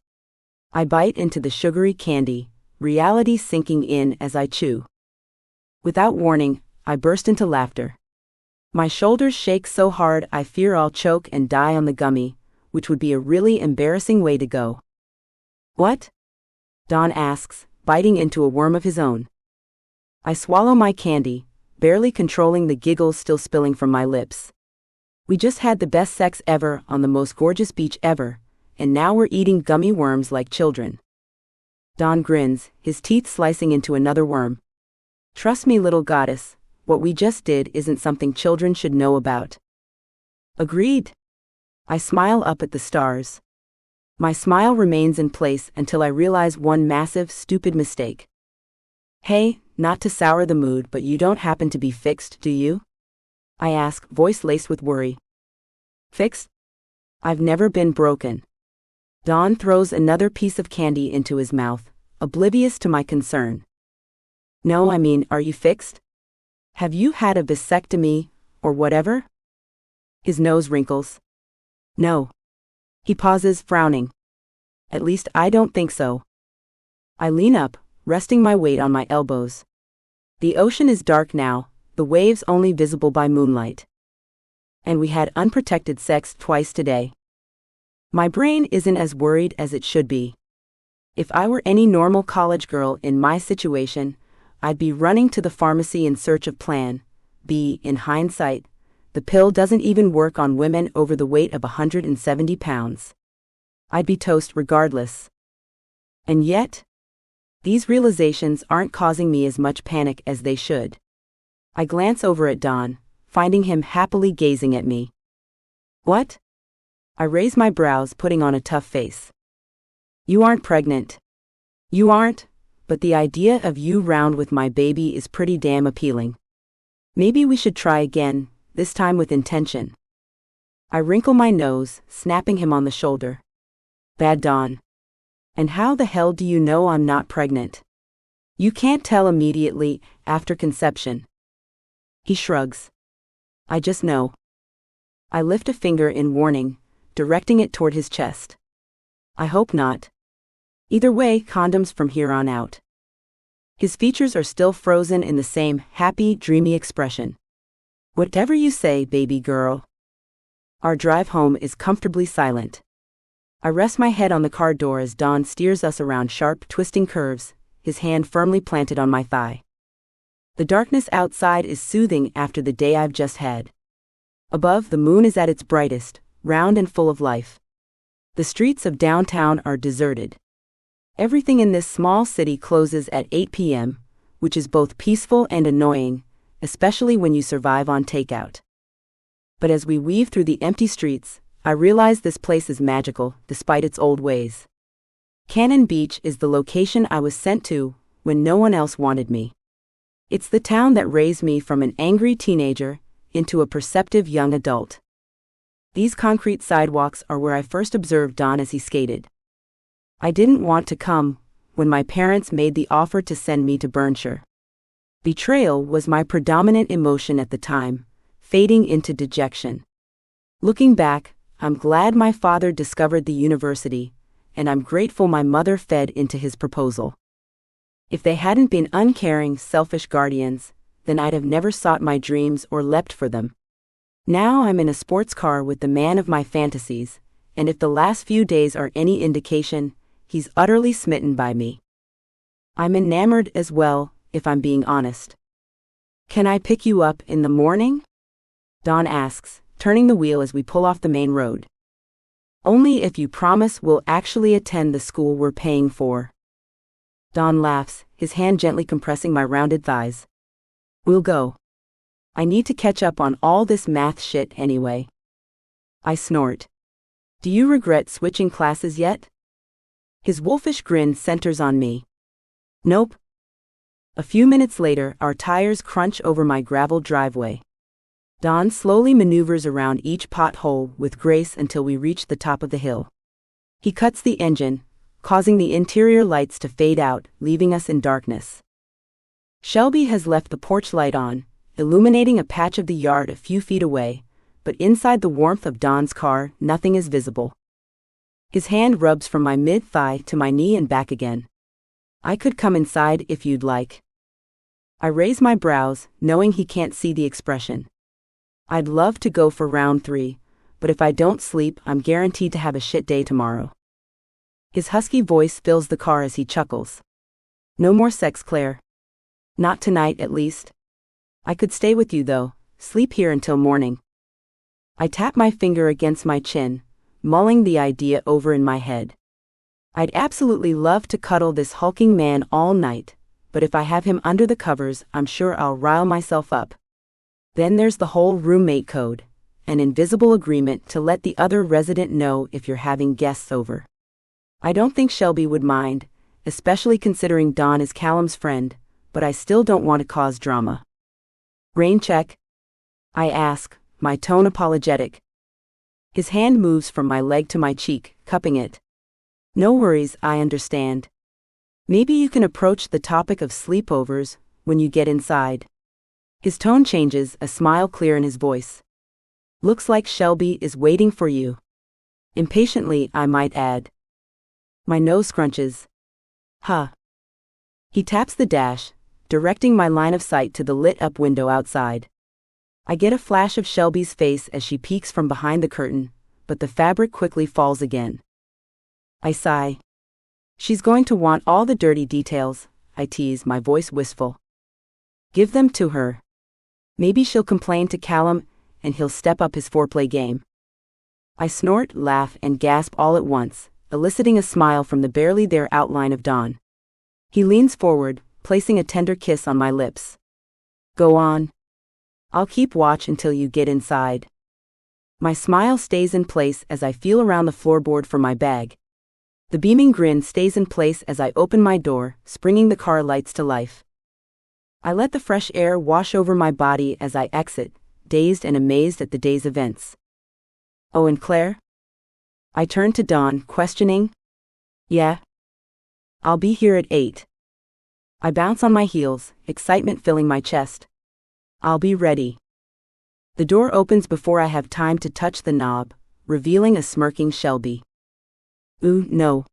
I bite into the sugary candy, reality sinking in as I chew. Without warning, I burst into laughter. My shoulders shake so hard I fear I'll choke and die on the gummy, which would be a really embarrassing way to go. What? Don asks, biting into a worm of his own. I swallow my candy, barely controlling the giggles still spilling from my lips. We just had the best sex ever on the most gorgeous beach ever, and now we're eating gummy worms like children. Don grins, his teeth slicing into another worm. Trust me, little goddess, what we just did isn't something children should know about. Agreed. I smile up at the stars. My smile remains in place until I realize one massive, stupid mistake. Hey, not to sour the mood, but you don't happen to be fixed, do you? I ask, voice laced with worry. Fixed? I've never been broken. Don throws another piece of candy into his mouth, oblivious to my concern. No, I mean, are you fixed? Have you had a vasectomy, or whatever? His nose wrinkles. No. He pauses, frowning. At least I don't think so. I lean up, resting my weight on my elbows. The ocean is dark now, the waves only visible by moonlight. And we had unprotected sex twice today. My brain isn't as worried as it should be. If I were any normal college girl in my situation, I'd be running to the pharmacy in search of Plan B. In hindsight, the pill doesn't even work on women over the weight of 170 pounds. I'd be toast regardless. And yet, these realizations aren't causing me as much panic as they should. I glance over at Don, finding him happily gazing at me. What? I raise my brows, putting on a tough face. You aren't pregnant. You aren't, but the idea of you round with my baby is pretty damn appealing. Maybe we should try again, this time with intention. I wrinkle my nose, snapping him on the shoulder. Bad Don. And how the hell do you know I'm not pregnant? You can't tell immediately after conception. He shrugs. I just know. I lift a finger in warning, directing it toward his chest. I hope not. Either way, condoms from here on out. His features are still frozen in the same happy, dreamy expression. Whatever you say, baby girl. Our drive home is comfortably silent. I rest my head on the car door as Don steers us around sharp, twisting curves, his hand firmly planted on my thigh. The darkness outside is soothing after the day I've just had. Above, the moon is at its brightest, round and full of life. The streets of downtown are deserted. Everything in this small city closes at 8 p.m., which is both peaceful and annoying, especially when you survive on takeout. But as we weave through the empty streets, I realize this place is magical, despite its old ways. Cannon Beach is the location I was sent to when no one else wanted me. It's the town that raised me from an angry teenager into a perceptive young adult. These concrete sidewalks are where I first observed Don as he skated. I didn't want to come when my parents made the offer to send me to Bernshire. Betrayal was my predominant emotion at the time, fading into dejection. Looking back, I'm glad my father discovered the university, and I'm grateful my mother fed into his proposal. If they hadn't been uncaring, selfish guardians, then I'd have never sought my dreams or leapt for them. Now I'm in a sports car with the man of my fantasies, and if the last few days are any indication, he's utterly smitten by me. I'm enamored as well, if I'm being honest. Can I pick you up in the morning? Don asks, turning the wheel as we pull off the main road. Only if you promise we'll actually attend the school we're paying for. Don laughs, his hand gently compressing my rounded thighs. We'll go. I need to catch up on all this math shit anyway. I snort. Do you regret switching classes yet? His wolfish grin centers on me. Nope. A few minutes later, our tires crunch over my gravel driveway. Don slowly maneuvers around each pothole with grace until we reach the top of the hill. He cuts the engine, causing the interior lights to fade out, leaving us in darkness. Shelby has left the porch light on, illuminating a patch of the yard a few feet away, but inside the warmth of Don's car, nothing is visible. His hand rubs from my mid-thigh to my knee and back again. I could come inside if you'd like. I raise my brows, knowing he can't see the expression. I'd love to go for round 3, but if I don't sleep, I'm guaranteed to have a shit day tomorrow. His husky voice fills the car as he chuckles. No more sex, Claire. Not tonight, at least. I could stay with you, though, sleep here until morning. I tap my finger against my chin, mulling the idea over in my head. I'd absolutely love to cuddle this hulking man all night, but if I have him under the covers, I'm sure I'll rile myself up. Then there's the whole roommate code, an invisible agreement to let the other resident know if you're having guests over. I don't think Shelby would mind, especially considering Don is Callum's friend, but I still don't want to cause drama. Rain check? I ask, my tone apologetic. His hand moves from my leg to my cheek, cupping it. No worries, I understand. Maybe you can approach the topic of sleepovers when you get inside. His tone changes, a smile clear in his voice. Looks like Shelby is waiting for you. Impatiently, I might add. My nose scrunches. Huh. He taps the dash, directing my line of sight to the lit-up window outside. I get a flash of Shelby's face as she peeks from behind the curtain, but the fabric quickly falls again. I sigh. She's going to want all the dirty details, I tease, my voice wistful. Give them to her. Maybe she'll complain to Callum, and he'll step up his foreplay game. I snort, laugh, and gasp all at once, eliciting a smile from the barely there outline of Don. He leans forward, placing a tender kiss on my lips. Go on. I'll keep watch until you get inside. My smile stays in place as I feel around the floorboard for my bag. The beaming grin stays in place as I open my door, springing the car lights to life. I let the fresh air wash over my body as I exit, dazed and amazed at the day's events. Oh, and Claire? I turn to Don, questioning. Yeah? I'll be here at 8. I bounce on my heels, excitement filling my chest. I'll be ready. The door opens before I have time to touch the knob, revealing a smirking Shelby. Ooh, no.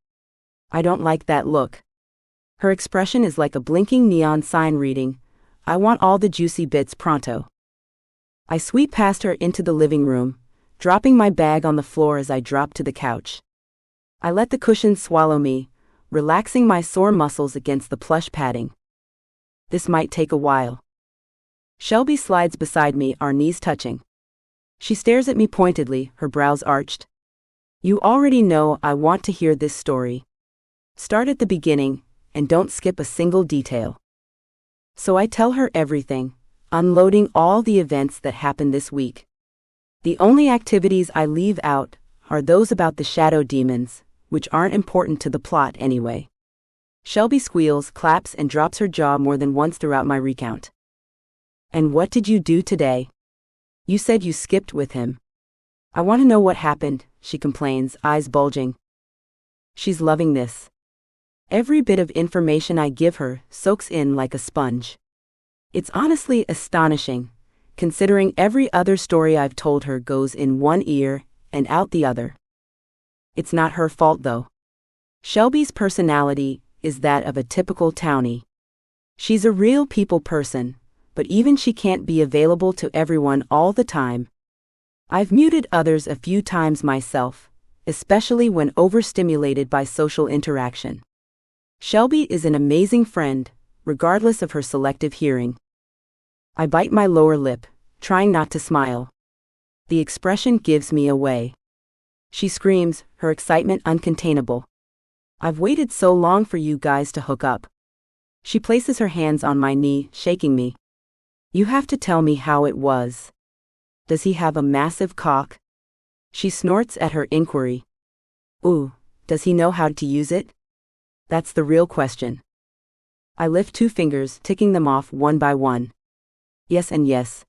I don't like that look. Her expression is like a blinking neon sign reading, "I want all the juicy bits pronto." I sweep past her into the living room, dropping my bag on the floor as I drop to the couch. I let the cushions swallow me, relaxing my sore muscles against the plush padding. This might take a while. Shelby slides beside me, our knees touching. She stares at me pointedly, her brows arched. "You already know I want to hear this story. Start at the beginning, and don't skip a single detail." So I tell her everything, unloading all the events that happened this week. The only activities I leave out are those about the shadow demons, which aren't important to the plot anyway. Shelby squeals, claps, and drops her jaw more than once throughout my recount. "And what did you do today? You said you skipped with him." "I want to know what happened," she complains, eyes bulging. She's loving this. Every bit of information I give her soaks in like a sponge. It's honestly astonishing, considering every other story I've told her goes in one ear and out the other. It's not her fault though. Shelby's personality is that of a typical townie. She's a real people person, but even she can't be available to everyone all the time. I've muted others a few times myself, especially when overstimulated by social interaction. Shelby is an amazing friend, regardless of her selective hearing. I bite my lower lip, trying not to smile. The expression gives me away. She screams, her excitement uncontainable. "I've waited so long for you guys to hook up." She places her hands on my knee, shaking me. "You have to tell me how it was. Does he have a massive cock?" She snorts at her inquiry. "Ooh, does he know how to use it? That's the real question." I lift 2 fingers, ticking them off one by one. Yes and yes.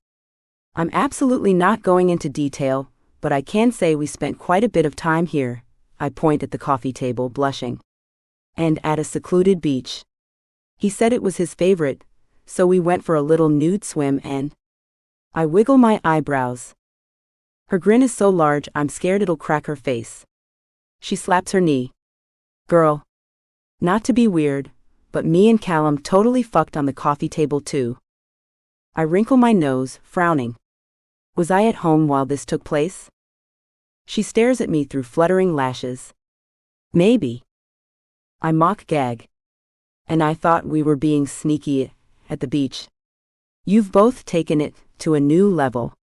I'm absolutely not going into detail, but I can say we spent quite a bit of time here. I point at the coffee table, blushing. And at a secluded beach. He said it was his favorite, so we went for a little nude swim and... I wiggle my eyebrows. Her grin is so large I'm scared it'll crack her face. She slaps her knee. "Girl. Not to be weird, but me and Callum totally fucked on the coffee table too." I wrinkle my nose, frowning. Was I at home while this took place? She stares at me through fluttering lashes. Maybe. I mock gag. And I thought we were being sneaky at the beach. You've both taken it to a new level.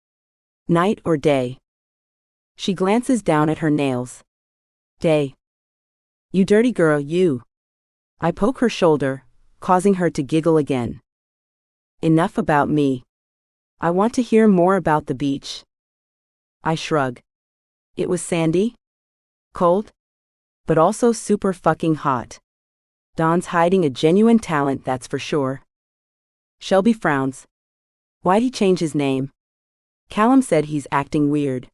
Night or day? She glances down at her nails. Day. You dirty girl, you. I poke her shoulder, causing her to giggle again. Enough about me. I want to hear more about the beach. I shrug. It was sandy, cold, but also super fucking hot. Don's hiding a genuine talent, that's for sure. Shelby frowns. Why'd he change his name? Callum said he's acting weird.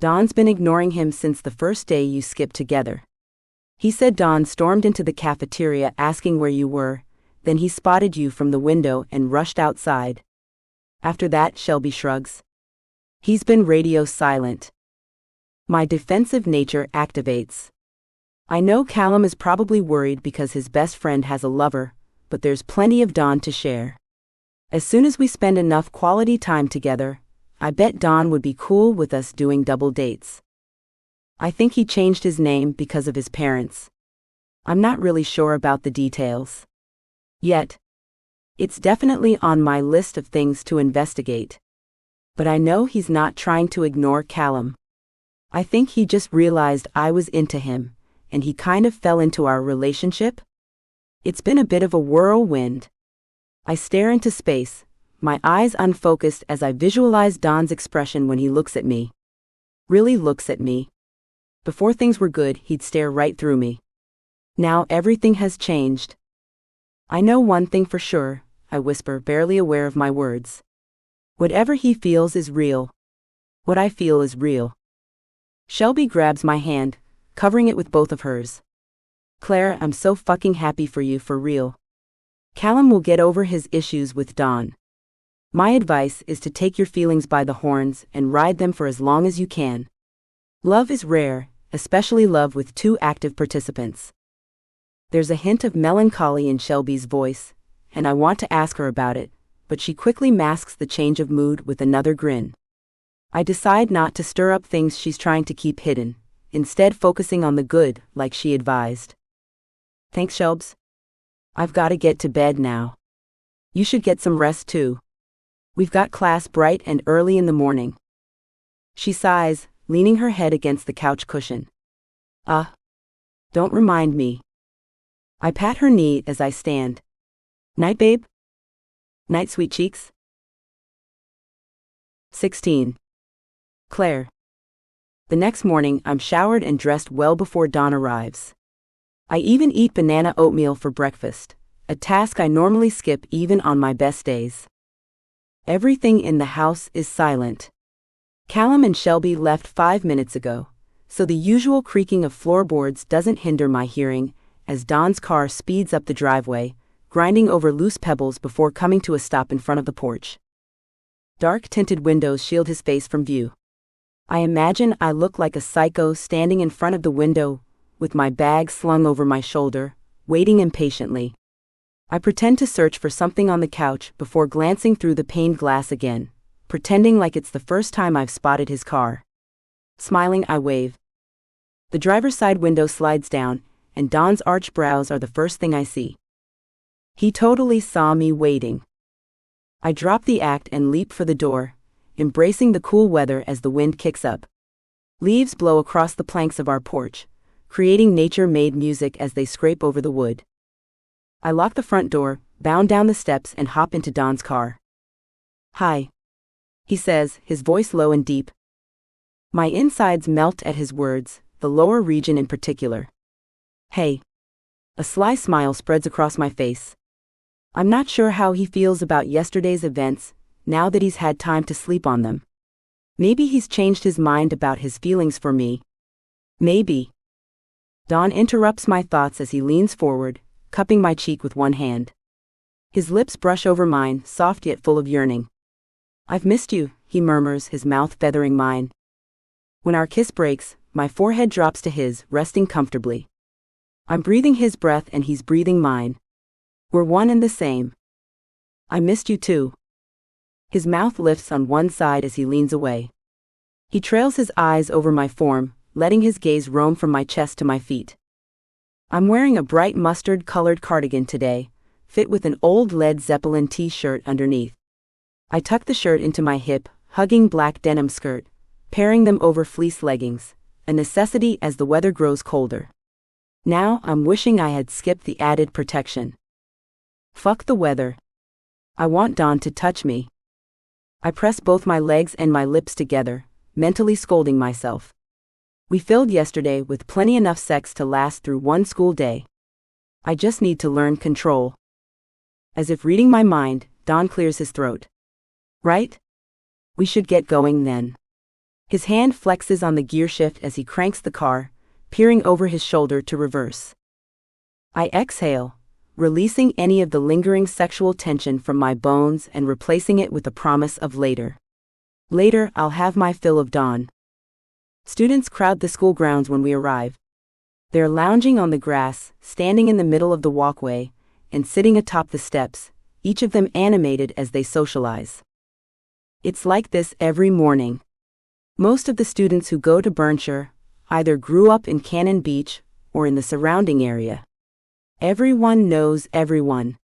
Don's been ignoring him since the first day you skipped together. He said Don stormed into the cafeteria asking where you were, then he spotted you from the window and rushed outside. After that, Shelby shrugs. He's been radio silent. My defensive nature activates. I know Callum is probably worried because his best friend has a lover, but there's plenty of Don to share. As soon as we spend enough quality time together, I bet Don would be cool with us doing double dates. I think he changed his name because of his parents. I'm not really sure about the details. Yet. It's definitely on my list of things to investigate. But I know he's not trying to ignore Callum. I think he just realized I was into him, and he kind of fell into our relationship. It's been a bit of a whirlwind. I stare into space, my eyes unfocused as I visualize Don's expression when he looks at me. Really looks at me. Before things were good, he'd stare right through me. Now everything has changed. I know one thing for sure, I whisper, barely aware of my words. Whatever he feels is real. What I feel is real. Shelby grabs my hand, covering it with both of hers. Claire, I'm so fucking happy for you, for real. Callum will get over his issues with Don. My advice is to take your feelings by the horns and ride them for as long as you can. Love is rare, especially love with 2 active participants. There's a hint of melancholy in Shelby's voice, and I want to ask her about it, but she quickly masks the change of mood with another grin. I decide not to stir up things she's trying to keep hidden, instead focusing on the good, like she advised. Thanks, Shelbs. I've got to get to bed now. You should get some rest too. We've got class bright and early in the morning. She sighs, leaning her head against the couch cushion. Don't remind me. I pat her knee as I stand. Night, babe? Night, sweet cheeks? 16. Claire. The next morning, I'm showered and dressed well before Dawn arrives. I even eat banana oatmeal for breakfast, a task I normally skip even on my best days. Everything in the house is silent. Callum and Shelby left 5 minutes ago, so the usual creaking of floorboards doesn't hinder my hearing as Dawn's car speeds up the driveway, grinding over loose pebbles before coming to a stop in front of the porch. Dark tinted windows shield his face from view. I imagine I look like a psycho standing in front of the window, with my bag slung over my shoulder, waiting impatiently. I pretend to search for something on the couch before glancing through the paned glass again, pretending like it's the first time I've spotted his car. Smiling, I wave. The driver's side window slides down, and Don's arched brows are the first thing I see. He totally saw me waiting. I drop the act and leap for the door, embracing the cool weather as the wind kicks up. Leaves blow across the planks of our porch, creating nature-made music as they scrape over the wood. I lock the front door, bound down the steps and hop into Don's car. "Hi," he says, his voice low and deep. My insides melt at his words, the lower region in particular. "Hey." A sly smile spreads across my face. I'm not sure how he feels about yesterday's events, now that he's had time to sleep on them. Maybe he's changed his mind about his feelings for me. Maybe. Don interrupts my thoughts as he leans forward, cupping my cheek with one hand. His lips brush over mine, soft yet full of yearning. "I've missed you," he murmurs, his mouth feathering mine. When our kiss breaks, my forehead drops to his, resting comfortably. I'm breathing his breath and he's breathing mine. We're one and the same. "I missed you too." His mouth lifts on one side as he leans away. He trails his eyes over my form, letting his gaze roam from my chest to my feet. I'm wearing a bright mustard-colored cardigan today, fit with an old Led Zeppelin t-shirt underneath. I tuck the shirt into my hip, hugging black denim skirt, pairing them over fleece leggings, a necessity as the weather grows colder. Now I'm wishing I had skipped the added protection. Fuck the weather. I want Don to touch me. I press both my legs and my lips together, mentally scolding myself. We filled yesterday with plenty enough sex to last through one school day. I just need to learn control. As if reading my mind, Don clears his throat. "Right? We should get going then." His hand flexes on the gear shift as he cranks the car, peering over his shoulder to reverse. I exhale, releasing any of the lingering sexual tension from my bones and replacing it with a promise of later. Later, I'll have my fill of Dawn. Students crowd the school grounds when we arrive. They're lounging on the grass, standing in the middle of the walkway, and sitting atop the steps, each of them animated as they socialize. It's like this every morning. Most of the students who go to Burnshire either grew up in Cannon Beach or in the surrounding area. Everyone knows everyone.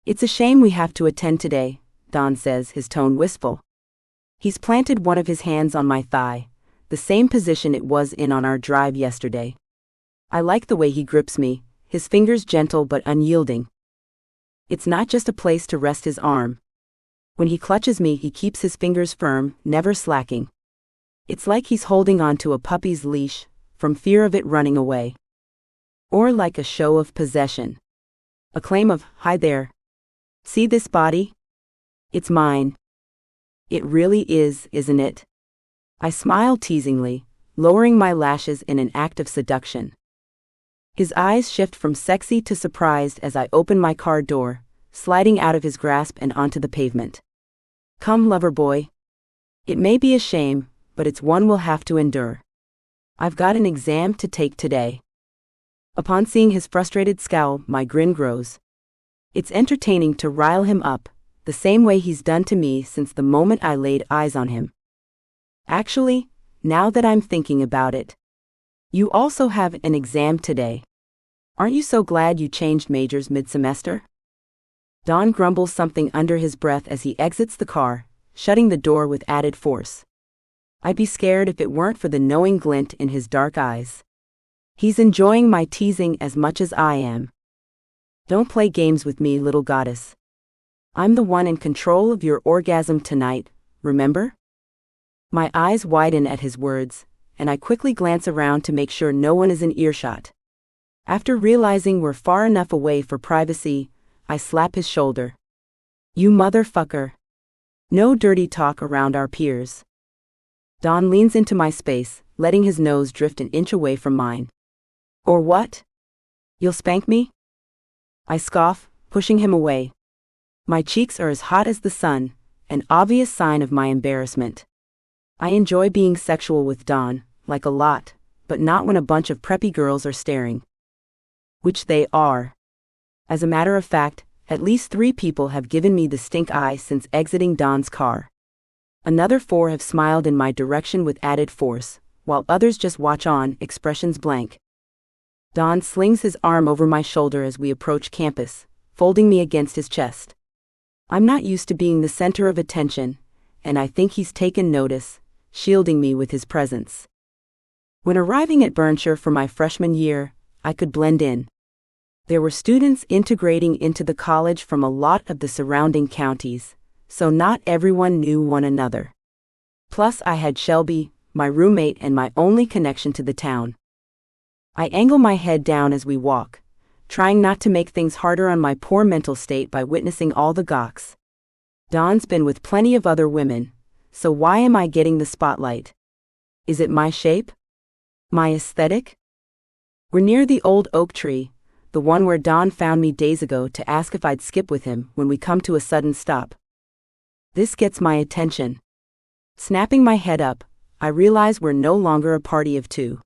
"It's a shame we have to attend today," Don says, his tone wistful. He's planted one of his hands on my thigh, the same position it was in on our drive yesterday. I like the way he grips me, his fingers gentle but unyielding. It's not just a place to rest his arm. When he clutches me, he keeps his fingers firm, never slacking. It's like he's holding on to a puppy's leash, from fear of it running away. Or like a show of possession. A claim of, "Hi there. See this body? It's mine." It really is, isn't it? I smile teasingly, lowering my lashes in an act of seduction. His eyes shift from sexy to surprised as I open my car door, sliding out of his grasp and onto the pavement. "Come, lover boy. It may be a shame, but it's one we'll have to endure. I've got an exam to take today." Upon seeing his frustrated scowl, my grin grows. It's entertaining to rile him up, the same way he's done to me since the moment I laid eyes on him. Actually, now that I'm thinking about it, you also have an exam today. Aren't you so glad you changed majors mid-semester? Don grumbles something under his breath as he exits the car, shutting the door with added force. I'd be scared if it weren't for the knowing glint in his dark eyes. He's enjoying my teasing as much as I am. Don't play games with me, little goddess. I'm the one in control of your orgasm tonight, remember? My eyes widen at his words, and I quickly glance around to make sure no one is in earshot. After realizing we're far enough away for privacy, I slap his shoulder. You motherfucker. No dirty talk around our peers. Don leans into my space, letting his nose drift an inch away from mine. Or what? You'll spank me? I scoff, pushing him away. My cheeks are as hot as the sun, an obvious sign of my embarrassment. I enjoy being sexual with Don, like a lot, but not when a bunch of preppy girls are staring. Which they are. As a matter of fact, at least 3 people have given me the stink eye since exiting Don's car. Another 4 have smiled in my direction with added force, while others just watch on, expressions blank. Don slings his arm over my shoulder as we approach campus, folding me against his chest. I'm not used to being the center of attention, and I think he's taken notice, shielding me with his presence. When arriving at Bernshire for my freshman year, I could blend in. There were students integrating into the college from a lot of the surrounding counties, so not everyone knew one another. Plus I had Shelby, my roommate and my only connection to the town. I angle my head down as we walk, trying not to make things harder on my poor mental state by witnessing all the gawks. Don's been with plenty of other women, so why am I getting the spotlight? Is it my shape? My aesthetic? We're near the old oak tree, the one where Don found me days ago to ask if I'd skip with him when we come to a sudden stop. This gets my attention. Snapping my head up, I realize we're no longer a party of 2.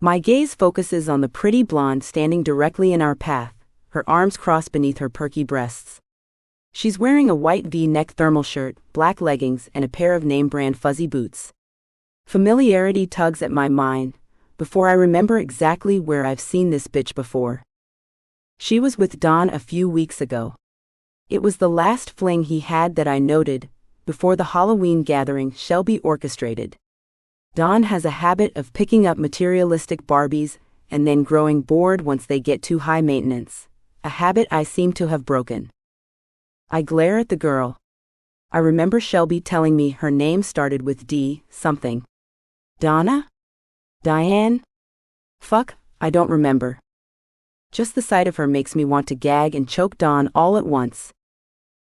My gaze focuses on the pretty blonde standing directly in our path, her arms crossed beneath her perky breasts. She's wearing a white V-neck thermal shirt, black leggings, and a pair of name-brand fuzzy boots. Familiarity tugs at my mind, before I remember exactly where I've seen this bitch before. She was with Don a few weeks ago. It was the last fling he had that I noted, before the Halloween gathering Shelby orchestrated. Don has a habit of picking up materialistic Barbies and then growing bored once they get too high maintenance, a habit I seem to have broken. I glare at the girl. I remember Shelby telling me her name started with D something. Donna? Diane? Fuck, I don't remember. Just the sight of her makes me want to gag and choke Don all at once.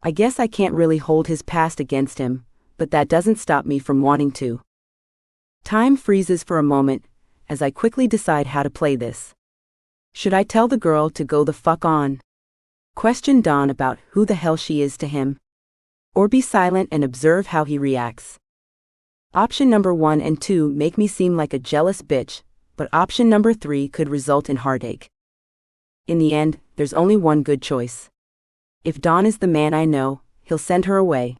I guess I can't really hold his past against him, but that doesn't stop me from wanting to. Time freezes for a moment, as I quickly decide how to play this. Should I tell the girl to go the fuck on? Question Don about who the hell she is to him? Or be silent and observe how he reacts? Option number 1 and 2 make me seem like a jealous bitch, but option number 3 could result in heartache. In the end, there's only one good choice. If Don is the man I know, he'll send her away.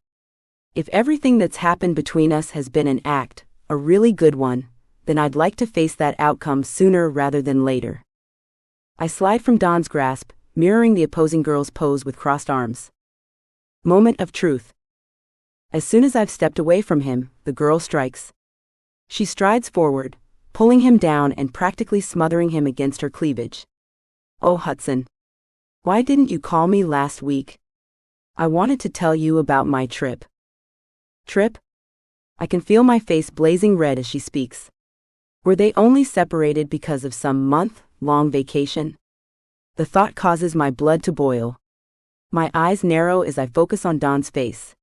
If everything that's happened between us has been an act, a really good one, then I'd like to face that outcome sooner rather than later. I slide from Don's grasp, mirroring the opposing girl's pose with crossed arms. Moment of truth. As soon as I've stepped away from him, the girl strikes. She strides forward, pulling him down and practically smothering him against her cleavage. Oh, Hutson. Why didn't you call me last week? I wanted to tell you about my trip. Trip? I can feel my face blazing red as she speaks. Were they only separated because of some month-long vacation? The thought causes my blood to boil. My eyes narrow as I focus on Don's face.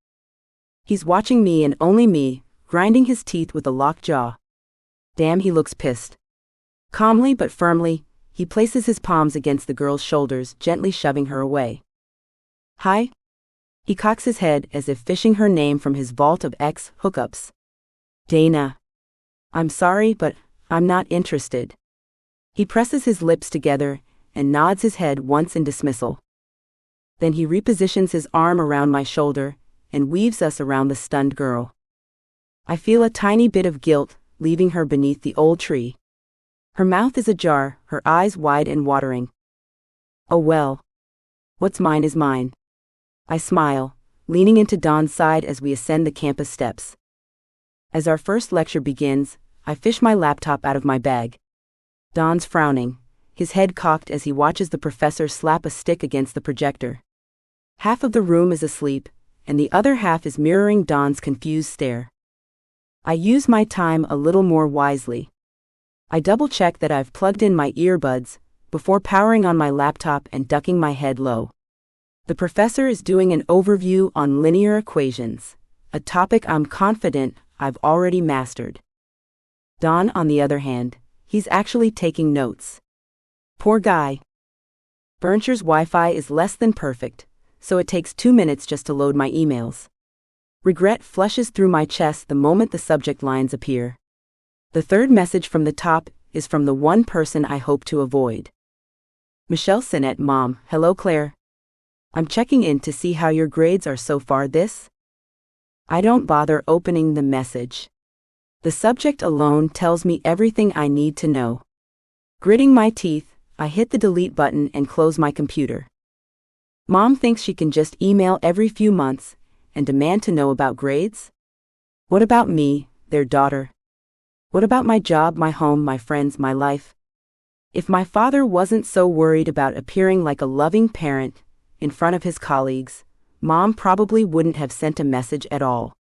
He's watching me and only me, grinding his teeth with a locked jaw. Damn, he looks pissed. Calmly but firmly, he places his palms against the girl's shoulders, gently shoving her away. Hi? He cocks his head as if fishing her name from his vault of ex-hookups. Dana. I'm sorry, but I'm not interested. He presses his lips together and nods his head once in dismissal. Then he repositions his arm around my shoulder and weaves us around the stunned girl. I feel a tiny bit of guilt leaving her beneath the old tree. Her mouth is ajar, her eyes wide and watering. Oh well. What's mine is mine. I smile, leaning into Dawn's side as we ascend the campus steps. As our first lecture begins, I fish my laptop out of my bag. Dawn's frowning, his head cocked as he watches the professor slap a stick against the projector. Half of the room is asleep, and the other half is mirroring Dawn's confused stare. I use my time a little more wisely. I double-check that I've plugged in my earbuds before powering on my laptop and ducking my head low. The professor is doing an overview on linear equations, a topic I'm confident I've already mastered. Dawn, on the other hand, he's actually taking notes. Poor guy. Berncher's Wi-Fi is less than perfect, so it takes 2 minutes just to load my emails. Regret flushes through my chest the moment the subject lines appear. The third message from the top is from the one person I hope to avoid. Michelle Sinnett, Mom. Hello, Claire. I'm checking in to see how your grades are so far this. I don't bother opening the message. The subject alone tells me everything I need to know. Gritting my teeth, I hit the delete button and close my computer. Mom thinks she can just email every few months and demand to know about grades? What about me, their daughter? What about my job, my home, my friends, my life? If my father wasn't so worried about appearing like a loving parent in front of his colleagues, Mom probably wouldn't have sent a message at all.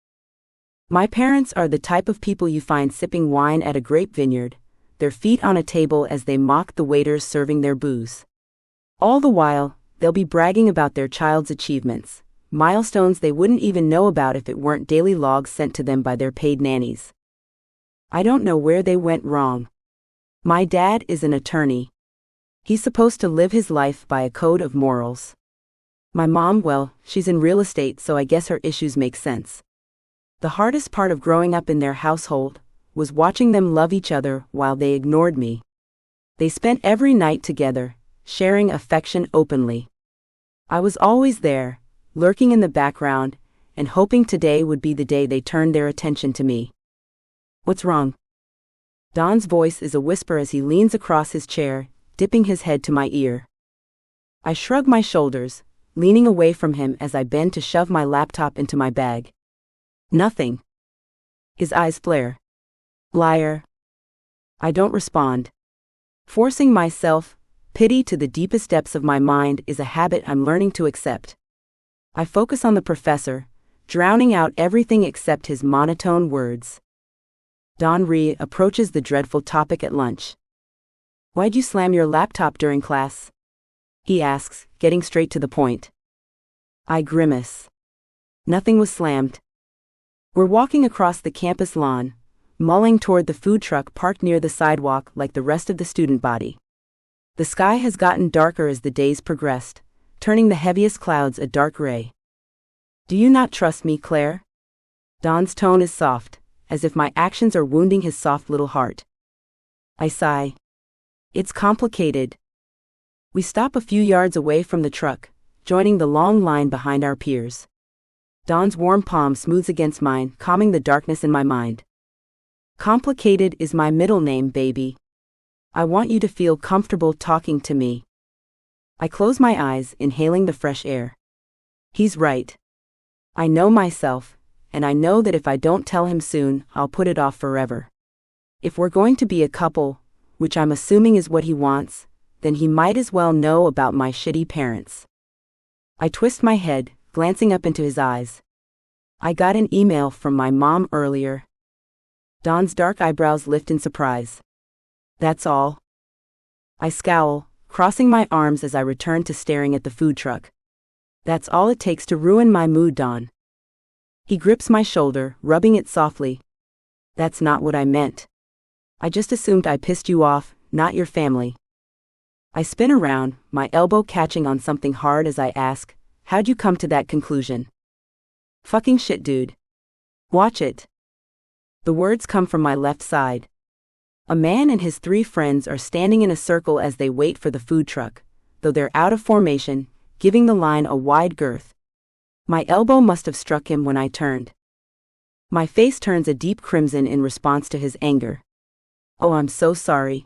My parents are the type of people you find sipping wine at a grape vineyard, their feet on a table as they mock the waiters serving their booze. All the while, they'll be bragging about their child's achievements, milestones they wouldn't even know about if it weren't daily logs sent to them by their paid nannies. I don't know where they went wrong. My dad is an attorney. He's supposed to live his life by a code of morals. My mom, well, she's in real estate, so I guess her issues make sense. The hardest part of growing up in their household was watching them love each other while they ignored me. They spent every night together, sharing affection openly. I was always there, lurking in the background, and hoping today would be the day they turned their attention to me. What's wrong? Don's voice is a whisper as he leans across his chair, dipping his head to my ear. I shrug my shoulders, leaning away from him as I bend to shove my laptop into my bag. Nothing. His eyes flare. Liar. I don't respond. Forcing myself, pity to the deepest depths of my mind is a habit I'm learning to accept. I focus on the professor, drowning out everything except his monotone words. Don approaches the dreadful topic at lunch. Why'd you slam your laptop during class? He asks, getting straight to the point. I grimace. Nothing was slammed. We're walking across the campus lawn, mulling toward the food truck parked near the sidewalk like the rest of the student body. The sky has gotten darker as the days progressed, turning the heaviest clouds a dark gray. Do you not trust me, Claire? Don's tone is soft, as if my actions are wounding his soft little heart. I sigh. It's complicated. We stop a few yards away from the truck, joining the long line behind our peers. Don's warm palm smooths against mine, calming the darkness in my mind. Complicated is my middle name, baby. I want you to feel comfortable talking to me. I close my eyes, inhaling the fresh air. He's right. I know myself, and I know that if I don't tell him soon, I'll put it off forever. If we're going to be a couple, which I'm assuming is what he wants, then he might as well know about my shitty parents. I twist my head, glancing up into his eyes. I got an email from my mom earlier. Don's dark eyebrows lift in surprise. That's all? I scowl, crossing my arms as I return to staring at the food truck. That's all it takes to ruin my mood, Don. He grips my shoulder, rubbing it softly. That's not what I meant. I just assumed I pissed you off, not your family. I spin around, my elbow catching on something hard as I ask, how'd you come to that conclusion? Fucking shit, dude. Watch it. The words come from my left side. A man and his 3 friends are standing in a circle as they wait for the food truck, though they're out of formation, giving the line a wide girth. My elbow must have struck him when I turned. My face turns a deep crimson in response to his anger. Oh, I'm so sorry.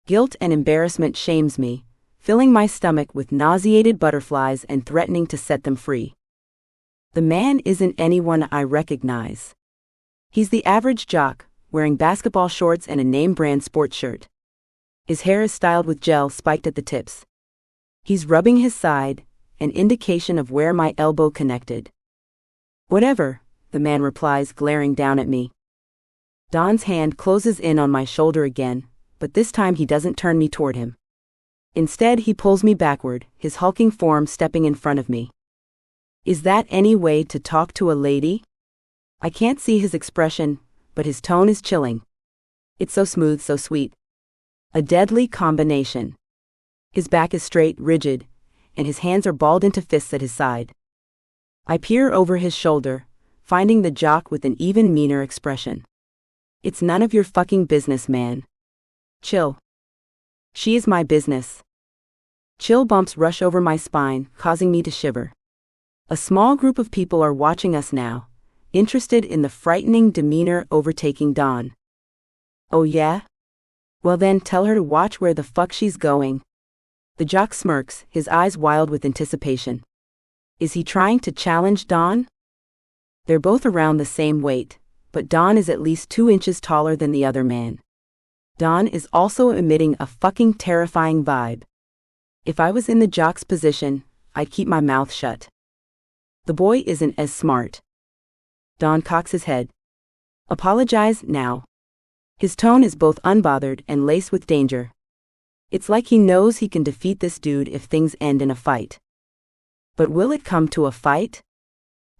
Guilt and embarrassment shames me, filling my stomach with nauseated butterflies and threatening to set them free. The man isn't anyone I recognize. He's the average jock, wearing basketball shorts and a name-brand sports shirt. His hair is styled with gel spiked at the tips. He's rubbing his side, an indication of where my elbow connected. Whatever, the man replies, glaring down at me. Don's hand closes in on my shoulder again, but this time he doesn't turn me toward him. Instead, he pulls me backward, his hulking form stepping in front of me. Is that any way to talk to a lady? I can't see his expression, but his tone is chilling. It's so smooth, so sweet. A deadly combination. His back is straight, rigid, and his hands are balled into fists at his side. I peer over his shoulder, finding the jock with an even meaner expression. It's none of your fucking business, man. Chill. She is my business. Chill bumps rush over my spine, causing me to shiver. A small group of people are watching us now, interested in the frightening demeanor overtaking Don. Oh yeah? Well then, tell her to watch where the fuck she's going. The jock smirks, his eyes wild with anticipation. Is he trying to challenge Don? They're both around the same weight, but Don is at least 2 inches taller than the other man. Don is also emitting a fucking terrifying vibe. If I was in the jock's position, I'd keep my mouth shut. The boy isn't as smart. Don cocks his head. Apologize now. His tone is both unbothered and laced with danger. It's like he knows he can defeat this dude if things end in a fight. But will it come to a fight?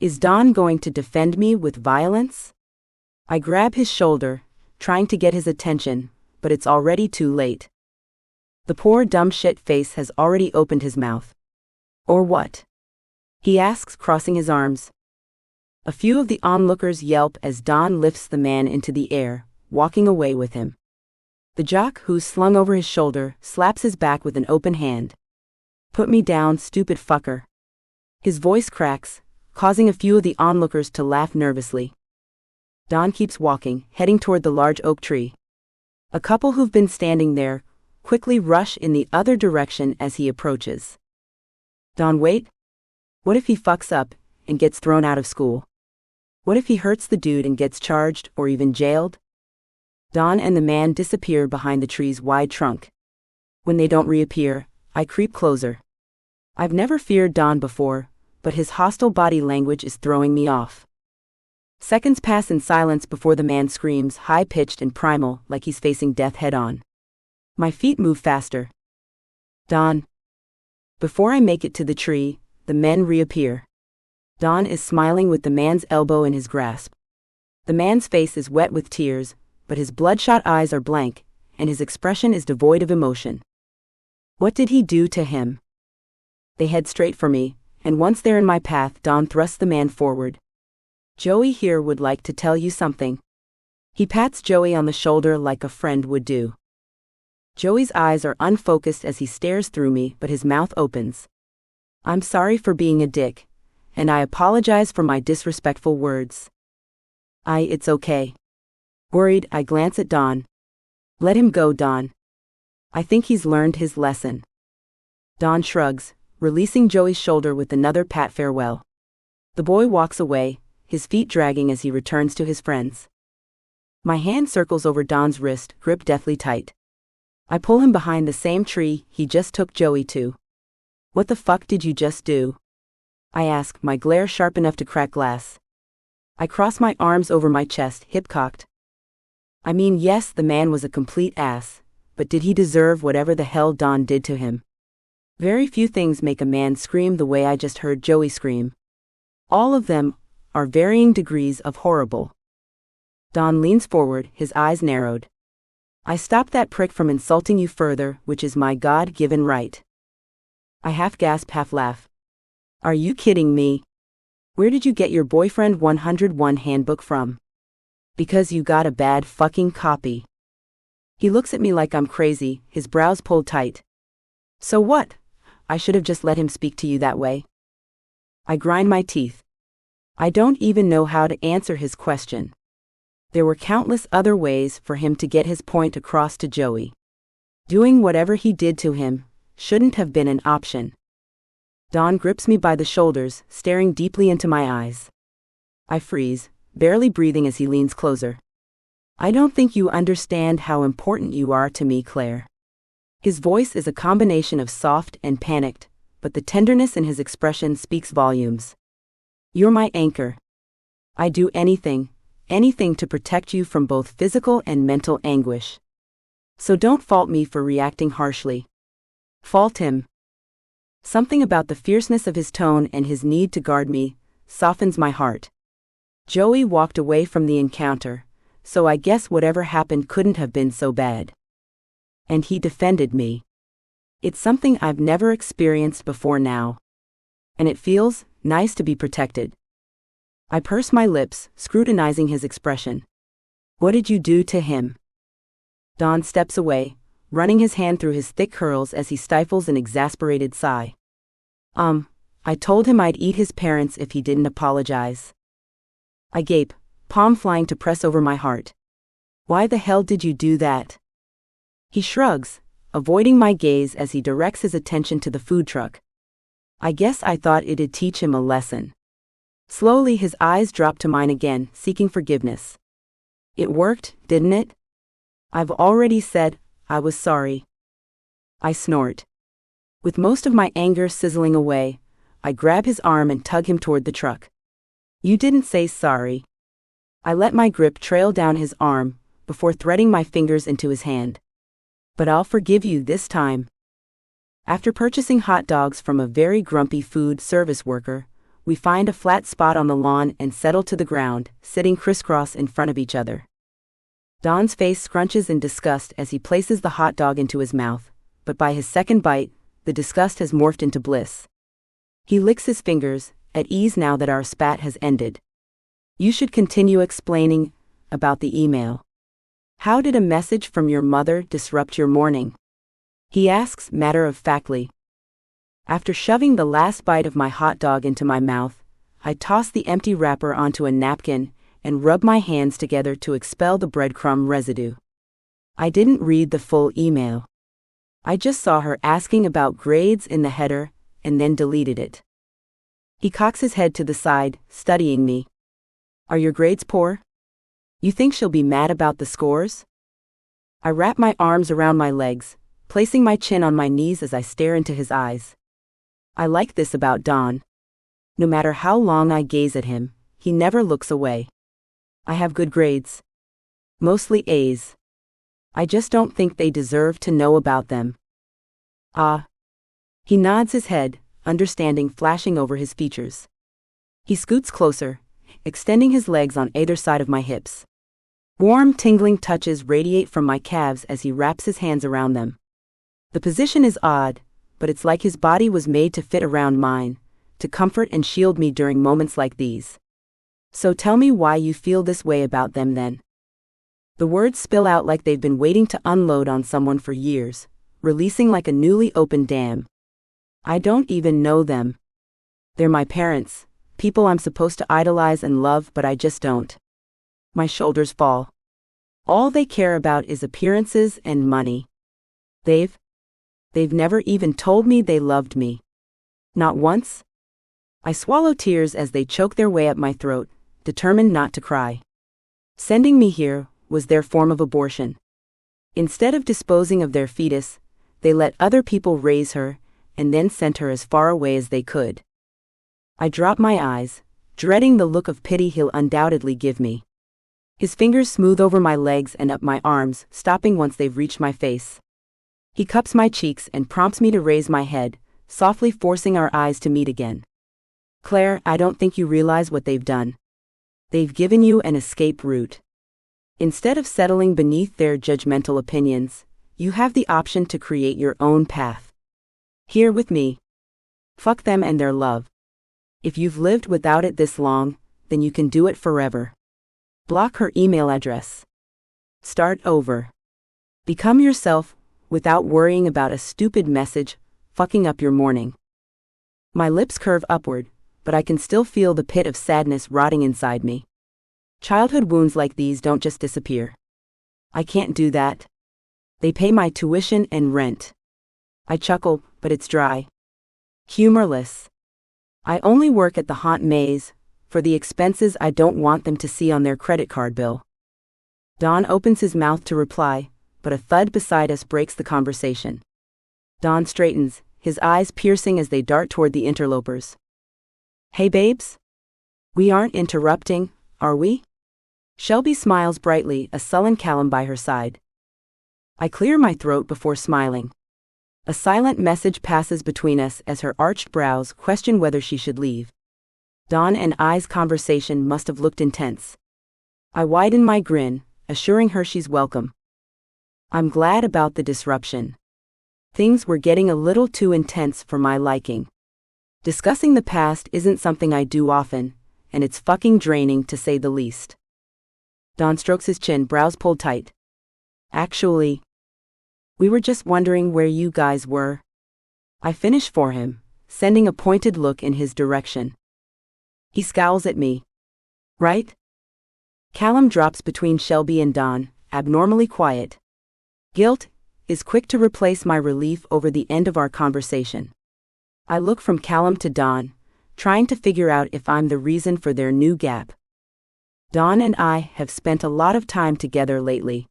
Is Don going to defend me with violence? I grab his shoulder, trying to get his attention, but it's already too late. The poor dumb shit face has already opened his mouth. Or what? He asks, crossing his arms. A few of the onlookers yelp as Don lifts the man into the air, walking away with him. The jock, who's slung over his shoulder, slaps his back with an open hand. Put me down, stupid fucker. His voice cracks, causing a few of the onlookers to laugh nervously. Don keeps walking, heading toward the large oak tree. A couple who've been standing there quickly rush in the other direction as he approaches. Don, wait. What if he fucks up and gets thrown out of school? What if he hurts the dude and gets charged or even jailed? Don and the man disappear behind the tree's wide trunk. When they don't reappear, I creep closer. I've never feared Don before, but his hostile body language is throwing me off. Seconds pass in silence before the man screams, high-pitched and primal, like he's facing death head-on. My feet move faster. Don. Before I make it to the tree, the men reappear. Don is smiling with the man's elbow in his grasp. The man's face is wet with tears, but his bloodshot eyes are blank, and his expression is devoid of emotion. What did he do to him? They head straight for me, and once they're in my path, Don thrusts the man forward. Joey here would like to tell you something. He pats Joey on the shoulder like a friend would do. Joey's eyes are unfocused as he stares through me, but his mouth opens. I'm sorry for being a dick, and I apologize for my disrespectful words. It's okay. Worried, I glance at Don. Let him go, Don. I think he's learned his lesson. Don shrugs, releasing Joey's shoulder with another pat farewell. The boy walks away, his feet dragging as he returns to his friends. My hand circles over Don's wrist, gripped deathly tight. I pull him behind the same tree he just took Joey to. What the fuck did you just do? I ask, my glare sharp enough to crack glass. I cross my arms over my chest, hip-cocked. I mean, yes, the man was a complete ass, but did he deserve whatever the hell Don did to him? Very few things make a man scream the way I just heard Joey scream. All of them are varying degrees of horrible. Don leans forward, his eyes narrowed. I stopped that prick from insulting you further, which is my God-given right. I half gasp, half laugh. Are you kidding me? Where did you get your boyfriend 101 handbook from? Because you got a bad fucking copy. He looks at me like I'm crazy, his brows pulled tight. So what? I should have just let him speak to you that way. I grind my teeth. I don't even know how to answer his question. There were countless other ways for him to get his point across to Joey. Doing whatever he did to him shouldn't have been an option. Don grips me by the shoulders, staring deeply into my eyes. I freeze, barely breathing as he leans closer. I don't think you understand how important you are to me, Claire. His voice is a combination of soft and panicked, but the tenderness in his expression speaks volumes. You're my anchor. I'd do anything to protect you from both physical and mental anguish. So don't fault me for reacting harshly. Fault him. Something about the fierceness of his tone and his need to guard me softens my heart. Joey walked away from the encounter, so I guess whatever happened couldn't have been so bad. And he defended me. It's something I've never experienced before now. And it feels nice to be protected. I purse my lips, scrutinizing his expression. What did you do to him? Don steps away, running his hand through his thick curls as he stifles an exasperated sigh. I told him I'd eat his parents if he didn't apologize. I gape, palm flying to press over my heart. Why the hell did you do that? He shrugs, avoiding my gaze as he directs his attention to the food truck. I guess I thought it'd teach him a lesson. Slowly his eyes drop to mine again, seeking forgiveness. It worked, didn't it? I've already said I was sorry. I snort. With most of my anger sizzling away, I grab his arm and tug him toward the truck. You didn't say sorry. I let my grip trail down his arm before threading my fingers into his hand. But I'll forgive you this time. After purchasing hot dogs from a very grumpy food service worker, we find a flat spot on the lawn and settle to the ground, sitting crisscross in front of each other. Don's face scrunches in disgust as he places the hot dog into his mouth, but by his second bite, the disgust has morphed into bliss. He licks his fingers, at ease now that our spat has ended. You should continue explaining about the email. How did a message from your mother disrupt your morning? He asks matter-of-factly. After shoving the last bite of my hot dog into my mouth, I toss the empty wrapper onto a napkin and rub my hands together to expel the breadcrumb residue. I didn't read the full email. I just saw her asking about grades in the header and then deleted it. He cocks his head to the side, studying me. Are your grades poor? You think she'll be mad about the scores? I wrap my arms around my legs, placing my chin on my knees as I stare into his eyes. I like this about Don. No matter how long I gaze at him, he never looks away. I have good grades. Mostly A's. I just don't think they deserve to know about them. Ah. He nods his head, understanding flashing over his features. He scoots closer, extending his legs on either side of my hips. Warm, tingling touches radiate from my calves as he wraps his hands around them. The position is odd, but it's like his body was made to fit around mine, to comfort and shield me during moments like these. So tell me why you feel this way about them then. The words spill out like they've been waiting to unload on someone for years, releasing like a newly opened dam. I don't even know them. They're my parents, people I'm supposed to idolize and love, but I just don't. My shoulders fall. All they care about is appearances and money. They've never even told me they loved me. Not once. I swallow tears as they choke their way up my throat, determined not to cry. Sending me here was their form of abortion. Instead of disposing of their fetus, they let other people raise her, and then sent her as far away as they could. I drop my eyes, dreading the look of pity he'll undoubtedly give me. His fingers smooth over my legs and up my arms, stopping once they've reached my face. He cups my cheeks and prompts me to raise my head, softly forcing our eyes to meet again. Claire, I don't think you realize what they've done. They've given you an escape route. Instead of settling beneath their judgmental opinions, you have the option to create your own path. Here with me. Fuck them and their love. If you've lived without it this long, then you can do it forever. Block her email address. Start over. Become yourself without worrying about a stupid message fucking up your morning. My lips curve upward, but I can still feel the pit of sadness rotting inside me. Childhood wounds like these don't just disappear. I can't do that. They pay my tuition and rent. I chuckle, but it's dry. Humorless. I only work at the haunt maze for the expenses I don't want them to see on their credit card bill. Don opens his mouth to reply, but a thud beside us breaks the conversation. Don straightens, his eyes piercing as they dart toward the interlopers. Hey babes? We aren't interrupting, are we? Shelby smiles brightly, a sullen Callum by her side. I clear my throat before smiling. A silent message passes between us as her arched brows question whether she should leave. Dawn and I's conversation must have looked intense. I widen my grin, assuring her she's welcome. I'm glad about the disruption. Things were getting a little too intense for my liking. Discussing the past isn't something I do often, and it's fucking draining to say the least. Don strokes his chin, brows pulled tight. Actually, we were just wondering where you guys were. I finish for him, sending a pointed look in his direction. He scowls at me. Right? Callum drops between Shelby and Don, abnormally quiet. Guilt is quick to replace my relief over the end of our conversation. I look from Callum to Don, trying to figure out if I'm the reason for their new gap. Don and I have spent a lot of time together lately.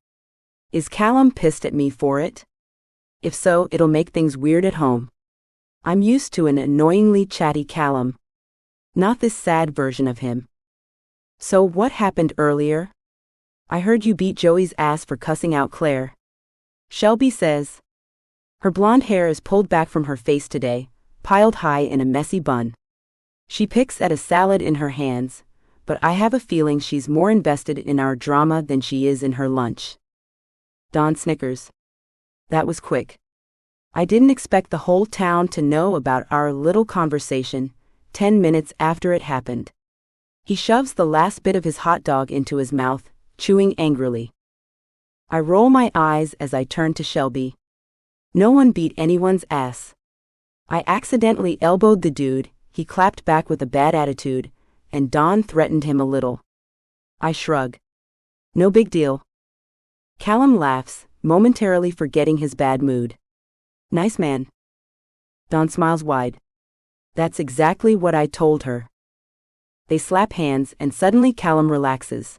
Is Callum pissed at me for it? If so, it'll make things weird at home. I'm used to an annoyingly chatty Callum. Not this sad version of him. So what happened earlier? I heard you beat Joey's ass for cussing out Claire. Shelby says. Her blonde hair is pulled back from her face today, piled high in a messy bun. She picks at a salad in her hands, but I have a feeling she's more invested in our drama than she is in her lunch. Don snickers. That was quick. I didn't expect the whole town to know about our little conversation 10 minutes after it happened. He shoves the last bit of his hot dog into his mouth, chewing angrily. I roll my eyes as I turn to Shelby. No one beat anyone's ass. I accidentally elbowed the dude, he clapped back with a bad attitude, and Don threatened him a little. I shrug. No big deal. Callum laughs, momentarily forgetting his bad mood. Nice man. Don smiles wide. That's exactly what I told her. They slap hands and suddenly Callum relaxes.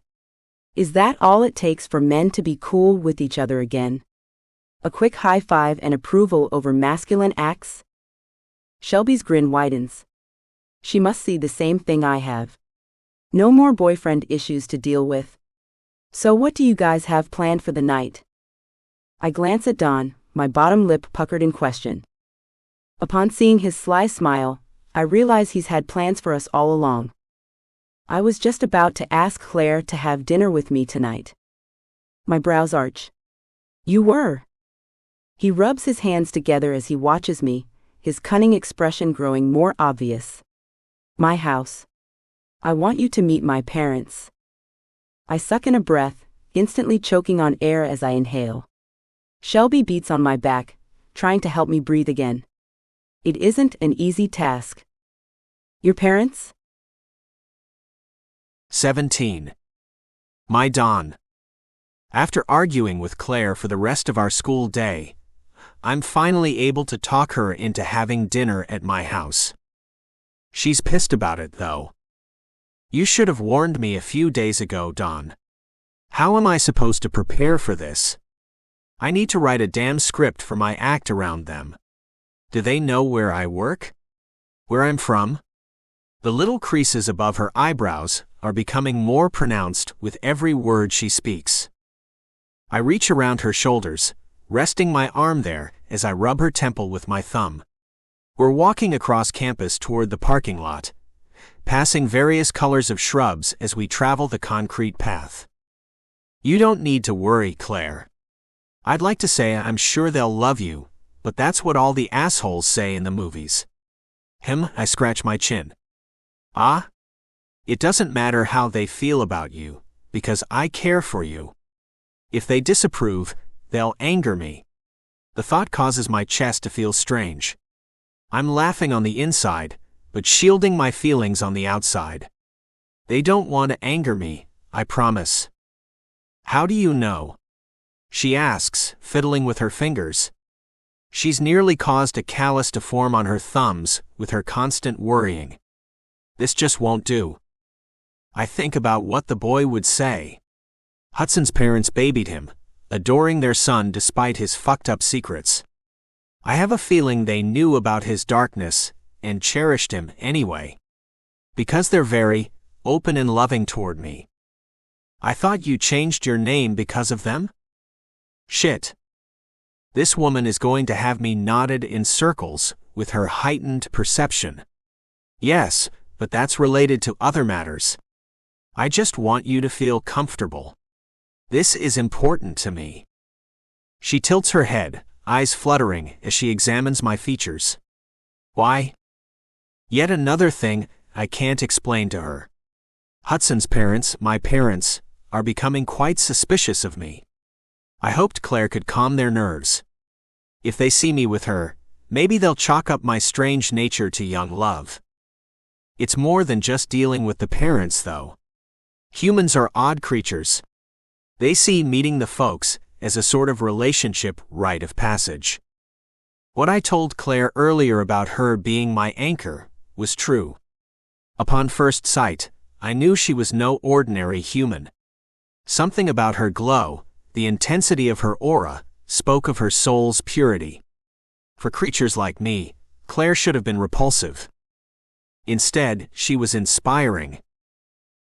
Is that all it takes for men to be cool with each other again? A quick high five and approval over masculine acts? Shelby's grin widens. She must see the same thing I have. No more boyfriend issues to deal with. So what do you guys have planned for the night? I glance at Don, my bottom lip puckered in question. Upon seeing his sly smile, I realize he's had plans for us all along. I was just about to ask Claire to have dinner with me tonight. My brows arch. You were. He rubs his hands together as he watches me, his cunning expression growing more obvious. My house. I want you to meet my parents. I suck in a breath, instantly choking on air as I inhale. Shelby beats on my back, trying to help me breathe again. It isn't an easy task. Your parents? 17. My Don. After arguing with Claire for the rest of our school day, I'm finally able to talk her into having dinner at my house. She's pissed about it, though. You should have warned me a few days ago, Don. How am I supposed to prepare for this? I need to write a damn script for my act around them. Do they know where I work? Where I'm from? The little creases above her eyebrows are becoming more pronounced with every word she speaks. I reach around her shoulders, resting my arm there as I rub her temple with my thumb. We're walking across campus toward the parking lot, passing various colors of shrubs as we travel the concrete path. You don't need to worry, Claire. I'd like to say I'm sure they'll love you, but that's what all the assholes say in the movies. I scratch my chin. Ah? It doesn't matter how they feel about you, because I care for you. If they disapprove, they'll anger me. The thought causes my chest to feel strange. I'm laughing on the inside, but shielding my feelings on the outside. They don't want to anger me, I promise. How do you know? She asks, fiddling with her fingers. She's nearly caused a callus to form on her thumbs with her constant worrying. This just won't do. I think about what the boy would say. Hutson's parents babied him, adoring their son despite his fucked up secrets. I have a feeling they knew about his darkness and cherished him anyway. Because they're very open and loving toward me. I thought you changed your name because of them? Shit. This woman is going to have me knotted in circles with her heightened perception. Yes, but that's related to other matters. I just want you to feel comfortable. This is important to me. She tilts her head, eyes fluttering as she examines my features. Why? Yet another thing I can't explain to her. Hutson's parents, my parents, are becoming quite suspicious of me. I hoped Claire could calm their nerves. If they see me with her, maybe they'll chalk up my strange nature to young love. It's more than just dealing with the parents, though. Humans are odd creatures. They see meeting the folks as a sort of relationship rite of passage. What I told Claire earlier about her being my anchor was true. Upon first sight, I knew she was no ordinary human. Something about her glow, the intensity of her aura, spoke of her soul's purity. For creatures like me, Claire should have been repulsive. Instead, she was inspiring.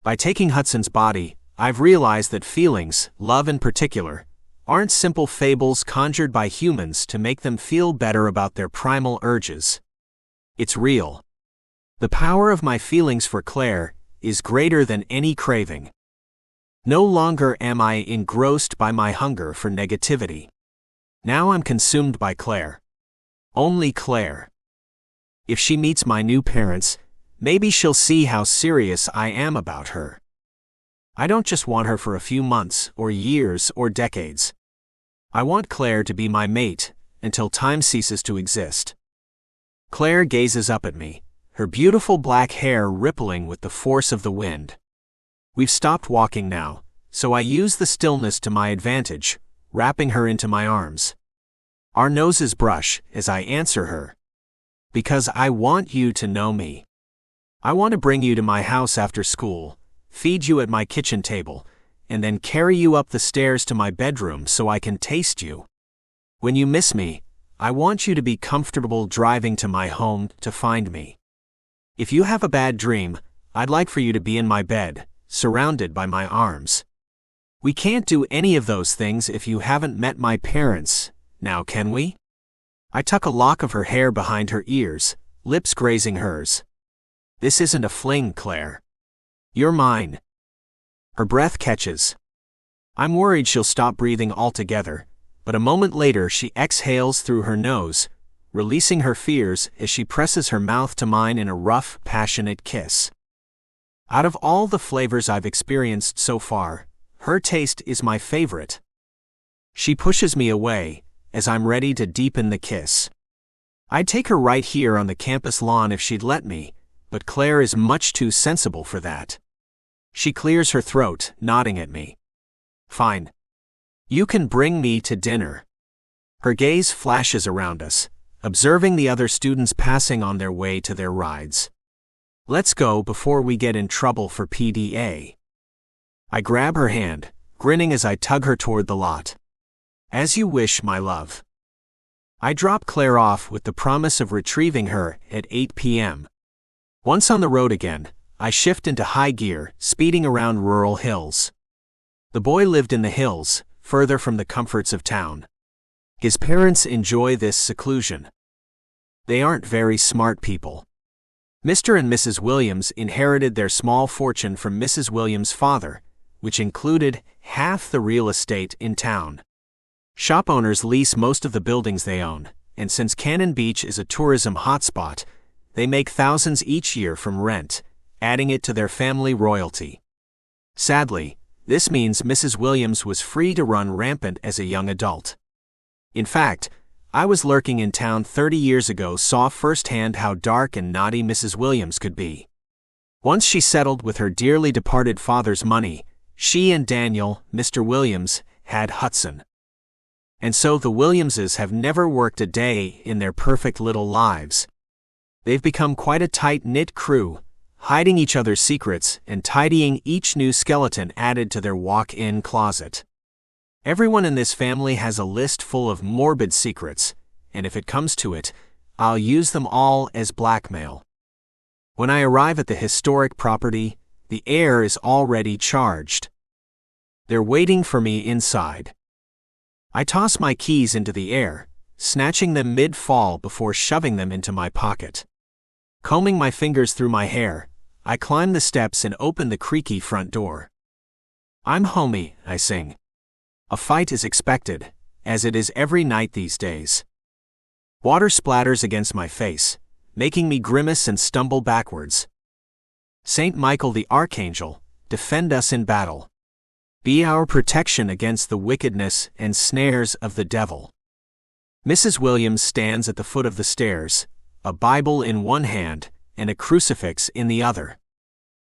By taking Hutson's body, I've realized that feelings, love in particular, aren't simple fables conjured by humans to make them feel better about their primal urges. It's real. The power of my feelings for Claire is greater than any craving. No longer am I engrossed by my hunger for negativity. Now I'm consumed by Claire. Only Claire. If she meets my new parents, maybe she'll see how serious I am about her. I don't just want her for a few months, or years, or decades. I want Claire to be my mate, until time ceases to exist. Claire gazes up at me, her beautiful black hair rippling with the force of the wind. We've stopped walking now, so I use the stillness to my advantage, wrapping her into my arms. Our noses brush as I answer her. Because I want you to know me. I want to bring you to my house after school, feed you at my kitchen table, and then carry you up the stairs to my bedroom so I can taste you. When you miss me, I want you to be comfortable driving to my home to find me. If you have a bad dream, I'd like for you to be in my bed, surrounded by my arms. We can't do any of those things if you haven't met my parents, now can we? I tuck a lock of her hair behind her ears, lips grazing hers. This isn't a fling, Claire. You're mine. Her breath catches. I'm worried she'll stop breathing altogether, but a moment later she exhales through her nose, releasing her fears as she presses her mouth to mine in a rough, passionate kiss. Out of all the flavors I've experienced so far, her taste is my favorite. She pushes me away, as I'm ready to deepen the kiss. I'd take her right here on the campus lawn if she'd let me, but Claire is much too sensible for that. She clears her throat, nodding at me. Fine. You can bring me to dinner. Her gaze flashes around us, observing the other students passing on their way to their rides. Let's go before we get in trouble for PDA. I grab her hand, grinning as I tug her toward the lot. As you wish, my love. I drop Claire off with the promise of retrieving her at 8 p.m. Once on the road again, I shift into high gear, speeding around rural hills. The boy lived in the hills, further from the comforts of town. His parents enjoy this seclusion. They aren't very smart people. Mr. and Mrs. Williams inherited their small fortune from Mrs. Williams' father, which included half the real estate in town. Shop owners lease most of the buildings they own, and since Cannon Beach is a tourism hotspot, they make thousands each year from rent, adding it to their family royalty. Sadly, This means Mrs. Williams was free to run rampant as a young adult. In fact, I was lurking in town 30 years ago, saw firsthand how dark and naughty Mrs. Williams could be. Once she settled with her dearly departed father's money, she and Daniel, Mr. Williams, had Hutson. And so the Williamses have never worked a day in their perfect little lives. They've become quite a tight-knit crew, hiding each other's secrets and tidying each new skeleton added to their walk-in closet. Everyone in this family has a list full of morbid secrets, and if it comes to it, I'll use them all as blackmail. When I arrive at the historic property, the air is already charged. They're waiting for me inside. I toss my keys into the air, snatching them mid-fall before shoving them into my pocket. Combing my fingers through my hair, I climb the steps and open the creaky front door. "I'm homey," I sing. A fight is expected, as it is every night these days. Water splatters against my face, making me grimace and stumble backwards. "Saint Michael the Archangel, defend us in battle. Be our protection against the wickedness and snares of the devil." Mrs. Williams stands at the foot of the stairs, a Bible in one hand and a crucifix in the other.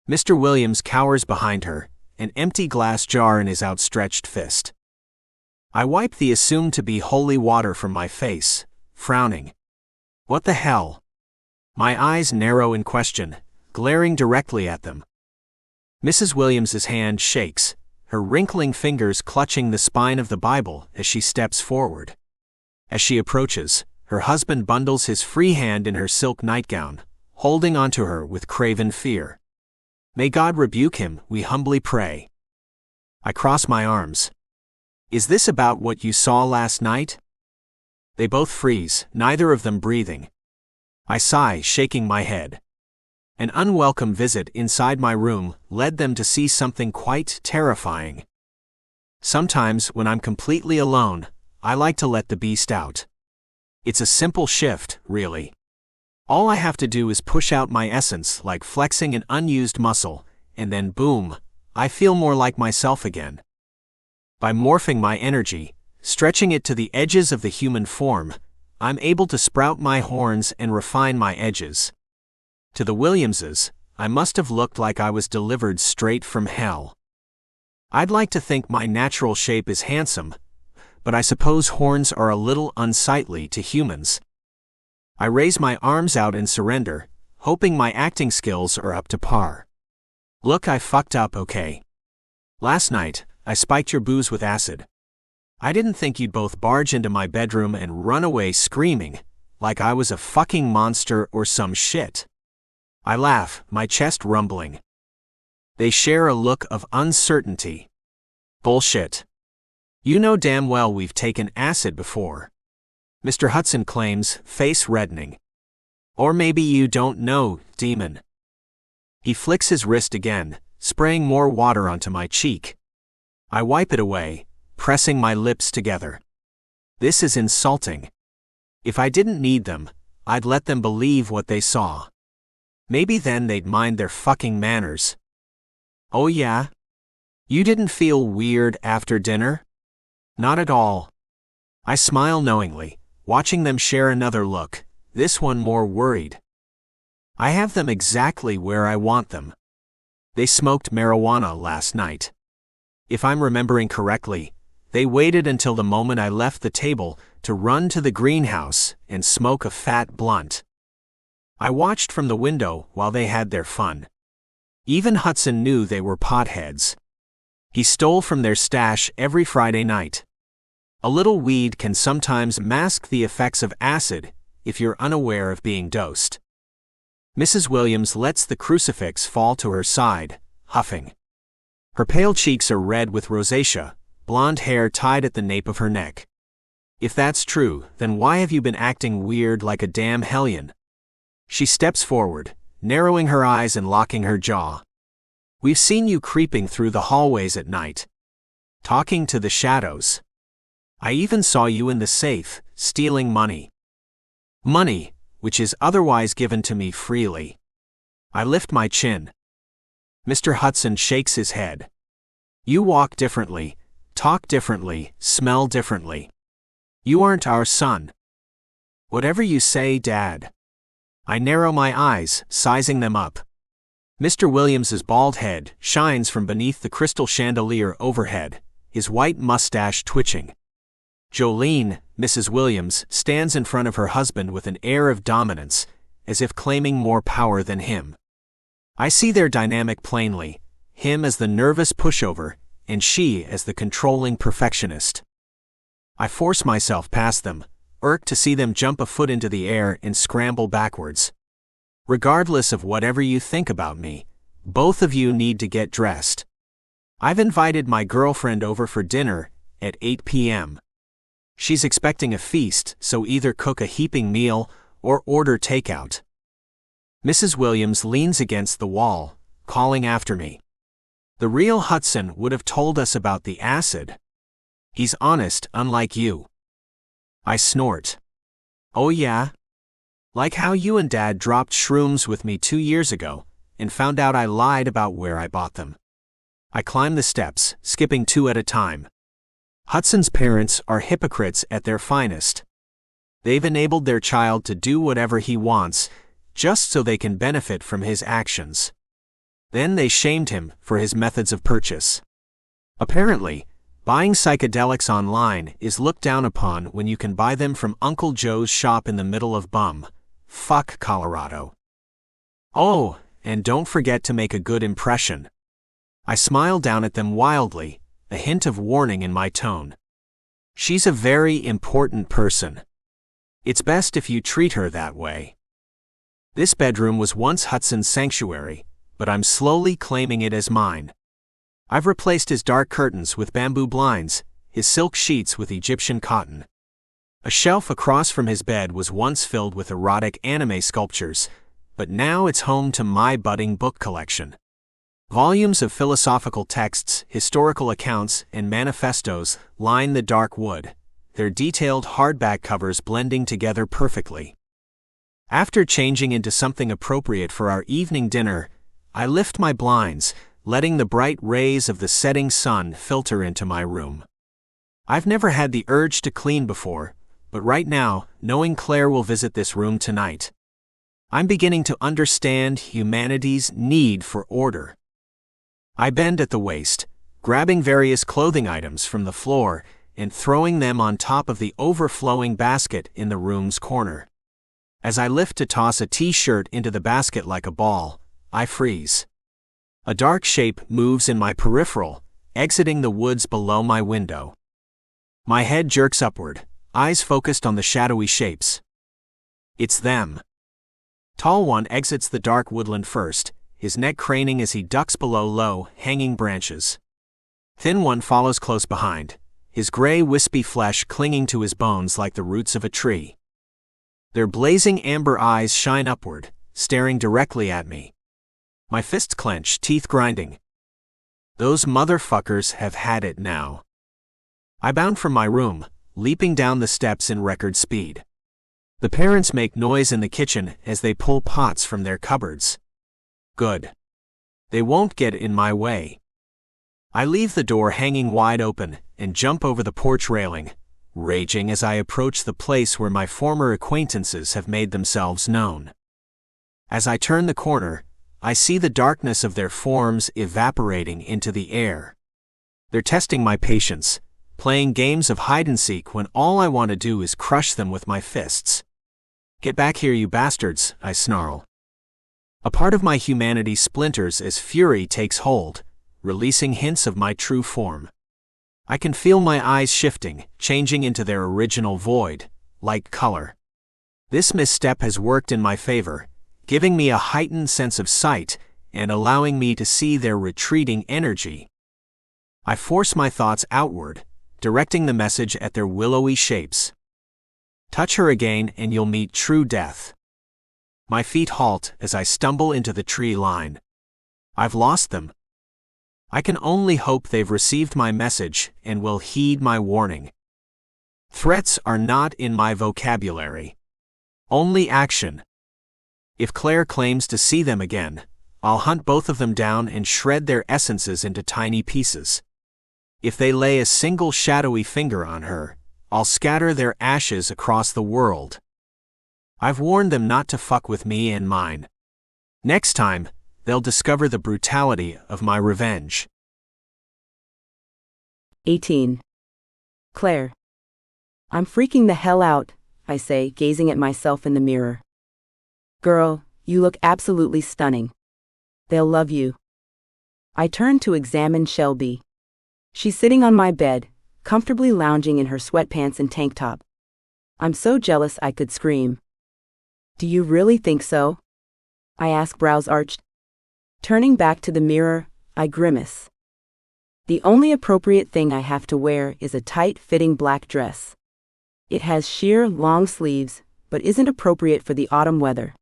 Mr. Williams cowers behind her, an empty glass jar in his outstretched fist. I wipe the assumed-to-be holy water from my face, frowning. What the hell? My eyes narrow in question, glaring directly at them. Mrs. Williams's hand shakes, her wrinkling fingers clutching the spine of the Bible as she steps forward. As she approaches, her husband bundles his free hand in her silk nightgown, holding onto her with craven fear. May God rebuke him, we humbly pray. I cross my arms. Is this about what you saw last night? They both freeze, neither of them breathing. I sigh, shaking my head. An unwelcome visit inside my room led them to see something quite terrifying. Sometimes, when I'm completely alone, I like to let the beast out. It's a simple shift, really. All I have to do is push out my essence like flexing an unused muscle, and then boom, I feel more like myself again. By morphing my energy, stretching it to the edges of the human form, I'm able to sprout my horns and refine my edges. To the Williamses, I must have looked like I was delivered straight from hell. I'd like to think my natural shape is handsome, but I suppose horns are a little unsightly to humans. I raise my arms out in surrender, hoping my acting skills are up to par. Look, I fucked up, okay? Last night, I spiked your booze with acid. I didn't think you'd both barge into my bedroom and run away screaming, like I was a fucking monster or some shit. I laugh, my chest rumbling. They share a look of uncertainty. Bullshit. You know damn well we've taken acid before. Mr. Hutson claims, face reddening. Or maybe you don't know, demon. He flicks his wrist again, spraying more water onto my cheek. I wipe it away, pressing my lips together. This is insulting. If I didn't need them, I'd let them believe what they saw. Maybe then they'd mind their fucking manners. Oh yeah? You didn't feel weird after dinner? Not at all. I smile knowingly, watching them share another look, this one more worried. I have them exactly where I want them. They smoked marijuana last night. If I'm remembering correctly, they waited until the moment I left the table to run to the greenhouse and smoke a fat blunt. I watched from the window while they had their fun. Even Hutson knew they were potheads. He stole from their stash every Friday night. A little weed can sometimes mask the effects of acid if you're unaware of being dosed. Mrs. Williams lets the crucifix fall to her side, huffing. Her pale cheeks are red with rosacea, blonde hair tied at the nape of her neck. If that's true, then why have you been acting weird like a damn hellion? She steps forward, narrowing her eyes and locking her jaw. We've seen you creeping through the hallways at night, talking to the shadows. I even saw you in the safe, stealing money. Money, which is otherwise given to me freely. I lift my chin. Mr. Hutson shakes his head. You walk differently, talk differently, smell differently. You aren't our son. Whatever you say, Dad. I narrow my eyes, sizing them up. Mr. Williams's bald head shines from beneath the crystal chandelier overhead, his white mustache twitching. Jolene, Mrs. Williams, stands in front of her husband with an air of dominance, as if claiming more power than him. I see their dynamic plainly, him as the nervous pushover, and she as the controlling perfectionist. I force myself past them, irked to see them jump a foot into the air and scramble backwards. Regardless of whatever you think about me, both of you need to get dressed. I've invited my girlfriend over for dinner at 8 p.m. She's expecting a feast, so either cook a heaping meal or order takeout. Mrs. Williams leans against the wall, calling after me. The real Hutson would have told us about the acid. He's honest, unlike you. I snort. Oh yeah? Like how you and Dad dropped shrooms with me 2 years ago and found out I lied about where I bought them. I climb the steps, skipping 2 at a time. Hutson's parents are hypocrites at their finest. They've enabled their child to do whatever he wants, just so they can benefit from his actions. Then they shamed him for his methods of purchase. Apparently, buying psychedelics online is looked down upon when you can buy them from Uncle Joe's shop in the middle of bum-fuck Colorado. Oh, and don't forget to make a good impression. I smile down at them wildly, a hint of warning in my tone. She's a very important person. It's best if you treat her that way. This bedroom was once Hutson's sanctuary, but I'm slowly claiming it as mine. I've replaced his dark curtains with bamboo blinds, his silk sheets with Egyptian cotton. A shelf across from his bed was once filled with erotic anime sculptures, but now it's home to my budding book collection. Volumes of philosophical texts, historical accounts, and manifestos line the dark wood, their detailed hardback covers blending together perfectly. After changing into something appropriate for our evening dinner, I lift my blinds, letting the bright rays of the setting sun filter into my room. I've never had the urge to clean before, but right now, knowing Claire will visit this room tonight, I'm beginning to understand humanity's need for order. I bend at the waist, grabbing various clothing items from the floor and throwing them on top of the overflowing basket in the room's corner. As I lift to toss a t-shirt into the basket like a ball, I freeze. A dark shape moves in my peripheral, exiting the woods below my window. My head jerks upward, eyes focused on the shadowy shapes. It's them. Tall one exits the dark woodland first, his neck craning as he ducks below low, hanging branches. Thin one follows close behind, his gray wispy flesh clinging to his bones like the roots of a tree. Their blazing amber eyes shine upward, staring directly at me. My fists clench, teeth grinding. Those motherfuckers have had it now. I bound from my room, leaping down the steps in record speed. The parents make noise in the kitchen as they pull pots from their cupboards. Good. They won't get in my way. I leave the door hanging wide open and jump over the porch railing, raging as I approach the place where my former acquaintances have made themselves known. As I turn the corner, I see the darkness of their forms evaporating into the air. They're testing my patience, playing games of hide-and-seek when all I want to do is crush them with my fists. Get back here, you bastards, I snarl. A part of my humanity splinters as fury takes hold, releasing hints of my true form. I can feel my eyes shifting, changing into their original void, light color. This misstep has worked in my favor, giving me a heightened sense of sight and allowing me to see their retreating energy. I force my thoughts outward, directing the message at their willowy shapes. Touch her again and you'll meet true death. My feet halt as I stumble into the tree line. I've lost them. I can only hope they've received my message and will heed my warning. Threats are not in my vocabulary. Only action. If Claire claims to see them again, I'll hunt both of them down and shred their essences into tiny pieces. If they lay a single shadowy finger on her, I'll scatter their ashes across the world. I've warned them not to fuck with me and mine. Next time, they'll discover the brutality of my revenge. 18. Claire. I'm freaking the hell out, I say, gazing at myself in the mirror. Girl, you look absolutely stunning. They'll love you. I turn to examine Shelby. She's sitting on my bed, comfortably lounging in her sweatpants and tank top. I'm so jealous I could scream. Do you really think so? I ask, brows arched. Turning back to the mirror, I grimace. The only appropriate thing I have to wear is a tight-fitting black dress. It has sheer, long sleeves, but isn't appropriate for the autumn weather.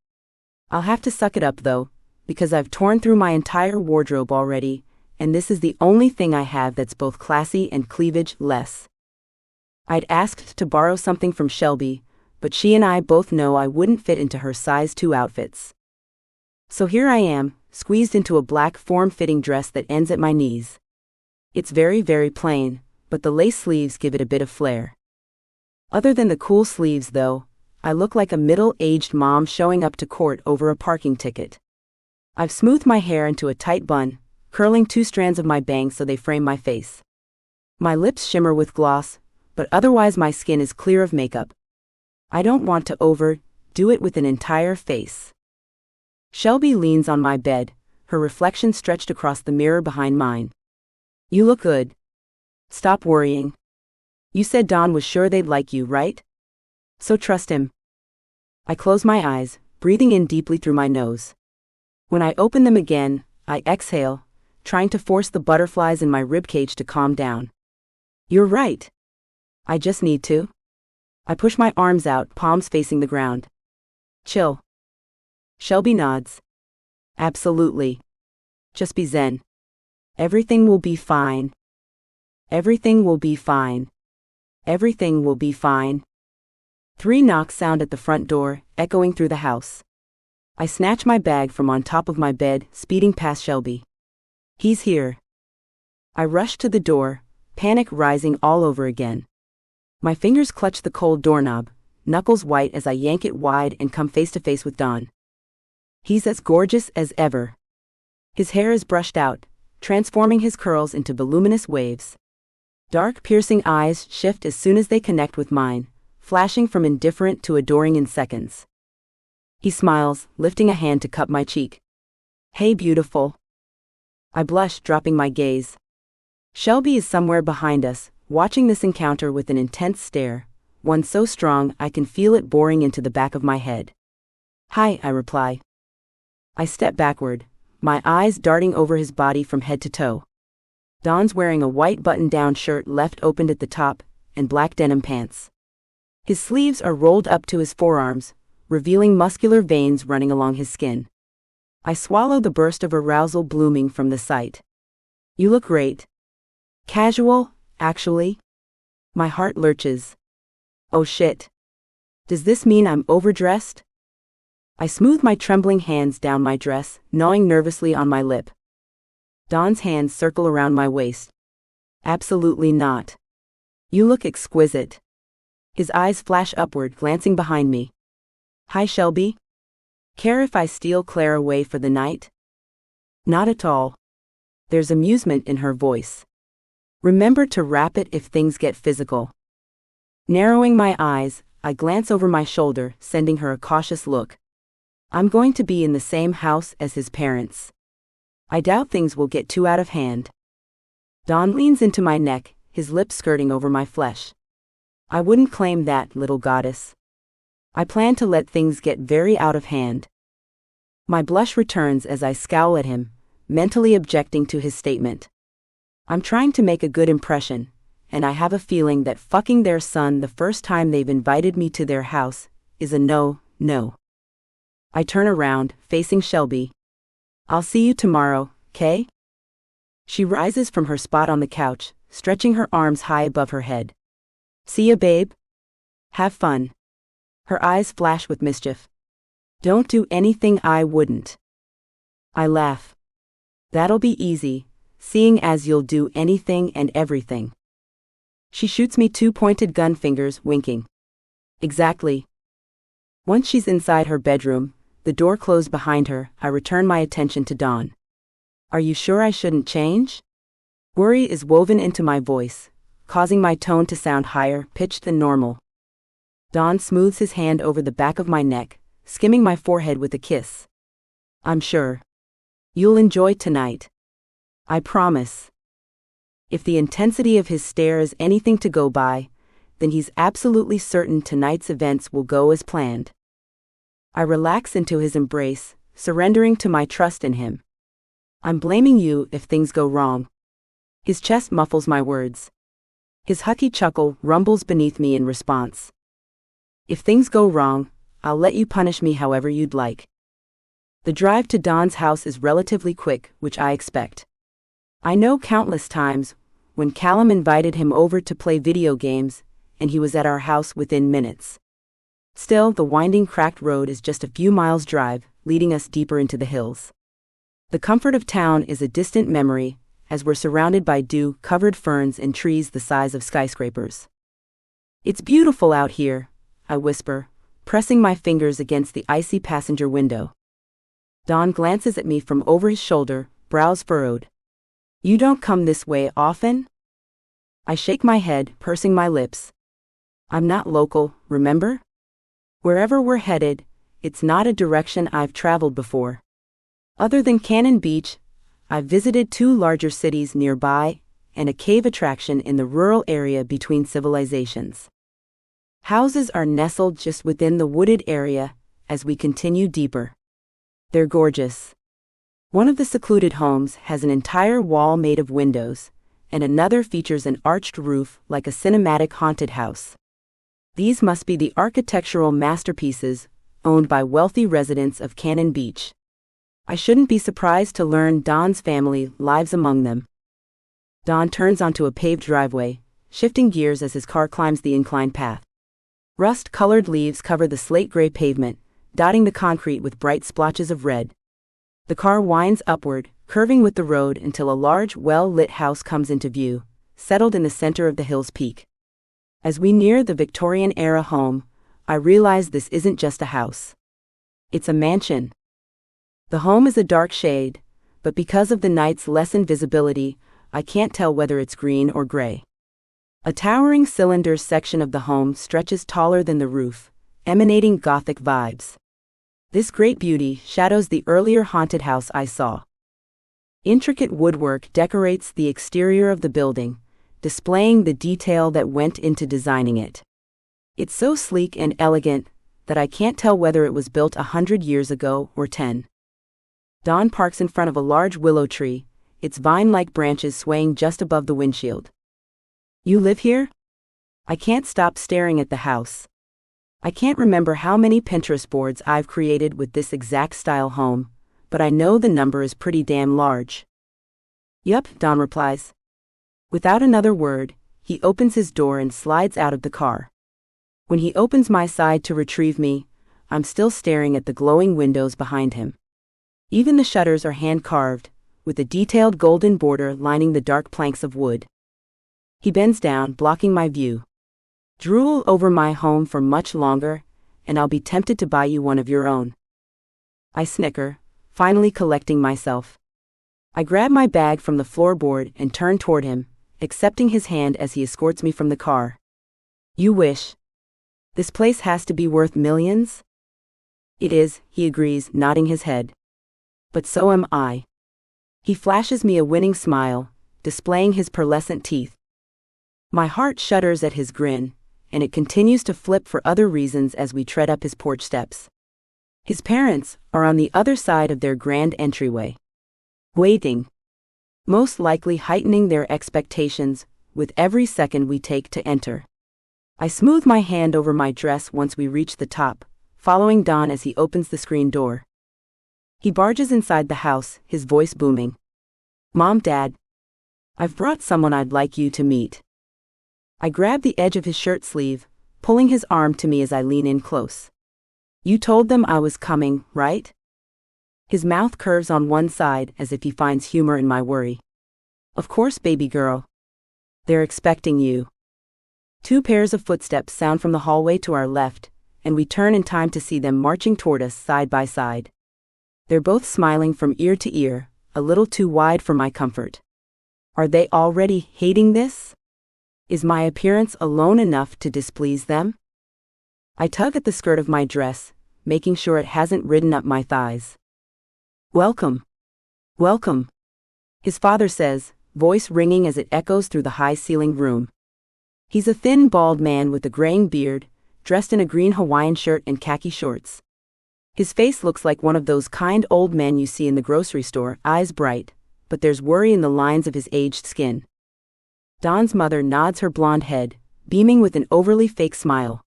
I'll have to suck it up though, because I've torn through my entire wardrobe already, and this is the only thing I have that's both classy and cleavage-less. I'd asked to borrow something from Shelby, but she and I both know I wouldn't fit into her size 2 outfits. So here I am, squeezed into a black form-fitting dress that ends at my knees. It's very, very plain, but the lace sleeves give it a bit of flair. Other than the cool sleeves though, I look like a middle-aged mom showing up to court over a parking ticket. I've smoothed my hair into a tight bun, curling 2 strands of my bangs so they frame my face. My lips shimmer with gloss, but otherwise my skin is clear of makeup. I don't want to overdo it with an entire face. Shelby leans on my bed, her reflection stretched across the mirror behind mine. You look good. Stop worrying. You said Don was sure they'd like you, right? So trust him. I close my eyes, breathing in deeply through my nose. When I open them again, I exhale, trying to force the butterflies in my ribcage to calm down. You're right. I just need to. I push my arms out, palms facing the ground. Chill. Shelby nods. Absolutely. Just be zen. Everything will be fine. Everything will be fine. Everything will be fine. 3 knocks sound at the front door, echoing through the house. I snatch my bag from on top of my bed, speeding past Shelby. He's here. I rush to the door, panic rising all over again. My fingers clutch the cold doorknob, knuckles white as I yank it wide and come face to face with Don. He's as gorgeous as ever. His hair is brushed out, transforming his curls into voluminous waves. Dark, piercing eyes shift as soon as they connect with mine, flashing from indifferent to adoring in seconds. He smiles, lifting a hand to cup my cheek. Hey, beautiful. I blush, dropping my gaze. Shelby is somewhere behind us, watching this encounter with an intense stare, one so strong I can feel it boring into the back of my head. Hi, I reply. I step backward, my eyes darting over his body from head to toe. Don's wearing a white button-down shirt left opened at the top, and black denim pants. His sleeves are rolled up to his forearms, revealing muscular veins running along his skin. I swallow the burst of arousal blooming from the sight. You look great. Casual, actually. My heart lurches. Oh shit. Does this mean I'm overdressed? I smooth my trembling hands down my dress, gnawing nervously on my lip. Don's hands circle around my waist. Absolutely not. You look exquisite. His eyes flash upward, glancing behind me. Hi, Shelby. Care if I steal Claire away for the night? Not at all. There's amusement in her voice. Remember to wrap it if things get physical. Narrowing my eyes, I glance over my shoulder, sending her a cautious look. I'm going to be in the same house as his parents. I doubt things will get too out of hand. Don leans into my neck, his lips skirting over my flesh. I wouldn't claim that, little goddess. I plan to let things get very out of hand. My blush returns as I scowl at him, mentally objecting to his statement. I'm trying to make a good impression, and I have a feeling that fucking their son the first time they've invited me to their house is a no. I turn around, facing Shelby. I'll see you tomorrow, 'kay? She rises from her spot on the couch, stretching her arms high above her head. See ya, babe. Have fun. Her eyes flash with mischief. Don't do anything I wouldn't. I laugh. That'll be easy, seeing as you'll do anything and everything. She shoots me 2 pointed gun fingers, winking. Exactly. Once she's inside her bedroom, the door closed behind her, I return my attention to Dawn. Are you sure I shouldn't change? Worry is woven into my voice, causing my tone to sound higher pitched than normal. Dawn smooths his hand over the back of my neck, skimming my forehead with a kiss. I'm sure. You'll enjoy tonight. I promise. If the intensity of his stare is anything to go by, then he's absolutely certain tonight's events will go as planned. I relax into his embrace, surrendering to my trust in him. I'm blaming you if things go wrong. His chest muffles my words. His husky chuckle rumbles beneath me in response. If things go wrong, I'll let you punish me however you'd like. The drive to Dawn's house is relatively quick, which I expect. I know countless times when Callum invited him over to play video games, and he was at our house within minutes. Still, the winding cracked road is just a few miles drive, leading us deeper into the hills. The comfort of town is a distant memory, as we're surrounded by dew-covered ferns and trees the size of skyscrapers. It's beautiful out here, I whisper, pressing my fingers against the icy passenger window. Dawn glances at me from over his shoulder, brows furrowed. You don't come this way often? I shake my head, pursing my lips. I'm not local, remember? Wherever we're headed, it's not a direction I've traveled before. Other than Cannon Beach, I've visited 2 larger cities nearby and a cave attraction in the rural area between civilizations. Houses are nestled just within the wooded area as we continue deeper. They're gorgeous. One of the secluded homes has an entire wall made of windows, and another features an arched roof like a cinematic haunted house. These must be the architectural masterpieces owned by wealthy residents of Cannon Beach. I shouldn't be surprised to learn Dawn's family lives among them. Dawn turns onto a paved driveway, shifting gears as his car climbs the inclined path. Rust-colored leaves cover the slate-gray pavement, dotting the concrete with bright splotches of red. The car winds upward, curving with the road until a large, well-lit house comes into view, settled in the center of the hill's peak. As we near the Victorian-era home, I realize this isn't just a house. It's a mansion. The home is a dark shade, but because of the night's lessened visibility, I can't tell whether it's green or gray. A towering cylinder section of the home stretches taller than the roof, emanating Gothic vibes. This great beauty shadows the earlier haunted house I saw. Intricate woodwork decorates the exterior of the building, displaying the detail that went into designing it. It's so sleek and elegant that I can't tell whether it was built 100 years ago or 10. Dawn parks in front of a large willow tree, its vine-like branches swaying just above the windshield. You live here? I can't stop staring at the house. I can't remember how many Pinterest boards I've created with this exact style home, but I know the number is pretty damn large. Yup, Dawn replies. Without another word, he opens his door and slides out of the car. When he opens my side to retrieve me, I'm still staring at the glowing windows behind him. Even the shutters are hand-carved, with a detailed golden border lining the dark planks of wood. He bends down, blocking my view. Drool over my home for much longer, and I'll be tempted to buy you one of your own. I snicker, finally collecting myself. I grab my bag from the floorboard and turn toward him, accepting his hand as he escorts me from the car. You wish. This place has to be worth millions? It is, he agrees, nodding his head. But so am I. He flashes me a winning smile, displaying his pearlescent teeth. My heart shudders at his grin, and it continues to flip for other reasons as we tread up his porch steps. His parents are on the other side of their grand entryway. Waiting. Most likely heightening their expectations with every second we take to enter. I smooth my hand over my dress once we reach the top, following Dawn as he opens the screen door. He barges inside the house, his voice booming. Mom, Dad. I've brought someone I'd like you to meet. I grab the edge of his shirt sleeve, pulling his arm to me as I lean in close. You told them I was coming, right? His mouth curves on one side as if he finds humor in my worry. Of course, baby girl. They're expecting you. 2 pairs of footsteps sound from the hallway to our left, and we turn in time to see them marching toward us side by side. They're both smiling from ear to ear, a little too wide for my comfort. Are they already hating this? Is my appearance alone enough to displease them? I tug at the skirt of my dress, making sure it hasn't ridden up my thighs. Welcome. Welcome. His father says, voice ringing as it echoes through the high-ceilinged room. He's a thin, bald man with a graying beard, dressed in a green Hawaiian shirt and khaki shorts. His face looks like one of those kind old men you see in the grocery store, eyes bright, but there's worry in the lines of his aged skin. Dawn's mother nods her blonde head, beaming with an overly fake smile.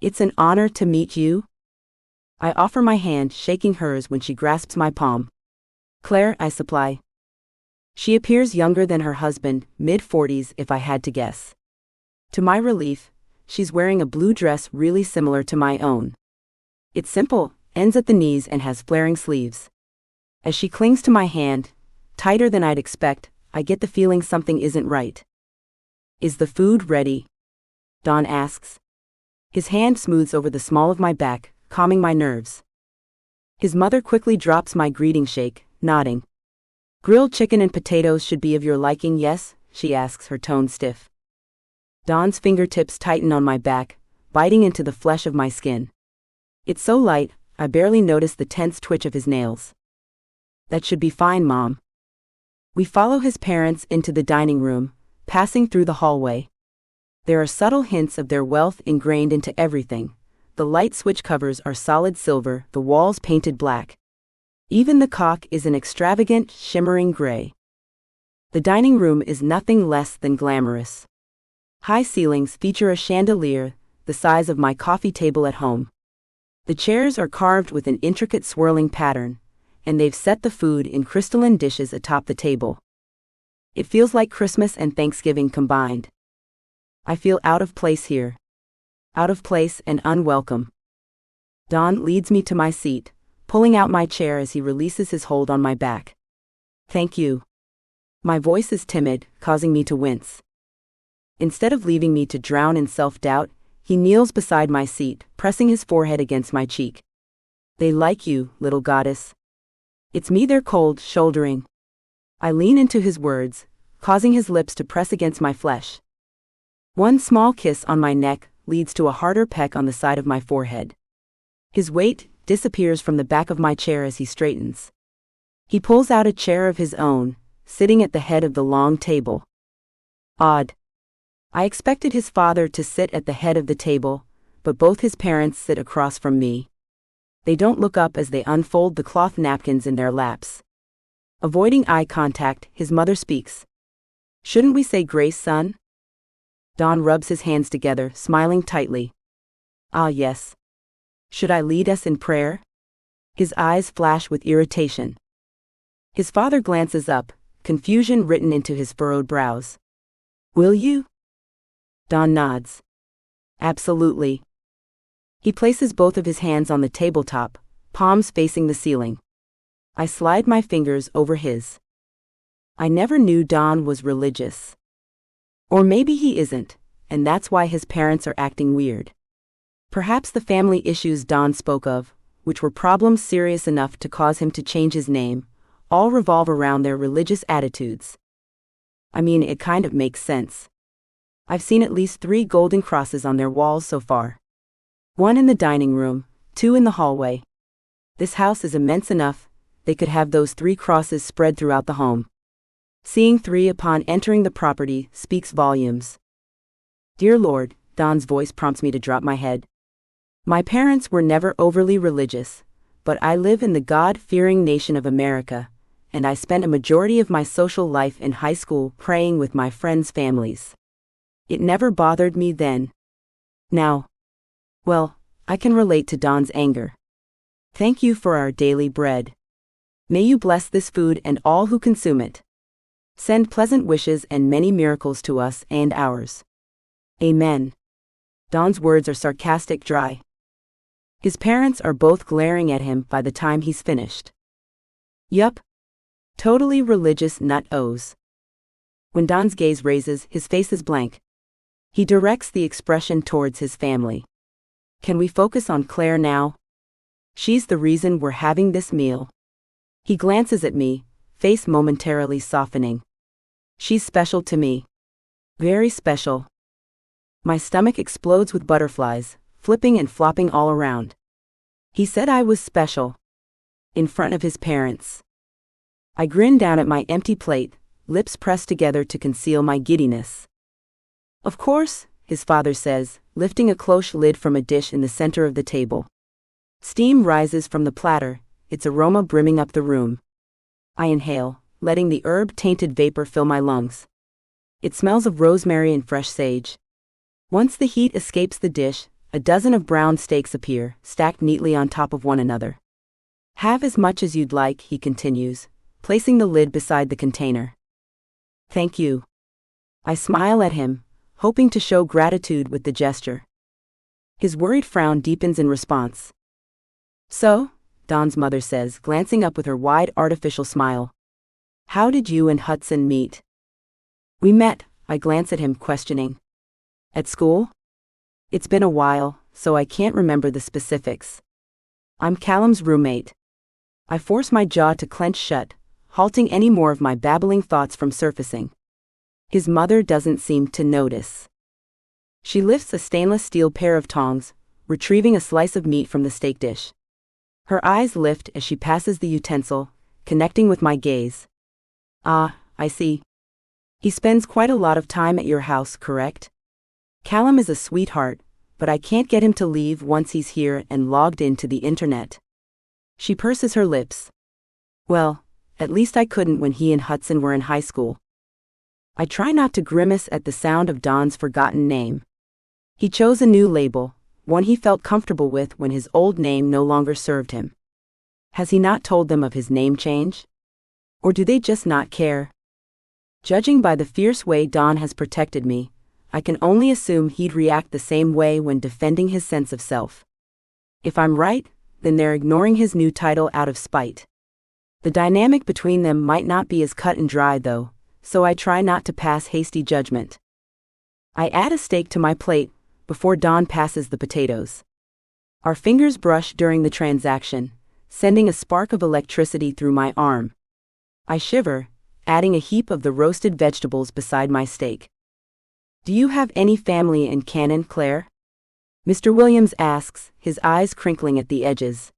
It's an honor to meet you. I offer my hand, shaking hers when she grasps my palm. Claire, I supply. She appears younger than her husband, mid-40s if I had to guess. To my relief, she's wearing a blue dress really similar to my own. It's simple, ends at the knees and has flaring sleeves. As she clings to my hand, tighter than I'd expect, I get the feeling something isn't right. Is the food ready? Dawn asks. His hand smooths over the small of my back, calming my nerves. His mother quickly drops my greeting shake, nodding. Grilled chicken and potatoes should be of your liking, yes? She asks, her tone stiff. Dawn's fingertips tighten on my back, biting into the flesh of my skin. It's so light, I barely notice the tense twitch of his nails. That should be fine, Mom. We follow his parents into the dining room, passing through the hallway. There are subtle hints of their wealth ingrained into everything. The light switch covers are solid silver, the walls painted black. Even the caulk is an extravagant, shimmering gray. The dining room is nothing less than glamorous. High ceilings feature a chandelier, the size of my coffee table at home. The chairs are carved with an intricate swirling pattern, and they've set the food in crystalline dishes atop the table. It feels like Christmas and Thanksgiving combined. I feel out of place here. Out of place and unwelcome. Don leads me to my seat, pulling out my chair as he releases his hold on my back. Thank you. My voice is timid, causing me to wince. Instead of leaving me to drown in self-doubt, he kneels beside my seat, pressing his forehead against my cheek. They like you, little goddess. It's me they're cold shouldering. I lean into his words, causing his lips to press against my flesh. One small kiss on my neck leads to a harder peck on the side of my forehead. His weight disappears from the back of my chair as he straightens. He pulls out a chair of his own, sitting at the head of the long table. Odd. I expected his father to sit at the head of the table, but both his parents sit across from me. They don't look up as they unfold the cloth napkins in their laps. Avoiding eye contact, his mother speaks. Shouldn't we say grace, son? Don rubs his hands together, smiling tightly. Ah, yes. Should I lead us in prayer? His eyes flash with irritation. His father glances up, confusion written into his furrowed brows. Will you? Don nods. Absolutely. He places both of his hands on the tabletop, palms facing the ceiling. I slide my fingers over his. I never knew Don was religious. Or maybe he isn't, and that's why his parents are acting weird. Perhaps the family issues Don spoke of, which were problems serious enough to cause him to change his name, all revolve around their religious attitudes. I mean, it kind of makes sense. I've seen at least 3 golden crosses on their walls so far. 1 in the dining room, 2 in the hallway. This house is immense enough, they could have those 3 crosses spread throughout the home. Seeing 3 upon entering the property speaks volumes. Dear Lord, Don's voice prompts me to drop my head. My parents were never overly religious, but I live in the God-fearing nation of America, and I spent a majority of my social life in high school praying with my friends' families. It never bothered me then. Now, well, I can relate to Don's anger. Thank you for our daily bread. May you bless this food and all who consume it. Send pleasant wishes and many miracles to us and ours. Amen. Don's words are sarcastic, dry. His parents are both glaring at him by the time he's finished. Yup. Totally religious nut-os. When Don's gaze raises, his face is blank. He directs the expression towards his family. Can we focus on Claire now? She's the reason we're having this meal. He glances at me, face momentarily softening. She's special to me. Very special. My stomach explodes with butterflies, flipping and flopping all around. He said I was special. In front of his parents. I grin down at my empty plate, lips pressed together to conceal my giddiness. Of course, his father says, lifting a cloche lid from a dish in the center of the table. Steam rises from the platter, its aroma brimming up the room. I inhale, letting the herb-tainted vapor fill my lungs. It smells of rosemary and fresh sage. Once the heat escapes the dish, a dozen of brown steaks appear, stacked neatly on top of one another. Have as much as you'd like, he continues, placing the lid beside the container. Thank you. I smile at him, hoping to show gratitude with the gesture. His worried frown deepens in response. So, Don's mother says, glancing up with her wide artificial smile. How did you and Hutson meet? We met, I glance at him questioning. At school? It's been a while, so I can't remember the specifics. I'm Callum's roommate. I force my jaw to clench shut, halting any more of my babbling thoughts from surfacing. His mother doesn't seem to notice. She lifts a stainless steel pair of tongs, retrieving a slice of meat from the steak dish. Her eyes lift as she passes the utensil, connecting with my gaze. Ah, I see. He spends quite a lot of time at your house, correct? Callum is a sweetheart, but I can't get him to leave once he's here and logged into the internet. She purses her lips. Well, at least I couldn't when he and Hutson were in high school. I try not to grimace at the sound of Don's forgotten name. He chose a new label, one he felt comfortable with when his old name no longer served him. Has he not told them of his name change? Or do they just not care? Judging by the fierce way Don has protected me, I can only assume he'd react the same way when defending his sense of self. If I'm right, then they're ignoring his new title out of spite. The dynamic between them might not be as cut and dry though, so I try not to pass hasty judgment. I add a steak to my plate, before Don passes the potatoes. Our fingers brush during the transaction, sending a spark of electricity through my arm. I shiver, adding a heap of the roasted vegetables beside my steak. Do you have any family in Cannon, Claire? Mr. Williams asks, his eyes crinkling at the edges.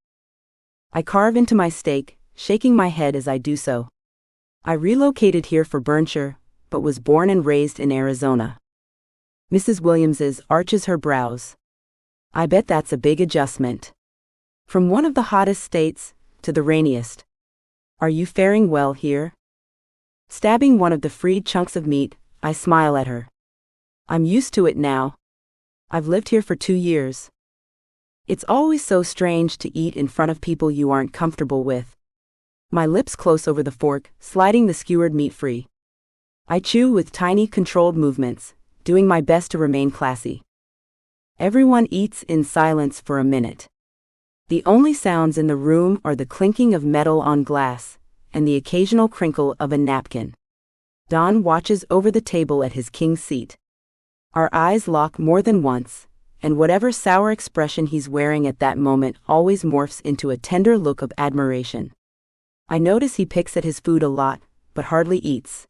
I carve into my steak, shaking my head as I do so. I relocated here for Bernshire, but was born and raised in Arizona. Mrs. Williams arches her brows. I bet that's a big adjustment. From one of the hottest states, to the rainiest. Are you faring well here? Stabbing one of the freed chunks of meat, I smile at her. I'm used to it now. I've lived here for 2 years. It's always so strange to eat in front of people you aren't comfortable with. My lips close over the fork, sliding the skewered meat free. I chew with tiny, controlled movements, doing my best to remain classy. Everyone eats in silence for a minute. The only sounds in the room are the clinking of metal on glass, and the occasional crinkle of a napkin. Don watches over the table at his king's seat. Our eyes lock more than once, and whatever sour expression he's wearing at that moment always morphs into a tender look of admiration. I notice he picks at his food a lot, but hardly eats.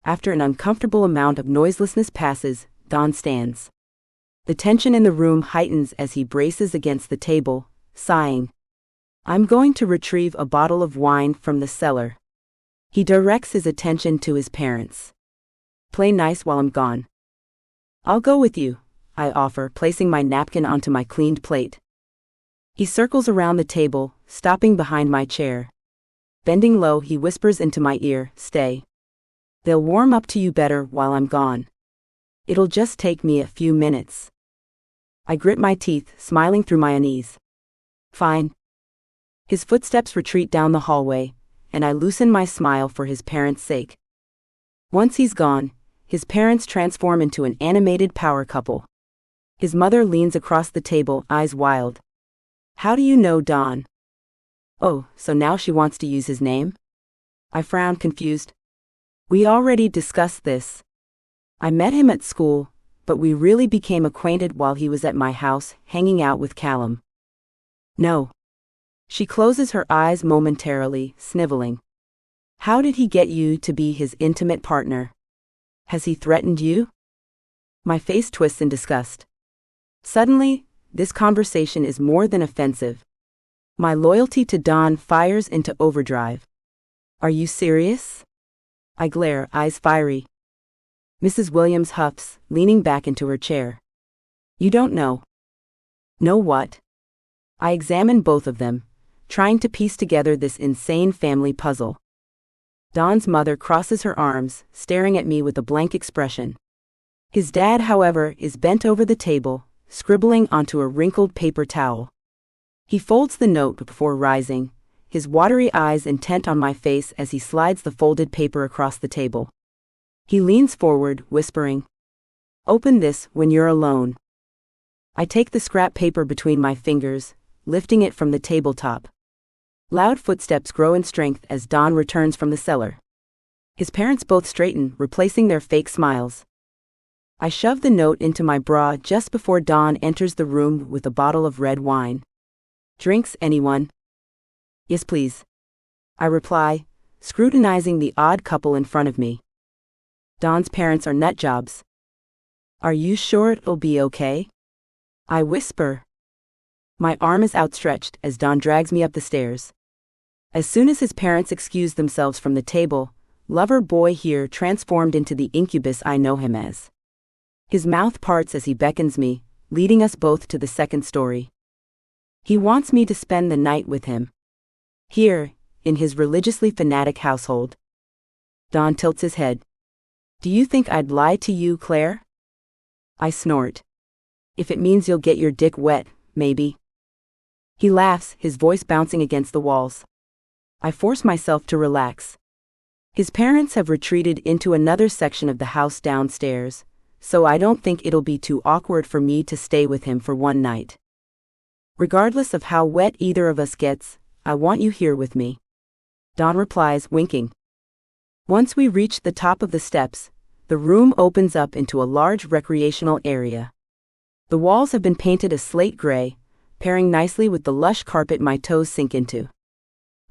After an uncomfortable amount of noiselessness passes, Don stands. The tension in the room heightens as he braces against the table, sighing. I'm going to retrieve a bottle of wine from the cellar. He directs his attention to his parents. Play nice while I'm gone. I'll go with you, I offer, placing my napkin onto my cleaned plate. He circles around the table, stopping behind my chair. Bending low, he whispers into my ear, "Stay. They'll warm up to you better while I'm gone. It'll just take me a few minutes." I grit my teeth, smiling through my unease. Fine. His footsteps retreat down the hallway, and I loosen my smile for his parents' sake. Once he's gone, his parents transform into an animated power couple. His mother leans across the table, eyes wild. How do you know Don? Oh, so now she wants to use his name? I frown, confused. We already discussed this. I met him at school, but we really became acquainted while he was at my house, hanging out with Callum. No. She closes her eyes momentarily, sniveling. How did he get you to be his intimate partner? Has he threatened you? My face twists in disgust. Suddenly, this conversation is more than offensive. My loyalty to Don fires into overdrive. Are you serious? I glare, eyes fiery. Mrs. Williams huffs, leaning back into her chair. You don't know. Know what? I examine both of them, trying to piece together this insane family puzzle. Don's mother crosses her arms, staring at me with a blank expression. His dad, however, is bent over the table, scribbling onto a wrinkled paper towel. He folds the note before rising, his watery eyes intent on my face as he slides the folded paper across the table. He leans forward, whispering, "Open this when you're alone." I take the scrap paper between my fingers, lifting it from the tabletop. Loud footsteps grow in strength as Don returns from the cellar. His parents both straighten, replacing their fake smiles. I shove the note into my bra just before Don enters the room with a bottle of red wine. Drinks, anyone? Yes, please. I reply, scrutinizing the odd couple in front of me. Don's parents are nutjobs. Are you sure it'll be okay? I whisper. My arm is outstretched as Don drags me up the stairs. As soon as his parents excuse themselves from the table, lover boy here transformed into the incubus I know him as. His mouth parts as he beckons me, leading us both to the second story. He wants me to spend the night with him. Here, in his religiously fanatic household. Don tilts his head. Do you think I'd lie to you, Claire? I snort. If it means you'll get your dick wet, maybe. He laughs, his voice bouncing against the walls. I force myself to relax. His parents have retreated into another section of the house downstairs, so I don't think it'll be too awkward for me to stay with him for one night. Regardless of how wet either of us gets, I want you here with me. Don replies, winking. Once we reach the top of the steps, the room opens up into a large recreational area. The walls have been painted a slate gray, pairing nicely with the lush carpet my toes sink into.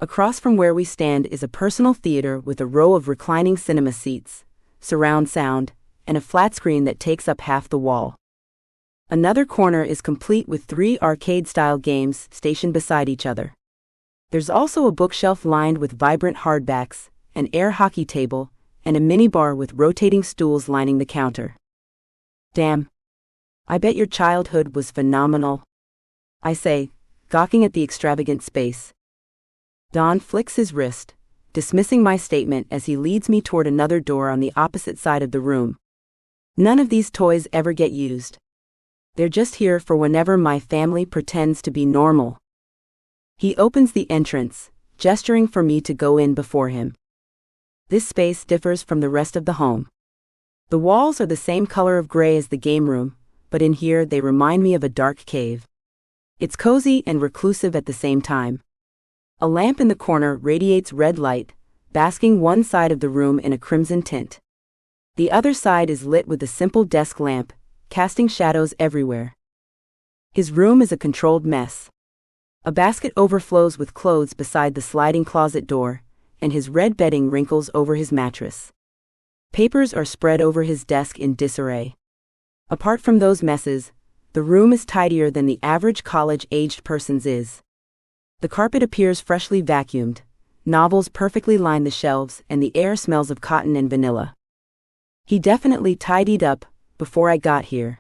Across from where we stand is a personal theater with a row of reclining cinema seats, surround sound, and a flat screen that takes up half the wall. Another corner is complete with 3 arcade-style games stationed beside each other. There's also a bookshelf lined with vibrant hardbacks, an air hockey table, and a minibar with rotating stools lining the counter. Damn. I bet your childhood was phenomenal. I say, gawking at the extravagant space. Don flicks his wrist, dismissing my statement as he leads me toward another door on the opposite side of the room. None of these toys ever get used. They're just here for whenever my family pretends to be normal. He opens the entrance, gesturing for me to go in before him. This space differs from the rest of the home. The walls are the same color of gray as the game room, but in here they remind me of a dark cave. It's cozy and reclusive at the same time. A lamp in the corner radiates red light, basking one side of the room in a crimson tint. The other side is lit with a simple desk lamp, casting shadows everywhere. His room is a controlled mess. A basket overflows with clothes beside the sliding closet door, and his red bedding wrinkles over his mattress. Papers are spread over his desk in disarray. Apart from those messes, the room is tidier than the average college-aged person's is. The carpet appears freshly vacuumed, novels perfectly line the shelves, and the air smells of cotton and vanilla. He definitely tidied up before I got here.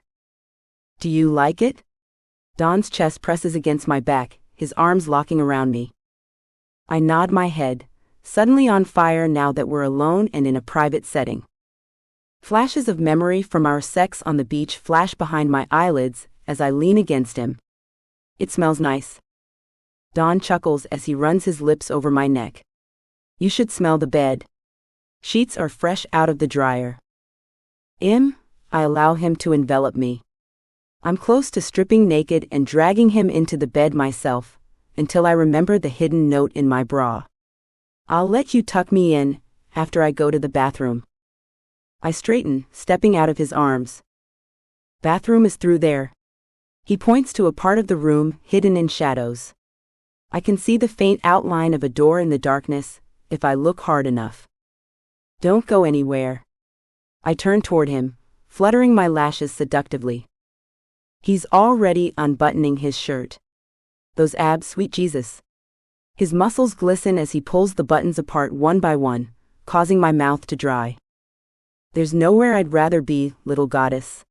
Do you like it? Don's chest presses against my back, his arms locking around me. I nod my head, suddenly on fire now that we're alone and in a private setting. Flashes of memory from our sex on the beach flash behind my eyelids as I lean against him. It smells nice. Don chuckles as he runs his lips over my neck. You should smell the bed. Sheets are fresh out of the dryer. I allow him to envelop me. I'm close to stripping naked and dragging him into the bed myself, until I remember the hidden note in my bra. I'll let you tuck me in, after I go to the bathroom. I straighten, stepping out of his arms. Bathroom is through there. He points to a part of the room hidden in shadows. I can see the faint outline of a door in the darkness, if I look hard enough. Don't go anywhere. I turn toward him, fluttering my lashes seductively. He's already unbuttoning his shirt. Those abs, sweet Jesus. His muscles glisten as he pulls the buttons apart one by one, causing my mouth to dry. There's nowhere I'd rather be, little goddess.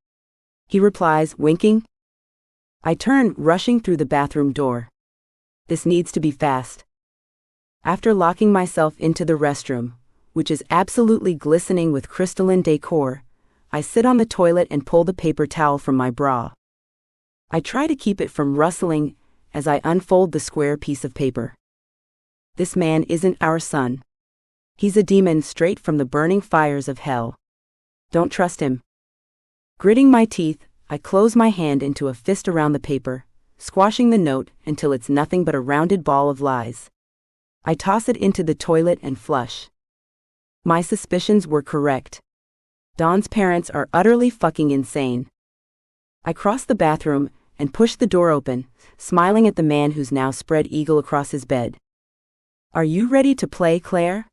He replies, winking. I turn, rushing through the bathroom door. This needs to be fast. After locking myself into the restroom, which is absolutely glistening with crystalline decor, I sit on the toilet and pull the paper towel from my bra. I try to keep it from rustling as I unfold the square piece of paper. This man isn't our son. He's a demon straight from the burning fires of hell. Don't trust him. Gritting my teeth, I close my hand into a fist around the paper, squashing the note until it's nothing but a rounded ball of lies. I toss it into the toilet and flush. My suspicions were correct. Don's parents are utterly fucking insane. I cross the bathroom and push the door open, smiling at the man who's now spread eagle across his bed. Are you ready to play, Claire?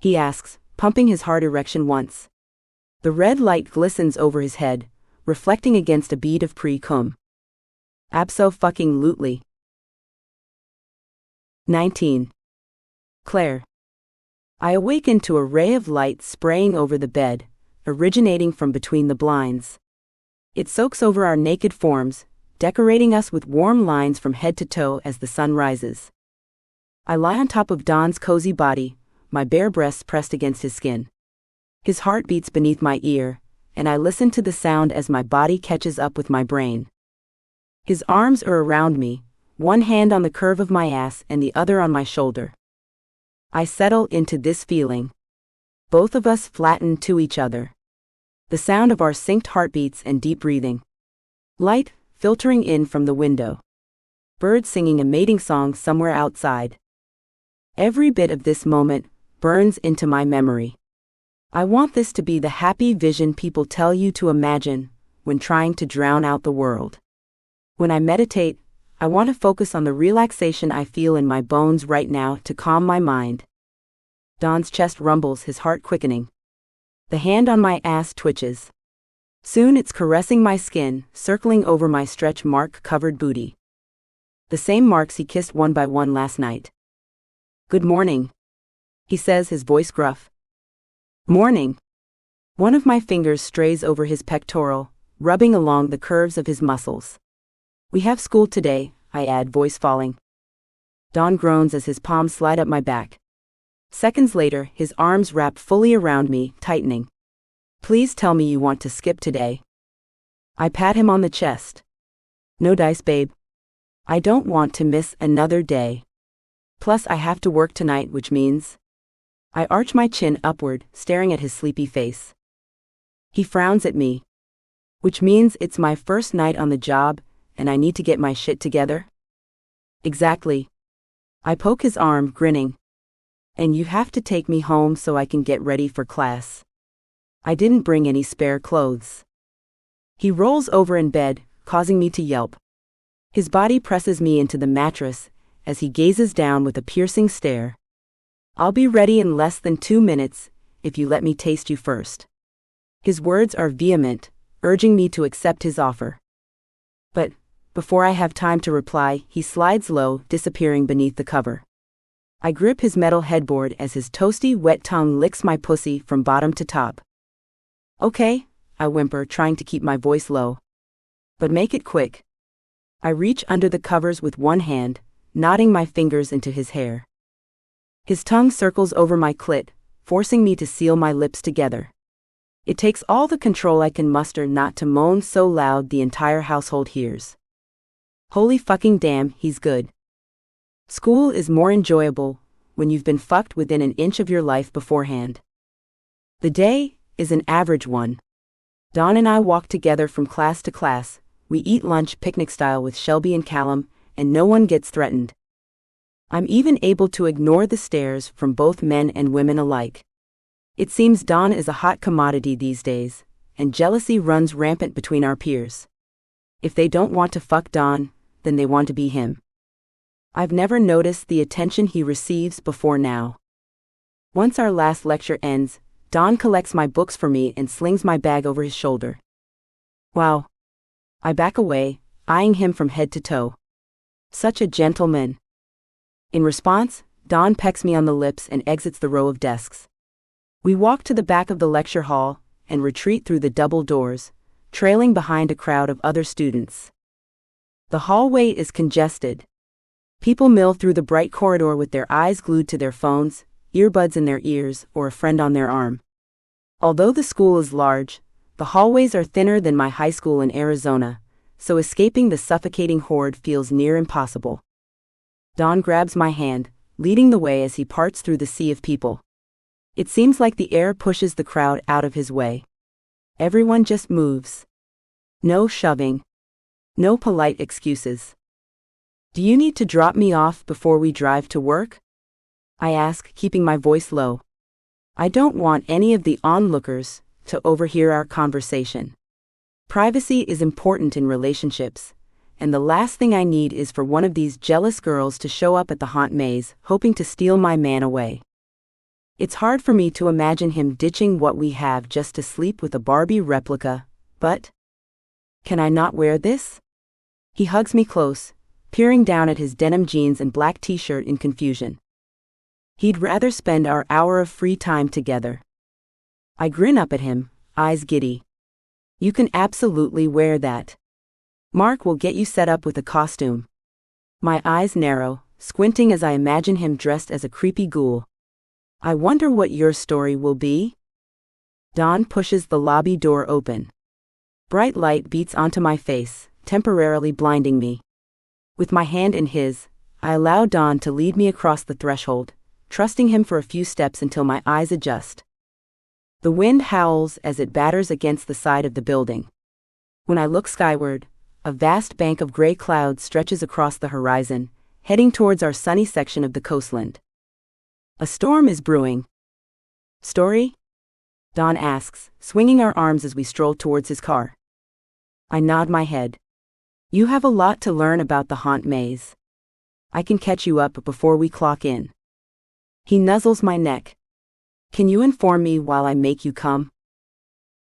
He asks, pumping his hard erection once. The red light glistens over his head, reflecting against a bead of pre-cum. Abso-fucking-lutely. 19. Claire. I awaken to a ray of light spraying over the bed, originating from between the blinds. It soaks over our naked forms, decorating us with warm lines from head to toe as the sun rises. I lie on top of Don's cozy body, my bare breasts pressed against his skin. His heart beats beneath my ear, and I listen to the sound as my body catches up with my brain. His arms are around me, one hand on the curve of my ass and the other on my shoulder. I settle into this feeling. Both of us flatten to each other. The sound of our synced heartbeats and deep breathing. Light filtering in from the window. Birds singing a mating song somewhere outside. Every bit of this moment burns into my memory. I want this to be the happy vision people tell you to imagine when trying to drown out the world. When I meditate, I want to focus on the relaxation I feel in my bones right now to calm my mind. Don's chest rumbles, his heart quickening. The hand on my ass twitches. Soon it's caressing my skin, circling over my stretch mark-covered booty. The same marks he kissed one by one last night. Good morning, he says, his voice gruff. Morning. One of my fingers strays over his pectoral, rubbing along the curves of his muscles. We have school today, I add, voice falling. Don groans as his palms slide up my back. Seconds later, his arms wrap fully around me, tightening. Please tell me you want to skip today. I pat him on the chest. No dice, babe. I don't want to miss another day. Plus, I have to work tonight, which means... I arch my chin upward, staring at his sleepy face. He frowns at me. Which means it's my first night on the job, and I need to get my shit together? Exactly. I poke his arm, grinning. And you have to take me home so I can get ready for class. I didn't bring any spare clothes. He rolls over in bed, causing me to yelp. His body presses me into the mattress as he gazes down with a piercing stare. I'll be ready in less than 2 minutes, if you let me taste you first. His words are vehement, urging me to accept his offer. But, before I have time to reply, he slides low, disappearing beneath the cover. I grip his metal headboard as his toasty, wet tongue licks my pussy from bottom to top. Okay, I whimper, trying to keep my voice low. But make it quick. I reach under the covers with one hand, knotting my fingers into his hair. His tongue circles over my clit, forcing me to seal my lips together. It takes all the control I can muster not to moan so loud the entire household hears. Holy fucking damn, he's good. School is more enjoyable when you've been fucked within an inch of your life beforehand. The day is an average one. Don and I walk together from class to class. We eat lunch picnic style with Shelby and Callum, and no one gets threatened. I'm even able to ignore the stares from both men and women alike. It seems Don is a hot commodity these days, and jealousy runs rampant between our peers. If they don't want to fuck Don, then they want to be him. I've never noticed the attention he receives before now. Once our last lecture ends, Don collects my books for me and slings my bag over his shoulder. Wow. I back away, eyeing him from head to toe. Such a gentleman. In response, Don pecks me on the lips and exits the row of desks. We walk to the back of the lecture hall and retreat through the double doors, trailing behind a crowd of other students. The hallway is congested. People mill through the bright corridor with their eyes glued to their phones, earbuds in their ears, or a friend on their arm. Although the school is large, the hallways are thinner than my high school in Arizona, so escaping the suffocating horde feels near impossible. Don grabs my hand, leading the way as he parts through the sea of people. It seems like the air pushes the crowd out of his way. Everyone just moves. No shoving. No polite excuses. Do you need to drop me off before we drive to work? I ask, keeping my voice low. I don't want any of the onlookers to overhear our conversation. Privacy is important in relationships, and the last thing I need is for one of these jealous girls to show up at the haunt maze, hoping to steal my man away. It's hard for me to imagine him ditching what we have just to sleep with a Barbie replica, but can I not wear this? He hugs me close, peering down at his denim jeans and black t-shirt in confusion. He'd rather spend our hour of free time together. I grin up at him, eyes giddy. You can absolutely wear that. Mark will get you set up with a costume. My eyes narrow, squinting as I imagine him dressed as a creepy ghoul. I wonder what your story will be? Don pushes the lobby door open. Bright light beats onto my face, temporarily blinding me. With my hand in his, I allow Don to lead me across the threshold, trusting him for a few steps until my eyes adjust. The wind howls as it batters against the side of the building. When I look skyward, a vast bank of gray clouds stretches across the horizon, heading towards our sunny section of the coastland. A storm is brewing. Story? Don asks, swinging our arms as we stroll towards his car. I nod my head. You have a lot to learn about the haunt maze. I can catch you up before we clock in. He nuzzles my neck. Can you inform me while I make you come?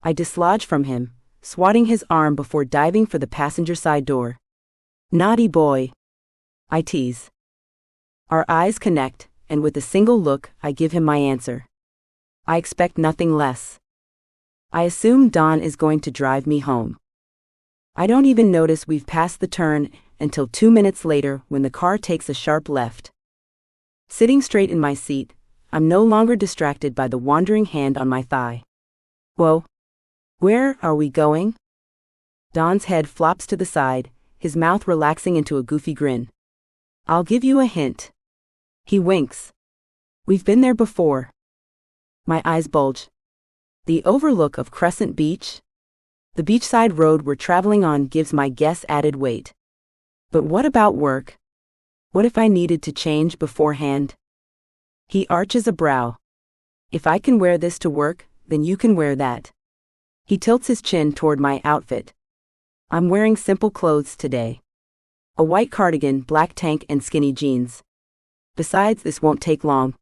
I dislodge from him, swatting his arm before diving for the passenger side door. Naughty boy. I tease. Our eyes connect, and with a single look, I give him my answer. I expect nothing less. I assume Don is going to drive me home. I don't even notice we've passed the turn until 2 minutes later when the car takes a sharp left. Sitting straight in my seat, I'm no longer distracted by the wandering hand on my thigh. Whoa. Where are we going? Don's head flops to the side, his mouth relaxing into a goofy grin. I'll give you a hint. He winks. We've been there before. My eyes bulge. The overlook of Crescent Beach? The beachside road we're traveling on gives my guess added weight. But what about work? What if I needed to change beforehand? He arches a brow. If I can wear this to work, then you can wear that. He tilts his chin toward my outfit. I'm wearing simple clothes today. A white cardigan, black tank, and skinny jeans. Besides, this won't take long.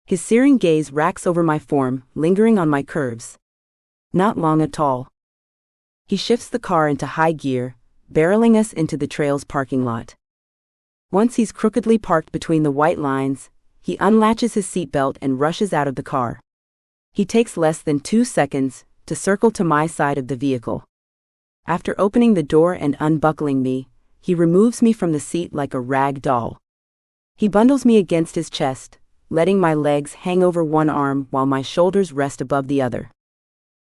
His searing gaze racks over my form, lingering on my curves. Not long at all. He shifts the car into high gear, barreling us into the trail's parking lot. Once he's crookedly parked between the white lines, he unlatches his seatbelt and rushes out of the car. He takes less than 2 seconds to circle to my side of the vehicle. After opening the door and unbuckling me, he removes me from the seat like a rag doll. He bundles me against his chest, letting my legs hang over one arm while my shoulders rest above the other.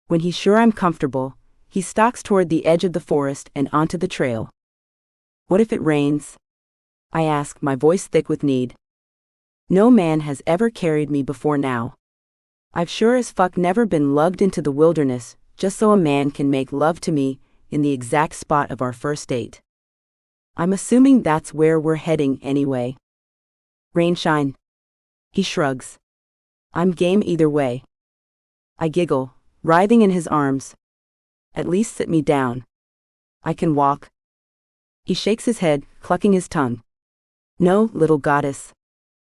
When he's sure I'm comfortable, he stalks toward the edge of the forest and onto the trail. What if it rains? I ask, my voice thick with need. No man has ever carried me before now. I've sure as fuck never been lugged into the wilderness just so a man can make love to me in the exact spot of our first date. I'm assuming that's where we're heading anyway. Rain, shine. He shrugs. I'm game either way. I giggle, writhing in his arms. At least sit me down. I can walk. He shakes his head, clucking his tongue. No, little goddess.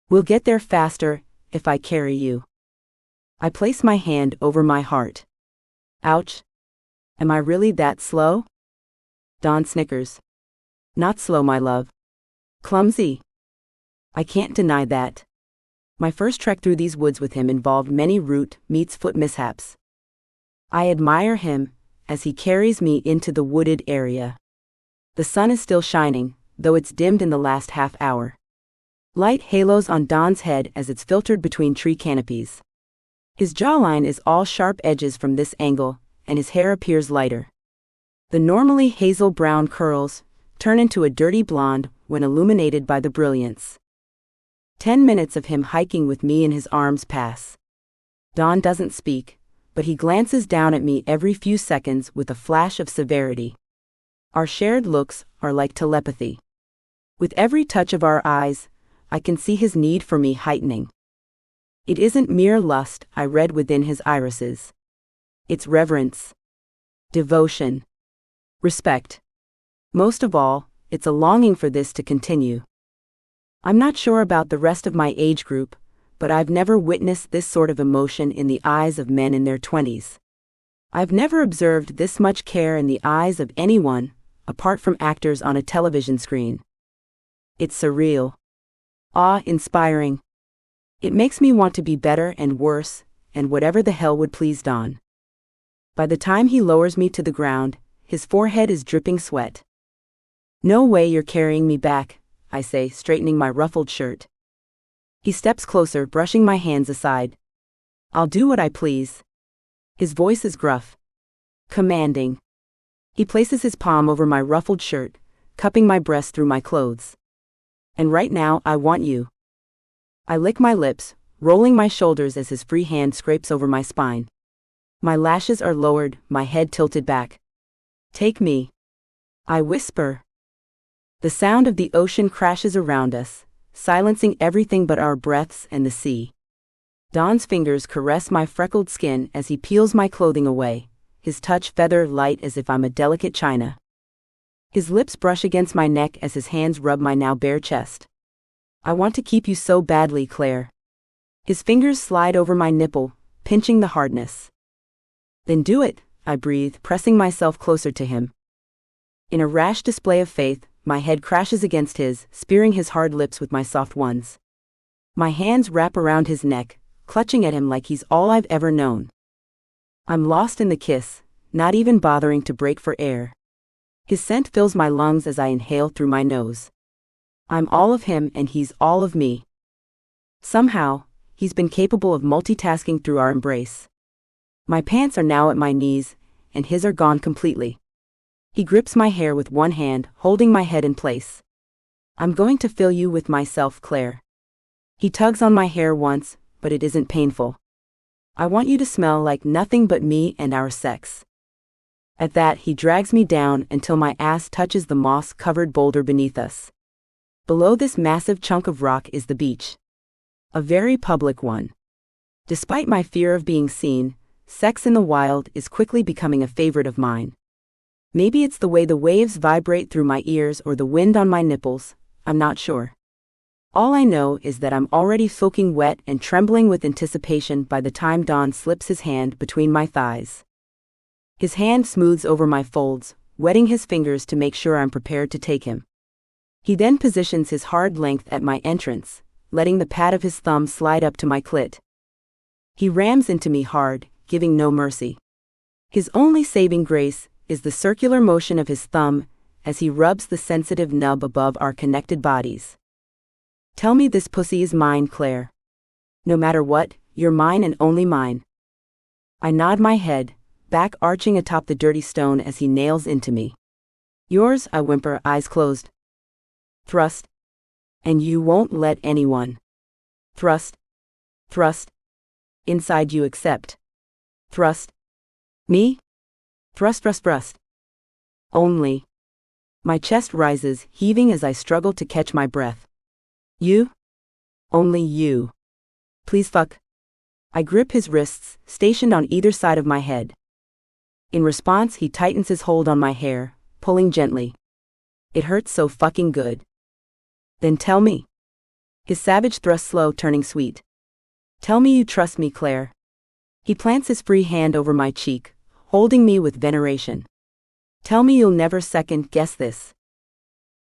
We'll get there faster, if I carry you. I place my hand over my heart. Ouch. Am I really that slow? Don snickers. Not slow, my love. Clumsy. I can't deny that. My first trek through these woods with him involved many root-meets-foot mishaps. I admire him, as he carries me into the wooded area. The sun is still shining, though it's dimmed in the last half hour. Light halos on Don's head as it's filtered between tree canopies. His jawline is all sharp edges from this angle, and his hair appears lighter. The normally hazel-brown curls turn into a dirty blonde when illuminated by the brilliance. 10 minutes of him hiking with me in his arms pass. Don doesn't speak, but he glances down at me every few seconds with a flash of severity. Our shared looks are like telepathy. With every touch of our eyes, I can see his need for me heightening. It isn't mere lust I read within his irises. It's reverence, devotion, respect. Most of all, it's a longing for this to continue. I'm not sure about the rest of my age group, but I've never witnessed this sort of emotion in the eyes of men in their 20s. I've never observed this much care in the eyes of anyone, apart from actors on a television screen. It's surreal. Awe-inspiring. It makes me want to be better and worse, and whatever the hell would please Don. By the time he lowers me to the ground, his forehead is dripping sweat. No way you're carrying me back, I say, straightening my ruffled shirt. He steps closer, brushing my hands aside. I'll do what I please. His voice is gruff, commanding. He places his palm over my ruffled shirt, cupping my breast through my clothes. And right now, I want you. I lick my lips, rolling my shoulders as his free hand scrapes over my spine. My lashes are lowered, my head tilted back. Take me. I whisper. The sound of the ocean crashes around us, silencing everything but our breaths and the sea. Don's fingers caress my freckled skin as he peels my clothing away, his touch feather light as if I'm a delicate china. His lips brush against my neck as his hands rub my now bare chest. I want to keep you so badly, Claire. His fingers slide over my nipple, pinching the hardness. Then do it, I breathe, pressing myself closer to him. In a rash display of faith, my head crashes against his, spearing his hard lips with my soft ones. My hands wrap around his neck, clutching at him like he's all I've ever known. I'm lost in the kiss, not even bothering to break for air. His scent fills my lungs as I inhale through my nose. I'm all of him and he's all of me. Somehow, he's been capable of multitasking through our embrace. My pants are now at my knees, and his are gone completely. He grips my hair with one hand, holding my head in place. I'm going to fill you with myself, Claire. He tugs on my hair once, but it isn't painful. I want you to smell like nothing but me and our sex. At that, he drags me down until my ass touches the moss-covered boulder beneath us. Below this massive chunk of rock is the beach. A very public one. Despite my fear of being seen, sex in the wild is quickly becoming a favorite of mine. Maybe it's the way the waves vibrate through my ears or the wind on my nipples, I'm not sure. All I know is that I'm already soaking wet and trembling with anticipation by the time Don slips his hand between my thighs. His hand smooths over my folds, wetting his fingers to make sure I'm prepared to take him. He then positions his hard length at my entrance, letting the pad of his thumb slide up to my clit. He rams into me hard, giving no mercy. His only saving grace is the circular motion of his thumb as he rubs the sensitive nub above our connected bodies. Tell me this pussy is mine, Claire. No matter what, you're mine and only mine. I nod my head, back arching atop the dirty stone as he nails into me. Yours, I whimper, eyes closed. Thrust. And you won't let anyone. Thrust. Thrust. Inside you accept. Thrust. Me? Thrust, thrust, thrust. Only. My chest rises, heaving as I struggle to catch my breath. You? Only you. Please fuck. I grip his wrists, stationed on either side of my head. In response, he tightens his hold on my hair, pulling gently. It hurts so fucking good. Then tell me. His savage thrust slow, turning sweet. Tell me you trust me, Claire. He plants his free hand over my cheek, holding me with veneration. Tell me you'll never second guess this.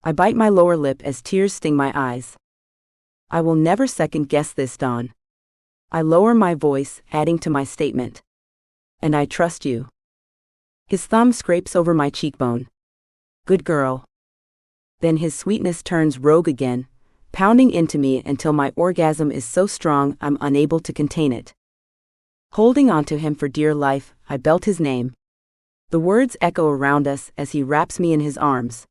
I bite my lower lip as tears sting my eyes. I will never second guess this, Dawn. I lower my voice, adding to my statement. And I trust you. His thumb scrapes over my cheekbone. Good girl. Then his sweetness turns rogue again, pounding into me until my orgasm is so strong I'm unable to contain it. Holding onto him for dear life, I belt his name. The words echo around us as he wraps me in his arms.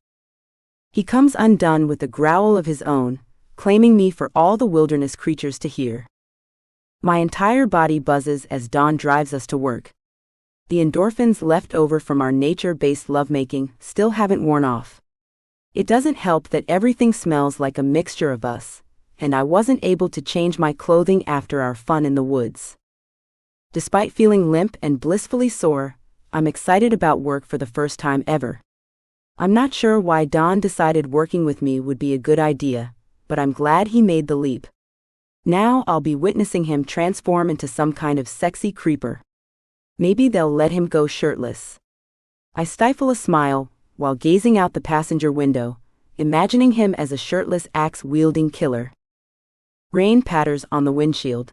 He comes undone with a growl of his own, claiming me for all the wilderness creatures to hear. My entire body buzzes as Dawn drives us to work. The endorphins left over from our nature-based lovemaking still haven't worn off. It doesn't help that everything smells like a mixture of us, and I wasn't able to change my clothing after our fun in the woods. Despite feeling limp and blissfully sore, I'm excited about work for the first time ever. I'm not sure why Dawn decided working with me would be a good idea, but I'm glad he made the leap. Now I'll be witnessing him transform into some kind of sexy creeper. Maybe they'll let him go shirtless. I stifle a smile while gazing out the passenger window, imagining him as a shirtless axe-wielding killer. Rain patters on the windshield.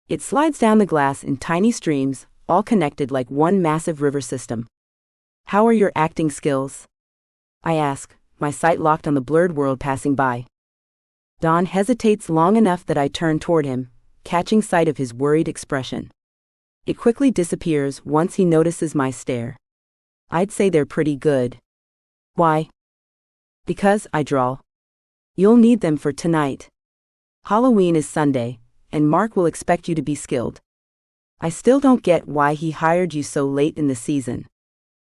It slides down the glass in tiny streams, all connected like one massive river system. How are your acting skills? I ask, my sight locked on the blurred world passing by. Dawn hesitates long enough that I turn toward him, catching sight of his worried expression. It quickly disappears once he notices my stare. I'd say they're pretty good. Why? Because, I drawl. You'll need them for tonight. Halloween is Sunday, and Mark will expect you to be skilled. I still don't get why he hired you so late in the season.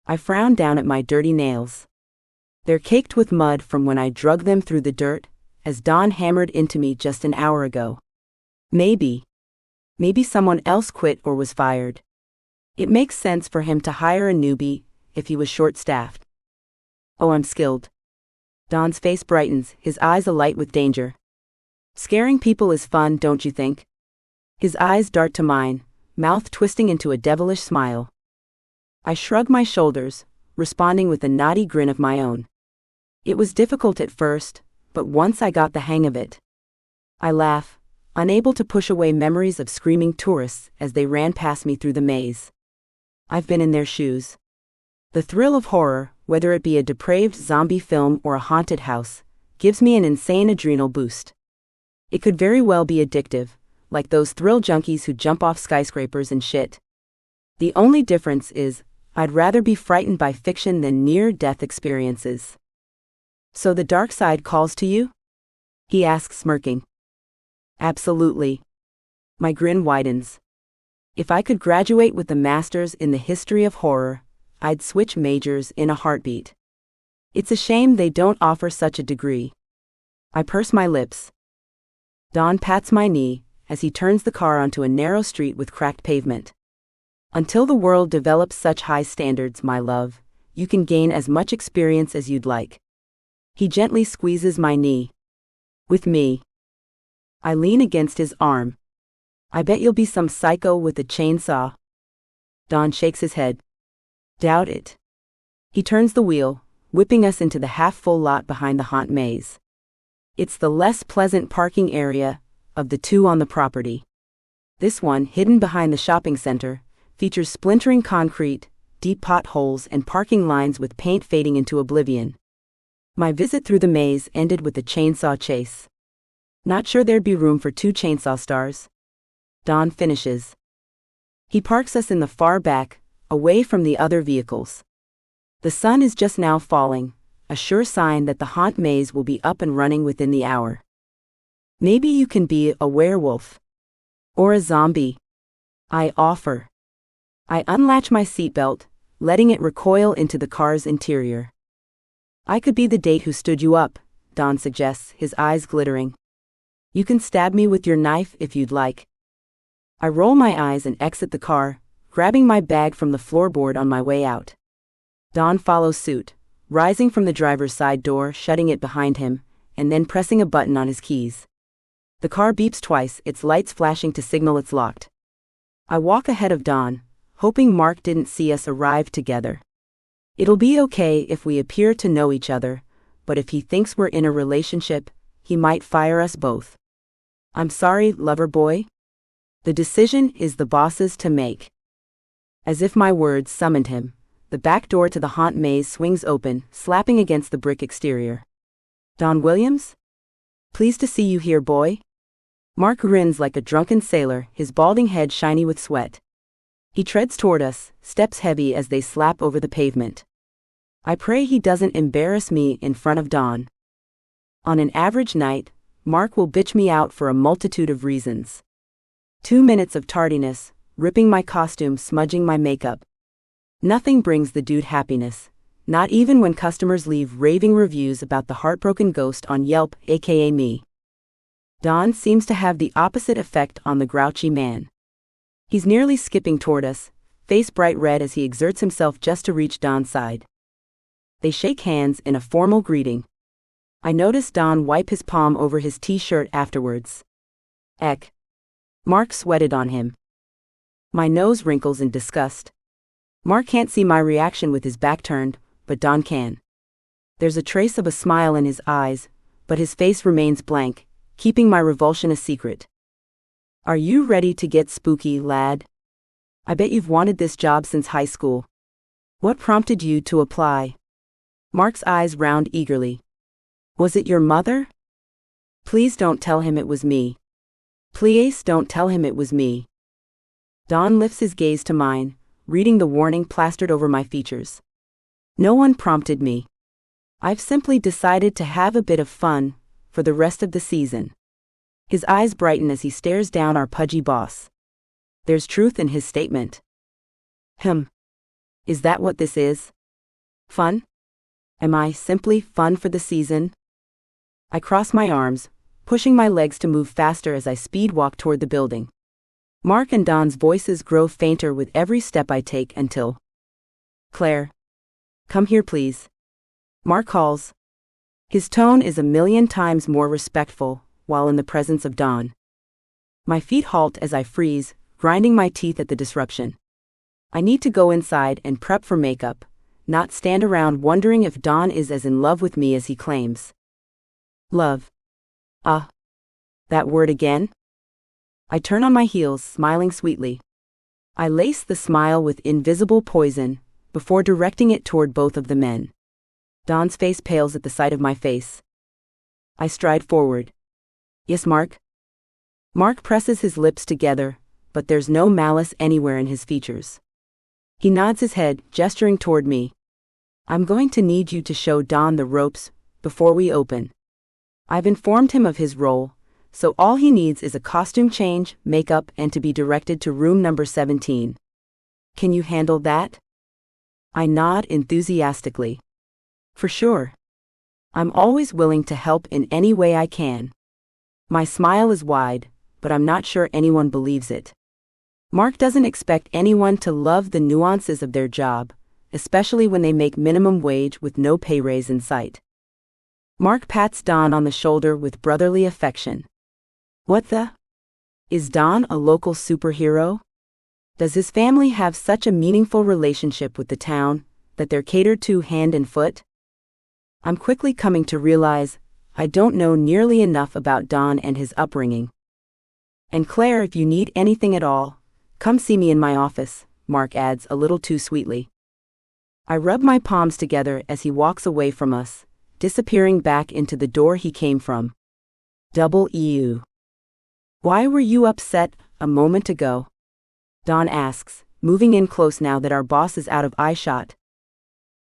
I frown down at my dirty nails. They're caked with mud from when I drug them through the dirt, as Dawn hammered into me just an hour ago. Maybe someone else quit or was fired. It makes sense for him to hire a newbie if he was short-staffed. Oh, I'm skilled. Dawn's face brightens, his eyes alight with danger. Scaring people is fun, don't you think? His eyes dart to mine, mouth twisting into a devilish smile. I shrug my shoulders, responding with a naughty grin of my own. It was difficult at first, but once I got the hang of it. I laugh, unable to push away memories of screaming tourists as they ran past me through the maze. I've been in their shoes. The thrill of horror, whether it be a depraved zombie film or a haunted house, gives me an insane adrenal boost. It could very well be addictive, like those thrill junkies who jump off skyscrapers and shit. The only difference is, I'd rather be frightened by fiction than near-death experiences. So the dark side calls to you? He asks, smirking. Absolutely. My grin widens. If I could graduate with a master's in the history of horror, I'd switch majors in a heartbeat. It's a shame they don't offer such a degree. I purse my lips. Dawn pats my knee as he turns the car onto a narrow street with cracked pavement. Until the world develops such high standards, my love, you can gain as much experience as you'd like. He gently squeezes my knee. With me. I lean against his arm. I bet you'll be some psycho with a chainsaw. Dawn shakes his head. Doubt it. He turns the wheel, whipping us into the half-full lot behind the haunt maze. It's the less pleasant parking area of the two on the property. This one, hidden behind the shopping center, features splintering concrete, deep potholes, and parking lines with paint fading into oblivion. My visit through the maze ended with a chainsaw chase. Not sure there'd be room for 2 chainsaw stars. Dawn finishes. He parks us in the far back, away from the other vehicles. The sun is just now falling, a sure sign that the haunt maze will be up and running within the hour. Maybe you can be a werewolf. Or a zombie. I offer. I unlatch my seatbelt, letting it recoil into the car's interior. I could be the date who stood you up, Dawn suggests, his eyes glittering. You can stab me with your knife if you'd like. I roll my eyes and exit the car, grabbing my bag from the floorboard on my way out. Don follows suit, rising from the driver's side door, shutting it behind him, and then pressing a button on his keys. The car beeps twice, its lights flashing to signal it's locked. I walk ahead of Don, hoping Mark didn't see us arrive together. It'll be okay if we appear to know each other, but if he thinks we're in a relationship, he might fire us both. I'm sorry, lover boy. The decision is the boss's to make. As if my words summoned him, the back door to the haunt maze swings open, slapping against the brick exterior. Don Williams? Pleased to see you here, boy. Mark grins like a drunken sailor, his balding head shiny with sweat. He treads toward us, steps heavy as they slap over the pavement. I pray he doesn't embarrass me in front of Don. On an average night, Mark will bitch me out for a multitude of reasons. 2 minutes of tardiness, ripping my costume, smudging my makeup. Nothing brings the dude happiness, not even when customers leave raving reviews about the heartbroken ghost on Yelp, aka me. Don seems to have the opposite effect on the grouchy man. He's nearly skipping toward us, face bright red as he exerts himself just to reach Don's side. They shake hands in a formal greeting. I notice Don wipe his palm over his t-shirt afterwards. Eck. Mark sweated on him. My nose wrinkles in disgust. Mark can't see my reaction with his back turned, but Don can. There's a trace of a smile in his eyes, but his face remains blank, keeping my revulsion a secret. Are you ready to get spooky, lad? I bet you've wanted this job since high school. What prompted you to apply? Mark's eyes round eagerly. Was it your mother? Please don't tell him it was me. Please don't tell him it was me. Don lifts his gaze to mine, reading the warning plastered over my features. No one prompted me. I've simply decided to have a bit of fun for the rest of the season. His eyes brighten as he stares down our pudgy boss. There's truth in his statement. Is that what this is? Fun? Am I simply fun for the season? I cross my arms, pushing my legs to move faster as I speed walk toward the building. Mark and Don's voices grow fainter with every step I take until... Claire. Come here, please. Mark calls. His tone is 1,000,000 times more respectful, while in the presence of Don. My feet halt as I freeze, grinding my teeth at the disruption. I need to go inside and prep for makeup, not stand around wondering if Don is as in love with me as he claims. Love. That word again? I turn on my heels, smiling sweetly. I lace the smile with invisible poison, before directing it toward both of the men. Don's face pales at the sight of my face. I stride forward. Yes, Mark? Mark presses his lips together, but there's no malice anywhere in his features. He nods his head, gesturing toward me. I'm going to need you to show Don the ropes before we open. I've informed him of his role, so all he needs is a costume change, makeup, and to be directed to room number 17. Can you handle that? I nod enthusiastically. For sure. I'm always willing to help in any way I can. My smile is wide, but I'm not sure anyone believes it. Mark doesn't expect anyone to love the nuances of their job, especially when they make minimum wage with no pay raise in sight. Mark pats Don on the shoulder with brotherly affection. What the? Is Don a local superhero? Does his family have such a meaningful relationship with the town that they're catered to hand and foot? I'm quickly coming to realize I don't know nearly enough about Don and his upbringing. And Claire, if you need anything at all, come see me in my office, Mark adds a little too sweetly. I rub my palms together as he walks away from us, disappearing back into the door he came from. Double EU. Why were you upset a moment ago? Don asks, moving in close now that our boss is out of eyeshot.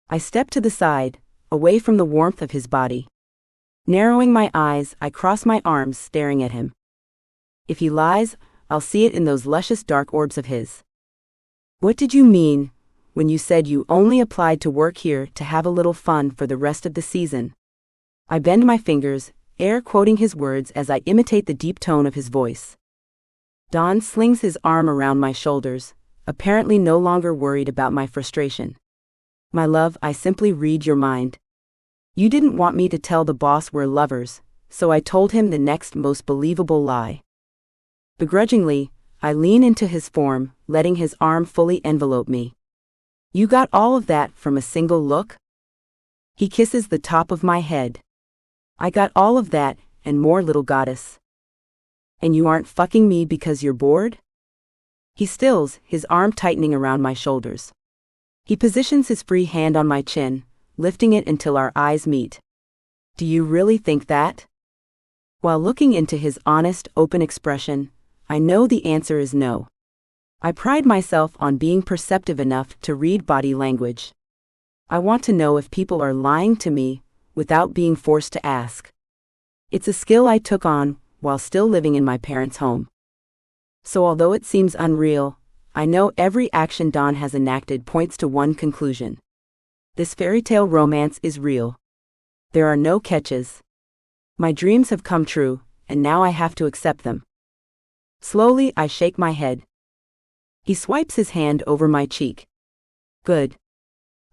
I step to the side, away from the warmth of his body. Narrowing my eyes, I cross my arms, staring at him. If he lies, I'll see it in those luscious dark orbs of his. What did you mean when you said you only applied to work here to have a little fun for the rest of the season? I bend my fingers, air quoting his words as I imitate the deep tone of his voice. Don slings his arm around my shoulders, apparently no longer worried about my frustration. My love, I simply read your mind. You didn't want me to tell the boss we're lovers, so I told him the next most believable lie. Begrudgingly, I lean into his form, letting his arm fully envelope me. You got all of that from a single look? He kisses the top of my head. I got all of that, and more, little goddess. And you aren't fucking me because you're bored? He stills, his arm tightening around my shoulders. He positions his free hand on my chin, lifting it until our eyes meet. Do you really think that? While looking into his honest, open expression, I know the answer is no. I pride myself on being perceptive enough to read body language. I want to know if people are lying to me, without being forced to ask. It's a skill I took on while still living in my parents' home. So although it seems unreal, I know every action Don has enacted points to one conclusion. This fairy tale romance is real. There are no catches. My dreams have come true, and now I have to accept them. Slowly, I shake my head. He swipes his hand over my cheek. Good.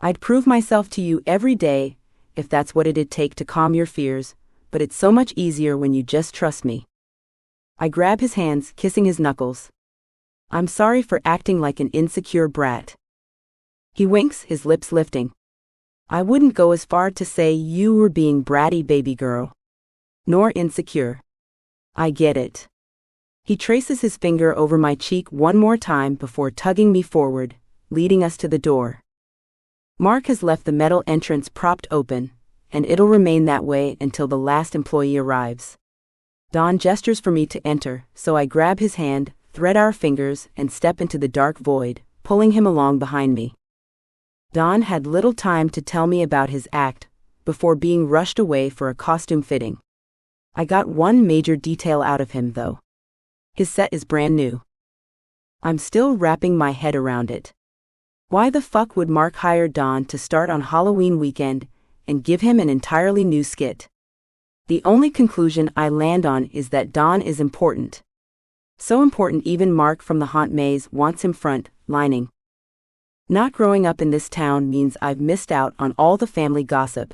I'd prove myself to you every day, if that's what it'd take to calm your fears, but it's so much easier when you just trust me. I grab his hands, kissing his knuckles. I'm sorry for acting like an insecure brat. He winks, his lips lifting. I wouldn't go as far to say you were being bratty, baby girl. Nor insecure. I get it. He traces his finger over my cheek one more time before tugging me forward, leading us to the door. Mark has left the metal entrance propped open, and it'll remain that way until the last employee arrives. Don gestures for me to enter, so I grab his hand, thread our fingers, and step into the dark void, pulling him along behind me. Don had little time to tell me about his act, before being rushed away for a costume fitting. I got one major detail out of him, though. His set is brand new. I'm still wrapping my head around it. Why the fuck would Mark hire Don to start on Halloween weekend and give him an entirely new skit? The only conclusion I land on is that Don is important. So important even Mark from the haunt maze wants him front, lining. Not growing up in this town means I've missed out on all the family gossip.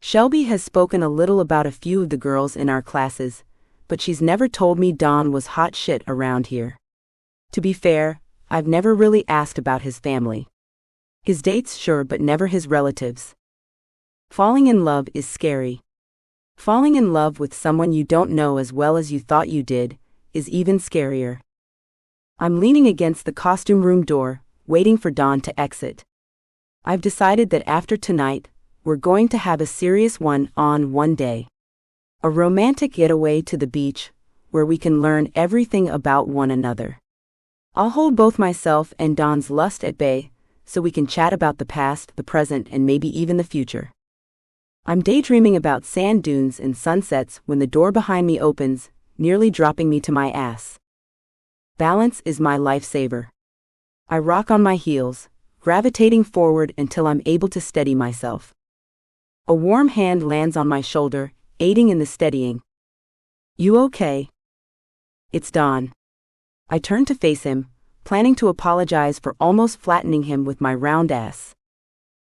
Shelby has spoken a little about a few of the girls in our classes, but she's never told me Don was hot shit around here. To be fair, I've never really asked about his family. His dates, sure, but never his relatives. Falling in love is scary. Falling in love with someone you don't know as well as you thought you did is even scarier. I'm leaning against the costume room door, waiting for Don to exit. I've decided that after tonight, we're going to have a serious one day. A romantic getaway to the beach, where we can learn everything about one another. I'll hold both myself and Don's lust at bay, so we can chat about the past, the present, and maybe even the future. I'm daydreaming about sand dunes and sunsets when the door behind me opens, nearly dropping me to my ass. Balance is my lifesaver. I rock on my heels, gravitating forward until I'm able to steady myself. A warm hand lands on my shoulder, aiding in the steadying. You okay? It's Don. I turn to face him, planning to apologize for almost flattening him with my round ass.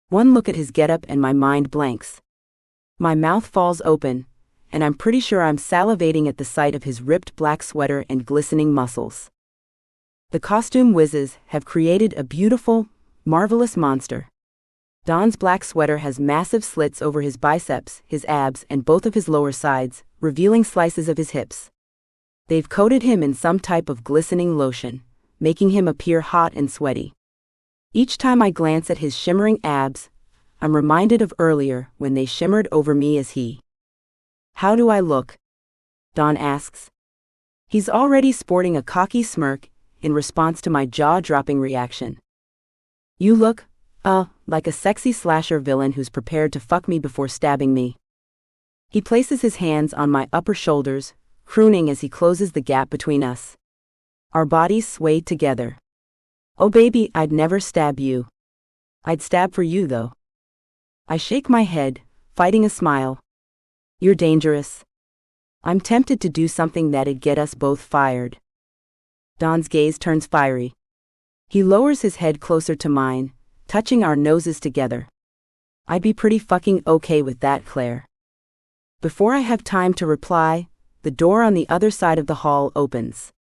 One look at his getup and my mind blanks. My mouth falls open, and I'm pretty sure I'm salivating at the sight of his ripped black sweater and glistening muscles. The costume whizzes have created a beautiful, marvelous monster. Don's black sweater has massive slits over his biceps, his abs, and both of his lower sides, revealing slices of his hips. They've coated him in some type of glistening lotion, making him appear hot and sweaty. Each time I glance at his shimmering abs, I'm reminded of earlier when they shimmered over me as he. How do I look? Don asks. He's already sporting a cocky smirk in response to my jaw-dropping reaction. You look, like a sexy slasher villain who's prepared to fuck me before stabbing me. He places his hands on my upper shoulders, crooning as he closes the gap between us. Our bodies sway together. Oh baby, I'd never stab you. I'd stab for you though. I shake my head, fighting a smile. You're dangerous. I'm tempted to do something that'd get us both fired. Don's gaze turns fiery. He lowers his head closer to mine, touching our noses together. I'd be pretty fucking okay with that, Claire. Before I have time to reply, the door on the other side of the hall opens.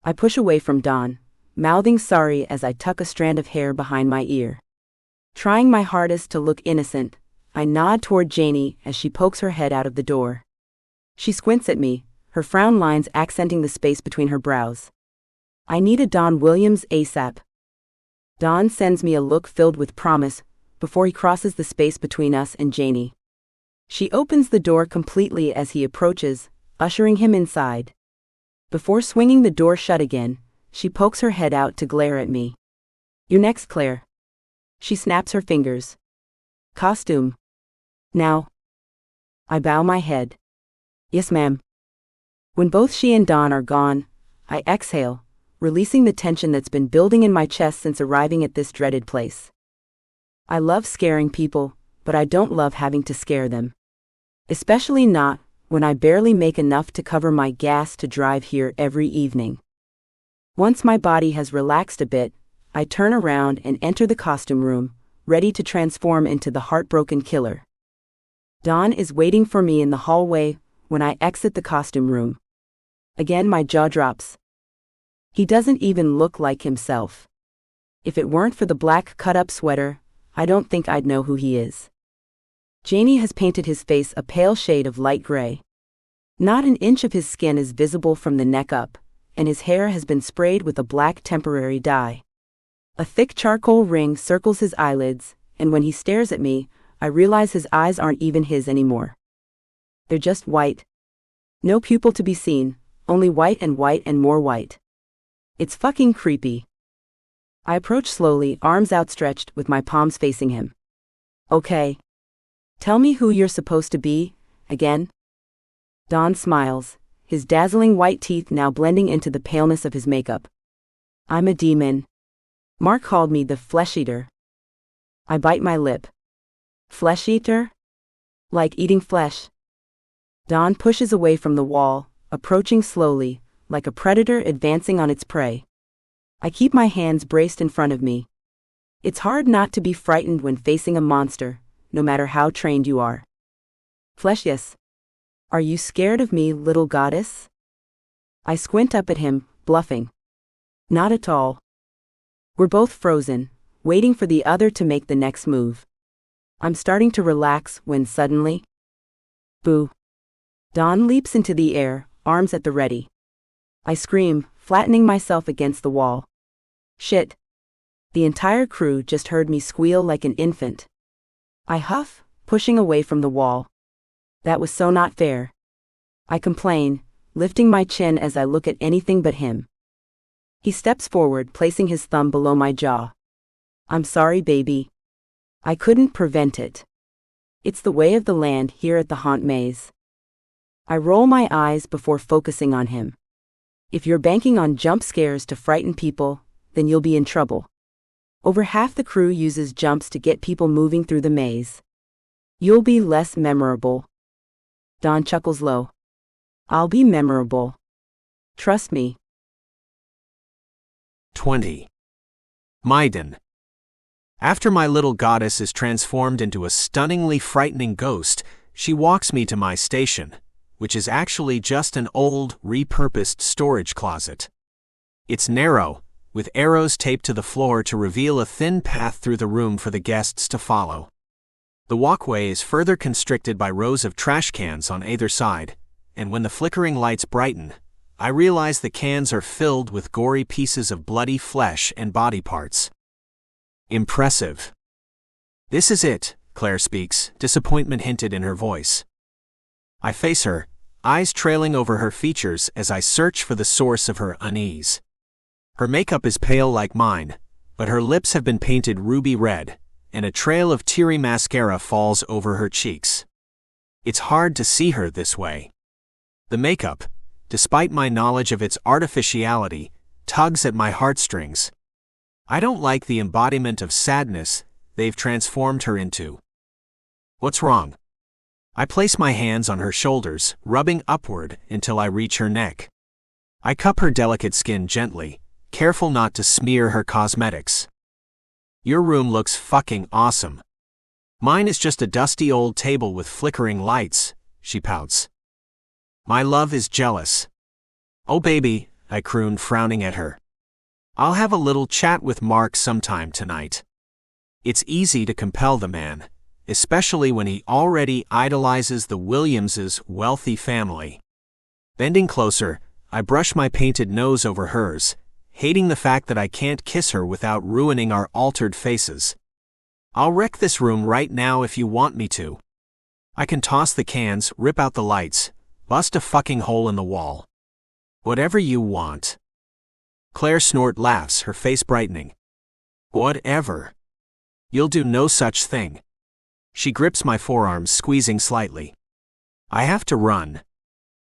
I push away from Don, mouthing sorry as I tuck a strand of hair behind my ear. Trying my hardest to look innocent, I nod toward Janie as she pokes her head out of the door. She squints at me, her frown lines accenting the space between her brows. I need a Don Williams ASAP. Don sends me a look filled with promise before he crosses the space between us and Janie. She opens the door completely as he approaches, ushering him inside. Before swinging the door shut again, she pokes her head out to glare at me. You're next, Claire. She snaps her fingers. Costume. Now. I bow my head. Yes, ma'am. When both she and Don are gone, I exhale, releasing the tension that's been building in my chest since arriving at this dreaded place. I love scaring people, but I don't love having to scare them. Especially not when I barely make enough to cover my gas to drive here every evening. Once my body has relaxed a bit, I turn around and enter the costume room, ready to transform into the heartbroken killer. Don is waiting for me in the hallway when I exit the costume room. Again, my jaw drops. He doesn't even look like himself. If it weren't for the black cut-up sweater, I don't think I'd know who he is. Janie has painted his face a pale shade of light gray. Not an inch of his skin is visible from the neck up, and his hair has been sprayed with a black temporary dye. A thick charcoal ring circles his eyelids, and when he stares at me, I realize his eyes aren't even his anymore. They're just white. No pupil to be seen, only white and more white. It's fucking creepy. I approach slowly, arms outstretched with my palms facing him. Okay. Tell me who you're supposed to be, again? Don smiles, his dazzling white teeth now blending into the paleness of his makeup. I'm a demon. Mark called me the flesh eater. I bite my lip. Flesh eater? Like eating flesh. Don pushes away from the wall, approaching slowly, like a predator advancing on its prey. I keep my hands braced in front of me. It's hard not to be frightened when facing a monster, no matter how trained you are. Flesh, yes. Are you scared of me, little goddess? I squint up at him, bluffing. Not at all. We're both frozen, waiting for the other to make the next move. I'm starting to relax when suddenly... Boo. Don leaps into the air, arms at the ready. I scream, flattening myself against the wall. Shit. The entire crew just heard me squeal like an infant. I huff, pushing away from the wall. That was so not fair. I complain, lifting my chin as I look at anything but him. He steps forward, placing his thumb below my jaw. I'm sorry, baby. I couldn't prevent it. It's the way of the land here at the haunt maze. I roll my eyes before focusing on him. If you're banking on jump scares to frighten people, then you'll be in trouble. Over half the crew uses jumps to get people moving through the maze. You'll be less memorable. Don chuckles low. I'll be memorable. Trust me. 20. Maiden. After my little goddess is transformed into a stunningly frightening ghost, she walks me to my station, which is actually just an old, repurposed storage closet. It's narrow, with arrows taped to the floor to reveal a thin path through the room for the guests to follow. The walkway is further constricted by rows of trash cans on either side, and when the flickering lights brighten, I realize the cans are filled with gory pieces of bloody flesh and body parts. Impressive. This is it, Claire speaks, disappointment hinted in her voice. I face her, eyes trailing over her features as I search for the source of her unease. Her makeup is pale like mine, but her lips have been painted ruby red, and a trail of teary mascara falls over her cheeks. It's hard to see her this way. The makeup, despite my knowledge of its artificiality, tugs at my heartstrings. I don't like the embodiment of sadness they've transformed her into. What's wrong? I place my hands on her shoulders, rubbing upward until I reach her neck. I cup her delicate skin gently, careful not to smear her cosmetics. Your room looks fucking awesome. Mine is just a dusty old table with flickering lights, she pouts. My love is jealous. Oh baby, I croon, frowning at her. I'll have a little chat with Mark sometime tonight. It's easy to compel the man, especially when he already idolizes the Williamses' wealthy family. Bending closer, I brush my painted nose over hers, hating the fact that I can't kiss her without ruining our altered faces. I'll wreck this room right now if you want me to. I can toss the cans, rip out the lights, bust a fucking hole in the wall. Whatever you want. Claire snort laughs, her face brightening. Whatever. You'll do no such thing. She grips my forearms, squeezing slightly. I have to run.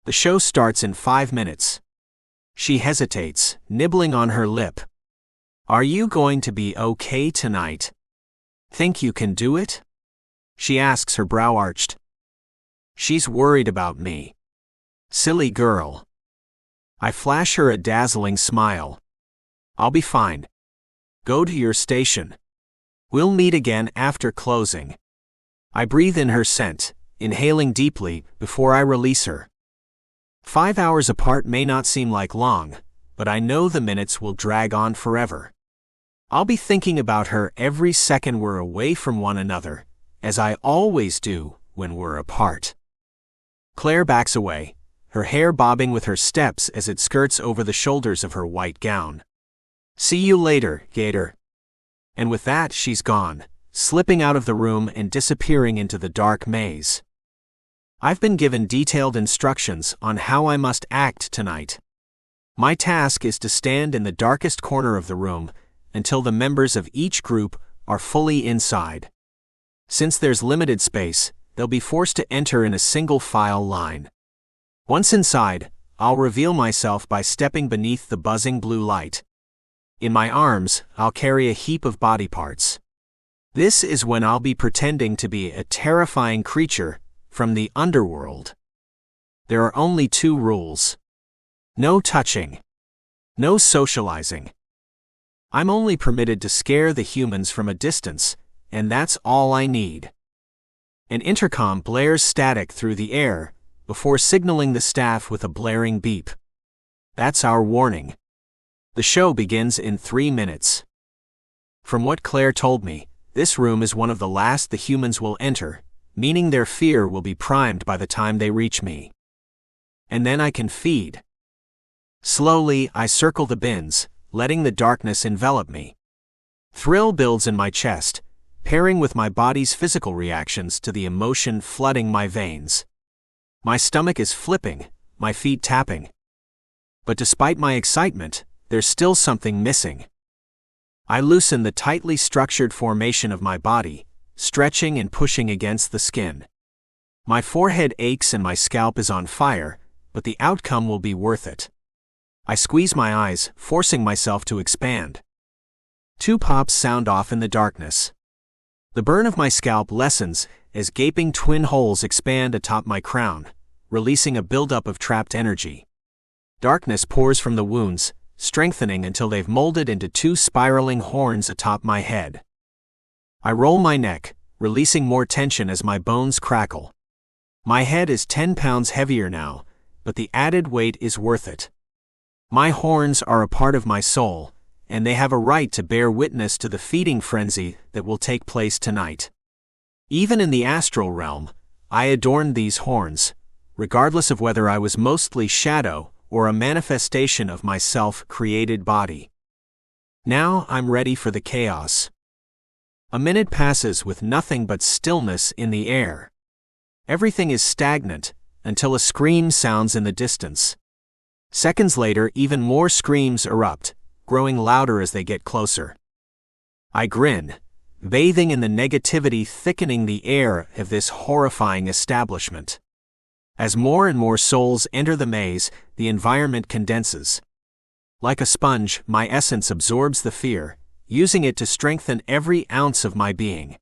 The show starts in 5 minutes. She hesitates, nibbling on her lip. Are you going to be okay tonight? Think you can do it? She asks, her brow arched. She's worried about me. Silly girl. I flash her a dazzling smile. I'll be fine. Go to your station. We'll meet again after closing. I breathe in her scent, inhaling deeply before I release her. 5 hours apart may not seem like long, but I know the minutes will drag on forever. I'll be thinking about her every second we're away from one another, as I always do when we're apart. Claire backs away, her hair bobbing with her steps as it skirts over the shoulders of her white gown. See you later, Gator. And with that, she's gone, slipping out of the room and disappearing into the dark maze. I've been given detailed instructions on how I must act tonight. My task is to stand in the darkest corner of the room until the members of each group are fully inside. Since there's limited space, they'll be forced to enter in a single file line. Once inside, I'll reveal myself by stepping beneath the buzzing blue light. In my arms, I'll carry a heap of body parts. This is when I'll be pretending to be a terrifying creature from the underworld. There are only 2 rules. No touching. No socializing. I'm only permitted to scare the humans from a distance, and that's all I need. An intercom blares static through the air before signaling the staff with a blaring beep. That's our warning. The show begins in 3 minutes. From what Claire told me, this room is one of the last the humans will enter, meaning their fear will be primed by the time they reach me. And then I can feed. Slowly, I circle the bins, letting the darkness envelop me. Thrill builds in my chest, pairing with my body's physical reactions to the emotion flooding my veins. My stomach is flipping, my feet tapping. But despite my excitement, there's still something missing. I loosen the tightly structured formation of my body, stretching and pushing against the skin. My forehead aches and my scalp is on fire, but the outcome will be worth it. I squeeze my eyes, forcing myself to expand. 2 pops sound off in the darkness. The burn of my scalp lessens as gaping twin holes expand atop my crown, releasing a buildup of trapped energy. Darkness pours from the wounds, strengthening until they've molded into 2 spiraling horns atop my head. I roll my neck, releasing more tension as my bones crackle. My head is 10 pounds heavier now, but the added weight is worth it. My horns are a part of my soul, and they have a right to bear witness to the feeding frenzy that will take place tonight. Even in the astral realm, I adorned these horns, regardless of whether I was mostly shadow or a manifestation of my self-created body. Now I'm ready for the chaos. A minute passes with nothing but stillness in the air. Everything is stagnant until a scream sounds in the distance. Seconds later, even more screams erupt, growing louder as they get closer. I grin, bathing in the negativity thickening the air of this horrifying establishment. As more and more souls enter the maze, the environment condenses. Like a sponge, my essence absorbs the fear, using it to strengthen every ounce of my being.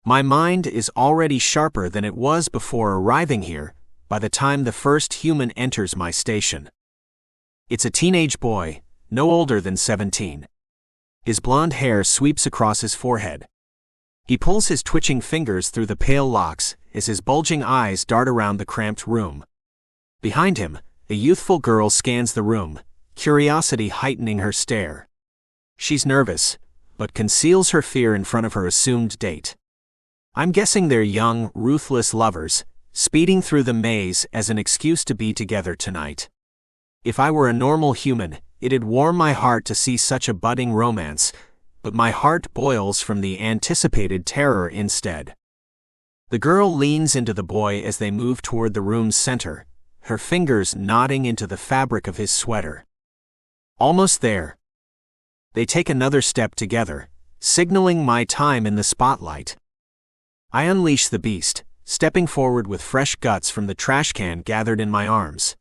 My mind is already sharper than it was before arriving here, by the time the first human enters my station. It's a teenage boy, no older than 17. His blonde hair sweeps across his forehead. He pulls his twitching fingers through the pale locks as his bulging eyes dart around the cramped room. Behind him, a youthful girl scans the room, curiosity heightening her stare. She's nervous, but conceals her fear in front of her assumed date. I'm guessing they're young, ruthless lovers, speeding through the maze as an excuse to be together tonight. If I were a normal human, it'd warm my heart to see such a budding romance, but my heart boils from the anticipated terror instead. The girl leans into the boy as they move toward the room's center, her fingers knotting into the fabric of his sweater. Almost there. They take another step together, signaling my time in the spotlight. I unleash the beast, stepping forward with fresh guts from the trash can gathered in my arms.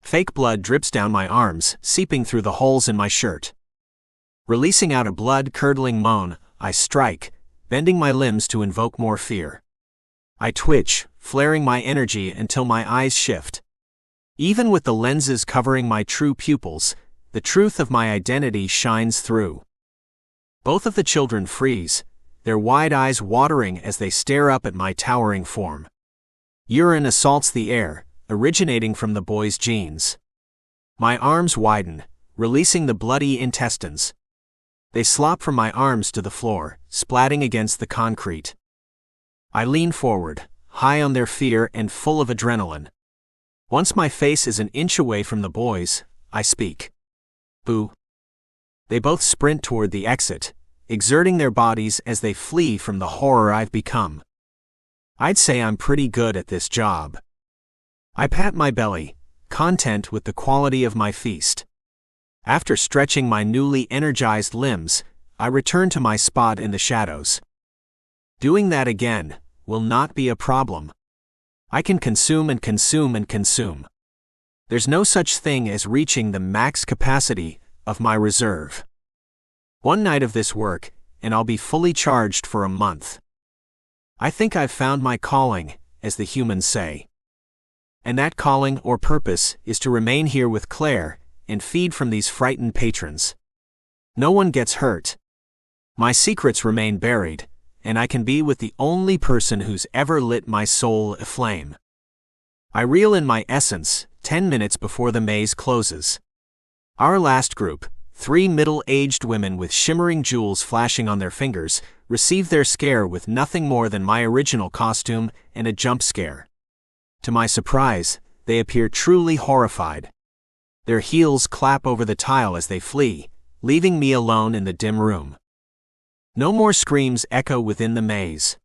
Fake blood drips down my arms, seeping through the holes in my shirt. Releasing out a blood-curdling moan, I strike, bending my limbs to invoke more fear. I twitch, flaring my energy until my eyes shift. Even with the lenses covering my true pupils, the truth of my identity shines through. Both of the children freeze, their wide eyes watering as they stare up at my towering form. Urine assaults the air, originating from the boy's jeans. My arms widen, releasing the bloody intestines. They slop from my arms to the floor, splatting against the concrete. I lean forward, high on their fear and full of adrenaline. Once my face is an inch away from the boys, I speak. Boo. They both sprint toward the exit, exerting their bodies as they flee from the horror I've become. I'd say I'm pretty good at this job. I pat my belly, content with the quality of my feast. After stretching my newly energized limbs, I return to my spot in the shadows. Doing that again will not be a problem. I can consume and consume and consume. There's no such thing as reaching the max capacity of my reserve. One night of this work, and I'll be fully charged for a month. I think I've found my calling, as the humans say. And that calling or purpose is to remain here with Claire and feed from these frightened patrons. No one gets hurt. My secrets remain buried, and I can be with the only person who's ever lit my soul aflame. I reel in my essence 10 minutes before the maze closes. Our last group, 3 middle-aged women with shimmering jewels flashing on their fingers, received their scare with nothing more than my original costume and a jump scare. To my surprise, they appear truly horrified. Their heels clap over the tile as they flee, leaving me alone in the dim room. No more screams echo within the maze.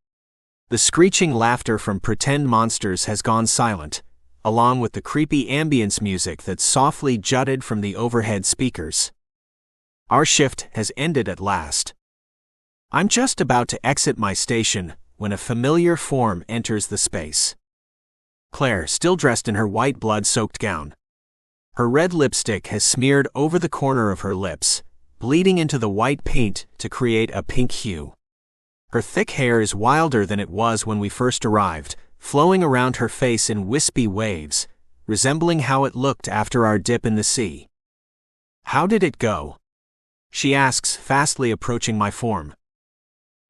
The screeching laughter from pretend monsters has gone silent, along with the creepy ambience music that softly jutted from the overhead speakers. Our shift has ended at last. I'm just about to exit my station when a familiar form enters the space. Claire, still dressed in her white blood-soaked gown. Her red lipstick has smeared over the corner of her lips, bleeding into the white paint to create a pink hue. Her thick hair is wilder than it was when we first arrived, flowing around her face in wispy waves, resembling how it looked after our dip in the sea. "How did it go?" she asks, fastly approaching my form.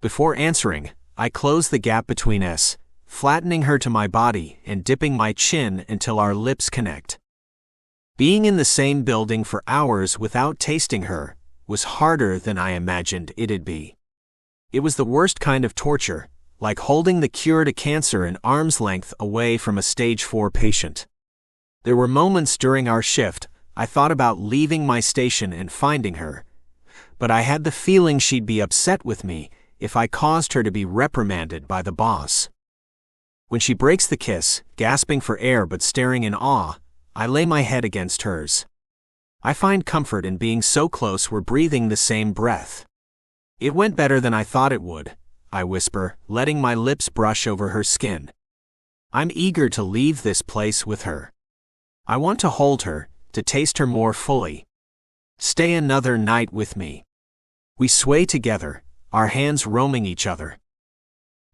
Before answering, I close the gap between us, flattening her to my body and dipping my chin until our lips connect. Being in the same building for hours without tasting her was harder than I imagined it'd be. It was the worst kind of torture, like holding the cure to cancer an arm's length away from a stage 4 patient. There were moments during our shift I thought about leaving my station and finding her, but I had the feeling she'd be upset with me if I caused her to be reprimanded by the boss. When she breaks the kiss, gasping for air but staring in awe, I lay my head against hers. I find comfort in being so close we're breathing the same breath. "It went better than I thought it would," I whisper, letting my lips brush over her skin. I'm eager to leave this place with her. I want to hold her, to taste her more fully. Stay another night with me. We sway together, our hands roaming each other.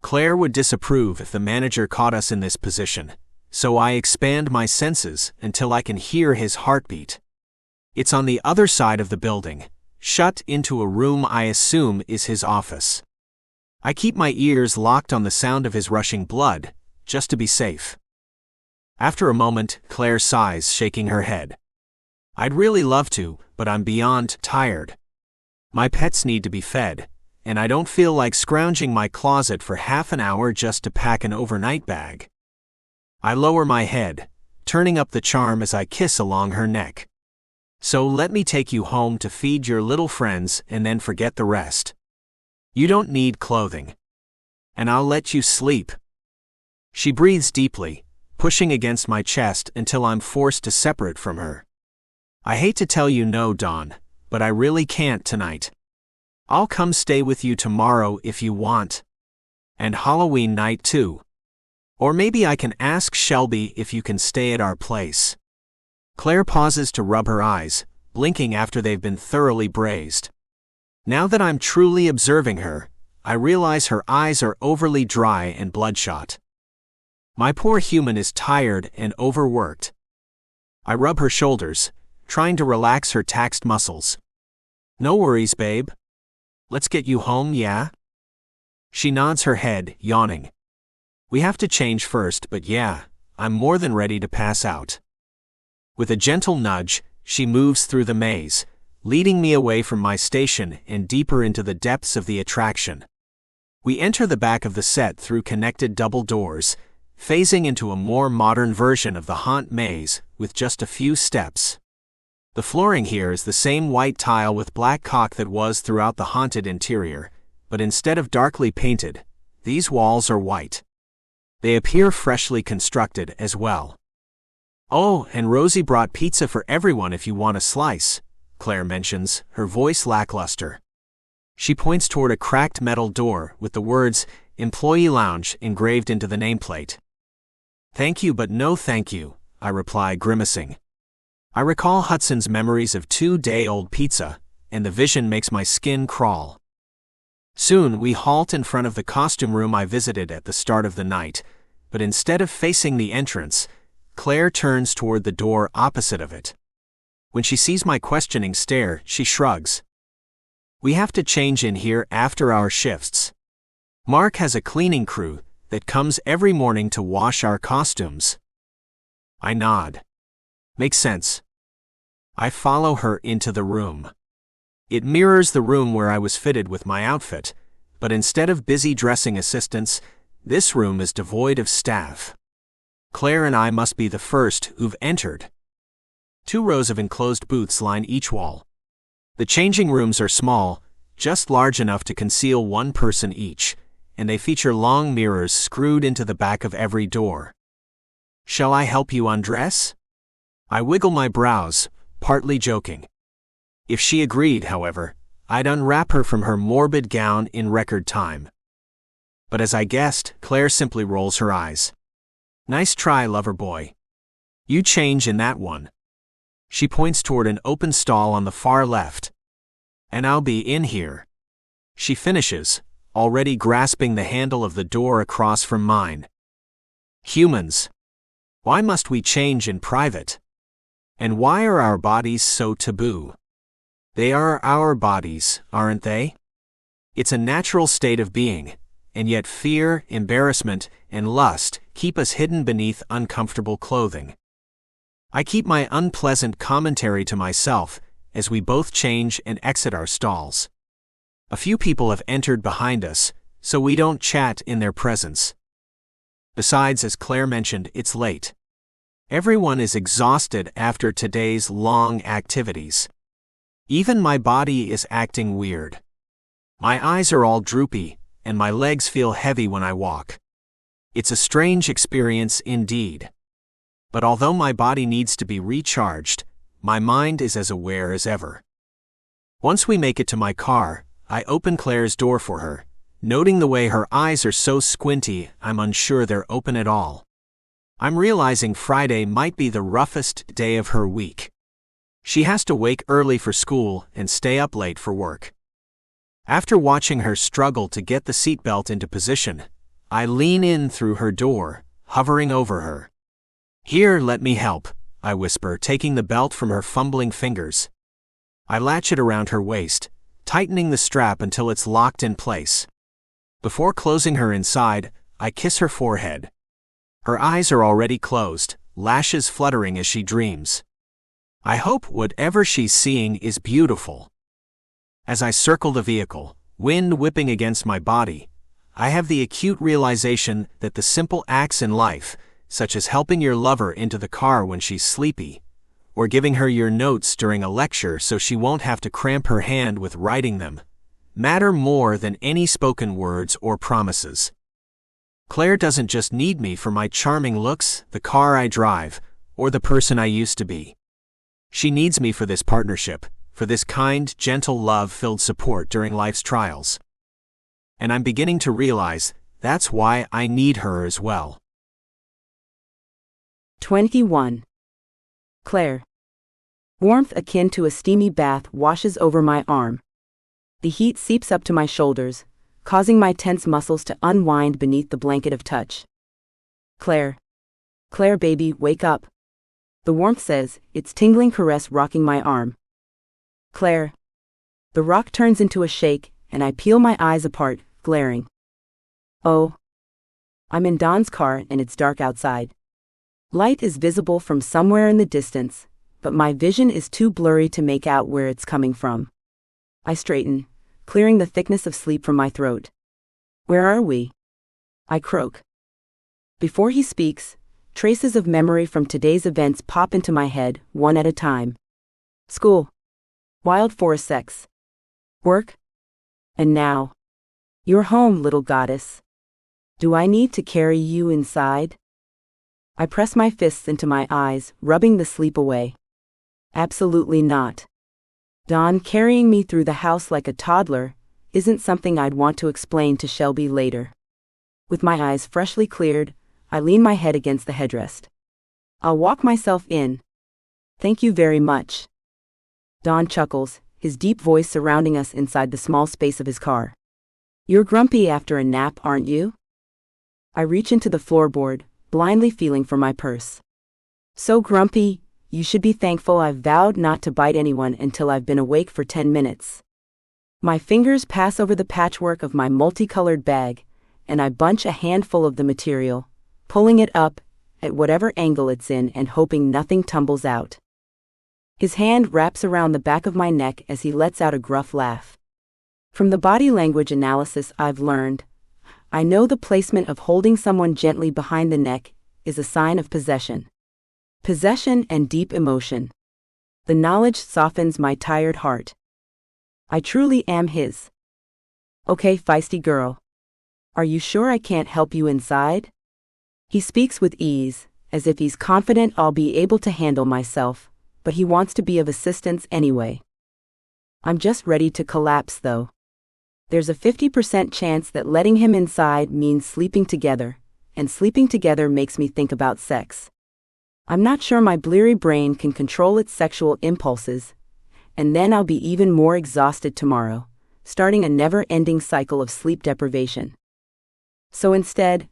Claire would disapprove if the manager caught us in this position, so I expand my senses until I can hear his heartbeat. It's on the other side of the building, shut into a room I assume is his office. I keep my ears locked on the sound of his rushing blood, just to be safe. After a moment, Claire sighs, shaking her head. I'd really love to, but I'm beyond tired. My pets need to be fed, and I don't feel like scrounging my closet for half an hour just to pack an overnight bag. I lower my head, turning up the charm as I kiss along her neck. So let me take you home to feed your little friends and then forget the rest. You don't need clothing. And I'll let you sleep. She breathes deeply, pushing against my chest until I'm forced to separate from her. I hate to tell you no, Dawn, but I really can't tonight. I'll come stay with you tomorrow if you want. And Halloween night too. Or maybe I can ask Shelby if you can stay at our place. Claire pauses to rub her eyes, blinking after they've been thoroughly brazed. Now that I'm truly observing her, I realize her eyes are overly dry and bloodshot. My poor human is tired and overworked. I rub her shoulders, trying to relax her taxed muscles. No worries, babe. Let's get you home, yeah? She nods her head, yawning. We have to change first, but yeah, I'm more than ready to pass out. With a gentle nudge, she moves through the maze, leading me away from my station and deeper into the depths of the attraction. We enter the back of the set through connected double doors, phasing into a more modern version of the haunt maze with just a few steps. The flooring here is the same white tile with black caulk that was throughout the haunted interior, but instead of darkly painted, these walls are white. They appear freshly constructed as well. Oh, and Rosie brought pizza for everyone if you want a slice, Claire mentions, her voice lackluster. She points toward a cracked metal door with the words, Employee Lounge, engraved into the nameplate. Thank you, but no thank you, I reply, grimacing. I recall Hutson's memories of 2-day-old pizza, and the vision makes my skin crawl. Soon we halt in front of the costume room I visited at the start of the night, but instead of facing the entrance, Claire turns toward the door opposite of it. When she sees my questioning stare, she shrugs. We have to change in here after our shifts. Mark has a cleaning crew that comes every morning to wash our costumes. I nod. Makes sense. I follow her into the room. It mirrors the room where I was fitted with my outfit, but instead of busy dressing assistants, this room is devoid of staff. Claire and I must be the first who've entered. 2 rows of enclosed booths line each wall. The changing rooms are small, just large enough to conceal one person each, and they feature long mirrors screwed into the back of every door. Shall I help you undress? I wiggle my brows, partly joking. If she agreed, however, I'd unwrap her from her morbid gown in record time. But as I guessed, Claire simply rolls her eyes. Nice try, lover boy. You change in that one. She points toward an open stall on the far left. And I'll be in here. She finishes, already grasping the handle of the door across from mine. Humans. Why must we change in private? And why are our bodies so taboo? They are our bodies, aren't they? It's a natural state of being, and yet fear, embarrassment, and lust keep us hidden beneath uncomfortable clothing. I keep my unpleasant commentary to myself as we both change and exit our stalls. A few people have entered behind us, so we don't chat in their presence. Besides, as Claire mentioned, it's late. Everyone is exhausted after today's long activities. Even my body is acting weird. My eyes are all droopy, and my legs feel heavy when I walk. It's a strange experience indeed. But although my body needs to be recharged, my mind is as aware as ever. Once we make it to my car, I open Claire's door for her, noting the way her eyes are so squinty I'm unsure they're open at all. I'm realizing Friday might be the roughest day of her week. She has to wake early for school and stay up late for work. After watching her struggle to get the seatbelt into position, I lean in through her door, hovering over her. Here, let me help, I whisper, taking the belt from her fumbling fingers. I latch it around her waist, tightening the strap until it's locked in place. Before closing her inside, I kiss her forehead. Her eyes are already closed, lashes fluttering as she dreams. I hope whatever she's seeing is beautiful. As I circle the vehicle, wind whipping against my body, I have the acute realization that the simple acts in life, such as helping your lover into the car when she's sleepy, or giving her your notes during a lecture so she won't have to cramp her hand with writing them, matter more than any spoken words or promises. Claire doesn't just need me for my charming looks, the car I drive, or the person I used to be. She needs me for this partnership, for this kind, gentle, love-filled support during life's trials. And I'm beginning to realize that's why I need her as well. 21. Claire. Warmth akin to a steamy bath washes over my arm. The heat seeps up to my shoulders, causing my tense muscles to unwind beneath the blanket of touch. Claire. Claire, baby, wake up. The warmth says, its tingling caress rocking my arm. Claire. The rock turns into a shake, and I peel my eyes apart, glaring. Oh. I'm in Don's car and it's dark outside. Light is visible from somewhere in the distance, but my vision is too blurry to make out where it's coming from. I straighten, clearing the thickness of sleep from my throat. Where are we? I croak. Before he speaks, traces of memory from today's events pop into my head, one at a time. School. Wild forest sex. Work. And now. You're home, little goddess. Do I need to carry you inside? I press my fists into my eyes, rubbing the sleep away. Absolutely not. Don carrying me through the house like a toddler isn't something I'd want to explain to Shelby later. With my eyes freshly cleared, I lean my head against the headrest. I'll walk myself in. Thank you very much. Don chuckles, his deep voice surrounding us inside the small space of his car. You're grumpy after a nap, aren't you? I reach into the floorboard, blindly feeling for my purse. So grumpy, you should be thankful I've vowed not to bite anyone until I've been awake for 10 minutes. My fingers pass over the patchwork of my multicolored bag, and I bunch a handful of the material, pulling it up, at whatever angle it's in and hoping nothing tumbles out. His hand wraps around the back of my neck as he lets out a gruff laugh. From the body language analysis I've learned, I know the placement of holding someone gently behind the neck is a sign of possession. Possession and deep emotion. The knowledge softens my tired heart. I truly am his. Okay, feisty girl. Are you sure I can't help you inside? He speaks with ease, as if he's confident I'll be able to handle myself, but he wants to be of assistance anyway. I'm just ready to collapse, though. There's a 50% chance that letting him inside means sleeping together, and sleeping together makes me think about sex. I'm not sure my bleary brain can control its sexual impulses, and then I'll be even more exhausted tomorrow, starting a never-ending cycle of sleep deprivation. So instead,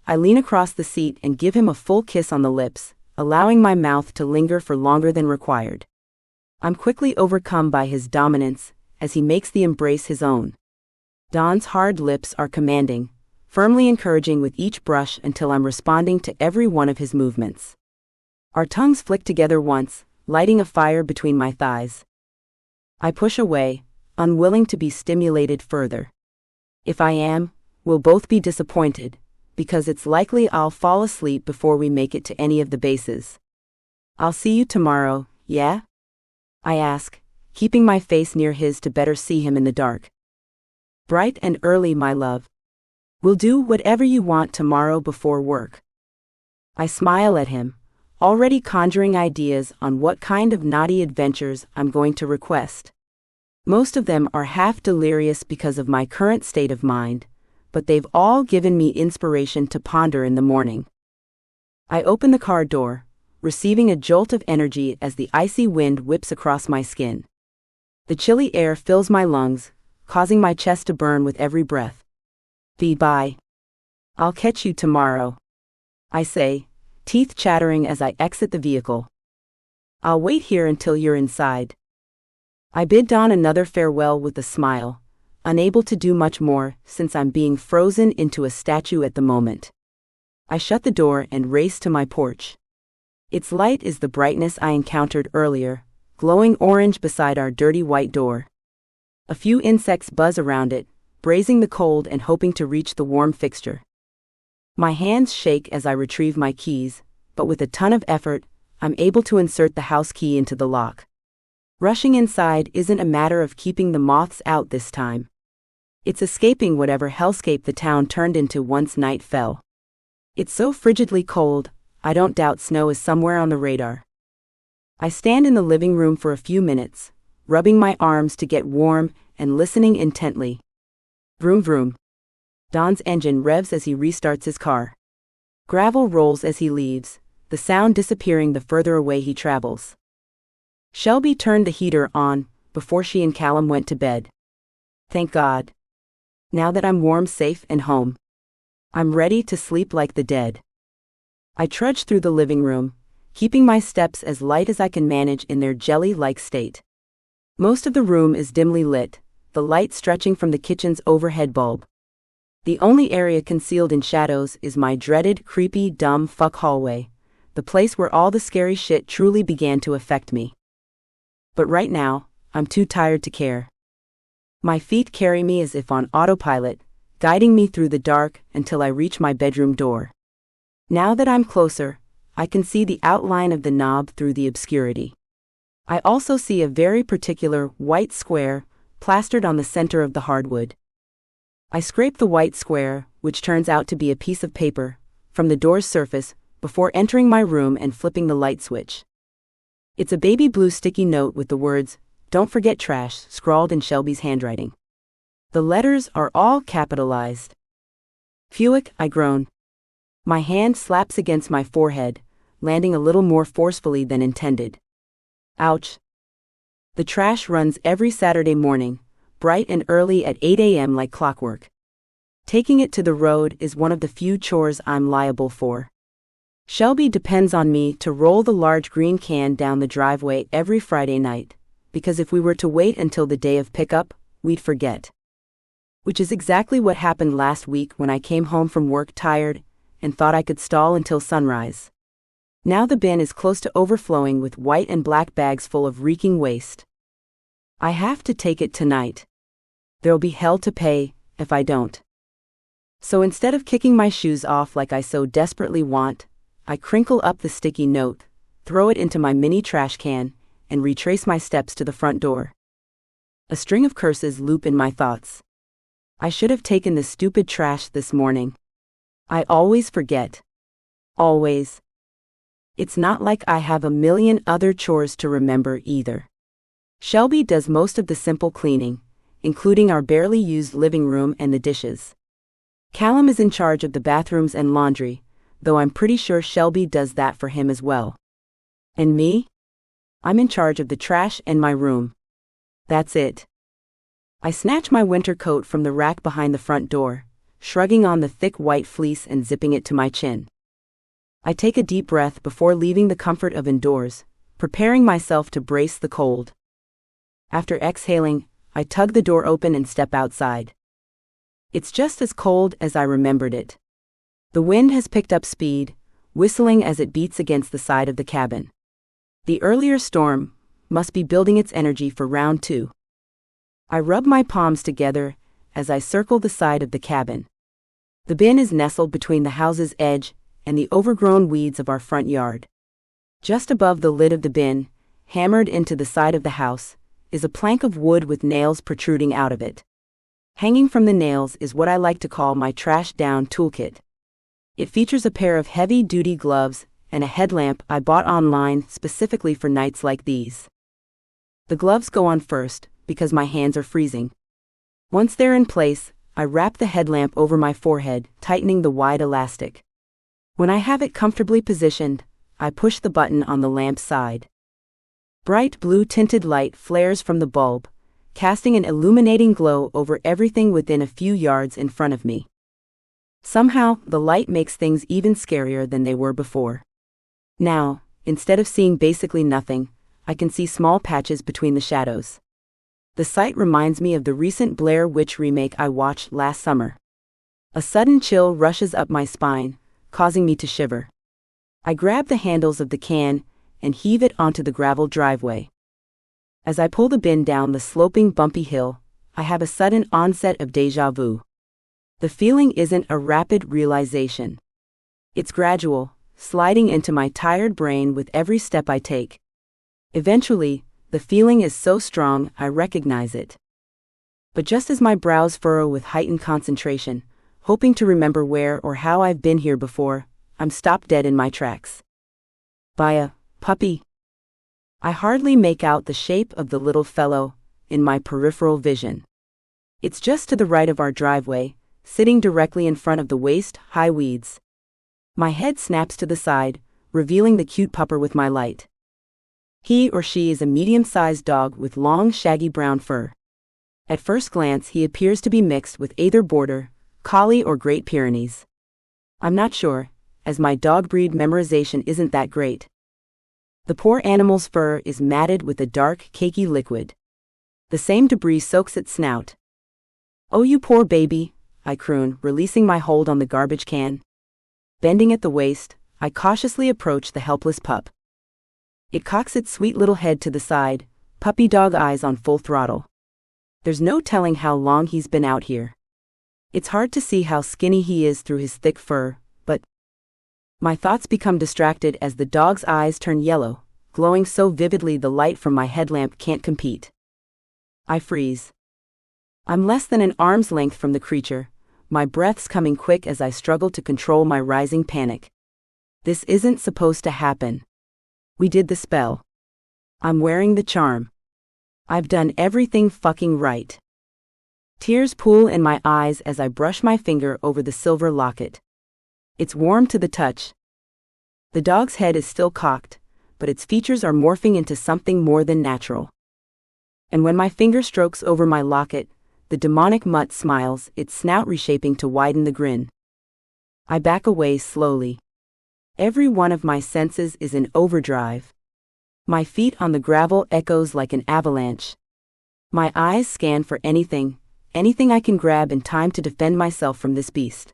I lean across the seat and give him a full kiss on the lips, allowing my mouth to linger for longer than required. I'm quickly overcome by his dominance, as he makes the embrace his own. Don's hard lips are commanding, firmly encouraging with each brush until I'm responding to every one of his movements. Our tongues flick together once, lighting a fire between my thighs. I push away, unwilling to be stimulated further. If I am, we'll both be disappointed, because it's likely I'll fall asleep before we make it to any of the bases. I'll see you tomorrow, yeah? I ask, keeping my face near his to better see him in the dark. Bright and early, my love. We'll do whatever you want tomorrow before work. I smile at him, already conjuring ideas on what kind of naughty adventures I'm going to request. Most of them are half delirious because of my current state of mind, but they've all given me inspiration to ponder in the morning. I open the car door, receiving a jolt of energy as the icy wind whips across my skin. The chilly air fills my lungs, causing my chest to burn with every breath. Bye. I'll catch you tomorrow, I say, teeth chattering as I exit the vehicle. I'll wait here until you're inside. I bid Dawn another farewell with a smile, unable to do much more since I'm being frozen into a statue at the moment. I shut the door and race to my porch. Its light is the brightness I encountered earlier, glowing orange beside our dirty white door. A few insects buzz around it, brazing the cold and hoping to reach the warm fixture. My hands shake as I retrieve my keys, but with a ton of effort, I'm able to insert the house key into the lock. Rushing inside isn't a matter of keeping the moths out this time. It's escaping whatever hellscape the town turned into once night fell. It's so frigidly cold, I don't doubt snow is somewhere on the radar. I stand in the living room for a few minutes, rubbing my arms to get warm and listening intently. Vroom vroom. Don's engine revs as he restarts his car. Gravel rolls as he leaves, the sound disappearing the further away he travels. Shelby turned the heater on before she and Callum went to bed. Thank God. Now that I'm warm, safe, and home, I'm ready to sleep like the dead. I trudge through the living room, keeping my steps as light as I can manage in their jelly-like state. Most of the room is dimly lit, the light stretching from the kitchen's overhead bulb. The only area concealed in shadows is my dreaded, creepy, dumb fuck hallway, the place where all the scary shit truly began to affect me. But right now, I'm too tired to care. My feet carry me as if on autopilot, guiding me through the dark until I reach my bedroom door. Now that I'm closer, I can see the outline of the knob through the obscurity. I also see a very particular white square plastered on the center of the hardwood. I scrape the white square, which turns out to be a piece of paper, from the door's surface before entering my room and flipping the light switch. It's a baby blue sticky note with the words, "Don't forget trash," scrawled in Shelby's handwriting. The letters are all capitalized. Phewick, I groan. My hand slaps against my forehead, landing a little more forcefully than intended. Ouch. The trash runs every Saturday morning, bright and early at 8 a.m. like clockwork. Taking it to the road is one of the few chores I'm liable for. Shelby depends on me to roll the large green can down the driveway every Friday night, because if we were to wait until the day of pickup, we'd forget. Which is exactly what happened last week when I came home from work tired and thought I could stall until sunrise. Now the bin is close to overflowing with white and black bags full of reeking waste. I have to take it tonight. There'll be hell to pay if I don't. So instead of kicking my shoes off like I so desperately want, I crinkle up the sticky note, throw it into my mini trash can, and retrace my steps to the front door. A string of curses loop in my thoughts. I should have taken the stupid trash this morning. I always forget. Always. It's not like I have a million other chores to remember either. Shelby does most of the simple cleaning, including our barely used living room and the dishes. Callum is in charge of the bathrooms and laundry, though I'm pretty sure Shelby does that for him as well. And me? I'm in charge of the trash and my room. That's it. I snatch my winter coat from the rack behind the front door, shrugging on the thick white fleece and zipping it to my chin. I take a deep breath before leaving the comfort of indoors, preparing myself to brace the cold. After exhaling, I tug the door open and step outside. It's just as cold as I remembered it. The wind has picked up speed, whistling as it beats against the side of the cabin. The earlier storm must be building its energy for round 2. I rub my palms together as I circle the side of the cabin. The bin is nestled between the house's edge and the overgrown weeds of our front yard. Just above the lid of the bin, hammered into the side of the house, is a plank of wood with nails protruding out of it. Hanging from the nails is what I like to call my trash down toolkit. It features a pair of heavy-duty gloves and a headlamp I bought online specifically for nights like these. The gloves go on first, because my hands are freezing. Once they're in place, I wrap the headlamp over my forehead, tightening the wide elastic. When I have it comfortably positioned, I push the button on the lamp's side. Bright blue tinted light flares from the bulb, casting an illuminating glow over everything within a few yards in front of me. Somehow, the light makes things even scarier than they were before. Now, instead of seeing basically nothing, I can see small patches between the shadows. The sight reminds me of the recent Blair Witch remake I watched last summer. A sudden chill rushes up my spine, causing me to shiver. I grab the handles of the can and heave it onto the gravel driveway. As I pull the bin down the sloping, bumpy hill, I have a sudden onset of déjà vu. The feeling isn't a rapid realization. It's gradual, sliding into my tired brain with every step I take. Eventually, the feeling is so strong I recognize it. But just as my brows furrow with heightened concentration, hoping to remember where or how I've been here before, I'm stopped dead in my tracks. By a puppy. I hardly make out the shape of the little fellow in my peripheral vision. It's just to the right of our driveway, sitting directly in front of the waist-high weeds. My head snaps to the side, revealing the cute pupper with my light. He or she is a medium-sized dog with long, shaggy brown fur. At first glance, he appears to be mixed with either Border Collie or Great Pyrenees. I'm not sure, as my dog breed memorization isn't that great. The poor animal's fur is matted with a dark, cakey liquid. The same debris soaks its snout. "Oh, you poor baby," I croon, releasing my hold on the garbage can. Bending at the waist, I cautiously approach the helpless pup. It cocks its sweet little head to the side, puppy dog eyes on full throttle. There's no telling how long he's been out here. It's hard to see how skinny he is through his thick fur, but my thoughts become distracted as the dog's eyes turn yellow, glowing so vividly the light from my headlamp can't compete. I freeze. I'm less than an arm's length from the creature, my breaths coming quick as I struggle to control my rising panic. This isn't supposed to happen. We did the spell. I'm wearing the charm. I've done everything fucking right. Tears pool in my eyes as I brush my finger over the silver locket. It's warm to the touch. The dog's head is still cocked, but its features are morphing into something more than natural. And when my finger strokes over my locket, the demonic mutt smiles, its snout reshaping to widen the grin. I back away slowly. Every one of my senses is in overdrive. My feet on the gravel echoes like an avalanche. My eyes scan for anything I can grab in time to defend myself from this beast.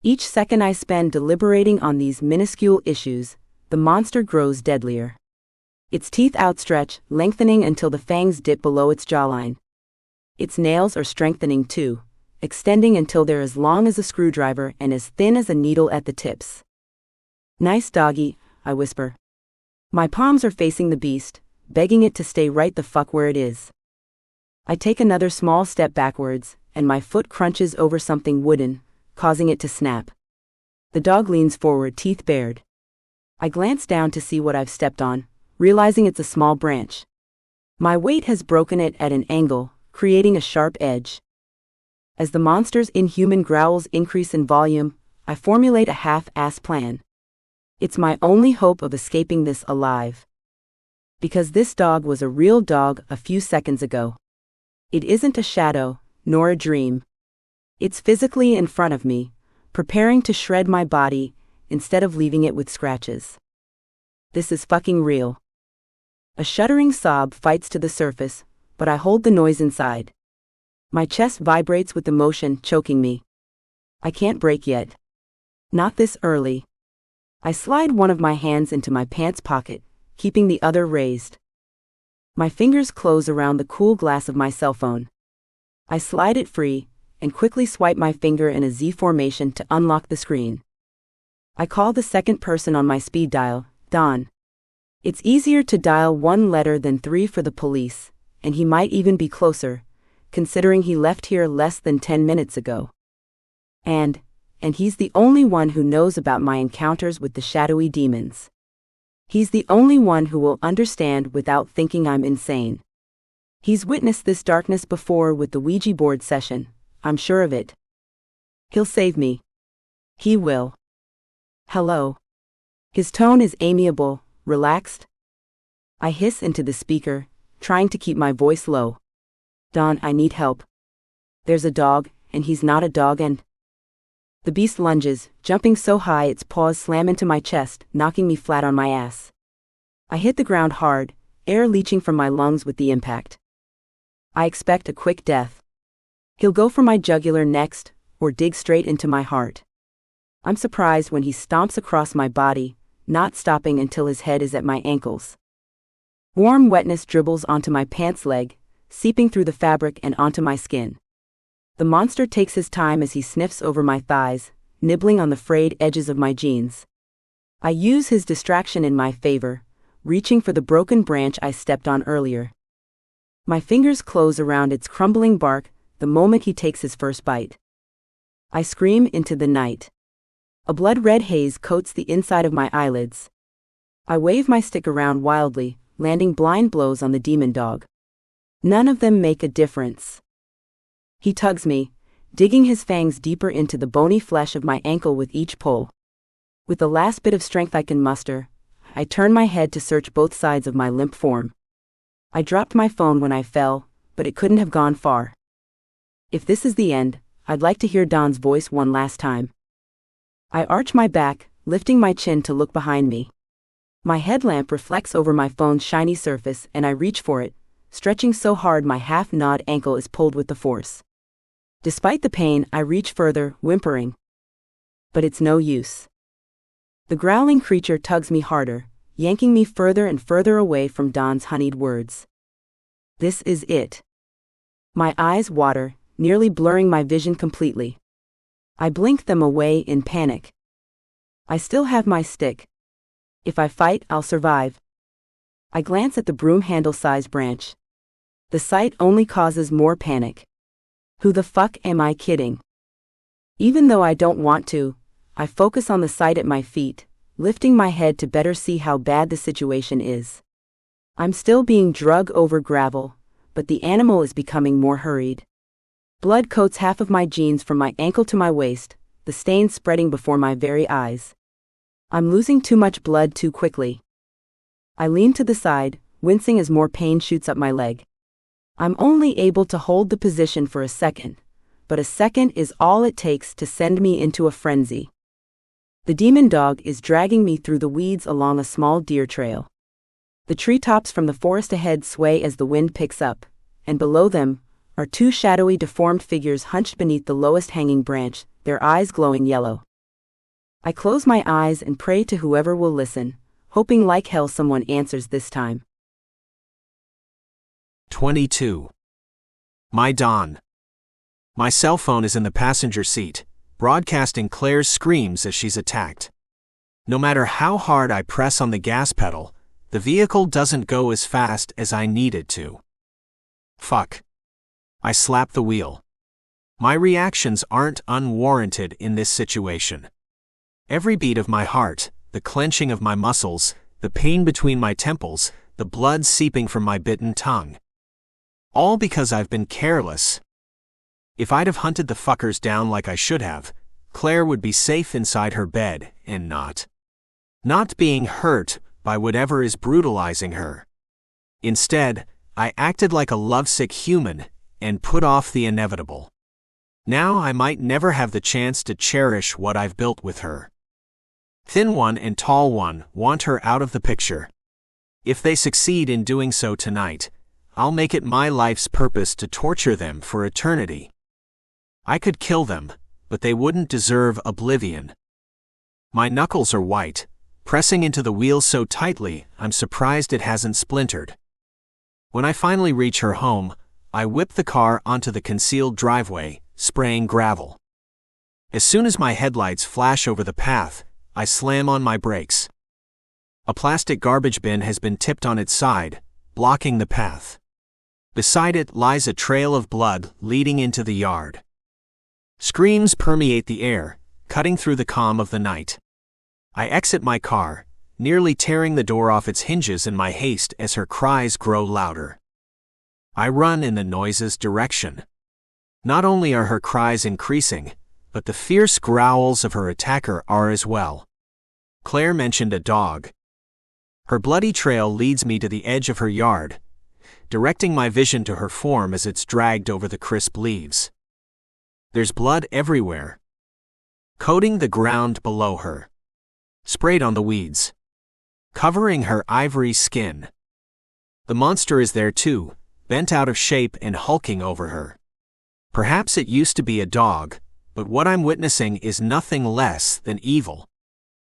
Each second I spend deliberating on these minuscule issues, the monster grows deadlier. Its teeth outstretch, lengthening until the fangs dip below its jawline. Its nails are strengthening too, extending until they're as long as a screwdriver and as thin as a needle at the tips. "Nice doggy," I whisper. My palms are facing the beast, begging it to stay right the fuck where it is. I take another small step backwards, and my foot crunches over something wooden, causing it to snap. The dog leans forward, teeth bared. I glance down to see what I've stepped on, realizing it's a small branch. My weight has broken it at an angle, creating a sharp edge. As the monster's inhuman growls increase in volume, I formulate a half-assed plan. It's my only hope of escaping this alive. Because this dog was a real dog a few seconds ago. It isn't a shadow, nor a dream. It's physically in front of me, preparing to shred my body, instead of leaving it with scratches. This is fucking real. A shuddering sob fights to the surface, but I hold the noise inside. My chest vibrates with emotion, choking me. I can't break yet. Not this early. I slide one of my hands into my pants pocket, keeping the other raised. My fingers close around the cool glass of my cell phone. I slide it free, and quickly swipe my finger in a Z formation to unlock the screen. I call the second person on my speed dial, Don. It's easier to dial one letter than three for the police, and he might even be closer, considering he left here less than 10 minutes ago. And he's the only one who knows about my encounters with the shadowy demons. He's the only one who will understand without thinking I'm insane. He's witnessed this darkness before with the Ouija board session, I'm sure of it. He'll save me. He will. Hello. His tone is amiable, relaxed. I hiss into the speaker, trying to keep my voice low. Don, I need help. There's a dog, and he's not a dog, and The beast lunges, jumping so high its paws slam into my chest, knocking me flat on my ass. I hit the ground hard, air leaching from my lungs with the impact. I expect a quick death. He'll go for my jugular next, or dig straight into my heart. I'm surprised when he stomps across my body, not stopping until his head is at my ankles. Warm wetness dribbles onto my pants leg, seeping through the fabric and onto my skin. The monster takes his time as he sniffs over my thighs, nibbling on the frayed edges of my jeans. I use his distraction in my favor, reaching for the broken branch I stepped on earlier. My fingers close around its crumbling bark the moment he takes his first bite. I scream into the night. A blood-red haze coats the inside of my eyelids. I wave my stick around wildly, landing blind blows on the demon dog. None of them make a difference. He tugs me, digging his fangs deeper into the bony flesh of my ankle with each pull. With the last bit of strength I can muster, I turn my head to search both sides of my limp form. I dropped my phone when I fell, but it couldn't have gone far. If this is the end, I'd like to hear Don's voice one last time. I arch my back, lifting my chin to look behind me. My headlamp reflects over my phone's shiny surface and I reach for it, stretching so hard my half-gnawed ankle is pulled with the force. Despite the pain, I reach further, whimpering. But it's no use. The growling creature tugs me harder, yanking me further and further away from Don's honeyed words. This is it. My eyes water, nearly blurring my vision completely. I blink them away in panic. I still have my stick. If I fight, I'll survive. I glance at the broom handle-sized branch. The sight only causes more panic. Who the fuck am I kidding? Even though I don't want to, I focus on the sight at my feet, lifting my head to better see how bad the situation is. I'm still being drug over gravel, but the animal is becoming more hurried. Blood coats half of my jeans from my ankle to my waist, the stains spreading before my very eyes. I'm losing too much blood too quickly. I lean to the side, wincing as more pain shoots up my leg. I'm only able to hold the position for a second, but a second is all it takes to send me into a frenzy. The demon dog is dragging me through the weeds along a small deer trail. The treetops from the forest ahead sway as the wind picks up, and below them are two shadowy deformed figures hunched beneath the lowest hanging branch, their eyes glowing yellow. I close my eyes and pray to whoever will listen, hoping like hell someone answers this time. 22. My Dawn. My cell phone is in the passenger seat, broadcasting Claire's screams as she's attacked. No matter how hard I press on the gas pedal, the vehicle doesn't go as fast as I need it to. Fuck. I slap the wheel. My reactions aren't unwarranted in this situation. Every beat of my heart, the clenching of my muscles, the pain between my temples, the blood seeping from my bitten tongue. All because I've been careless. If I'd have hunted the fuckers down like I should have, Claire would be safe inside her bed and not being hurt by whatever is brutalizing her. Instead, I acted like a lovesick human and put off the inevitable. Now I might never have the chance to cherish what I've built with her. Thin one and tall one want her out of the picture. If they succeed in doing so tonight, I'll make it my life's purpose to torture them for eternity. I could kill them, but they wouldn't deserve oblivion. My knuckles are white, pressing into the wheel so tightly I'm surprised it hasn't splintered. When I finally reach her home, I whip the car onto the concealed driveway, spraying gravel. As soon as my headlights flash over the path, I slam on my brakes. A plastic garbage bin has been tipped on its side, blocking the path. Beside it lies a trail of blood leading into the yard. Screams permeate the air, cutting through the calm of the night. I exit my car, nearly tearing the door off its hinges in my haste as her cries grow louder. I run in the noise's direction. Not only are her cries increasing, but the fierce growls of her attacker are as well. Claire mentioned a dog. Her bloody trail leads me to the edge of her yard, directing my vision to her form as it's dragged over the crisp leaves. There's blood everywhere. coating the ground below her. Sprayed on the weeds, covering her ivory skin. The monster is there too, bent out of shape and hulking over her. Perhaps it used to be a dog, but what I'm witnessing is nothing less than evil.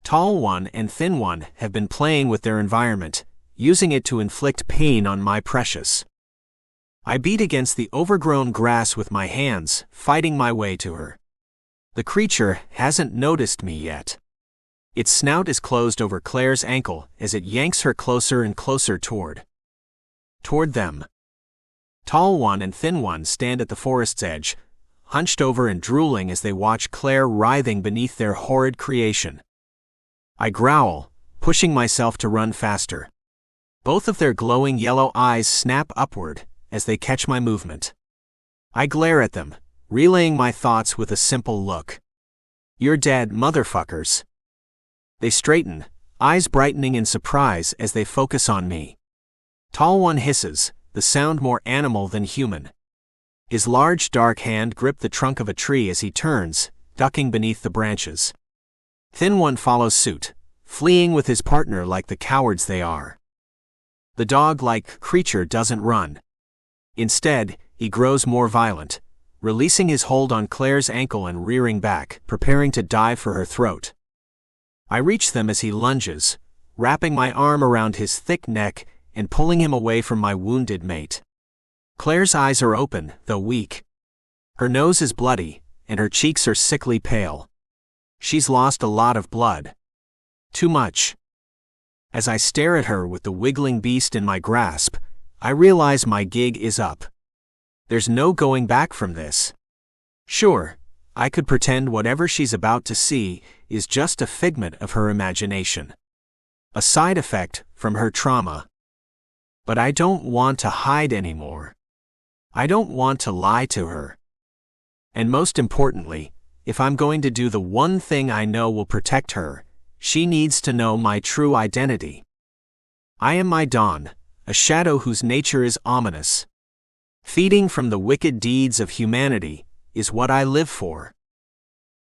Tall one and thin one have been playing with their environment, using it to inflict pain on my precious. I beat against the overgrown grass with my hands, fighting my way to her. The creature hasn't noticed me yet. Its snout is closed over Claire's ankle as it yanks her closer and closer toward them. Tall one and thin one stand at the forest's edge, hunched over and drooling as they watch Claire writhing beneath their horrid creation. I growl, pushing myself to run faster. Both of their glowing yellow eyes snap upward as they catch my movement. I glare at them, relaying my thoughts with a simple look. "You're dead, motherfuckers." They straighten, eyes brightening in surprise as they focus on me. Tall one hisses, the sound more animal than human. His large dark hand grips the trunk of a tree as he turns, ducking beneath the branches. Thin one follows suit, fleeing with his partner like the cowards they are. The dog-like creature doesn't run. Instead, he grows more violent, releasing his hold on Claire's ankle and rearing back, preparing to dive for her throat. I reach them as he lunges, wrapping my arm around his thick neck and pulling him away from my wounded mate. Claire's eyes are open, though weak. Her nose is bloody, and her cheeks are sickly pale. She's lost a lot of blood. Too much. As I stare at her with the wiggling beast in my grasp, I realize my gig is up. There's no going back from this. Sure, I could pretend whatever she's about to see is just a figment of her imagination. A side effect from her trauma. But I don't want to hide anymore. I don't want to lie to her. And most importantly, if I'm going to do the one thing I know will protect her, she needs to know my true identity. I am my dawn, a shadow whose nature is ominous. Feeding from the wicked deeds of humanity is what I live for.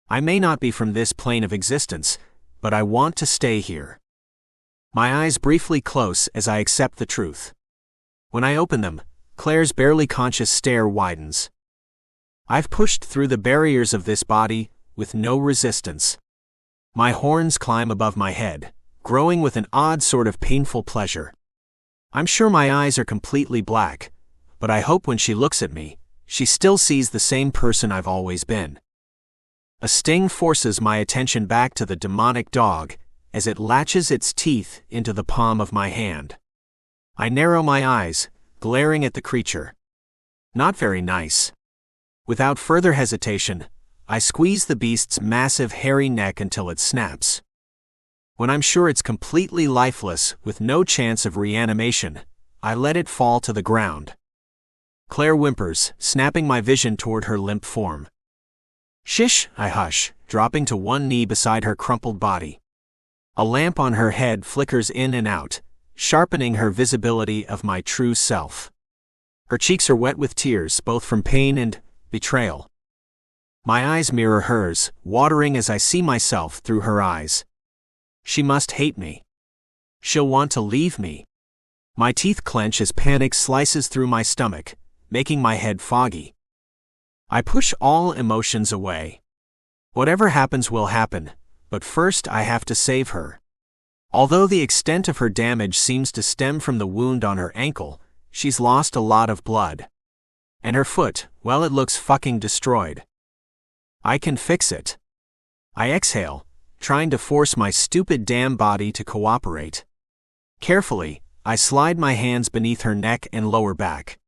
I may not be from this plane of existence, but I want to stay here. My eyes briefly close as I accept the truth. When I open them, Claire's barely conscious stare widens. I've pushed through the barriers of this body with no resistance. My horns climb above my head, growing with an odd sort of painful pleasure. I'm sure my eyes are completely black, but I hope when she looks at me, she still sees the same person I've always been. A sting forces my attention back to the demonic dog as it latches its teeth into the palm of my hand. I narrow my eyes, glaring at the creature. Not very nice. Without further hesitation, I squeeze the beast's massive hairy neck until it snaps. When I'm sure it's completely lifeless with no chance of reanimation, I let it fall to the ground. Claire whimpers, snapping my vision toward her limp form. "Shish," I hush, dropping to one knee beside her crumpled body. A lamp on her head flickers in and out, sharpening her visibility of my true self. Her cheeks are wet with tears, both from pain and betrayal. My eyes mirror hers, watering as I see myself through her eyes. She must hate me. She'll want to leave me. My teeth clench as panic slices through my stomach, making my head foggy. I push all emotions away. Whatever happens will happen, but first I have to save her. Although the extent of her damage seems to stem from the wound on her ankle, she's lost a lot of blood. And her foot, well, it looks fucking destroyed. I can fix it. I exhale, trying to force my stupid damn body to cooperate. Carefully, I slide my hands beneath her neck and lower back.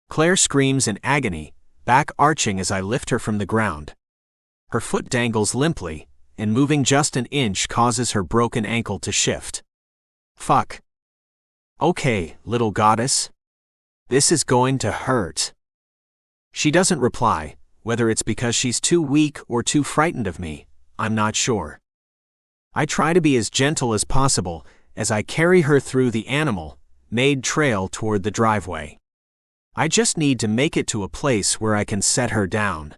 Claire screams in agony, back arching as I lift her from the ground. Her foot dangles limply, and moving just an inch causes her broken ankle to shift. Fuck. Okay, little goddess. This is going to hurt. She doesn't reply, whether it's because she's too weak or too frightened of me, I'm not sure. I try to be as gentle as possible as I carry her through the animal-made trail toward the driveway. I just need to make it to a place where I can set her down.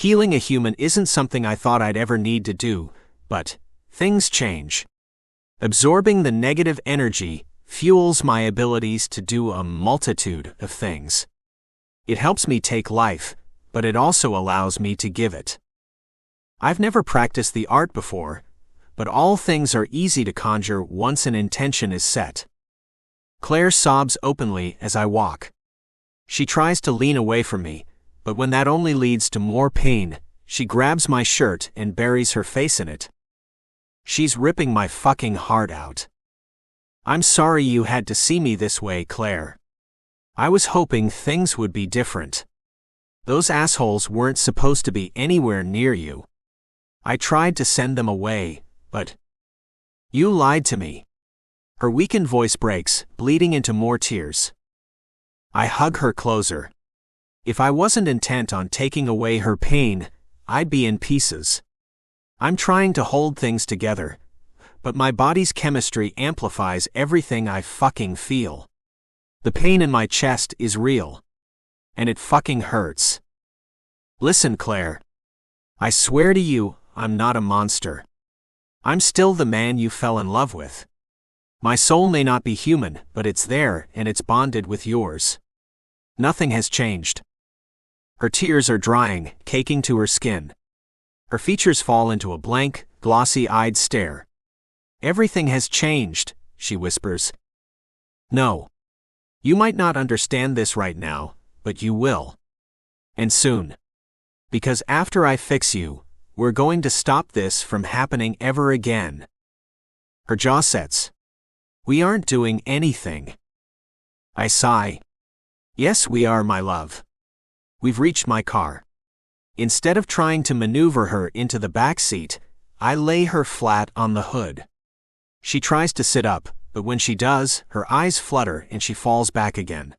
Healing a human isn't something I thought I'd ever need to do, but things change. Absorbing the negative energy fuels my abilities to do a multitude of things. It helps me take life, but it also allows me to give it. I've never practiced the art before, but all things are easy to conjure once an intention is set. Claire sobs openly as I walk. She tries to lean away from me, but when that only leads to more pain, she grabs my shirt and buries her face in it. She's ripping my fucking heart out. I'm sorry you had to see me this way, Claire. I was hoping things would be different. Those assholes weren't supposed to be anywhere near you. I tried to send them away, but you lied to me. Her weakened voice breaks, bleeding into more tears. I hug her closer. If I wasn't intent on taking away her pain, I'd be in pieces. I'm trying to hold things together, but my body's chemistry amplifies everything I fucking feel. The pain in my chest is real. And it fucking hurts. Listen, Claire. I swear to you, I'm not a monster. I'm still the man you fell in love with. My soul may not be human, but it's there and it's bonded with yours. Nothing has changed. Her tears are drying, caking to her skin. Her features fall into a blank, glossy-eyed stare. Everything has changed, she whispers. No. You might not understand this right now, but you will. And soon. Because after I fix you, we're going to stop this from happening ever again. Her jaw sets. We aren't doing anything. I sigh. Yes, we are, my love. We've reached my car. Instead of trying to maneuver her into the back seat, I lay her flat on the hood. She tries to sit up, but when she does, her eyes flutter and she falls back again.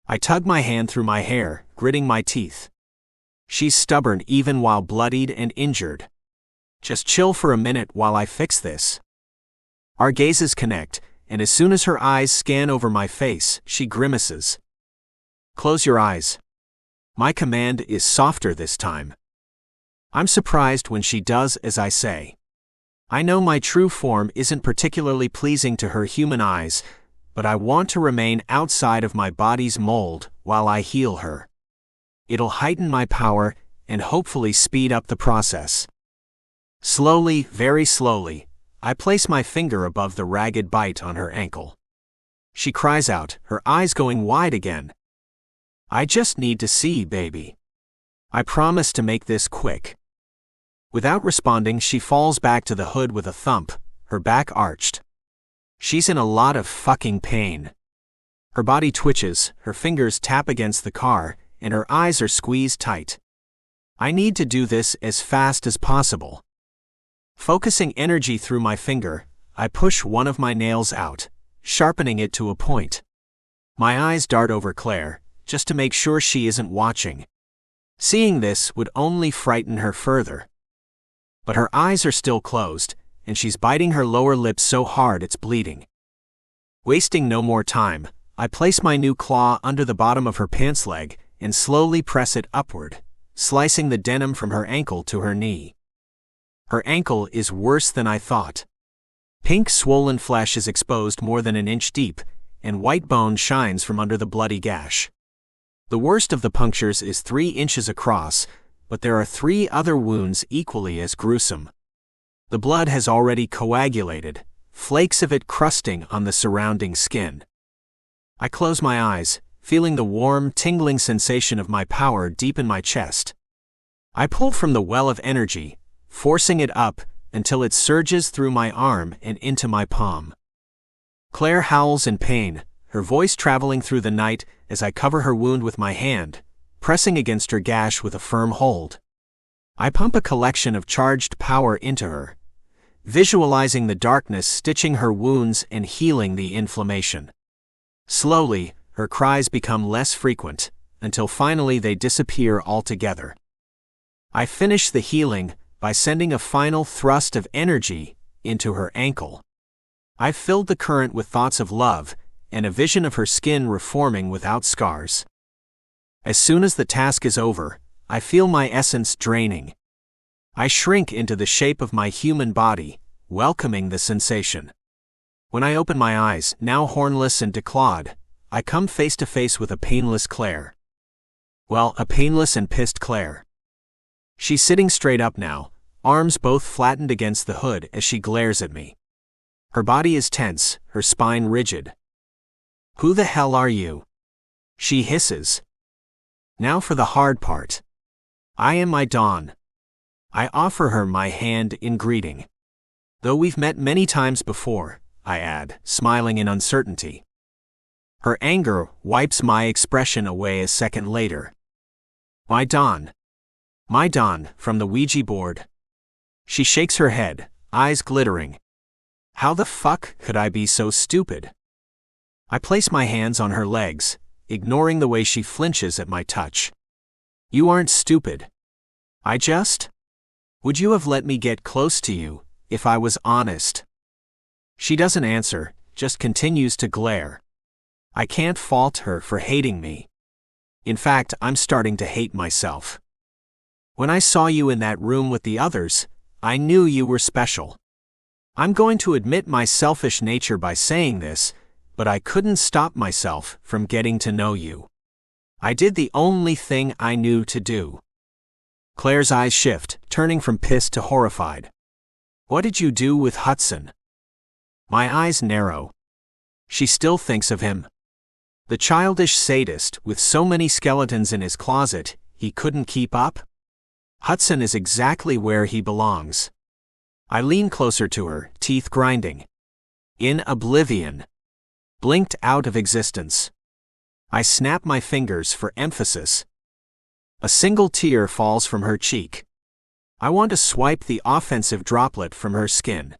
I tug my hand through my hair, gritting my teeth. She's stubborn even while bloodied and injured. Just chill for a minute while I fix this. Our gazes connect, and as soon as her eyes scan over my face, she grimaces. Close your eyes. My command is softer this time. I'm surprised when she does as I say. I know my true form isn't particularly pleasing to her human eyes, but I want to remain outside of my body's mold while I heal her. It'll heighten my power and hopefully speed up the process. Slowly, very slowly, I place my finger above the ragged bite on her ankle. She cries out, her eyes going wide again. I just need to see, baby. I promise to make this quick. Without responding, she falls back to the hood with a thump, her back arched. She's in a lot of fucking pain. Her body twitches, her fingers tap against the car, and her eyes are squeezed tight. I need to do this as fast as possible. Focusing energy through my finger, I push one of my nails out, sharpening it to a point. My eyes dart over Claire, just to make sure she isn't watching. Seeing this would only frighten her further. But her eyes are still closed, and she's biting her lower lip so hard it's bleeding. Wasting no more time, I place my new claw under the bottom of her pants leg and slowly press it upward, slicing the denim from her ankle to her knee. Her ankle is worse than I thought. Pink swollen flesh is exposed more than an inch deep, and white bone shines from under the bloody gash. The worst of the punctures is 3 inches across, but there are 3 other wounds equally as gruesome. The blood has already coagulated, flakes of it crusting on the surrounding skin. I close my eyes, feeling the warm, tingling sensation of my power deep in my chest. I pull from the well of energy, forcing it up until it surges through my arm and into my palm. Claire howls in pain, her voice traveling through the night as I cover her wound with my hand, pressing against her gash with a firm hold. I pump a collection of charged power into her, visualizing the darkness stitching her wounds and healing the inflammation. Slowly, her cries become less frequent, until finally they disappear altogether. I finish the healing by sending a final thrust of energy into her ankle. I've filled the current with thoughts of love and a vision of her skin reforming without scars. As soon as the task is over, I feel my essence draining. I shrink into the shape of my human body, welcoming the sensation. When I open my eyes, now hornless and declawed, I come face to face with a painless Claire. Well, a painless and pissed Claire. She's sitting straight up now, arms both flattened against the hood as she glares at me. Her body is tense, her spine rigid. "Who the hell are you?" she hisses. Now for the hard part. I am my Dawn. I offer her my hand in greeting. Though we've met many times before, I add, smiling in uncertainty. Her anger wipes my expression away a second later. My Dawn. My Dawn, from the Ouija board. She shakes her head, eyes glittering. How the fuck could I be so stupid? I place my hands on her legs, ignoring the way she flinches at my touch. You aren't stupid. Would you have let me get close to you, if I was honest? She doesn't answer, just continues to glare. I can't fault her for hating me. In fact, I'm starting to hate myself. When I saw you in that room with the others, I knew you were special. I'm going to admit my selfish nature by saying this, but I couldn't stop myself from getting to know you. I did the only thing I knew to do. Claire's eyes shift, turning from pissed to horrified. What did you do with Hutson? My eyes narrow. She still thinks of him. The childish sadist with so many skeletons in his closet, he couldn't keep up? Hutson is exactly where he belongs. I lean closer to her, teeth grinding. In oblivion. Blinked out of existence. I snap my fingers for emphasis. A single tear falls from her cheek. I want to swipe the offensive droplet from her skin.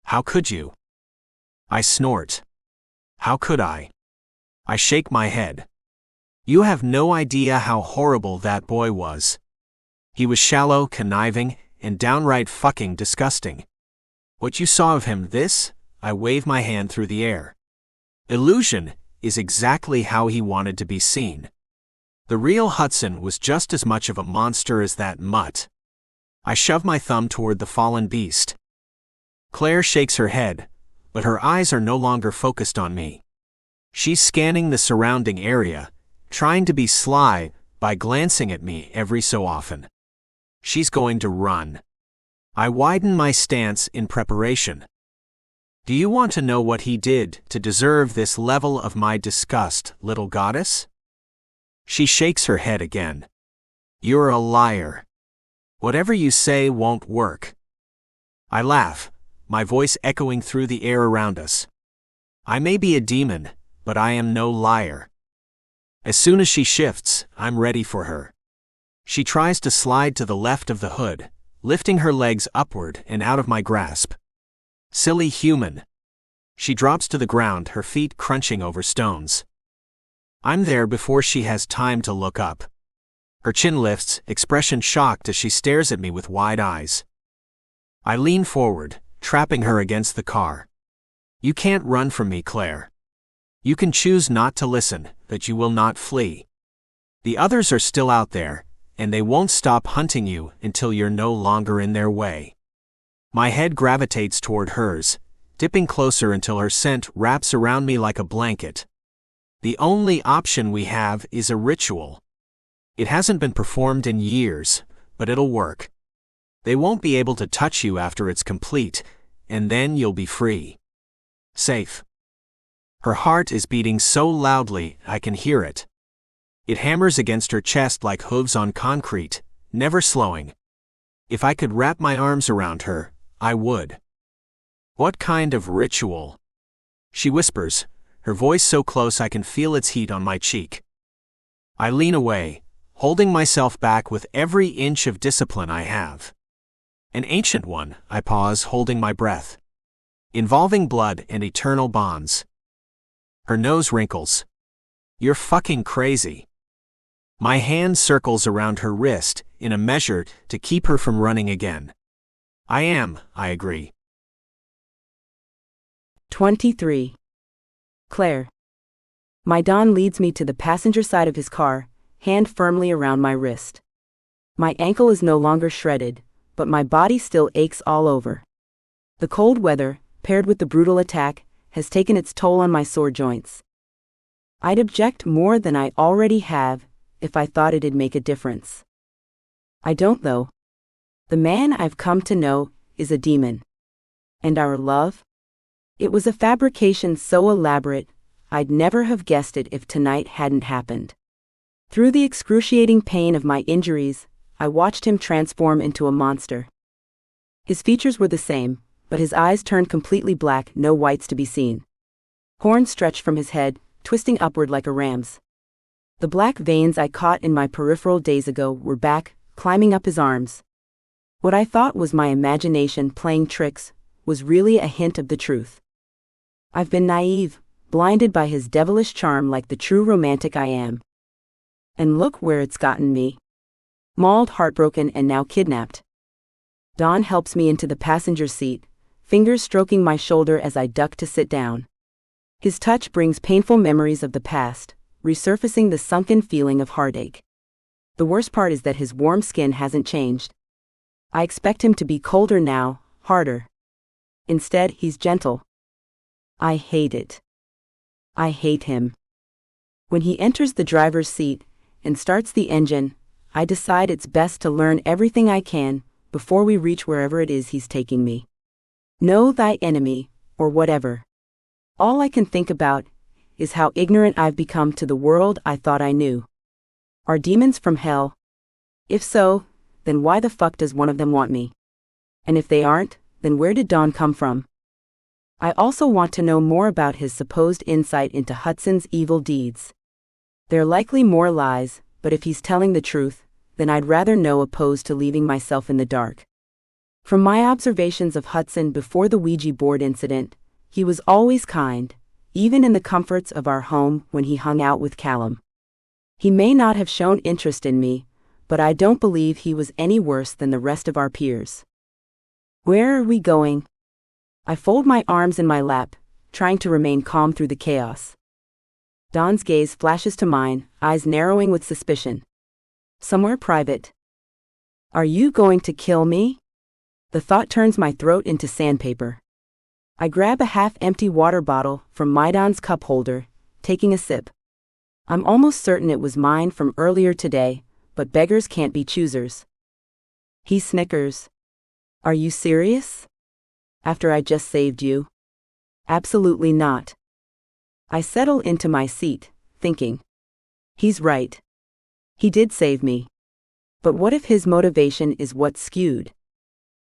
How could you? I snort. How could I? I shake my head. You have no idea how horrible that boy was. He was shallow, conniving, and downright fucking disgusting. What you saw of him, I wave my hand through the air. Illusion is exactly how he wanted to be seen. The real Hutson was just as much of a monster as that mutt. I shove my thumb toward the fallen beast. Claire shakes her head, but her eyes are no longer focused on me. She's scanning the surrounding area, trying to be sly by glancing at me every so often. She's going to run. I widen my stance in preparation. Do you want to know what he did to deserve this level of my disgust, little goddess? She shakes her head again. You're a liar. Whatever you say won't work. I laugh, my voice echoing through the air around us. I may be a demon, but I am no liar. As soon as she shifts, I'm ready for her. She tries to slide to the left of the hood, lifting her legs upward and out of my grasp. Silly human. She drops to the ground, her feet crunching over stones. I'm there before she has time to look up. Her chin lifts, expression shocked as she stares at me with wide eyes. I lean forward, trapping her against the car. You can't run from me, Claire. You can choose not to listen, but you will not flee. The others are still out there, and they won't stop hunting you until you're no longer in their way. My head gravitates toward hers, dipping closer until her scent wraps around me like a blanket. The only option we have is a ritual. It hasn't been performed in years, but it'll work. They won't be able to touch you after it's complete, and then you'll be free. Safe. Her heart is beating so loudly I can hear it. It hammers against her chest like hooves on concrete, never slowing. If I could wrap my arms around her, I would. What kind of ritual? She whispers, her voice so close I can feel its heat on my cheek. I lean away, holding myself back with every inch of discipline I have. An ancient one, I pause, holding my breath. Involving blood and eternal bonds. Her nose wrinkles. You're fucking crazy. My hand circles around her wrist, in a measure to keep her from running again. I am, I agree. 23. Claire. My Don leads me to the passenger side of his car, hand firmly around my wrist. My ankle is no longer shredded, but my body still aches all over. The cold weather, paired with the brutal attack, has taken its toll on my sore joints. I'd object more than I already have if I thought it'd make a difference. I don't though. The man I've come to know is a demon. And our love? It was a fabrication so elaborate, I'd never have guessed it if tonight hadn't happened. Through the excruciating pain of my injuries, I watched him transform into a monster. His features were the same, but his eyes turned completely black, no whites to be seen. Horns stretched from his head, twisting upward like a ram's. The black veins I caught in my peripheral days ago were back, climbing up his arms. What I thought was my imagination playing tricks was really a hint of the truth. I've been naive, blinded by his devilish charm like the true romantic I am. And look where it's gotten me. Mauled, heartbroken, and now kidnapped. Don helps me into the passenger seat, fingers stroking my shoulder as I duck to sit down. His touch brings painful memories of the past, resurfacing the sunken feeling of heartache. The worst part is that his warm skin hasn't changed. I expect him to be colder now, harder. Instead, he's gentle. I hate it. I hate him. When he enters the driver's seat and starts the engine, I decide it's best to learn everything I can before we reach wherever it is he's taking me. Know thy enemy, or whatever. All I can think about is how ignorant I've become to the world I thought I knew. Are demons from hell? If so, then why the fuck does one of them want me? And if they aren't, then where did Don come from? I also want to know more about his supposed insight into Hutson's evil deeds. They're likely more lies, but if he's telling the truth, then I'd rather know opposed to leaving myself in the dark. From my observations of Hutson before the Ouija board incident, he was always kind, even in the comforts of our home when he hung out with Callum. He may not have shown interest in me, but I don't believe he was any worse than the rest of our peers. Where are we going? I fold my arms in my lap, trying to remain calm through the chaos. Don's gaze flashes to mine, eyes narrowing with suspicion. Somewhere private. Are you going to kill me? The thought turns my throat into sandpaper. I grab a half-empty water bottle from Don's cup holder, taking a sip. I'm almost certain it was mine from earlier today, but beggars can't be choosers. He snickers. Are you serious? After I just saved you? Absolutely not. I settle into my seat, thinking. He's right. He did save me. But what if his motivation is what's skewed?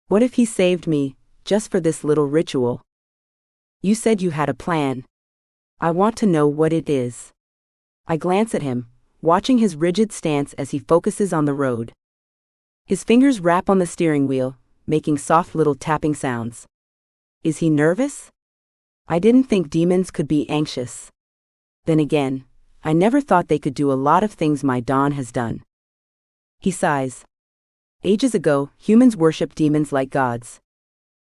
What if he saved me, just for this little ritual? You said you had a plan. I want to know what it is. I glance at him, watching his rigid stance as he focuses on the road. His fingers rap on the steering wheel, making soft little tapping sounds. Is he nervous? I didn't think demons could be anxious. Then again, I never thought they could do a lot of things my Don has done. He sighs. Ages ago, humans worshipped demons like gods.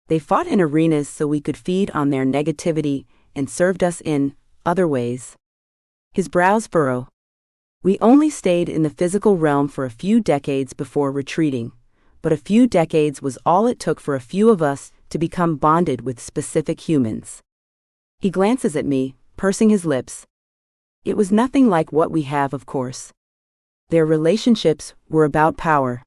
They fought in arenas so we could feed on their negativity and served us in other ways. His brows furrow. We only stayed in the physical realm for a few decades before retreating, but a few decades was all it took for a few of us to become bonded with specific humans. He glances at me, pursing his lips. It was nothing like what we have, of course. Their relationships were about power.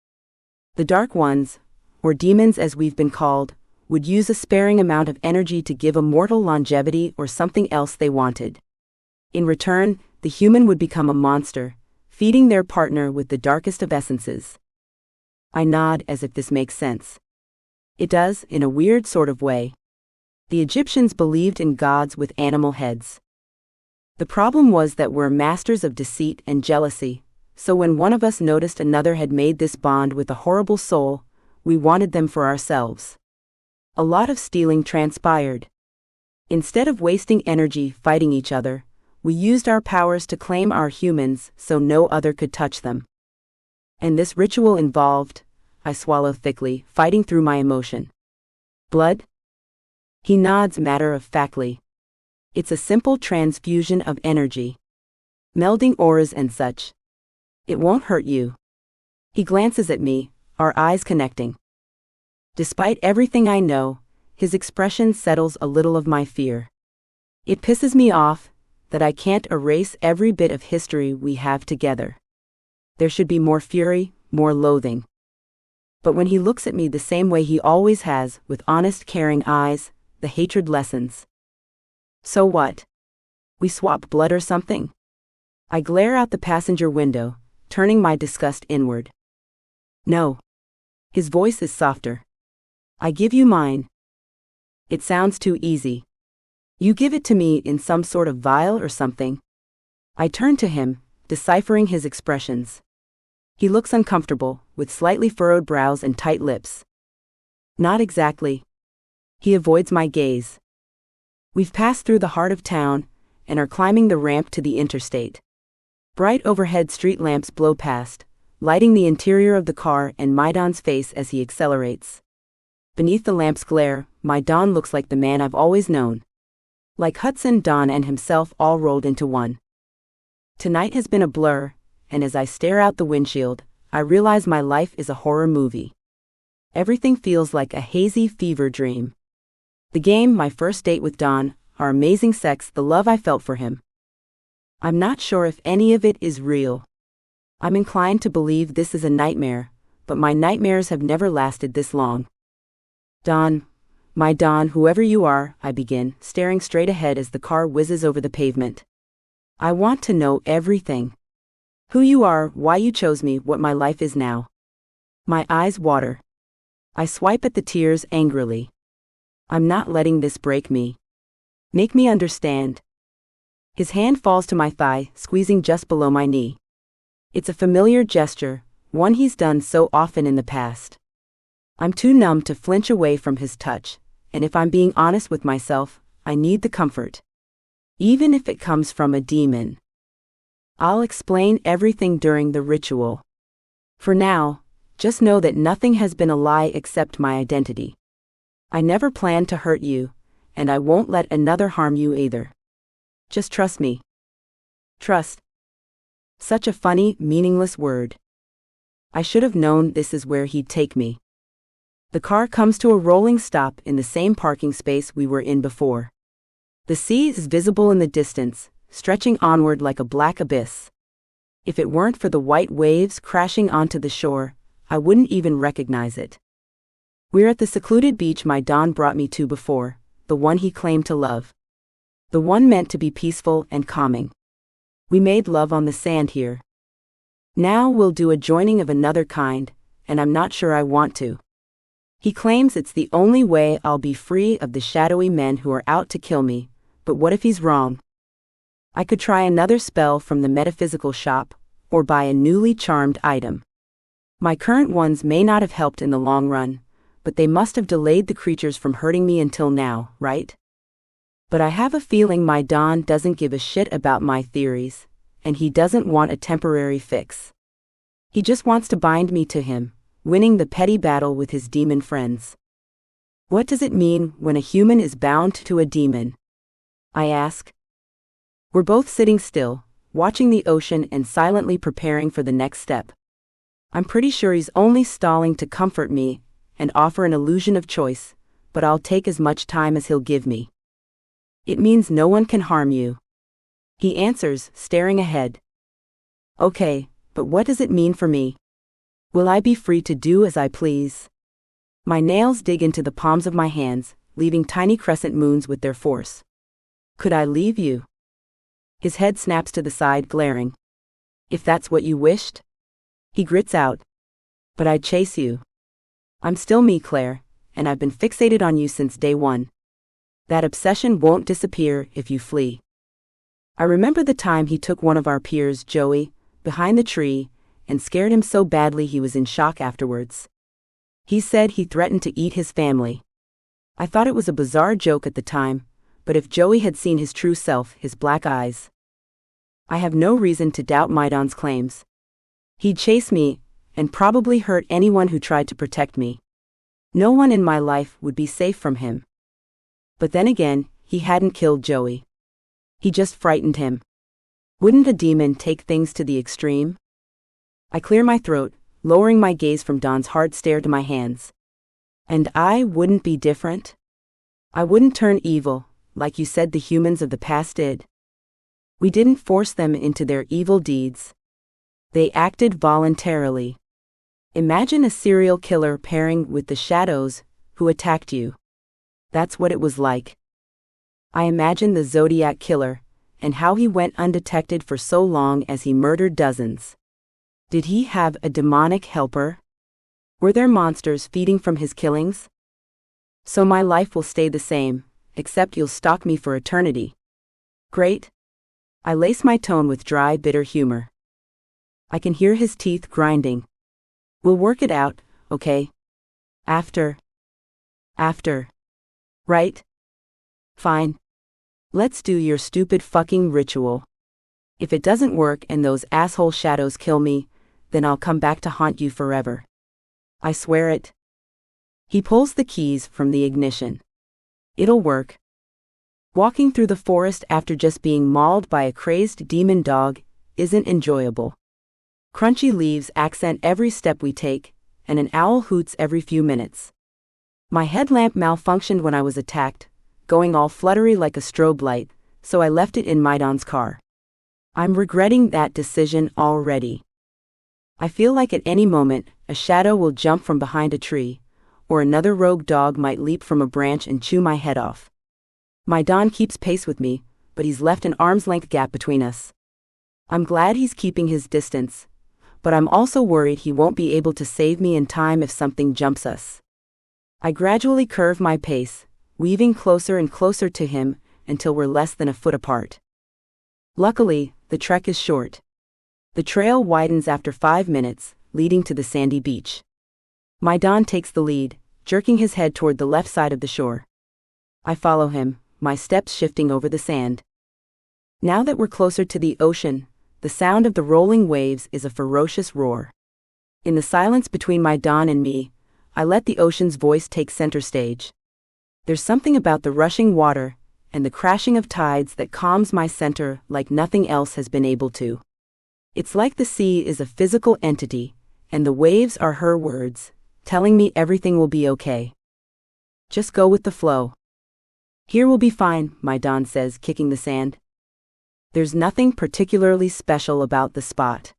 The Dark Ones, or demons as we've been called, would use a sparing amount of energy to give a mortal longevity or something else they wanted. In return, the human would become a monster, feeding their partner with the darkest of essences. I nod as if this makes sense. It does, in a weird sort of way. The Egyptians believed in gods with animal heads. The problem was that we're masters of deceit and jealousy, so when one of us noticed another had made this bond with a horrible soul, we wanted them for ourselves. A lot of stealing transpired. Instead of wasting energy fighting each other, we used our powers to claim our humans so no other could touch them. And this ritual involved, I swallow thickly, fighting through my emotion. Blood? He nods matter-of-factly. It's a simple transfusion of energy. Melding auras and such. It won't hurt you. He glances at me, our eyes connecting. Despite everything I know, his expression settles a little of my fear. It pisses me off that I can't erase every bit of history we have together. There should be more fury, more loathing. But when he looks at me the same way he always has, with honest, caring eyes, the hatred lessens. So what? We swap blood or something? I glare out the passenger window, turning my disgust inward. No. His voice is softer. I give you mine. It sounds too easy. You give it to me in some sort of vial or something. I turn to him, deciphering his expressions. He looks uncomfortable, with slightly furrowed brows and tight lips. Not exactly. He avoids my gaze. We've passed through the heart of town and are climbing the ramp to the interstate. Bright overhead street lamps blow past, lighting the interior of the car and my Don's face as he accelerates. Beneath the lamp's glare, my Don looks like the man I've always known. Like Hutson, Don, and himself all rolled into one. Tonight has been a blur, and as I stare out the windshield, I realize my life is a horror movie. Everything feels like a hazy fever dream. The game, my first date with Don, our amazing sex, the love I felt for him. I'm not sure if any of it is real. I'm inclined to believe this is a nightmare, but my nightmares have never lasted this long. Don, my Don, whoever you are, I begin, staring straight ahead as the car whizzes over the pavement. I want to know everything. Who you are, why you chose me, what my life is now. My eyes water. I swipe at the tears angrily. I'm not letting this break me. Make me understand. His hand falls to my thigh, squeezing just below my knee. It's a familiar gesture, one he's done so often in the past. I'm too numb to flinch away from his touch, and if I'm being honest with myself, I need the comfort. Even if it comes from a demon. I'll explain everything during the ritual. For now, just know that nothing has been a lie except my identity. I never planned to hurt you, and I won't let another harm you either. Just trust me. Trust. Such a funny, meaningless word. I should have known this is where he'd take me. The car comes to a rolling stop in the same parking space we were in before. The sea is visible in the distance, stretching onward like a black abyss. If it weren't for the white waves crashing onto the shore, I wouldn't even recognize it. We're at the secluded beach my Don brought me to before, the one he claimed to love. The one meant to be peaceful and calming. We made love on the sand here. Now we'll do a joining of another kind, and I'm not sure I want to. He claims it's the only way I'll be free of the shadowy men who are out to kill me, but what if he's wrong? I could try another spell from the metaphysical shop, or buy a newly charmed item. My current ones may not have helped in the long run, but they must have delayed the creatures from hurting me until now, right? But I have a feeling my Don doesn't give a shit about my theories, and he doesn't want a temporary fix. He just wants to bind me to him, winning the petty battle with his demon friends. What does it mean when a human is bound to a demon? I ask. We're both sitting still, watching the ocean and silently preparing for the next step. I'm pretty sure he's only stalling to comfort me and offer an illusion of choice, but I'll take as much time as he'll give me. It means no one can harm you. He answers, staring ahead. Okay, but what does it mean for me? Will I be free to do as I please? My nails dig into the palms of my hands, leaving tiny crescent moons with their force. Could I leave you? His head snaps to the side, glaring. If that's what you wished? He grits out. But I'd chase you. I'm still me, Claire, and I've been fixated on you since day one. That obsession won't disappear if you flee. I remember the time he took one of our peers, Joey, behind the tree, and scared him so badly he was in shock afterwards. He said he threatened to eat his family. I thought it was a bizarre joke at the time, but if Joey had seen his true self, his black eyes. I have no reason to doubt Maidon's claims. He'd chase me, and probably hurt anyone who tried to protect me. No one in my life would be safe from him. But then again, he hadn't killed Joey. He just frightened him. Wouldn't a demon take things to the extreme? I clear my throat, lowering my gaze from Don's hard stare to my hands. And I wouldn't be different? I wouldn't turn evil, like you said the humans of the past did. We didn't force them into their evil deeds. They acted voluntarily. Imagine a serial killer pairing with the shadows who attacked you. That's what it was like. I imagine the Zodiac killer, and how he went undetected for so long as he murdered dozens. Did he have a demonic helper? Were there monsters feeding from his killings? So my life will stay the same, except you'll stalk me for eternity. Great. I lace my tone with dry, bitter humor. I can hear his teeth grinding. We'll work it out, okay? After. Right? Fine. Let's do your stupid fucking ritual. If it doesn't work and those asshole shadows kill me, then I'll come back to haunt you forever. I swear it. He pulls the keys from the ignition. It'll work. Walking through the forest after just being mauled by a crazed demon dog isn't enjoyable. Crunchy leaves accent every step we take, and an owl hoots every few minutes. My headlamp malfunctioned when I was attacked, going all fluttery like a strobe light, so I left it in Maidon's car. I'm regretting that decision already. I feel like at any moment, a shadow will jump from behind a tree, or another rogue dog might leap from a branch and chew my head off. Maidon keeps pace with me, but he's left an arm's-length gap between us. I'm glad he's keeping his distance, but I'm also worried he won't be able to save me in time if something jumps us. I gradually curve my pace, weaving closer and closer to him until we're less than a foot apart. Luckily, the trek is short. The trail widens after 5 minutes, leading to the sandy beach. Maidon takes the lead, jerking his head toward the left side of the shore. I follow him, my steps shifting over the sand. Now that we're closer to the ocean, the sound of the rolling waves is a ferocious roar. In the silence between Maidon and me, I let the ocean's voice take center stage. There's something about the rushing water and the crashing of tides that calms my center like nothing else has been able to. It's like the sea is a physical entity, and the waves are her words, telling me everything will be okay. Just go with the flow. Here will be fine, Maidon says, kicking the sand. There's nothing particularly special about the spot.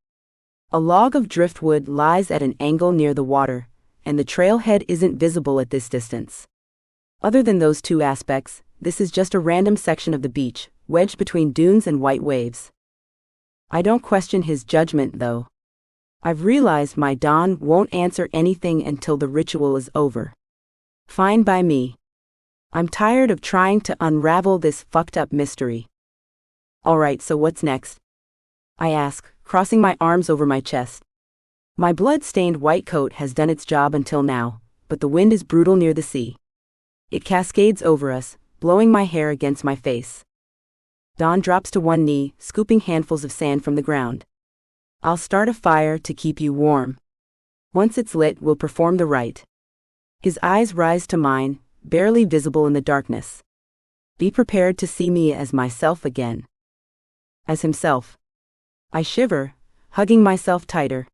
A log of driftwood lies at an angle near the water, and the trailhead isn't visible at this distance. Other than those two aspects, this is just a random section of the beach, wedged between dunes and white waves. I don't question his judgment, though. I've realized Maidon won't answer anything until the ritual is over. Fine by me. I'm tired of trying to unravel this fucked-up mystery. Alright, so what's next? I ask, crossing my arms over my chest. My blood-stained white coat has done its job until now, but the wind is brutal near the sea. It cascades over us, blowing my hair against my face. Don drops to one knee, scooping handfuls of sand from the ground. I'll start a fire to keep you warm. Once it's lit, we'll perform the rite. His eyes rise to mine, barely visible in the darkness. Be prepared to see me as myself again. As himself. I shiver, hugging myself tighter.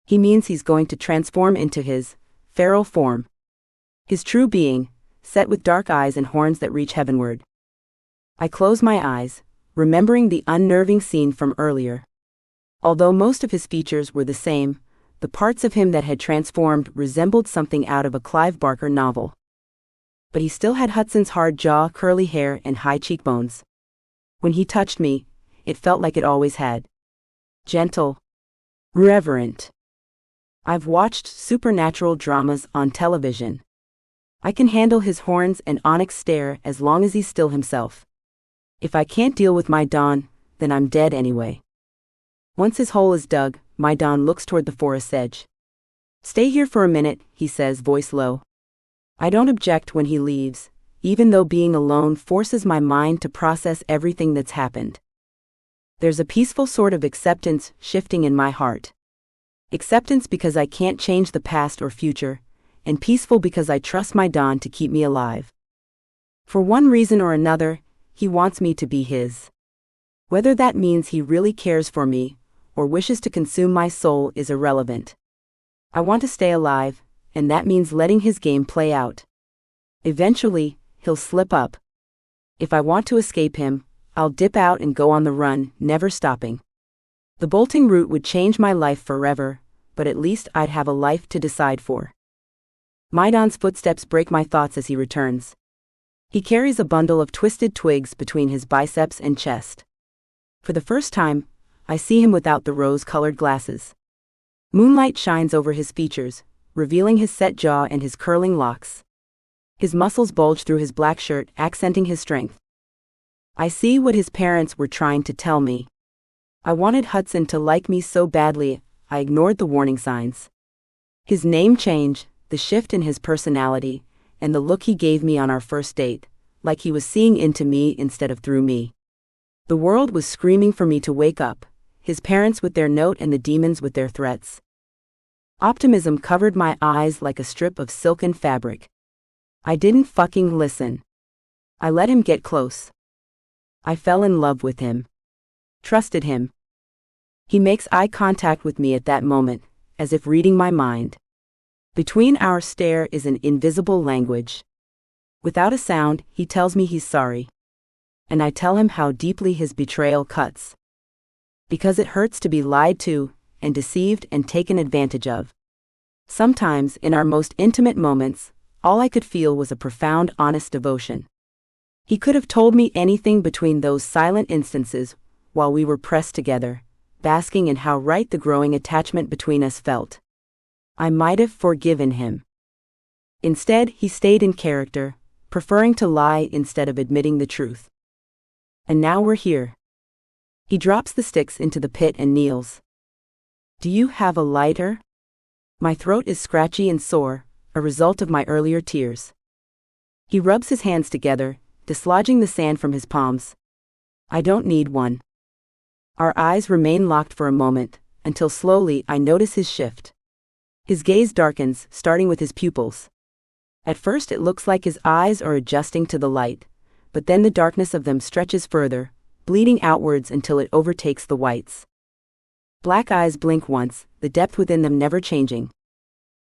He means he's going to transform into his feral form. His true being, set with dark eyes and horns that reach heavenward. I close my eyes, remembering the unnerving scene from earlier. Although most of his features were the same, the parts of him that had transformed resembled something out of a Clive Barker novel. But he still had Hutson's hard jaw, curly hair, and high cheekbones. When he touched me, it felt like it always had. Gentle. Reverent. I've watched supernatural dramas on television. I can handle his horns and onyx stare as long as he's still himself. If I can't deal with Maidon, then I'm dead anyway. Once his hole is dug, Maidon looks toward the forest's edge. Stay here for a minute, he says, voice low. I don't object when he leaves, even though being alone forces my mind to process everything that's happened. There's a peaceful sort of acceptance shifting in my heart. Acceptance because I can't change the past or future, and peaceful because I trust Maidon to keep me alive. For one reason or another, he wants me to be his. Whether that means he really cares for me, or wishes to consume my soul, is irrelevant. I want to stay alive, and that means letting his game play out. Eventually, he'll slip up. If I want to escape him, I'll dip out and go on the run, never stopping. The bolting route would change my life forever, but at least I'd have a life to decide for. Maidon's footsteps break my thoughts as he returns. He carries a bundle of twisted twigs between his biceps and chest. For the first time, I see him without the rose-colored glasses. Moonlight shines over his features, revealing his set jaw and his curling locks. His muscles bulge through his black shirt, accenting his strength. I see what his parents were trying to tell me. I wanted Hutson to like me so badly, I ignored the warning signs. His name change, the shift in his personality, and the look he gave me on our first date, like he was seeing into me instead of through me. The world was screaming for me to wake up, his parents with their note and the demons with their threats. Optimism covered my eyes like a strip of silken fabric. I didn't fucking listen. I let him get close. I fell in love with him. Trusted him. He makes eye contact with me at that moment, as if reading my mind. Between our stare is an invisible language. Without a sound, he tells me he's sorry. And I tell him how deeply his betrayal cuts. Because it hurts to be lied to, and deceived and taken advantage of. Sometimes, in our most intimate moments, all I could feel was a profound, honest devotion. He could have told me anything between those silent instances, while we were pressed together, basking in how right the growing attachment between us felt. I might have forgiven him. Instead, he stayed in character, preferring to lie instead of admitting the truth. And now we're here. He drops the sticks into the pit and kneels. Do you have a lighter? My throat is scratchy and sore, a result of my earlier tears. He rubs his hands together, dislodging the sand from his palms. I don't need one. Our eyes remain locked for a moment, until slowly I notice his shift. His gaze darkens, starting with his pupils. At first it looks like his eyes are adjusting to the light, but then the darkness of them stretches further, bleeding outwards until it overtakes the whites. Black eyes blink once, the depth within them never changing.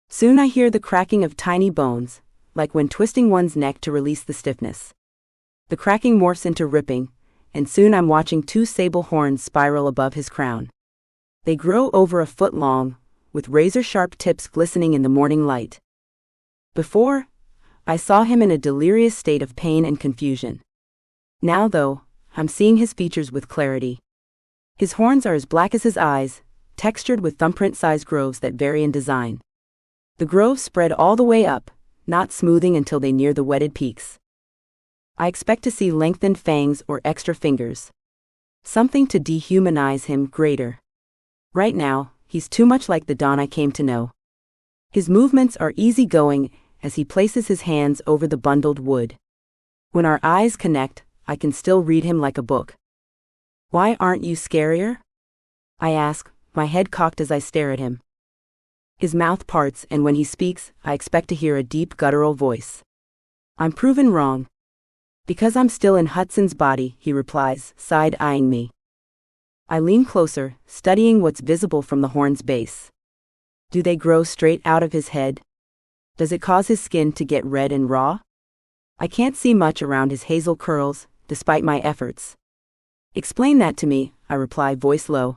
Soon I hear the cracking of tiny bones, like when twisting one's neck to release the stiffness. The cracking morphs into ripping, and soon I'm watching two sable horns spiral above his crown. They grow over a foot long, with razor-sharp tips glistening in the morning light. Before, I saw him in a delirious state of pain and confusion. Now, though, I'm seeing his features with clarity. His horns are as black as his eyes, textured with thumbprint-sized grooves that vary in design. The grooves spread all the way up, not smoothing until they near the wetted peaks. I expect to see lengthened fangs or extra fingers. Something to dehumanize him greater. Right now, he's too much like the Don I came to know. His movements are easygoing as he places his hands over the bundled wood. When our eyes connect, I can still read him like a book. Why aren't you scarier? I ask, my head cocked as I stare at him. His mouth parts, and when he speaks, I expect to hear a deep guttural voice. I'm proven wrong. Because I'm still in Hutson's body, he replies, side-eyeing me. I lean closer, studying what's visible from the horn's base. Do they grow straight out of his head? Does it cause his skin to get red and raw? I can't see much around his hazel curls, despite my efforts. Explain that to me, I reply, voice low.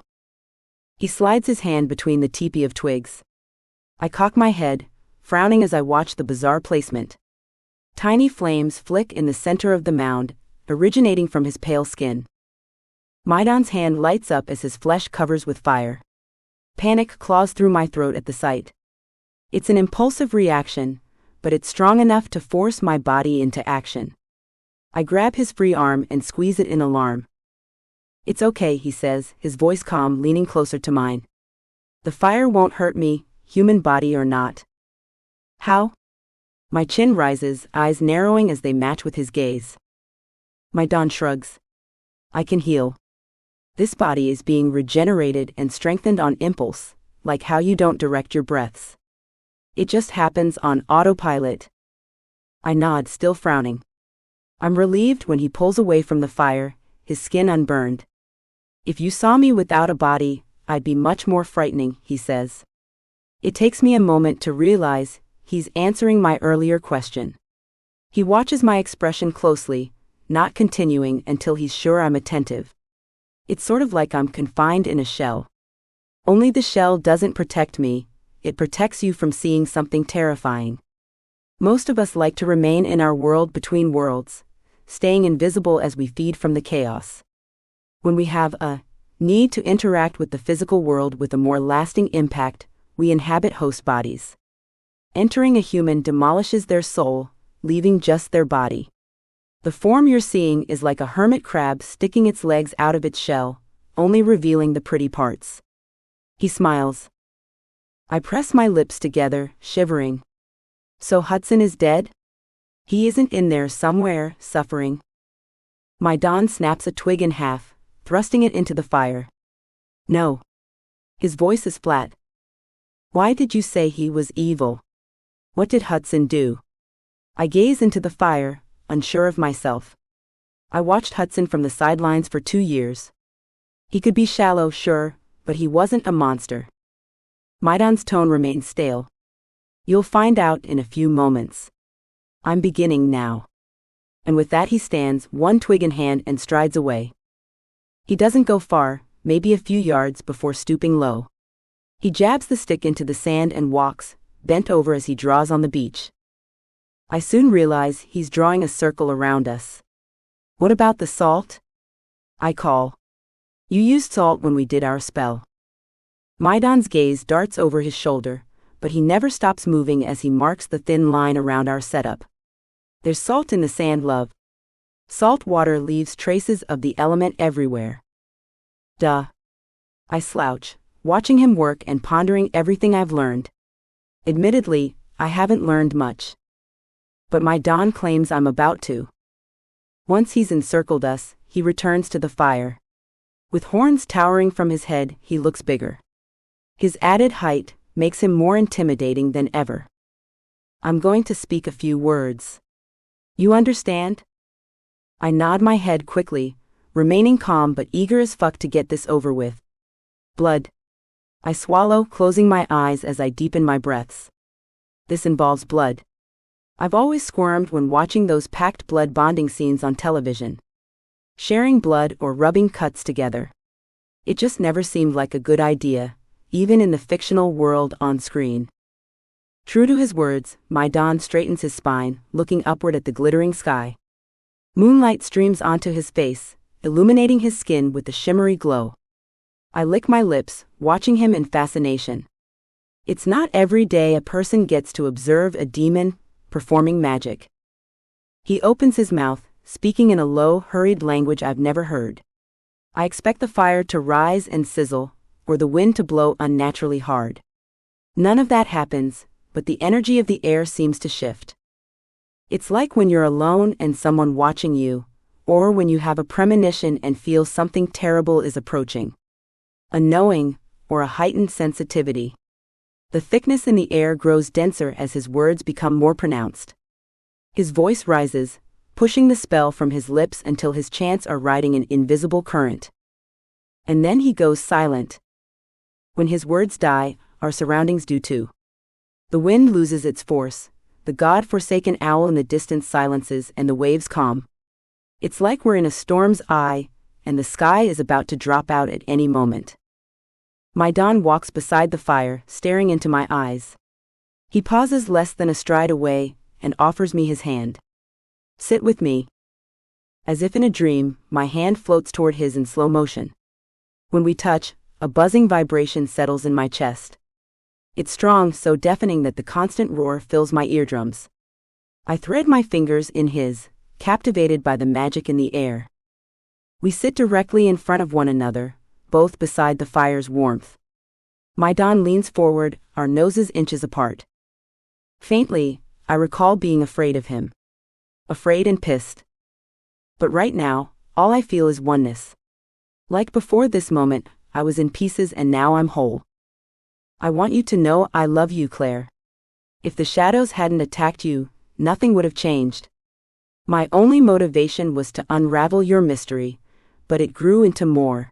He slides his hand between the teepee of twigs. I cock my head, frowning as I watch the bizarre placement. Tiny flames flick in the center of the mound, originating from his pale skin. Maidon's hand lights up as his flesh covers with fire. Panic claws through my throat at the sight. It's an impulsive reaction, but it's strong enough to force my body into action. I grab his free arm and squeeze it in alarm. It's okay, he says, his voice calm, leaning closer to mine. The fire won't hurt me, human body or not. How? My chin rises, eyes narrowing as they match with his gaze. Maidon shrugs. I can heal. This body is being regenerated and strengthened on impulse, like how you don't direct your breaths. It just happens on autopilot. I nod, still frowning. I'm relieved when he pulls away from the fire, his skin unburned. If you saw me without a body, I'd be much more frightening, he says. It takes me a moment to realize he's answering my earlier question. He watches my expression closely, not continuing until he's sure I'm attentive. It's sort of like I'm confined in a shell. Only the shell doesn't protect me, it protects you from seeing something terrifying. Most of us like to remain in our world between worlds, staying invisible as we feed from the chaos. When we have a need to interact with the physical world with a more lasting impact, we inhabit host bodies. Entering a human demolishes their soul, leaving just their body. The form you're seeing is like a hermit crab sticking its legs out of its shell, only revealing the pretty parts. He smiles. I press my lips together, shivering. So Hutson is dead? He isn't in there somewhere, suffering. My Don snaps a twig in half, thrusting it into the fire. No. His voice is flat. Why did you say he was evil? What did Hutson do? I gaze into the fire, unsure of myself. I watched Hutson from the sidelines for 2 years. He could be shallow, sure, but he wasn't a monster. Maidan's tone remained stale. You'll find out in a few moments. I'm beginning now. And with that he stands, one twig in hand, and strides away. He doesn't go far, maybe a few yards before stooping low. He jabs the stick into the sand and walks, bent over as he draws on the beach. I soon realize he's drawing a circle around us. What about the salt? I call. You used salt when we did our spell. Maidan's gaze darts over his shoulder, but he never stops moving as he marks the thin line around our setup. There's salt in the sand, love. Salt water leaves traces of the element everywhere. Duh. I slouch, watching him work and pondering everything I've learned. Admittedly, I haven't learned much. But my Don claims I'm about to. Once he's encircled us, he returns to the fire. With horns towering from his head, he looks bigger. His added height makes him more intimidating than ever. I'm going to speak a few words. You understand? I nod my head quickly, remaining calm but eager as fuck to get this over with. Blood. I swallow, closing my eyes as I deepen my breaths. This involves blood. I've always squirmed when watching those packed blood bonding scenes on television. Sharing blood or rubbing cuts together. It just never seemed like a good idea, even in the fictional world on screen. True to his words, my Don straightens his spine, looking upward at the glittering sky. Moonlight streams onto his face, illuminating his skin with a shimmery glow. I lick my lips, watching him in fascination. It's not every day a person gets to observe a demon performing magic. He opens his mouth, speaking in a low, hurried language I've never heard. I expect the fire to rise and sizzle, or the wind to blow unnaturally hard. None of that happens, but the energy of the air seems to shift. It's like when you're alone and someone watching you, or when you have a premonition and feel something terrible is approaching. A knowing, or a heightened sensitivity. The thickness in the air grows denser as his words become more pronounced. His voice rises, pushing the spell from his lips until his chants are riding an invisible current. And then he goes silent. When his words die, our surroundings do too. The wind loses its force, the god-forsaken owl in the distance silences, and the waves calm. It's like we're in a storm's eye, and the sky is about to drop out at any moment. My Don walks beside the fire, staring into my eyes. He pauses less than a stride away, and offers me his hand. Sit with me. As if in a dream, my hand floats toward his in slow motion. When we touch, a buzzing vibration settles in my chest. It's strong, so deafening that the constant roar fills my eardrums. I thread my fingers in his, captivated by the magic in the air. We sit directly in front of one another, both beside the fire's warmth. My Don leans forward, our noses inches apart. Faintly, I recall being afraid of him. Afraid and pissed. But right now, all I feel is oneness. Like before this moment, I was in pieces and now I'm whole. I want you to know I love you, Claire. If the shadows hadn't attacked you, nothing would have changed. My only motivation was to unravel your mystery, but it grew into more.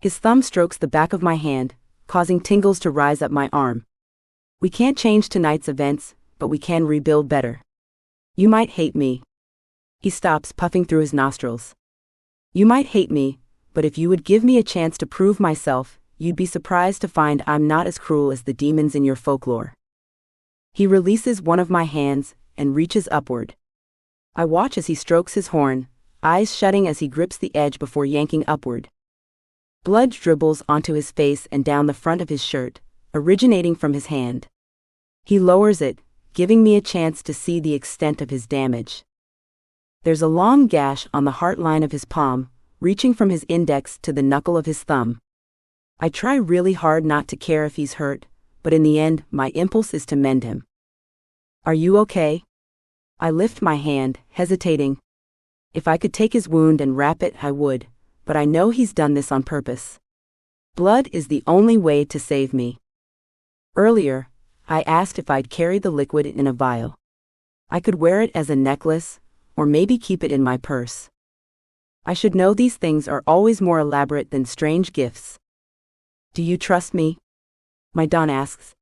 His thumb strokes the back of my hand, causing tingles to rise up my arm. We can't change tonight's events, but we can rebuild better. You might hate me. He stops, puffing through his nostrils. You might hate me, but if you would give me a chance to prove myself, you'd be surprised to find I'm not as cruel as the demons in your folklore. He releases one of my hands and reaches upward. I watch as he strokes his horn, eyes shutting as he grips the edge before yanking upward. Blood dribbles onto his face and down the front of his shirt, originating from his hand. He lowers it, giving me a chance to see the extent of his damage. There's a long gash on the heart line of his palm, reaching from his index to the knuckle of his thumb. I try really hard not to care if he's hurt, but in the end, my impulse is to mend him. Are you okay? I lift my hand, hesitating. If I could take his wound and wrap it, I would, but I know he's done this on purpose. Blood is the only way to save me. Earlier, I asked if I'd carry the liquid in a vial. I could wear it as a necklace, or maybe keep it in my purse. I should know these things are always more elaborate than strange gifts. Do you trust me? My Don asks.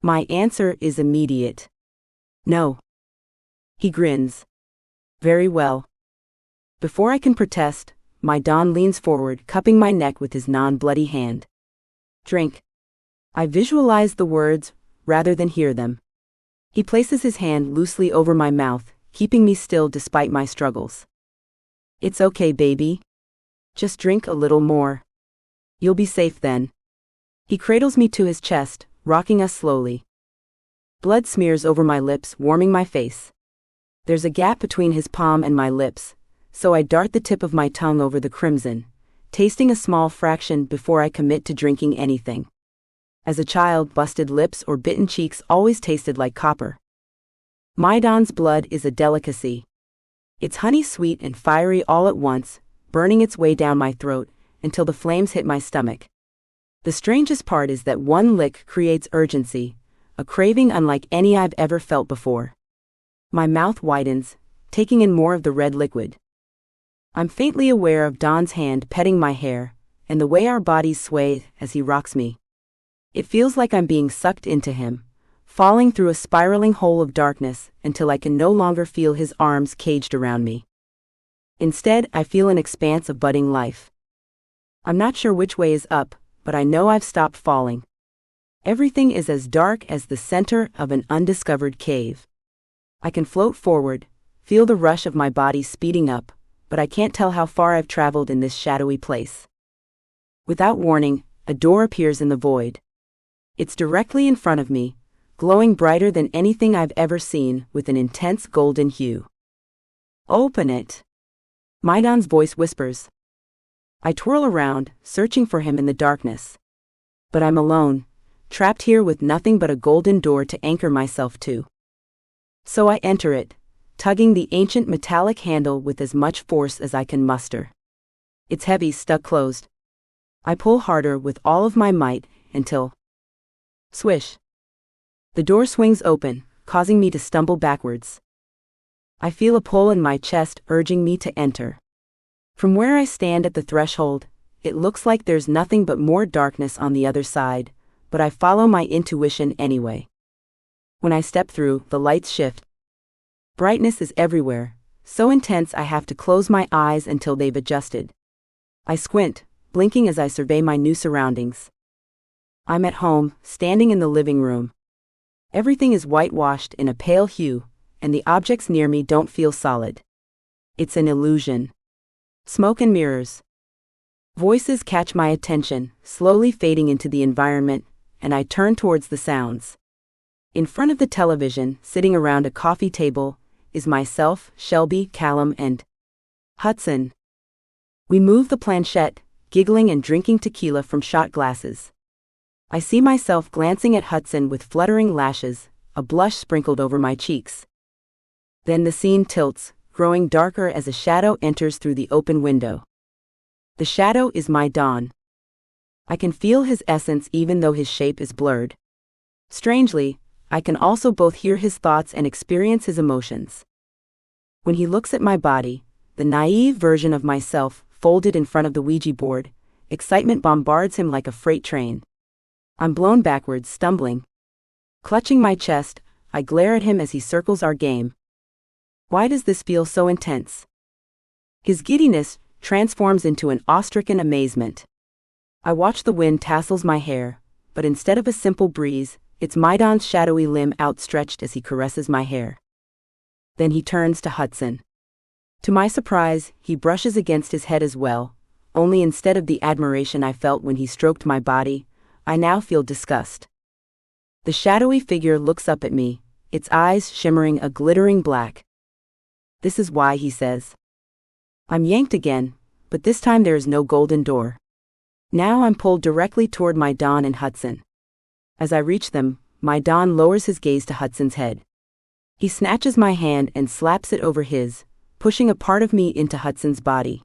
My answer is immediate. No. He grins. Very well. Before I can protest, my Don leans forward, cupping my neck with his non-bloody hand. Drink. I visualize the words, rather than hear them. He places his hand loosely over my mouth, keeping me still despite my struggles. It's okay, baby. Just drink a little more. You'll be safe then. He cradles me to his chest, rocking us slowly. Blood smears over my lips, warming my face. There's a gap between his palm and my lips, so I dart the tip of my tongue over the crimson, tasting a small fraction before I commit to drinking anything. As a child, busted lips or bitten cheeks always tasted like copper. My Don's blood is a delicacy. It's honey sweet and fiery all at once, burning its way down my throat, until the flames hit my stomach. The strangest part is that one lick creates urgency, a craving unlike any I've ever felt before. My mouth widens, taking in more of the red liquid. I'm faintly aware of Don's hand petting my hair, and the way our bodies sway as he rocks me. It feels like I'm being sucked into him, falling through a spiraling hole of darkness until I can no longer feel his arms caged around me. Instead, I feel an expanse of budding life. I'm not sure which way is up, but I know I've stopped falling. Everything is as dark as the center of an undiscovered cave. I can float forward, feel the rush of my body speeding up, but I can't tell how far I've traveled in this shadowy place. Without warning, a door appears in the void. It's directly in front of me, glowing brighter than anything I've ever seen, with an intense golden hue. Open it. Maidon's voice whispers. I twirl around, searching for him in the darkness. But I'm alone, trapped here with nothing but a golden door to anchor myself to. So I enter it, tugging the ancient metallic handle with as much force as I can muster. It's heavy, stuck closed. I pull harder with all of my might, until... Swish. The door swings open, causing me to stumble backwards. I feel a pull in my chest urging me to enter. From where I stand at the threshold, it looks like there's nothing but more darkness on the other side, but I follow my intuition anyway. When I step through, the lights shift. Brightness is everywhere, so intense I have to close my eyes until they've adjusted. I squint, blinking as I survey my new surroundings. I'm at home, standing in the living room. Everything is whitewashed in a pale hue, and the objects near me don't feel solid. It's an illusion. Smoke and mirrors. Voices catch my attention, slowly fading into the environment, and I turn towards the sounds. In front of the television, sitting around a coffee table, is myself, Shelby, Callum, and Hutson. We move the planchette, giggling and drinking tequila from shot glasses. I see myself glancing at Hutson with fluttering lashes, a blush sprinkled over my cheeks. Then the scene tilts, growing darker as a shadow enters through the open window. The shadow is my Don. I can feel his essence even though his shape is blurred. Strangely, I can also both hear his thoughts and experience his emotions. When he looks at my body, the naive version of myself, folded in front of the Ouija board, excitement bombards him like a freight train. I'm blown backwards, stumbling. Clutching my chest, I glare at him as he circles our game. Why does this feel so intense? His giddiness transforms into an awe-stricken amazement. I watch the wind tassels my hair, but instead of a simple breeze, it's Maidan's shadowy limb outstretched as he caresses my hair. Then he turns to Hutson. To my surprise, he brushes against his head as well, only instead of the admiration I felt when he stroked my body, I now feel disgust. The shadowy figure looks up at me, its eyes shimmering a glittering black. This is why, he says. I'm yanked again, but this time there is no golden door. Now I'm pulled directly toward Maidan and Hutson. As I reach them, Maidan lowers his gaze to Hutson's head. He snatches my hand and slaps it over his, pushing a part of me into Hutson's body.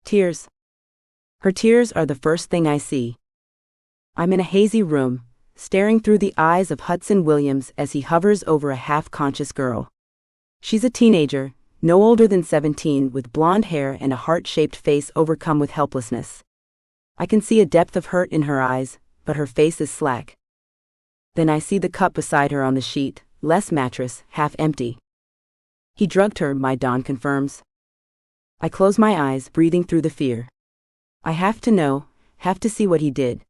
Tears. Her tears are the first thing I see. I'm in a hazy room, staring through the eyes of Hutson Williams as he hovers over a half-conscious girl. She's a teenager, no older than 17, with blonde hair and a heart-shaped face overcome with helplessness. I can see a depth of hurt in her eyes, but her face is slack. Then I see the cup beside her on the sheet, less mattress, half empty. He drugged her, Maidan confirms. I close my eyes, breathing through the fear. I have to know, have to see what he did.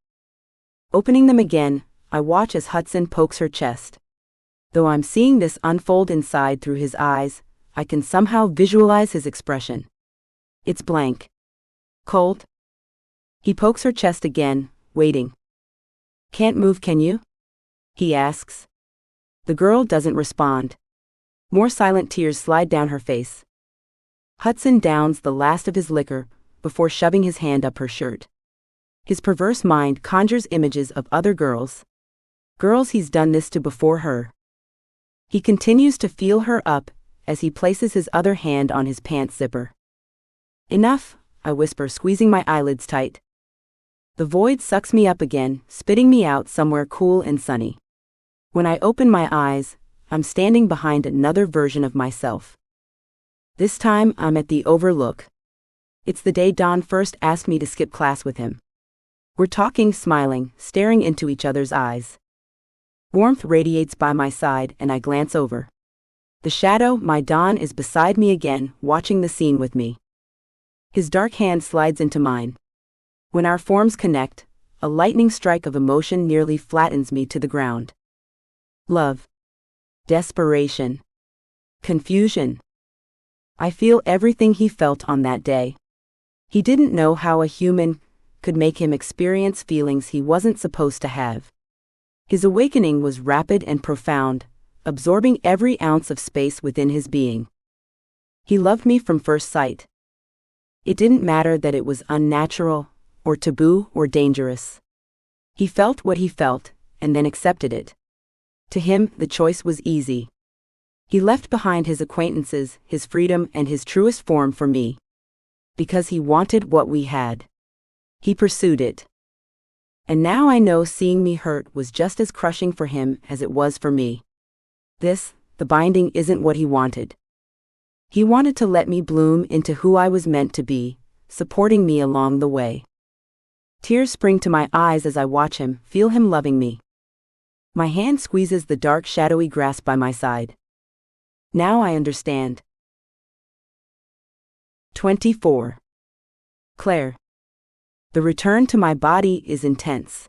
Opening them again, I watch as Hutson pokes her chest. Though I'm seeing this unfold inside through his eyes, I can somehow visualize his expression. It's blank. Cold. He pokes her chest again, waiting. Can't move, can you? He asks. The girl doesn't respond. More silent tears slide down her face. Hutson downs the last of his liquor before shoving his hand up her shirt. His perverse mind conjures images of other girls. Girls he's done this to before her. He continues to feel her up as he places his other hand on his pants zipper. Enough, I whisper, squeezing my eyelids tight. The void sucks me up again, spitting me out somewhere cool and sunny. When I open my eyes, I'm standing behind another version of myself. This time I'm at the Overlook. It's the day Don first asked me to skip class with him. We're talking, smiling, staring into each other's eyes. Warmth radiates by my side and I glance over. The shadow, Maidan, is beside me again, watching the scene with me. His dark hand slides into mine. When our forms connect, a lightning strike of emotion nearly flattens me to the ground. Love. Desperation. Confusion. I feel everything he felt on that day. He didn't know how a human could make him experience feelings he wasn't supposed to have. His awakening was rapid and profound, absorbing every ounce of space within his being. He loved me from first sight. It didn't matter that it was unnatural, or taboo, or dangerous. He felt what he felt, and then accepted it. To him, the choice was easy. He left behind his acquaintances, his freedom, and his truest form for me. Because he wanted what we had. He pursued it. And now I know seeing me hurt was just as crushing for him as it was for me. This, the binding, isn't what he wanted. He wanted to let me bloom into who I was meant to be, supporting me along the way. Tears spring to my eyes as I watch him, feel him loving me. My hand squeezes the dark, shadowy grass by my side. Now I understand. 24. Claire. The return to my body is intense.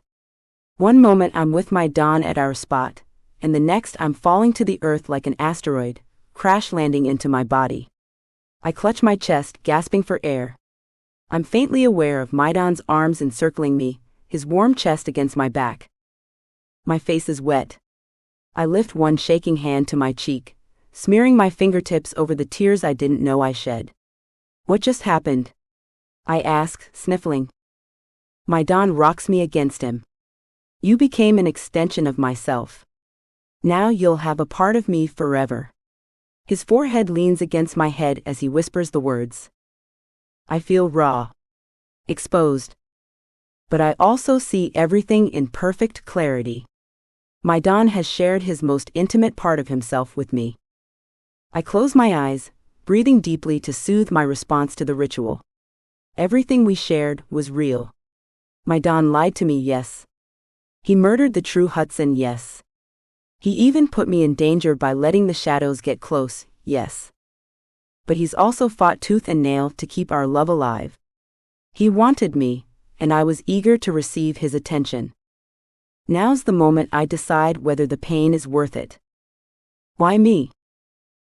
One moment I'm with my Don at our spot, and the next I'm falling to the earth like an asteroid, crash landing into my body. I clutch my chest, gasping for air. I'm faintly aware of Maidan's arms encircling me, his warm chest against my back. My face is wet. I lift one shaking hand to my cheek, smearing my fingertips over the tears I didn't know I shed. What just happened? I ask, sniffling. Maidan rocks me against him. You became an extension of myself. Now you'll have a part of me forever. His forehead leans against my head as he whispers the words. I feel raw. Exposed. But I also see everything in perfect clarity. Maidan has shared his most intimate part of himself with me. I close my eyes, breathing deeply to soothe my response to the ritual. Everything we shared was real. Maidan lied to me, yes. He murdered the true Hutson, yes. He even put me in danger by letting the shadows get close, yes. But he's also fought tooth and nail to keep our love alive. He wanted me, and I was eager to receive his attention. Now's the moment I decide whether the pain is worth it. Why me?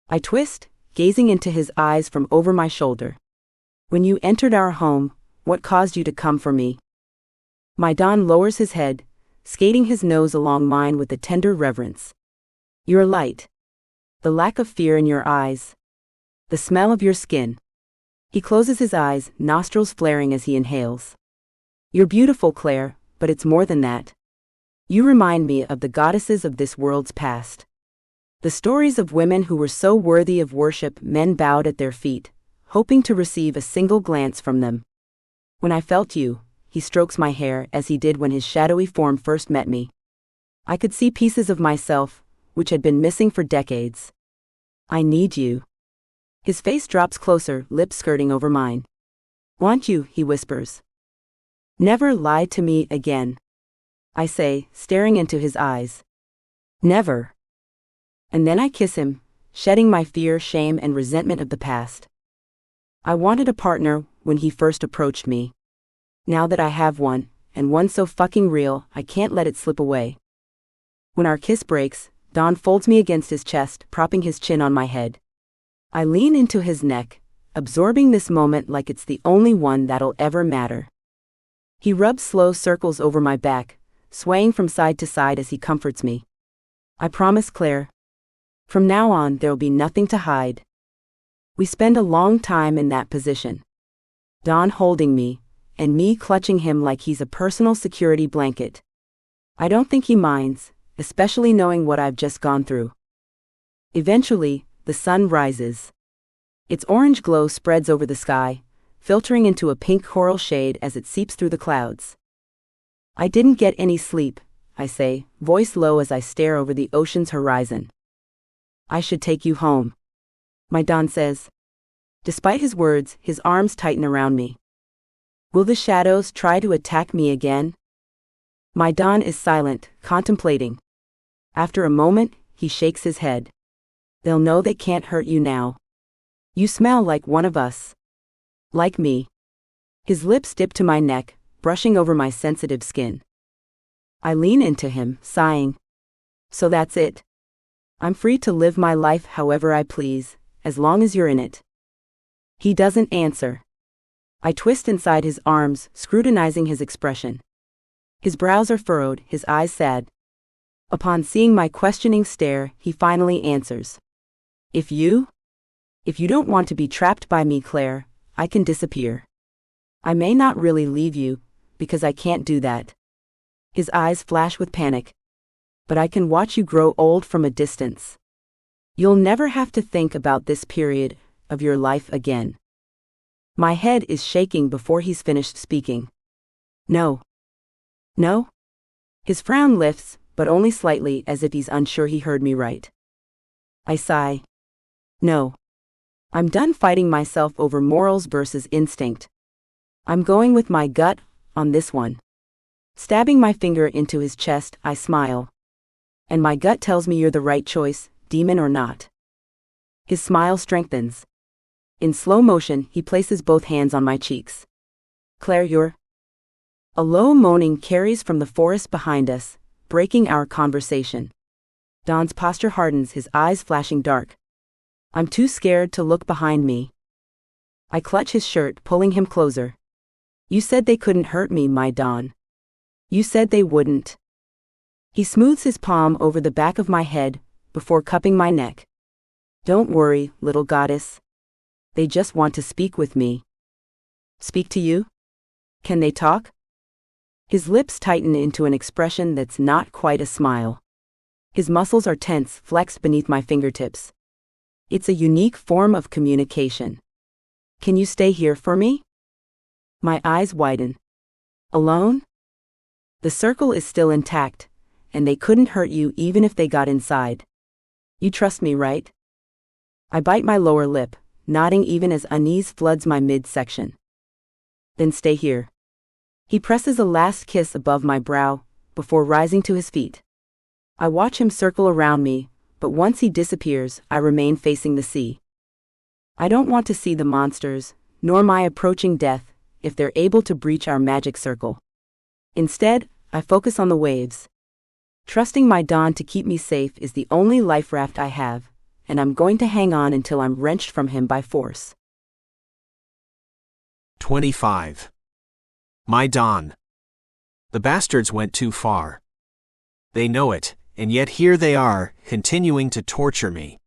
I twist, gazing into his eyes from over my shoulder. When you entered our home, what caused you to come for me? My Don lowers his head, skating his nose along mine with a tender reverence. Your light. The lack of fear in your eyes. The smell of your skin. He closes his eyes, nostrils flaring as he inhales. You're beautiful, Claire, but it's more than that. You remind me of the goddesses of this world's past. The stories of women who were so worthy of worship men bowed at their feet, hoping to receive a single glance from them. When I felt you, he strokes my hair as he did when his shadowy form first met me. I could see pieces of myself, which had been missing for decades. I need you. His face drops closer, lips skirting over mine. Want you, he whispers. Never lie to me again. I say, staring into his eyes. Never. And then I kiss him, shedding my fear, shame, and resentment of the past. I wanted a partner when he first approached me. Now that I have one, and one so fucking real, I can't let it slip away. When our kiss breaks, Don folds me against his chest, propping his chin on my head. I lean into his neck, absorbing this moment like it's the only one that'll ever matter. He rubs slow circles over my back, swaying from side to side as he comforts me. I promise, Claire. From now on, there'll be nothing to hide. We spend a long time in that position. Don holding me, and me clutching him like he's a personal security blanket. I don't think he minds, especially knowing what I've just gone through. Eventually, the sun rises. Its orange glow spreads over the sky, filtering into a pink coral shade as it seeps through the clouds. I didn't get any sleep, I say, voice low as I stare over the ocean's horizon. I should take you home. My Don says. Despite his words, his arms tighten around me. Will the shadows try to attack me again? My Don is silent, contemplating. After a moment, he shakes his head. They'll know they can't hurt you now. You smell like one of us. Like me. His lips dip to my neck, brushing over my sensitive skin. I lean into him, sighing. So that's it. I'm free to live my life however I please, as long as you're in it. He doesn't answer. I twist inside his arms, scrutinizing his expression. His brows are furrowed, his eyes sad. Upon seeing my questioning stare, he finally answers. If you don't want to be trapped by me, Claire, I can disappear. I may not really leave you, because I can't do that. His eyes flash with panic. But I can watch you grow old from a distance. You'll never have to think about this period of your life again. My head is shaking before he's finished speaking. No. No? His frown lifts, but only slightly, as if he's unsure he heard me right. I sigh. No. I'm done fighting myself over morals versus instinct. I'm going with my gut on this one. Stabbing my finger into his chest, I smile. And my gut tells me you're the right choice, demon or not. His smile strengthens. In slow motion, he places both hands on my cheeks. Claire, you're... A low moaning carries from the forest behind us, breaking our conversation. Don's posture hardens, his eyes flashing dark. I'm too scared to look behind me. I clutch his shirt, pulling him closer. You said they couldn't hurt me, my Don. You said they wouldn't. He smooths his palm over the back of my head, before cupping my neck. Don't worry, little goddess. They just want to speak with me. Speak to you? Can they talk? His lips tighten into an expression that's not quite a smile. His muscles are tense, flexed beneath my fingertips. It's a unique form of communication. Can you stay here for me? My eyes widen. Alone? The circle is still intact, and they couldn't hurt you even if they got inside. You trust me, right? I bite my lower lip, nodding even as unease floods my midsection. Then stay here. He presses a last kiss above my brow, before rising to his feet. I watch him circle around me, but once he disappears, I remain facing the sea. I don't want to see the monsters, nor my approaching death, if they're able to breach our magic circle. Instead, I focus on the waves. Trusting my Dawn to keep me safe is the only life raft I have, and I'm going to hang on until I'm wrenched from him by force. 25. My Dawn. The bastards went too far. They know it, and yet here they are, continuing to torture me.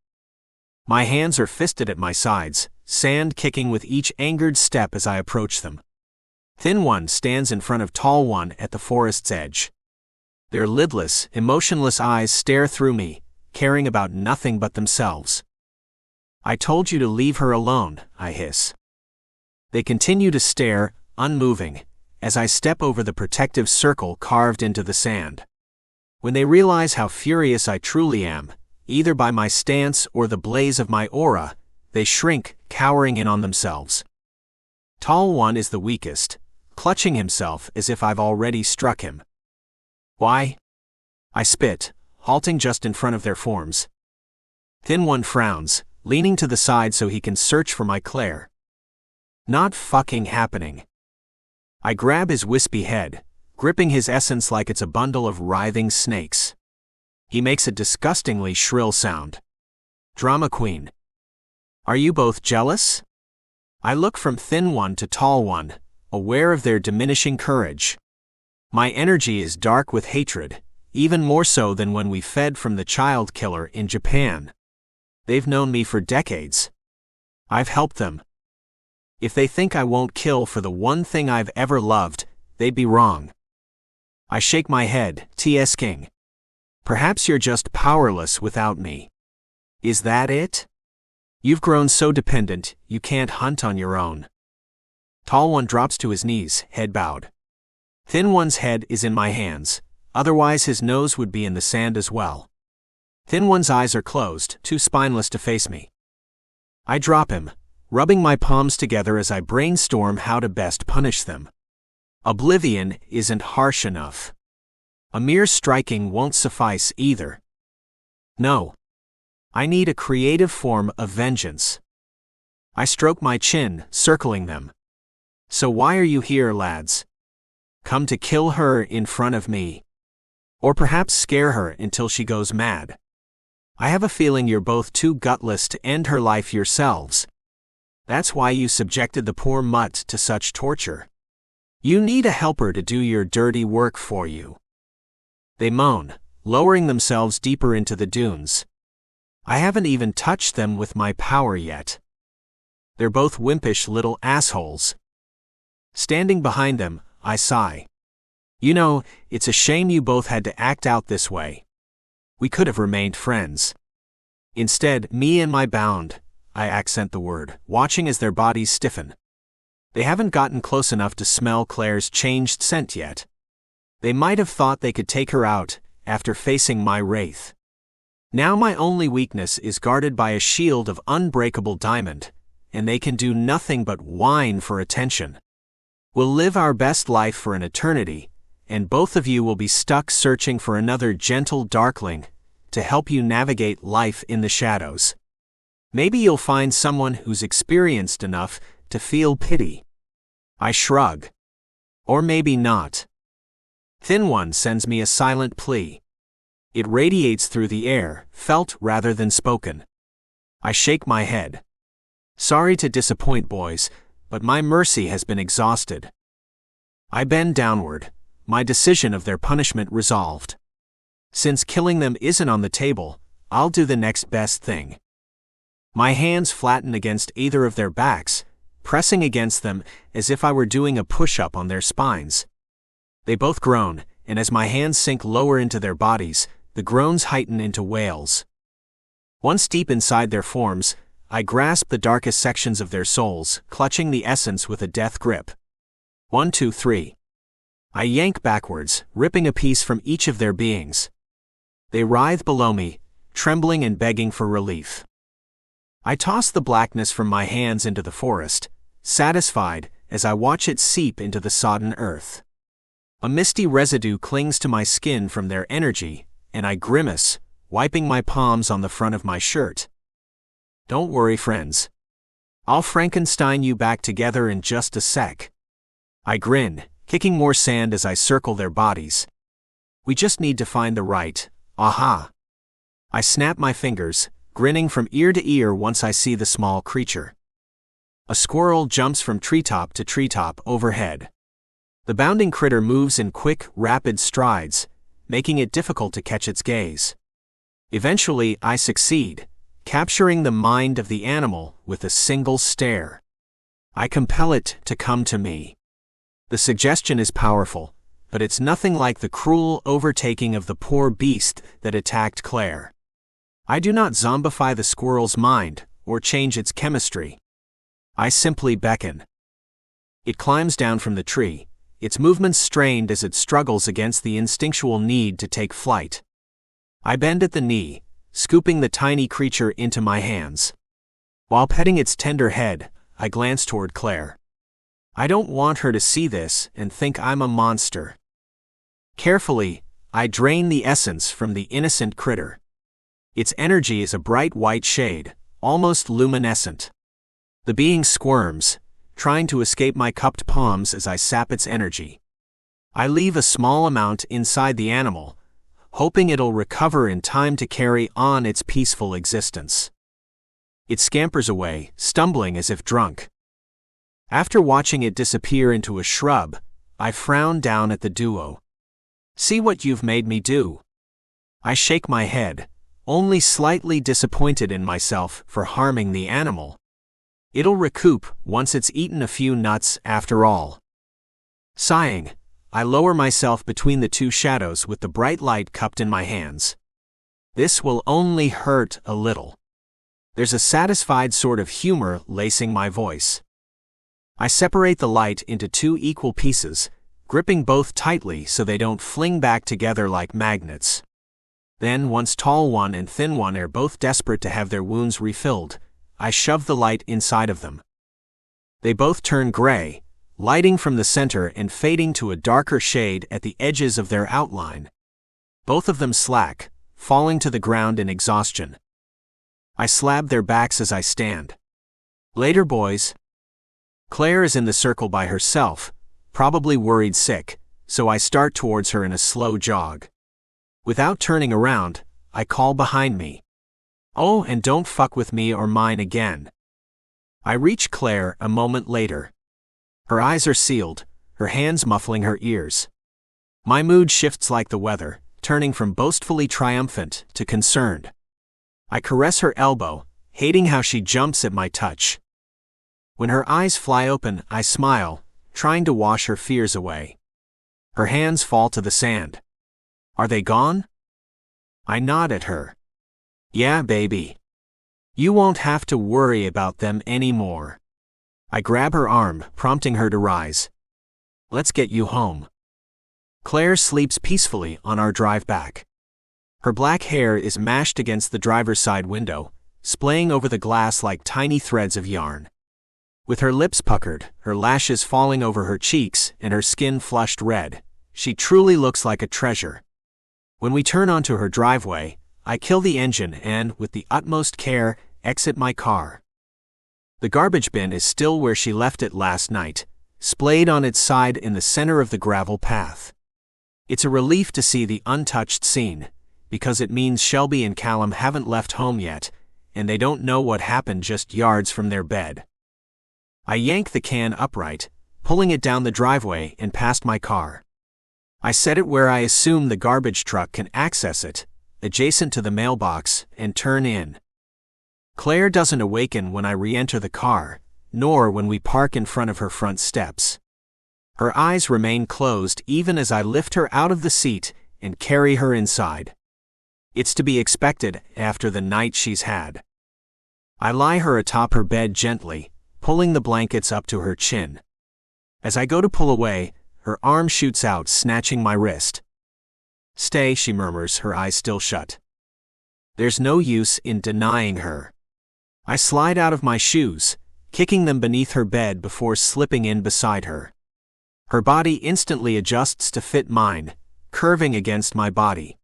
My hands are fisted at my sides, sand kicking with each angered step as I approach them. Thin One stands in front of Tall One at the forest's edge. Their lidless, emotionless eyes stare through me, caring about nothing but themselves. I told you to leave her alone, I hiss. They continue to stare, unmoving, as I step over the protective circle carved into the sand. When they realize how furious I truly am, either by my stance or the blaze of my aura, they shrink, cowering in on themselves. Tall One is the weakest, clutching himself as if I've already struck him. Why? I spit, halting just in front of their forms. Thin One frowns, leaning to the side so he can search for my Claire. Not fucking happening. I grab his wispy head, gripping his essence like it's a bundle of writhing snakes. He makes a disgustingly shrill sound. Drama queen. Are you both jealous? I look from Thin One to Tall One, aware of their diminishing courage. My energy is dark with hatred, even more so than when we fed from the child killer in Japan. They've known me for decades. I've helped them. If they think I won't kill for the one thing I've ever loved, they'd be wrong. I shake my head, T.S. King. Perhaps you're just powerless without me. Is that it? You've grown so dependent, you can't hunt on your own. Tall One drops to his knees, head bowed. Thin One's head is in my hands, otherwise his nose would be in the sand as well. Thin One's eyes are closed, too spineless to face me. I drop him, rubbing my palms together as I brainstorm how to best punish them. Oblivion isn't harsh enough. A mere striking won't suffice either. No. I need a creative form of vengeance. I stroke my chin, circling them. So why are you here, lads? Come to kill her in front of me. Or perhaps scare her until she goes mad. I have a feeling you're both too gutless to end her life yourselves. That's why you subjected the poor mutt to such torture. You need a helper to do your dirty work for you. They moan, lowering themselves deeper into the dunes. I haven't even touched them with my power yet. They're both wimpish little assholes. Standing behind them, I sigh. You know, it's a shame you both had to act out this way. We could have remained friends. Instead, me and my bound, I accent the word, watching as their bodies stiffen. They haven't gotten close enough to smell Claire's changed scent yet. They might have thought they could take her out, after facing my wraith. Now my only weakness is guarded by a shield of unbreakable diamond, and they can do nothing but whine for attention. We'll live our best life for an eternity, and both of you will be stuck searching for another gentle darkling to help you navigate life in the shadows. Maybe you'll find someone who's experienced enough to feel pity. I shrug. Or maybe not. Thin One sends me a silent plea. It radiates through the air, felt rather than spoken. I shake my head. Sorry to disappoint, boys, but my mercy has been exhausted. I bend downward, my decision of their punishment resolved. Since killing them isn't on the table, I'll do the next best thing. My hands flatten against either of their backs, pressing against them as if I were doing a push-up on their spines. They both groan, and as my hands sink lower into their bodies, the groans heighten into wails. Once deep inside their forms, I grasp the darkest sections of their souls, clutching the essence with a death grip. 1, 2, 3. I yank backwards, ripping a piece from each of their beings. They writhe below me, trembling and begging for relief. I toss the blackness from my hands into the forest, satisfied as I watch it seep into the sodden earth. A misty residue clings to my skin from their energy, and I grimace, wiping my palms on the front of my shirt. Don't worry, friends. I'll Frankenstein you back together in just a sec. I grin, kicking more sand as I circle their bodies. We just need to find the right, aha. I snap my fingers, grinning from ear to ear once I see the small creature. A squirrel jumps from treetop to treetop overhead. The bounding critter moves in quick, rapid strides, making it difficult to catch its gaze. Eventually, I succeed, capturing the mind of the animal with a single stare. I compel it to come to me. The suggestion is powerful, but it's nothing like the cruel overtaking of the poor beast that attacked Claire. I do not zombify the squirrel's mind or change its chemistry. I simply beckon. It climbs down from the tree, its movements strained as it struggles against the instinctual need to take flight. I bend at the knee, scooping the tiny creature into my hands. While petting its tender head, I glance toward Claire. I don't want her to see this and think I'm a monster. Carefully, I drain the essence from the innocent critter. Its energy is a bright white shade, almost luminescent. The being squirms, trying to escape my cupped palms as I sap its energy. I leave a small amount inside the animal, hoping it'll recover in time to carry on its peaceful existence. It scampers away, stumbling as if drunk. After watching it disappear into a shrub, I frown down at the duo. See what you've made me do. I shake my head, only slightly disappointed in myself for harming the animal. It'll recoup once it's eaten a few nuts after all. Sighing, I lower myself between the two shadows with the bright light cupped in my hands. This will only hurt a little. There's a satisfied sort of humor lacing my voice. I separate the light into two equal pieces, gripping both tightly so they don't fling back together like magnets. Then, once tall one and thin one are both desperate to have their wounds refilled, I shove the light inside of them. They both turn gray, lighting from the center and fading to a darker shade at the edges of their outline. Both of them slack, falling to the ground in exhaustion. I slab their backs as I stand. Later, boys. Claire is in the circle by herself, probably worried sick, so I start towards her in a slow jog. Without turning around, I call behind me. Oh, and don't fuck with me or mine again. I reach Claire a moment later. Her eyes are sealed, her hands muffling her ears. My mood shifts like the weather, turning from boastfully triumphant to concerned. I caress her elbow, hating how she jumps at my touch. When her eyes fly open, I smile, trying to wash her fears away. Her hands fall to the sand. Are they gone? I nod at her. Yeah, baby. You won't have to worry about them anymore. I grab her arm, prompting her to rise. Let's get you home. Claire sleeps peacefully on our drive back. Her black hair is mashed against the driver's side window, splaying over the glass like tiny threads of yarn. With her lips puckered, her lashes falling over her cheeks, and her skin flushed red, she truly looks like a treasure. When we turn onto her driveway, I kill the engine and, with the utmost care, exit my car. The garbage bin is still where she left it last night, splayed on its side in the center of the gravel path. It's a relief to see the untouched scene, because it means Shelby and Callum haven't left home yet, and they don't know what happened just yards from their bed. I yank the can upright, pulling it down the driveway and past my car. I set it where I assume the garbage truck can access it, adjacent to the mailbox, and turn in. Claire doesn't awaken when I re-enter the car, nor when we park in front of her front steps. Her eyes remain closed even as I lift her out of the seat and carry her inside. It's to be expected after the night she's had. I lie her atop her bed gently, pulling the blankets up to her chin. As I go to pull away, her arm shoots out, snatching my wrist. Stay, she murmurs, her eyes still shut. There's no use in denying her. I slide out of my shoes, kicking them beneath her bed before slipping in beside her. Her body instantly adjusts to fit mine, curving against my body.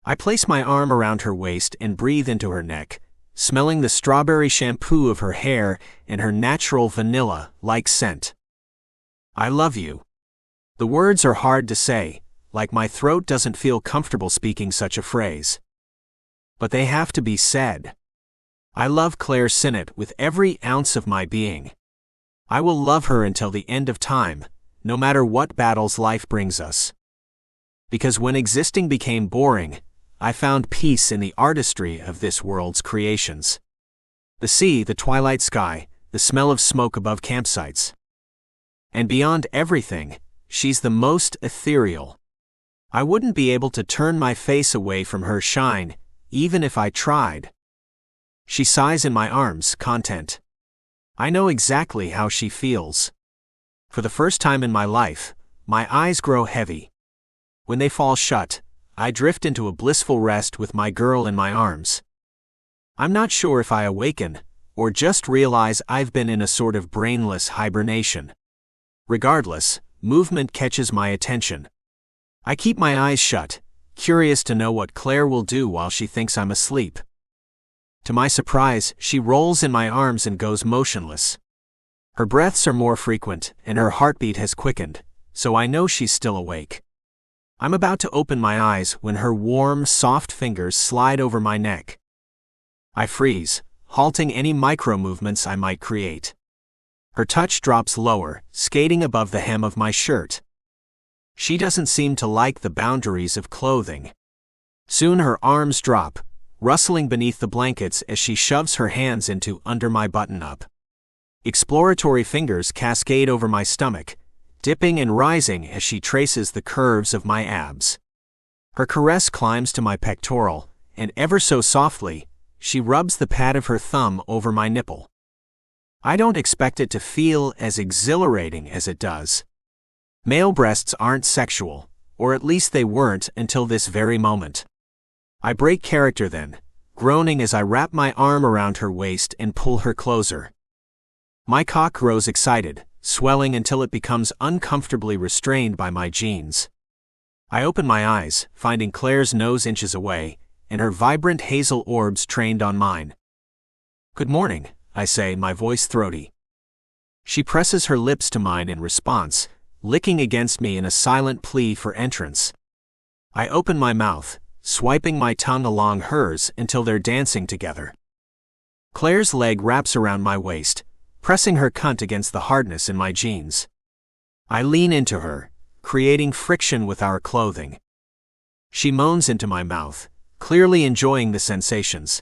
I place my arm around her waist and breathe into her neck, smelling the strawberry shampoo of her hair and her natural vanilla-like scent. I love you. The words are hard to say, like my throat doesn't feel comfortable speaking such a phrase. But they have to be said. I love Claire Sinnott with every ounce of my being. I will love her until the end of time, no matter what battles life brings us. Because when existing became boring, I found peace in the artistry of this world's creations. The sea, the twilight sky, the smell of smoke above campsites. And beyond everything, she's the most ethereal. I wouldn't be able to turn my face away from her shine, even if I tried. She sighs in my arms, content. I know exactly how she feels. For the first time in my life, my eyes grow heavy. When they fall shut, I drift into a blissful rest with my girl in my arms. I'm not sure if I awaken, or just realize I've been in a sort of brainless hibernation. Regardless, movement catches my attention. I keep my eyes shut, curious to know what Claire will do while she thinks I'm asleep. To my surprise, she rolls in my arms and goes motionless. Her breaths are more frequent, and her heartbeat has quickened, so I know she's still awake. I'm about to open my eyes when her warm, soft fingers slide over my neck. I freeze, halting any micro-movements I might create. Her touch drops lower, skating above the hem of my shirt. She doesn't seem to like the boundaries of clothing. Soon her arms drop, rustling beneath the blankets as she shoves her hands into under my button-up. Exploratory fingers cascade over my stomach, dipping and rising as she traces the curves of my abs. Her caress climbs to my pectoral, and ever so softly, she rubs the pad of her thumb over my nipple. I don't expect it to feel as exhilarating as it does. Male breasts aren't sexual, or at least they weren't until this very moment. I break character then, groaning as I wrap my arm around her waist and pull her closer. My cock grows excited, swelling until it becomes uncomfortably restrained by my jeans. I open my eyes, finding Claire's nose inches away, and her vibrant hazel orbs trained on mine. "Good morning," I say, my voice throaty. She presses her lips to mine in response, licking against me in a silent plea for entrance. I open my mouth, swiping my tongue along hers until they're dancing together. Claire's leg wraps around my waist, pressing her cunt against the hardness in my jeans. I lean into her, creating friction with our clothing. She moans into my mouth, clearly enjoying the sensations.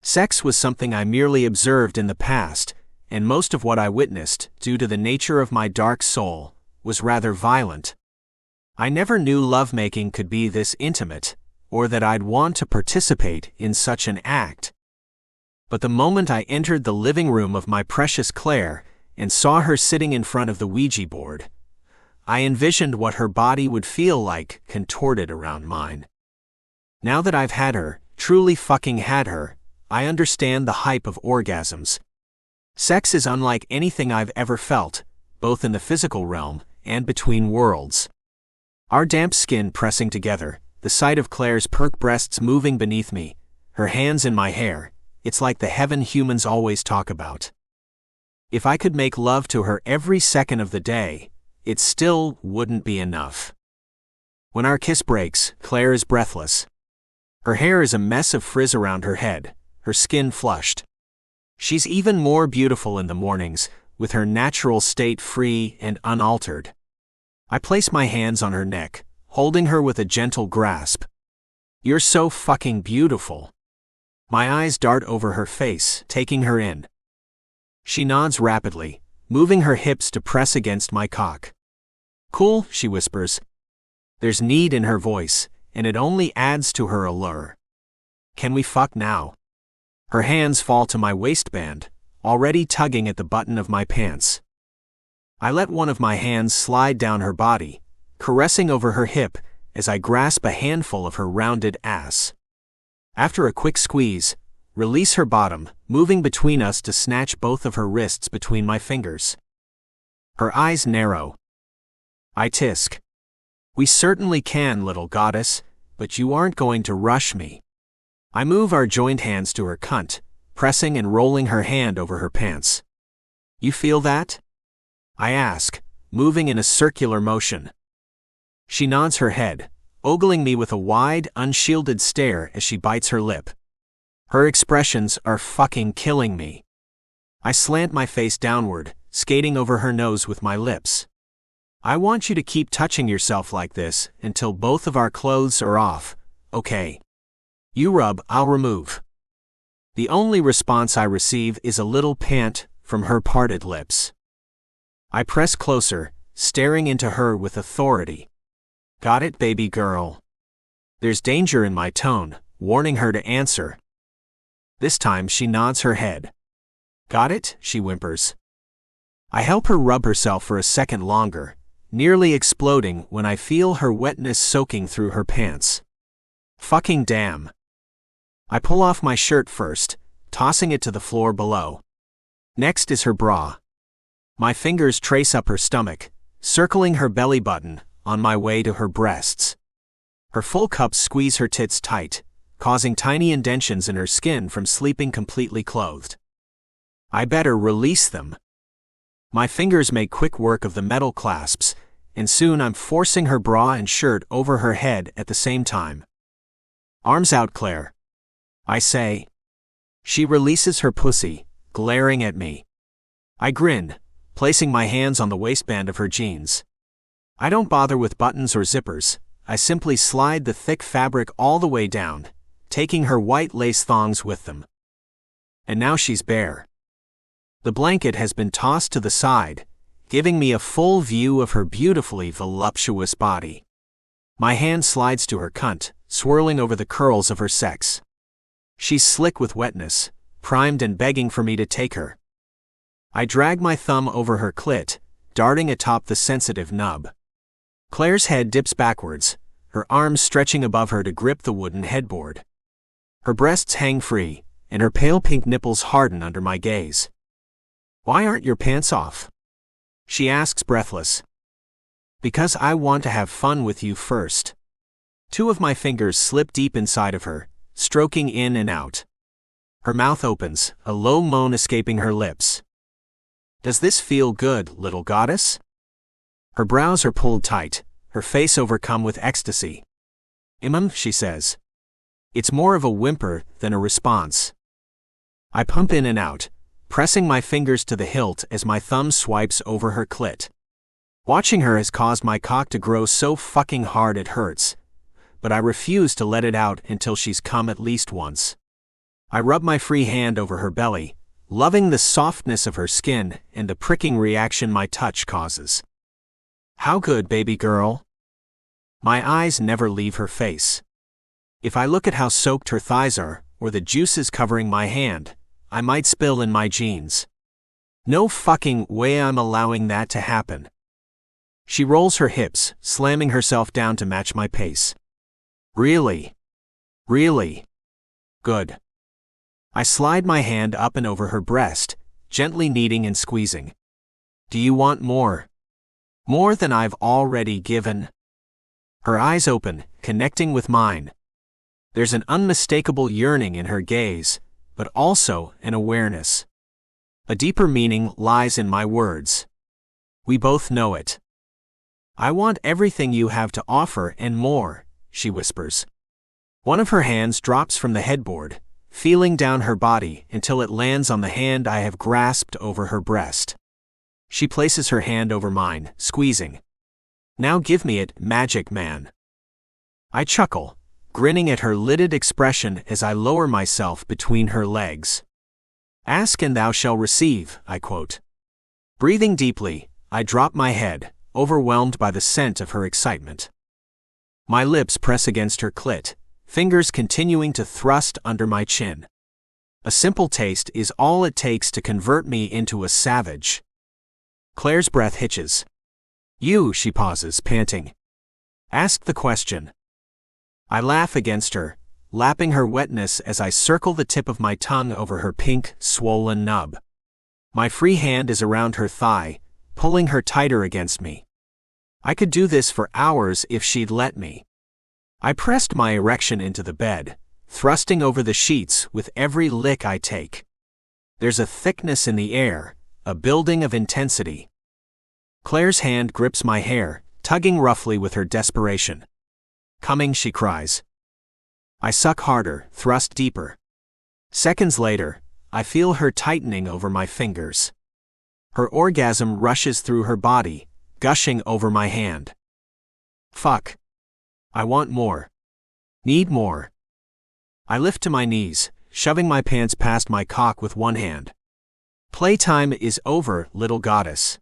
Sex was something I merely observed in the past, and most of what I witnessed, due to the nature of my dark soul, was rather violent. I never knew lovemaking could be this intimate, or that I'd want to participate in such an act. But the moment I entered the living room of my precious Claire and saw her sitting in front of the Ouija board, I envisioned what her body would feel like contorted around mine. Now that I've had her, truly fucking had her, I understand the hype of orgasms. Sex is unlike anything I've ever felt, both in the physical realm and between worlds. Our damp skin pressing together, the sight of Claire's perk breasts moving beneath me, her hands in my hair, it's like the heaven humans always talk about. If I could make love to her every second of the day, it still wouldn't be enough. When our kiss breaks, Claire is breathless. Her hair is a mess of frizz around her head, her skin flushed. She's even more beautiful in the mornings, with her natural state free and unaltered. I place my hands on her neck, holding her with a gentle grasp. "You're so fucking beautiful." My eyes dart over her face, taking her in. She nods rapidly, moving her hips to press against my cock. "Cool," she whispers. There's need in her voice, and it only adds to her allure. "Can we fuck now?" Her hands fall to my waistband, already tugging at the button of my pants. I let one of my hands slide down her body, caressing over her hip as I grasp a handful of her rounded ass. After a quick squeeze, release her bottom, moving between us to snatch both of her wrists between my fingers. Her eyes narrow. I tisk. "We certainly can, little goddess. but you aren't going to rush me. I move our joined hands to her cunt, pressing and rolling her hand over her pants. You feel that? I ask, moving in a circular motion. She nods her head, ogling me with a wide, unshielded stare as she bites her lip. Her expressions are fucking killing me. I slant my face downward, skating over her nose with my lips. I want you to keep touching yourself like this until both of our clothes are off, okay? You rub, I'll remove. The only response I receive is a little pant from her parted lips. I press closer, staring into her with authority. Got it, baby girl? There's danger in my tone, warning her to answer. This time she nods her head. Got it, she whimpers. I help her rub herself for a second longer, nearly exploding when I feel her wetness soaking through her pants. Fucking damn. I pull off my shirt first, tossing it to the floor below. Next is her bra. My fingers trace up her stomach, circling her belly button, on my way to her breasts. Her full cups squeeze her tits tight, causing tiny indentions in her skin from sleeping completely clothed. I better release them. My fingers make quick work of the metal clasps, and soon I'm forcing her bra and shirt over her head at the same time. Arms out, Claire. I say. She releases her pussy, glaring at me. I grin, placing my hands on the waistband of her jeans. I don't bother with buttons or zippers, I simply slide the thick fabric all the way down, taking her white lace thongs with them. And now she's bare. The blanket has been tossed to the side, giving me a full view of her beautifully voluptuous body. My hand slides to her cunt, swirling over the curls of her sex. She's slick with wetness, primed and begging for me to take her. I drag my thumb over her clit, darting atop the sensitive nub. Claire's head dips backwards, her arms stretching above her to grip the wooden headboard. Her breasts hang free, and her pale pink nipples harden under my gaze. Why aren't your pants off? She asks, breathless. Because I want to have fun with you first. Two of my fingers slip deep inside of her, stroking in and out. Her mouth opens, a low moan escaping her lips. Does this feel good, little goddess? Her brows are pulled tight, her face overcome with ecstasy. She says. It's more of a whimper than a response. I pump in and out, pressing my fingers to the hilt as my thumb swipes over her clit. Watching her has caused my cock to grow so fucking hard it hurts, but I refuse to let it out until she's come at least once. I rub my free hand over her belly, loving the softness of her skin and the pricking reaction my touch causes. How good, baby girl? My eyes never leave her face. If I look at how soaked her thighs are, or the juices covering my hand, I might spill in my jeans. No fucking way I'm allowing that to happen. She rolls her hips, slamming herself down to match my pace. Really? Really? Good. I slide my hand up and over her breast, gently kneading and squeezing. Do you want more? More than I've already given? Her eyes open, connecting with mine. There's an unmistakable yearning in her gaze, but also an awareness. A deeper meaning lies in my words. We both know it. I want everything you have to offer and more, she whispers. One of her hands drops from the headboard, feeling down her body until it lands on the hand I have grasped over her breast. She places her hand over mine, squeezing. Now give me it, magic man. I chuckle, grinning at her lidded expression as I lower myself between her legs. Ask and thou shalt receive, I quote. Breathing deeply, I drop my head, overwhelmed by the scent of her excitement. My lips press against her clit, fingers continuing to thrust under my chin. A simple taste is all it takes to convert me into a savage. Claire's breath hitches. You, she pauses, panting. Ask the question. I laugh against her, lapping her wetness as I circle the tip of my tongue over her pink, swollen nub. My free hand is around her thigh, pulling her tighter against me. I could do this for hours if she'd let me. I pressed my erection into the bed, thrusting over the sheets with every lick I take. There's a thickness in the air, a building of intensity. Claire's hand grips my hair, tugging roughly with her desperation. "Coming," she cries. I suck harder, thrust deeper. Seconds later, I feel her tightening over my fingers. Her orgasm rushes through her body, gushing over my hand. Fuck. I want more. Need more. I lift to my knees, shoving my pants past my cock with one hand. Playtime is over, little goddess.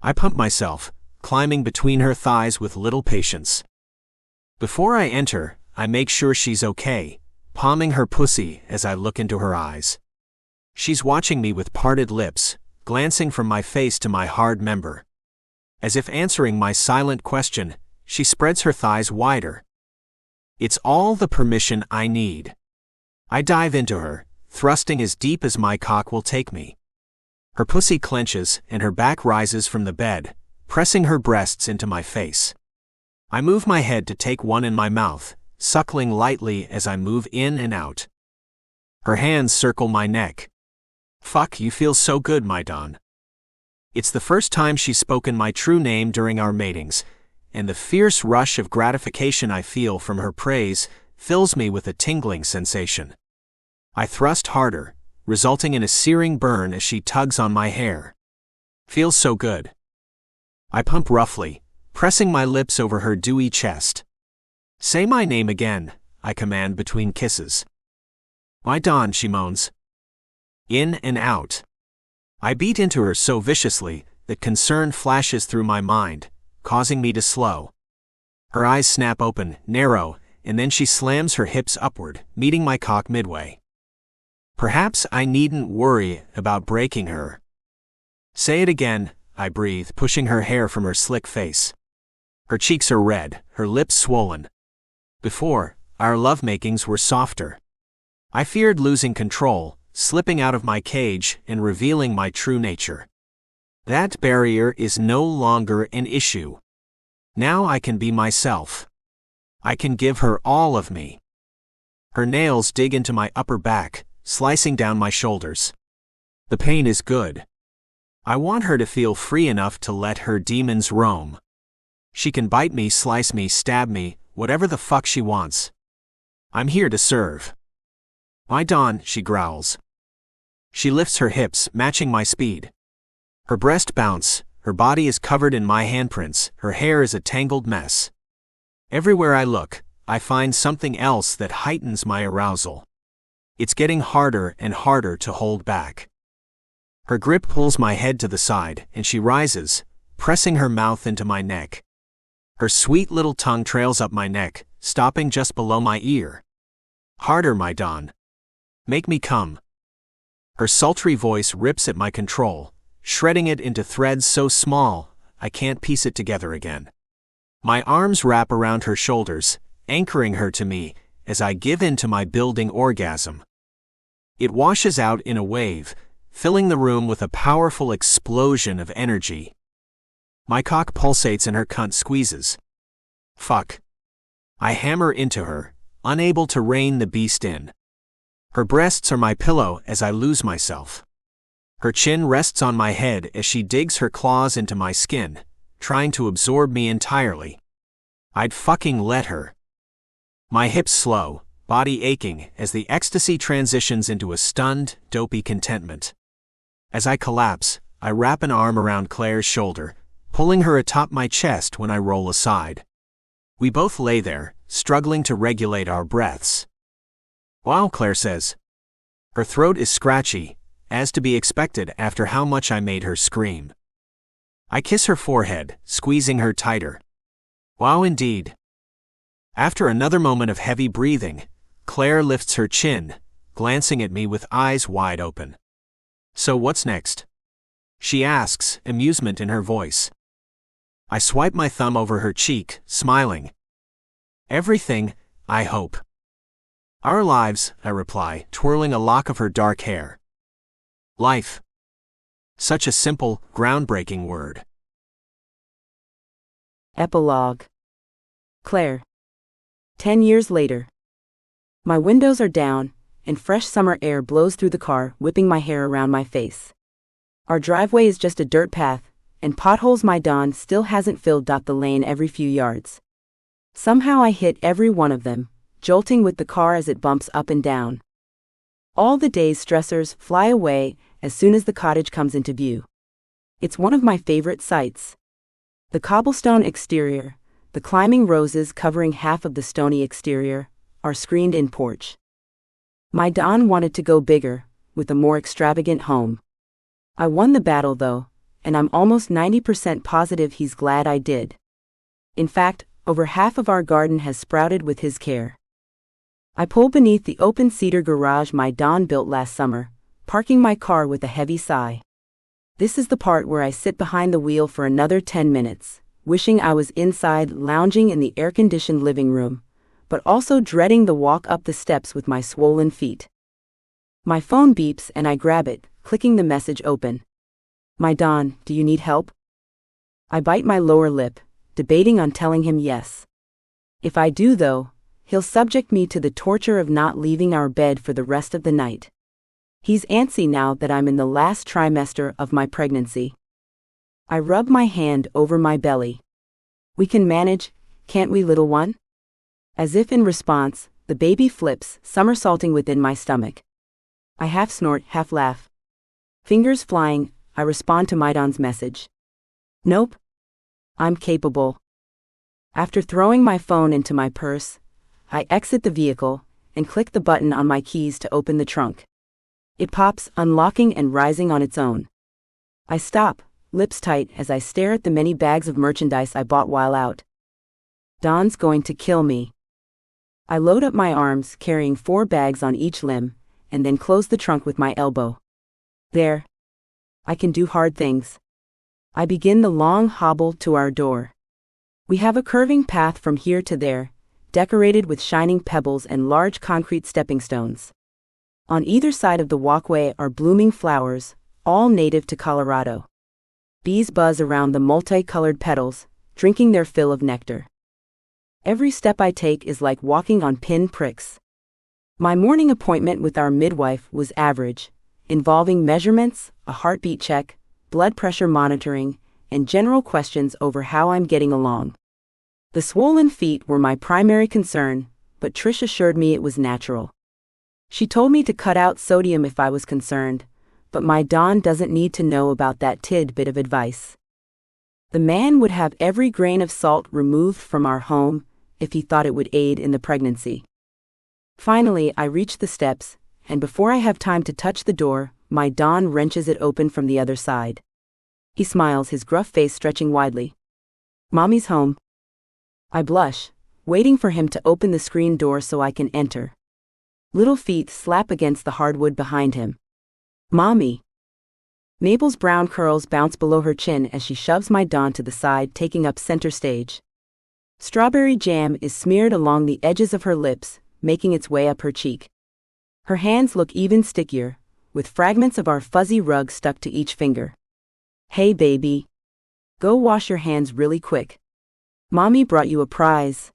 I pump myself, climbing between her thighs with little patience. Before I enter, I make sure she's okay, palming her pussy as I look into her eyes. She's watching me with parted lips, glancing from my face to my hard member. As if answering my silent question, she spreads her thighs wider. It's all the permission I need. I dive into her, thrusting as deep as my cock will take me. Her pussy clenches and her back rises from the bed, pressing her breasts into my face. I move my head to take one in my mouth, suckling lightly as I move in and out. Her hands circle my neck. Fuck, you feel so good, my Don. It's the first time she's spoken my true name during our matings, and the fierce rush of gratification I feel from her praise fills me with a tingling sensation. I thrust harder, resulting in a searing burn as she tugs on my hair. Feels so good. I pump roughly, pressing my lips over her dewy chest. Say my name again, I command between kisses. My Don, she moans. In and out. I beat into her so viciously that concern flashes through my mind, causing me to slow. Her eyes snap open, narrow, and then she slams her hips upward, meeting my cock midway. Perhaps I needn't worry about breaking her. Say it again, I breathe, pushing her hair from her slick face. Her cheeks are red, her lips swollen. Before, our lovemakings were softer. I feared losing control, slipping out of my cage and revealing my true nature. That barrier is no longer an issue. Now I can be myself. I can give her all of me. Her nails dig into my upper back, slicing down my shoulders. The pain is good. I want her to feel free enough to let her demons roam. She can bite me, slice me, stab me, whatever the fuck she wants. I'm here to serve. My Don, she growls. She lifts her hips, matching my speed. Her breast bounce, her body is covered in my handprints, her hair is a tangled mess. Everywhere I look, I find something else that heightens my arousal. It's getting harder and harder to hold back. Her grip pulls my head to the side, and she rises, pressing her mouth into my neck. Her sweet little tongue trails up my neck, stopping just below my ear. Harder, my Don. Make me come. Her sultry voice rips at my control, shredding it into threads so small, I can't piece it together again. My arms wrap around her shoulders, anchoring her to me, as I give in to my building orgasm. It washes out in a wave, filling the room with a powerful explosion of energy. My cock pulsates and her cunt squeezes. Fuck. I hammer into her, unable to rein the beast in. Her breasts are my pillow as I lose myself. Her chin rests on my head as she digs her claws into my skin, trying to absorb me entirely. I'd fucking let her. My hips slow, body aching as the ecstasy transitions into a stunned, dopey contentment. As I collapse, I wrap an arm around Claire's shoulder, pulling her atop my chest when I roll aside. We both lay there, struggling to regulate our breaths. Wow, Claire says. Her throat is scratchy, as to be expected after how much I made her scream. I kiss her forehead, squeezing her tighter. Wow, indeed. After another moment of heavy breathing, Claire lifts her chin, glancing at me with eyes wide open. So what's next? She asks, amusement in her voice. I swipe my thumb over her cheek, smiling. Everything, I hope. Our lives, I reply, twirling a lock of her dark hair. Life. Such a simple, groundbreaking word. Epilogue. Claire. 10 years later. My windows are down, and fresh summer air blows through the car, whipping my hair around my face. Our driveway is just a dirt path, and potholes my Don still hasn't filled. The lane every few yards. Somehow I hit every one of them, jolting with the car as it bumps up and down. All the day's stressors fly away as soon as the cottage comes into view. It's one of my favorite sights. The cobblestone exterior, the climbing roses covering half of the stony exterior, our screened-in porch. My Don wanted to go bigger, with a more extravagant home. I won the battle though, and I'm almost 90% positive he's glad I did. In fact, over half of our garden has sprouted with his care. I pull beneath the open cedar garage my Don built last summer, parking my car with a heavy sigh. This is the part where I sit behind the wheel for another 10 minutes, wishing I was inside lounging in the air-conditioned living room, but also dreading the walk up the steps with my swollen feet. My phone beeps and I grab it, clicking the message open. My Don, do you need help? I bite my lower lip, debating on telling him yes. If I do though, he'll subject me to the torture of not leaving our bed for the rest of the night. He's antsy now that I'm in the last trimester of my pregnancy. I rub my hand over my belly. We can manage, can't we, little one? As if in response, the baby flips, somersaulting within my stomach. I half snort, half laugh. Fingers flying, I respond to my Don's message. Nope. I'm capable. After throwing my phone into my purse, I exit the vehicle and click the button on my keys to open the trunk. It pops, unlocking and rising on its own. I stop, lips tight as I stare at the many bags of merchandise I bought while out. Don's going to kill me. I load up my arms, carrying 4 bags on each limb, and then close the trunk with my elbow. There. I can do hard things. I begin the long hobble to our door. We have a curving path from here to there, decorated with shining pebbles and large concrete stepping stones. On either side of the walkway are blooming flowers, all native to Colorado. Bees buzz around the multicolored petals, drinking their fill of nectar. Every step I take is like walking on pin pricks. My morning appointment with our midwife was average, involving measurements, a heartbeat check, blood pressure monitoring, and general questions over how I'm getting along. The swollen feet were my primary concern, but Trish assured me it was natural. She told me to cut out sodium if I was concerned, but my Don doesn't need to know about that tidbit of advice. The man would have every grain of salt removed from our home if he thought it would aid in the pregnancy. Finally, I reach the steps, and before I have time to touch the door, my Don wrenches it open from the other side. He smiles, his gruff face stretching widely. Mommy's home. I blush, waiting for him to open the screen door so I can enter. Little feet slap against the hardwood behind him. Mommy. Mabel's brown curls bounce below her chin as she shoves my Don to the side, taking up center stage. Strawberry jam is smeared along the edges of her lips, making its way up her cheek. Her hands look even stickier, with fragments of our fuzzy rug stuck to each finger. Hey baby. Go wash your hands really quick. Mommy brought you a prize.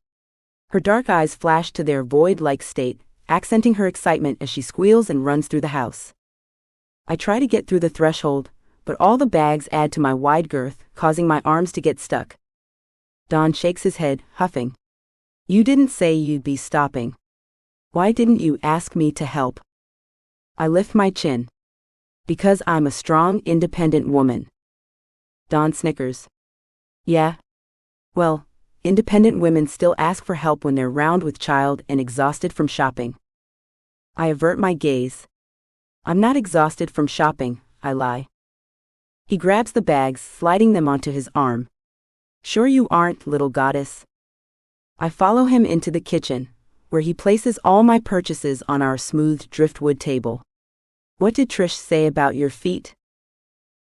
Her dark eyes flash to their void-like state, accenting her excitement as she squeals and runs through the house. I try to get through the threshold, but all the bags add to my wide girth, causing my arms to get stuck. Don shakes his head, huffing. You didn't say you'd be stopping. Why didn't you ask me to help? I lift my chin. Because I'm a strong, independent woman. Don snickers. Yeah. Well, independent women still ask for help when they're round with child and exhausted from shopping. I avert my gaze. I'm not exhausted from shopping, I lie. He grabs the bags, sliding them onto his arm. Sure you aren't, little goddess. I follow him into the kitchen, where he places all my purchases on our smooth driftwood table. What did Trish say about your feet?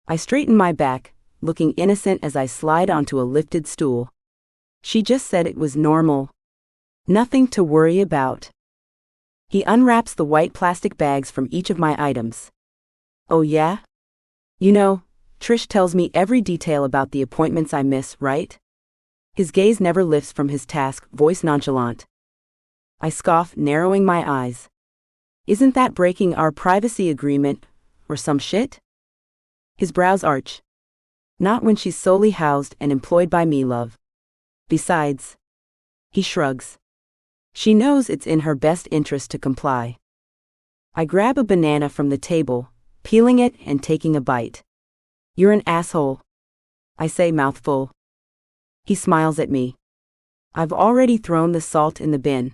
I straighten my back, looking innocent as I slide onto a lifted stool. She just said it was normal. Nothing to worry about. He unwraps the white plastic bags from each of my items. Oh yeah? You know, Trish tells me every detail about the appointments I miss, right? His gaze never lifts from his task, voice nonchalant. I scoff, narrowing my eyes. Isn't that breaking our privacy agreement, or some shit? His brows arch. Not when she's solely housed and employed by me, love. Besides. He shrugs. She knows it's in her best interest to comply. I grab a banana from the table, peeling it and taking a bite. You're an asshole, I say, mouthful. He smiles at me. I've already thrown the salt in the bin.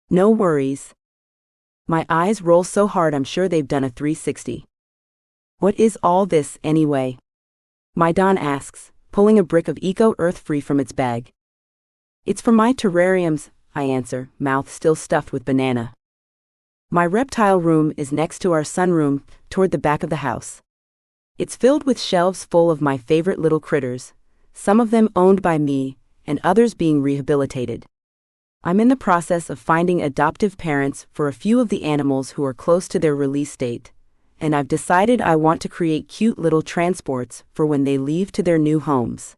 No worries. My eyes roll so hard I'm sure they've done a 360. What is all this, anyway? My Don asks, pulling a brick of Eco Earth free from its bag. It's for my terrariums, I answer, mouth still stuffed with banana. My reptile room is next to our sunroom, toward the back of the house. It's filled with shelves full of my favorite little critters, some of them owned by me, and others being rehabilitated. I'm in the process of finding adoptive parents for a few of the animals who are close to their release date, and I've decided I want to create cute little transports for when they leave to their new homes.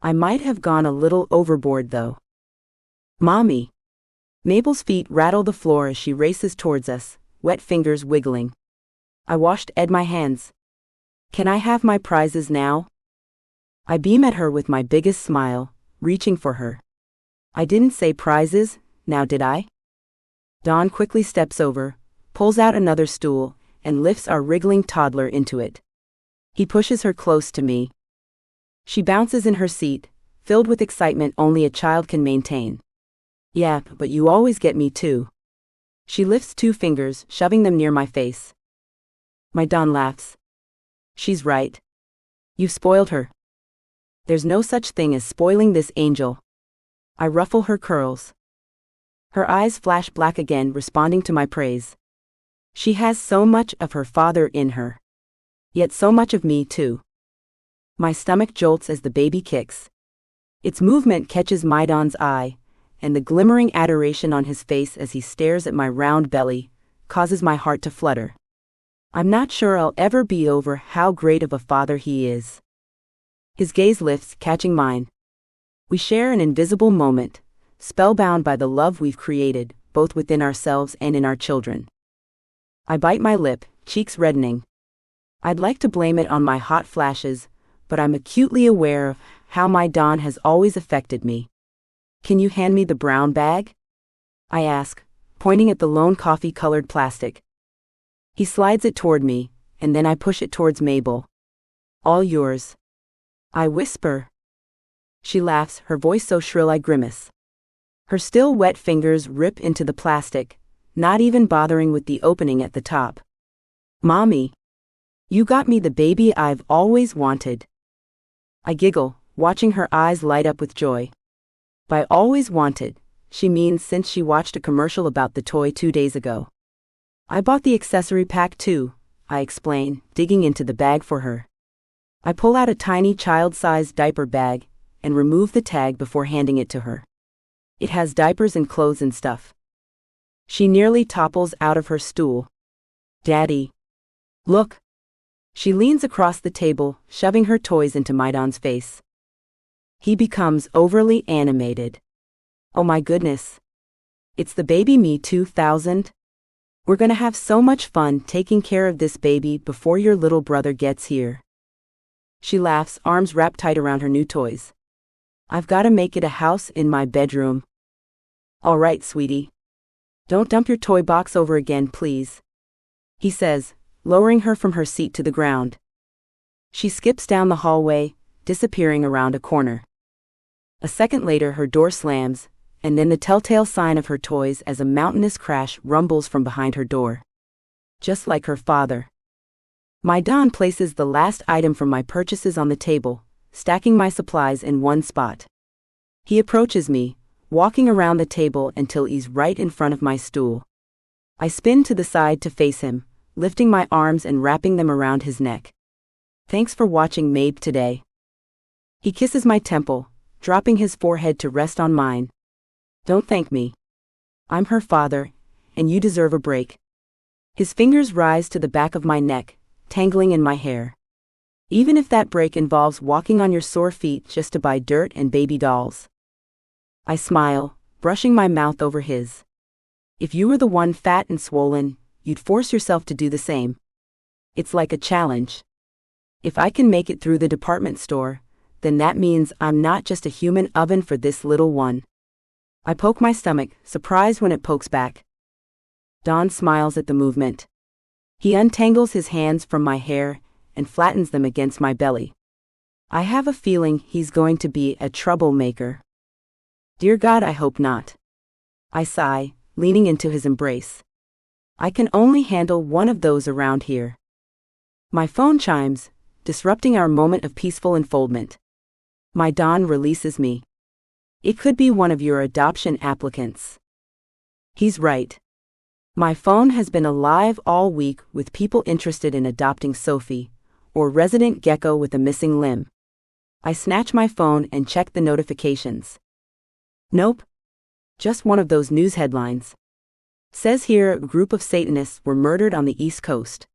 I might have gone a little overboard though. Mommy. Mabel's feet rattle the floor as she races towards us, wet fingers wiggling. I washed my hands. Can I have my prizes now? I beam at her with my biggest smile, reaching for her. I didn't say prizes, now did I? Dawn quickly steps over, pulls out another stool, and lifts our wriggling toddler into it. He pushes her close to me. She bounces in her seat, filled with excitement only a child can maintain. Yeah, but you always get me too. She lifts 2 fingers, shoving them near my face. My Dawn laughs. She's right. You've spoiled her. There's no such thing as spoiling this angel. I ruffle her curls. Her eyes flash black again, responding to my praise. She has so much of her father in her. Yet so much of me too. My stomach jolts as the baby kicks. Its movement catches Maidon's eye, and the glimmering adoration on his face as he stares at my round belly causes my heart to flutter. I'm not sure I'll ever be over how great of a father he is. His gaze lifts, catching mine. We share an invisible moment, spellbound by the love we've created, both within ourselves and in our children. I bite my lip, cheeks reddening. I'd like to blame it on my hot flashes, but I'm acutely aware of how my Dawn has always affected me. Can you hand me the brown bag? I ask, pointing at the lone coffee-colored plastic. He slides it toward me, and then I push it towards Mabel. All yours. I whisper. She laughs, her voice so shrill I grimace. Her still wet fingers rip into the plastic, not even bothering with the opening at the top. Mommy. You got me the baby I've always wanted. I giggle, watching her eyes light up with joy. By always wanted, she means since she watched a commercial about the toy 2 days ago. I bought the accessory pack too, I explain, digging into the bag for her. I pull out a tiny child-sized diaper bag and remove the tag before handing it to her. It has diapers and clothes and stuff. She nearly topples out of her stool. Daddy. Look. She leans across the table, shoving her toys into Maidon's face. He becomes overly animated. Oh my goodness. It's the baby me 2000. We're gonna have so much fun taking care of this baby before your little brother gets here. She laughs, arms wrapped tight around her new toys. I've gotta make it a house in my bedroom. All right, sweetie. Don't dump your toy box over again, please. He says, lowering her from her seat to the ground. She skips down the hallway, disappearing around a corner. A second later her door slams, and then the telltale sign of her toys as a mountainous crash rumbles from behind her door. Just like her father. My Dawn places the last item from my purchases on the table, stacking my supplies in one spot. He approaches me, walking around the table until he's right in front of my stool. I spin to the side to face him, lifting my arms and wrapping them around his neck. Thanks for watching Mabe today. He kisses my temple, dropping his forehead to rest on mine. Don't thank me. I'm her father, and you deserve a break. His fingers rise to the back of my neck, tangling in my hair. Even if that break involves walking on your sore feet just to buy dirt and baby dolls. I smile, brushing my mouth over his. If you were the one fat and swollen, you'd force yourself to do the same. It's like a challenge. If I can make it through the department store, then that means I'm not just a human oven for this little one. I poke my stomach, surprised when it pokes back. Don smiles at the movement. He untangles his hands from my hair and flattens them against my belly. I have a feeling he's going to be a troublemaker. Dear God, I hope not. I sigh, leaning into his embrace. I can only handle one of those around here. My phone chimes, disrupting our moment of peaceful enfoldment. My Don releases me. It could be one of your adoption applicants. He's right. My phone has been alive all week with people interested in adopting Sophie, or resident gecko with a missing limb. I snatch my phone and check the notifications. Nope. Just one of those news headlines. Says here a group of Satanists were murdered on the East Coast.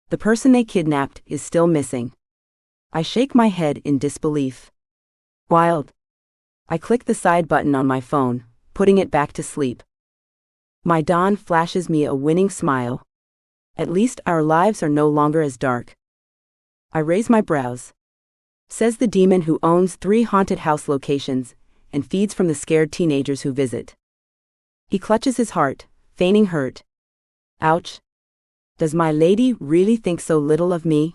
The person they kidnapped is still missing. I shake my head in disbelief. Wild. I click the side button on my phone, putting it back to sleep. My Don flashes me a winning smile. At least our lives are no longer as dark. I raise my brows. Says the demon who owns 3 haunted house locations and feeds from the scared teenagers who visit. He clutches his heart, feigning hurt. Ouch. Does my lady really think so little of me?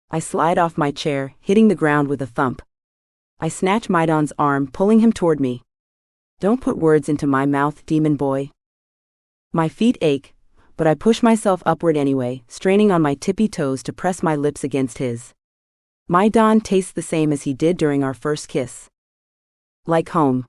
I slide off my chair, hitting the ground with a thump. I snatch Maidon's arm, pulling him toward me. Don't put words into my mouth, demon boy. My feet ache, but I push myself upward anyway, straining on my tippy toes to press my lips against his. My Don tastes the same as he did during our first kiss. Like home.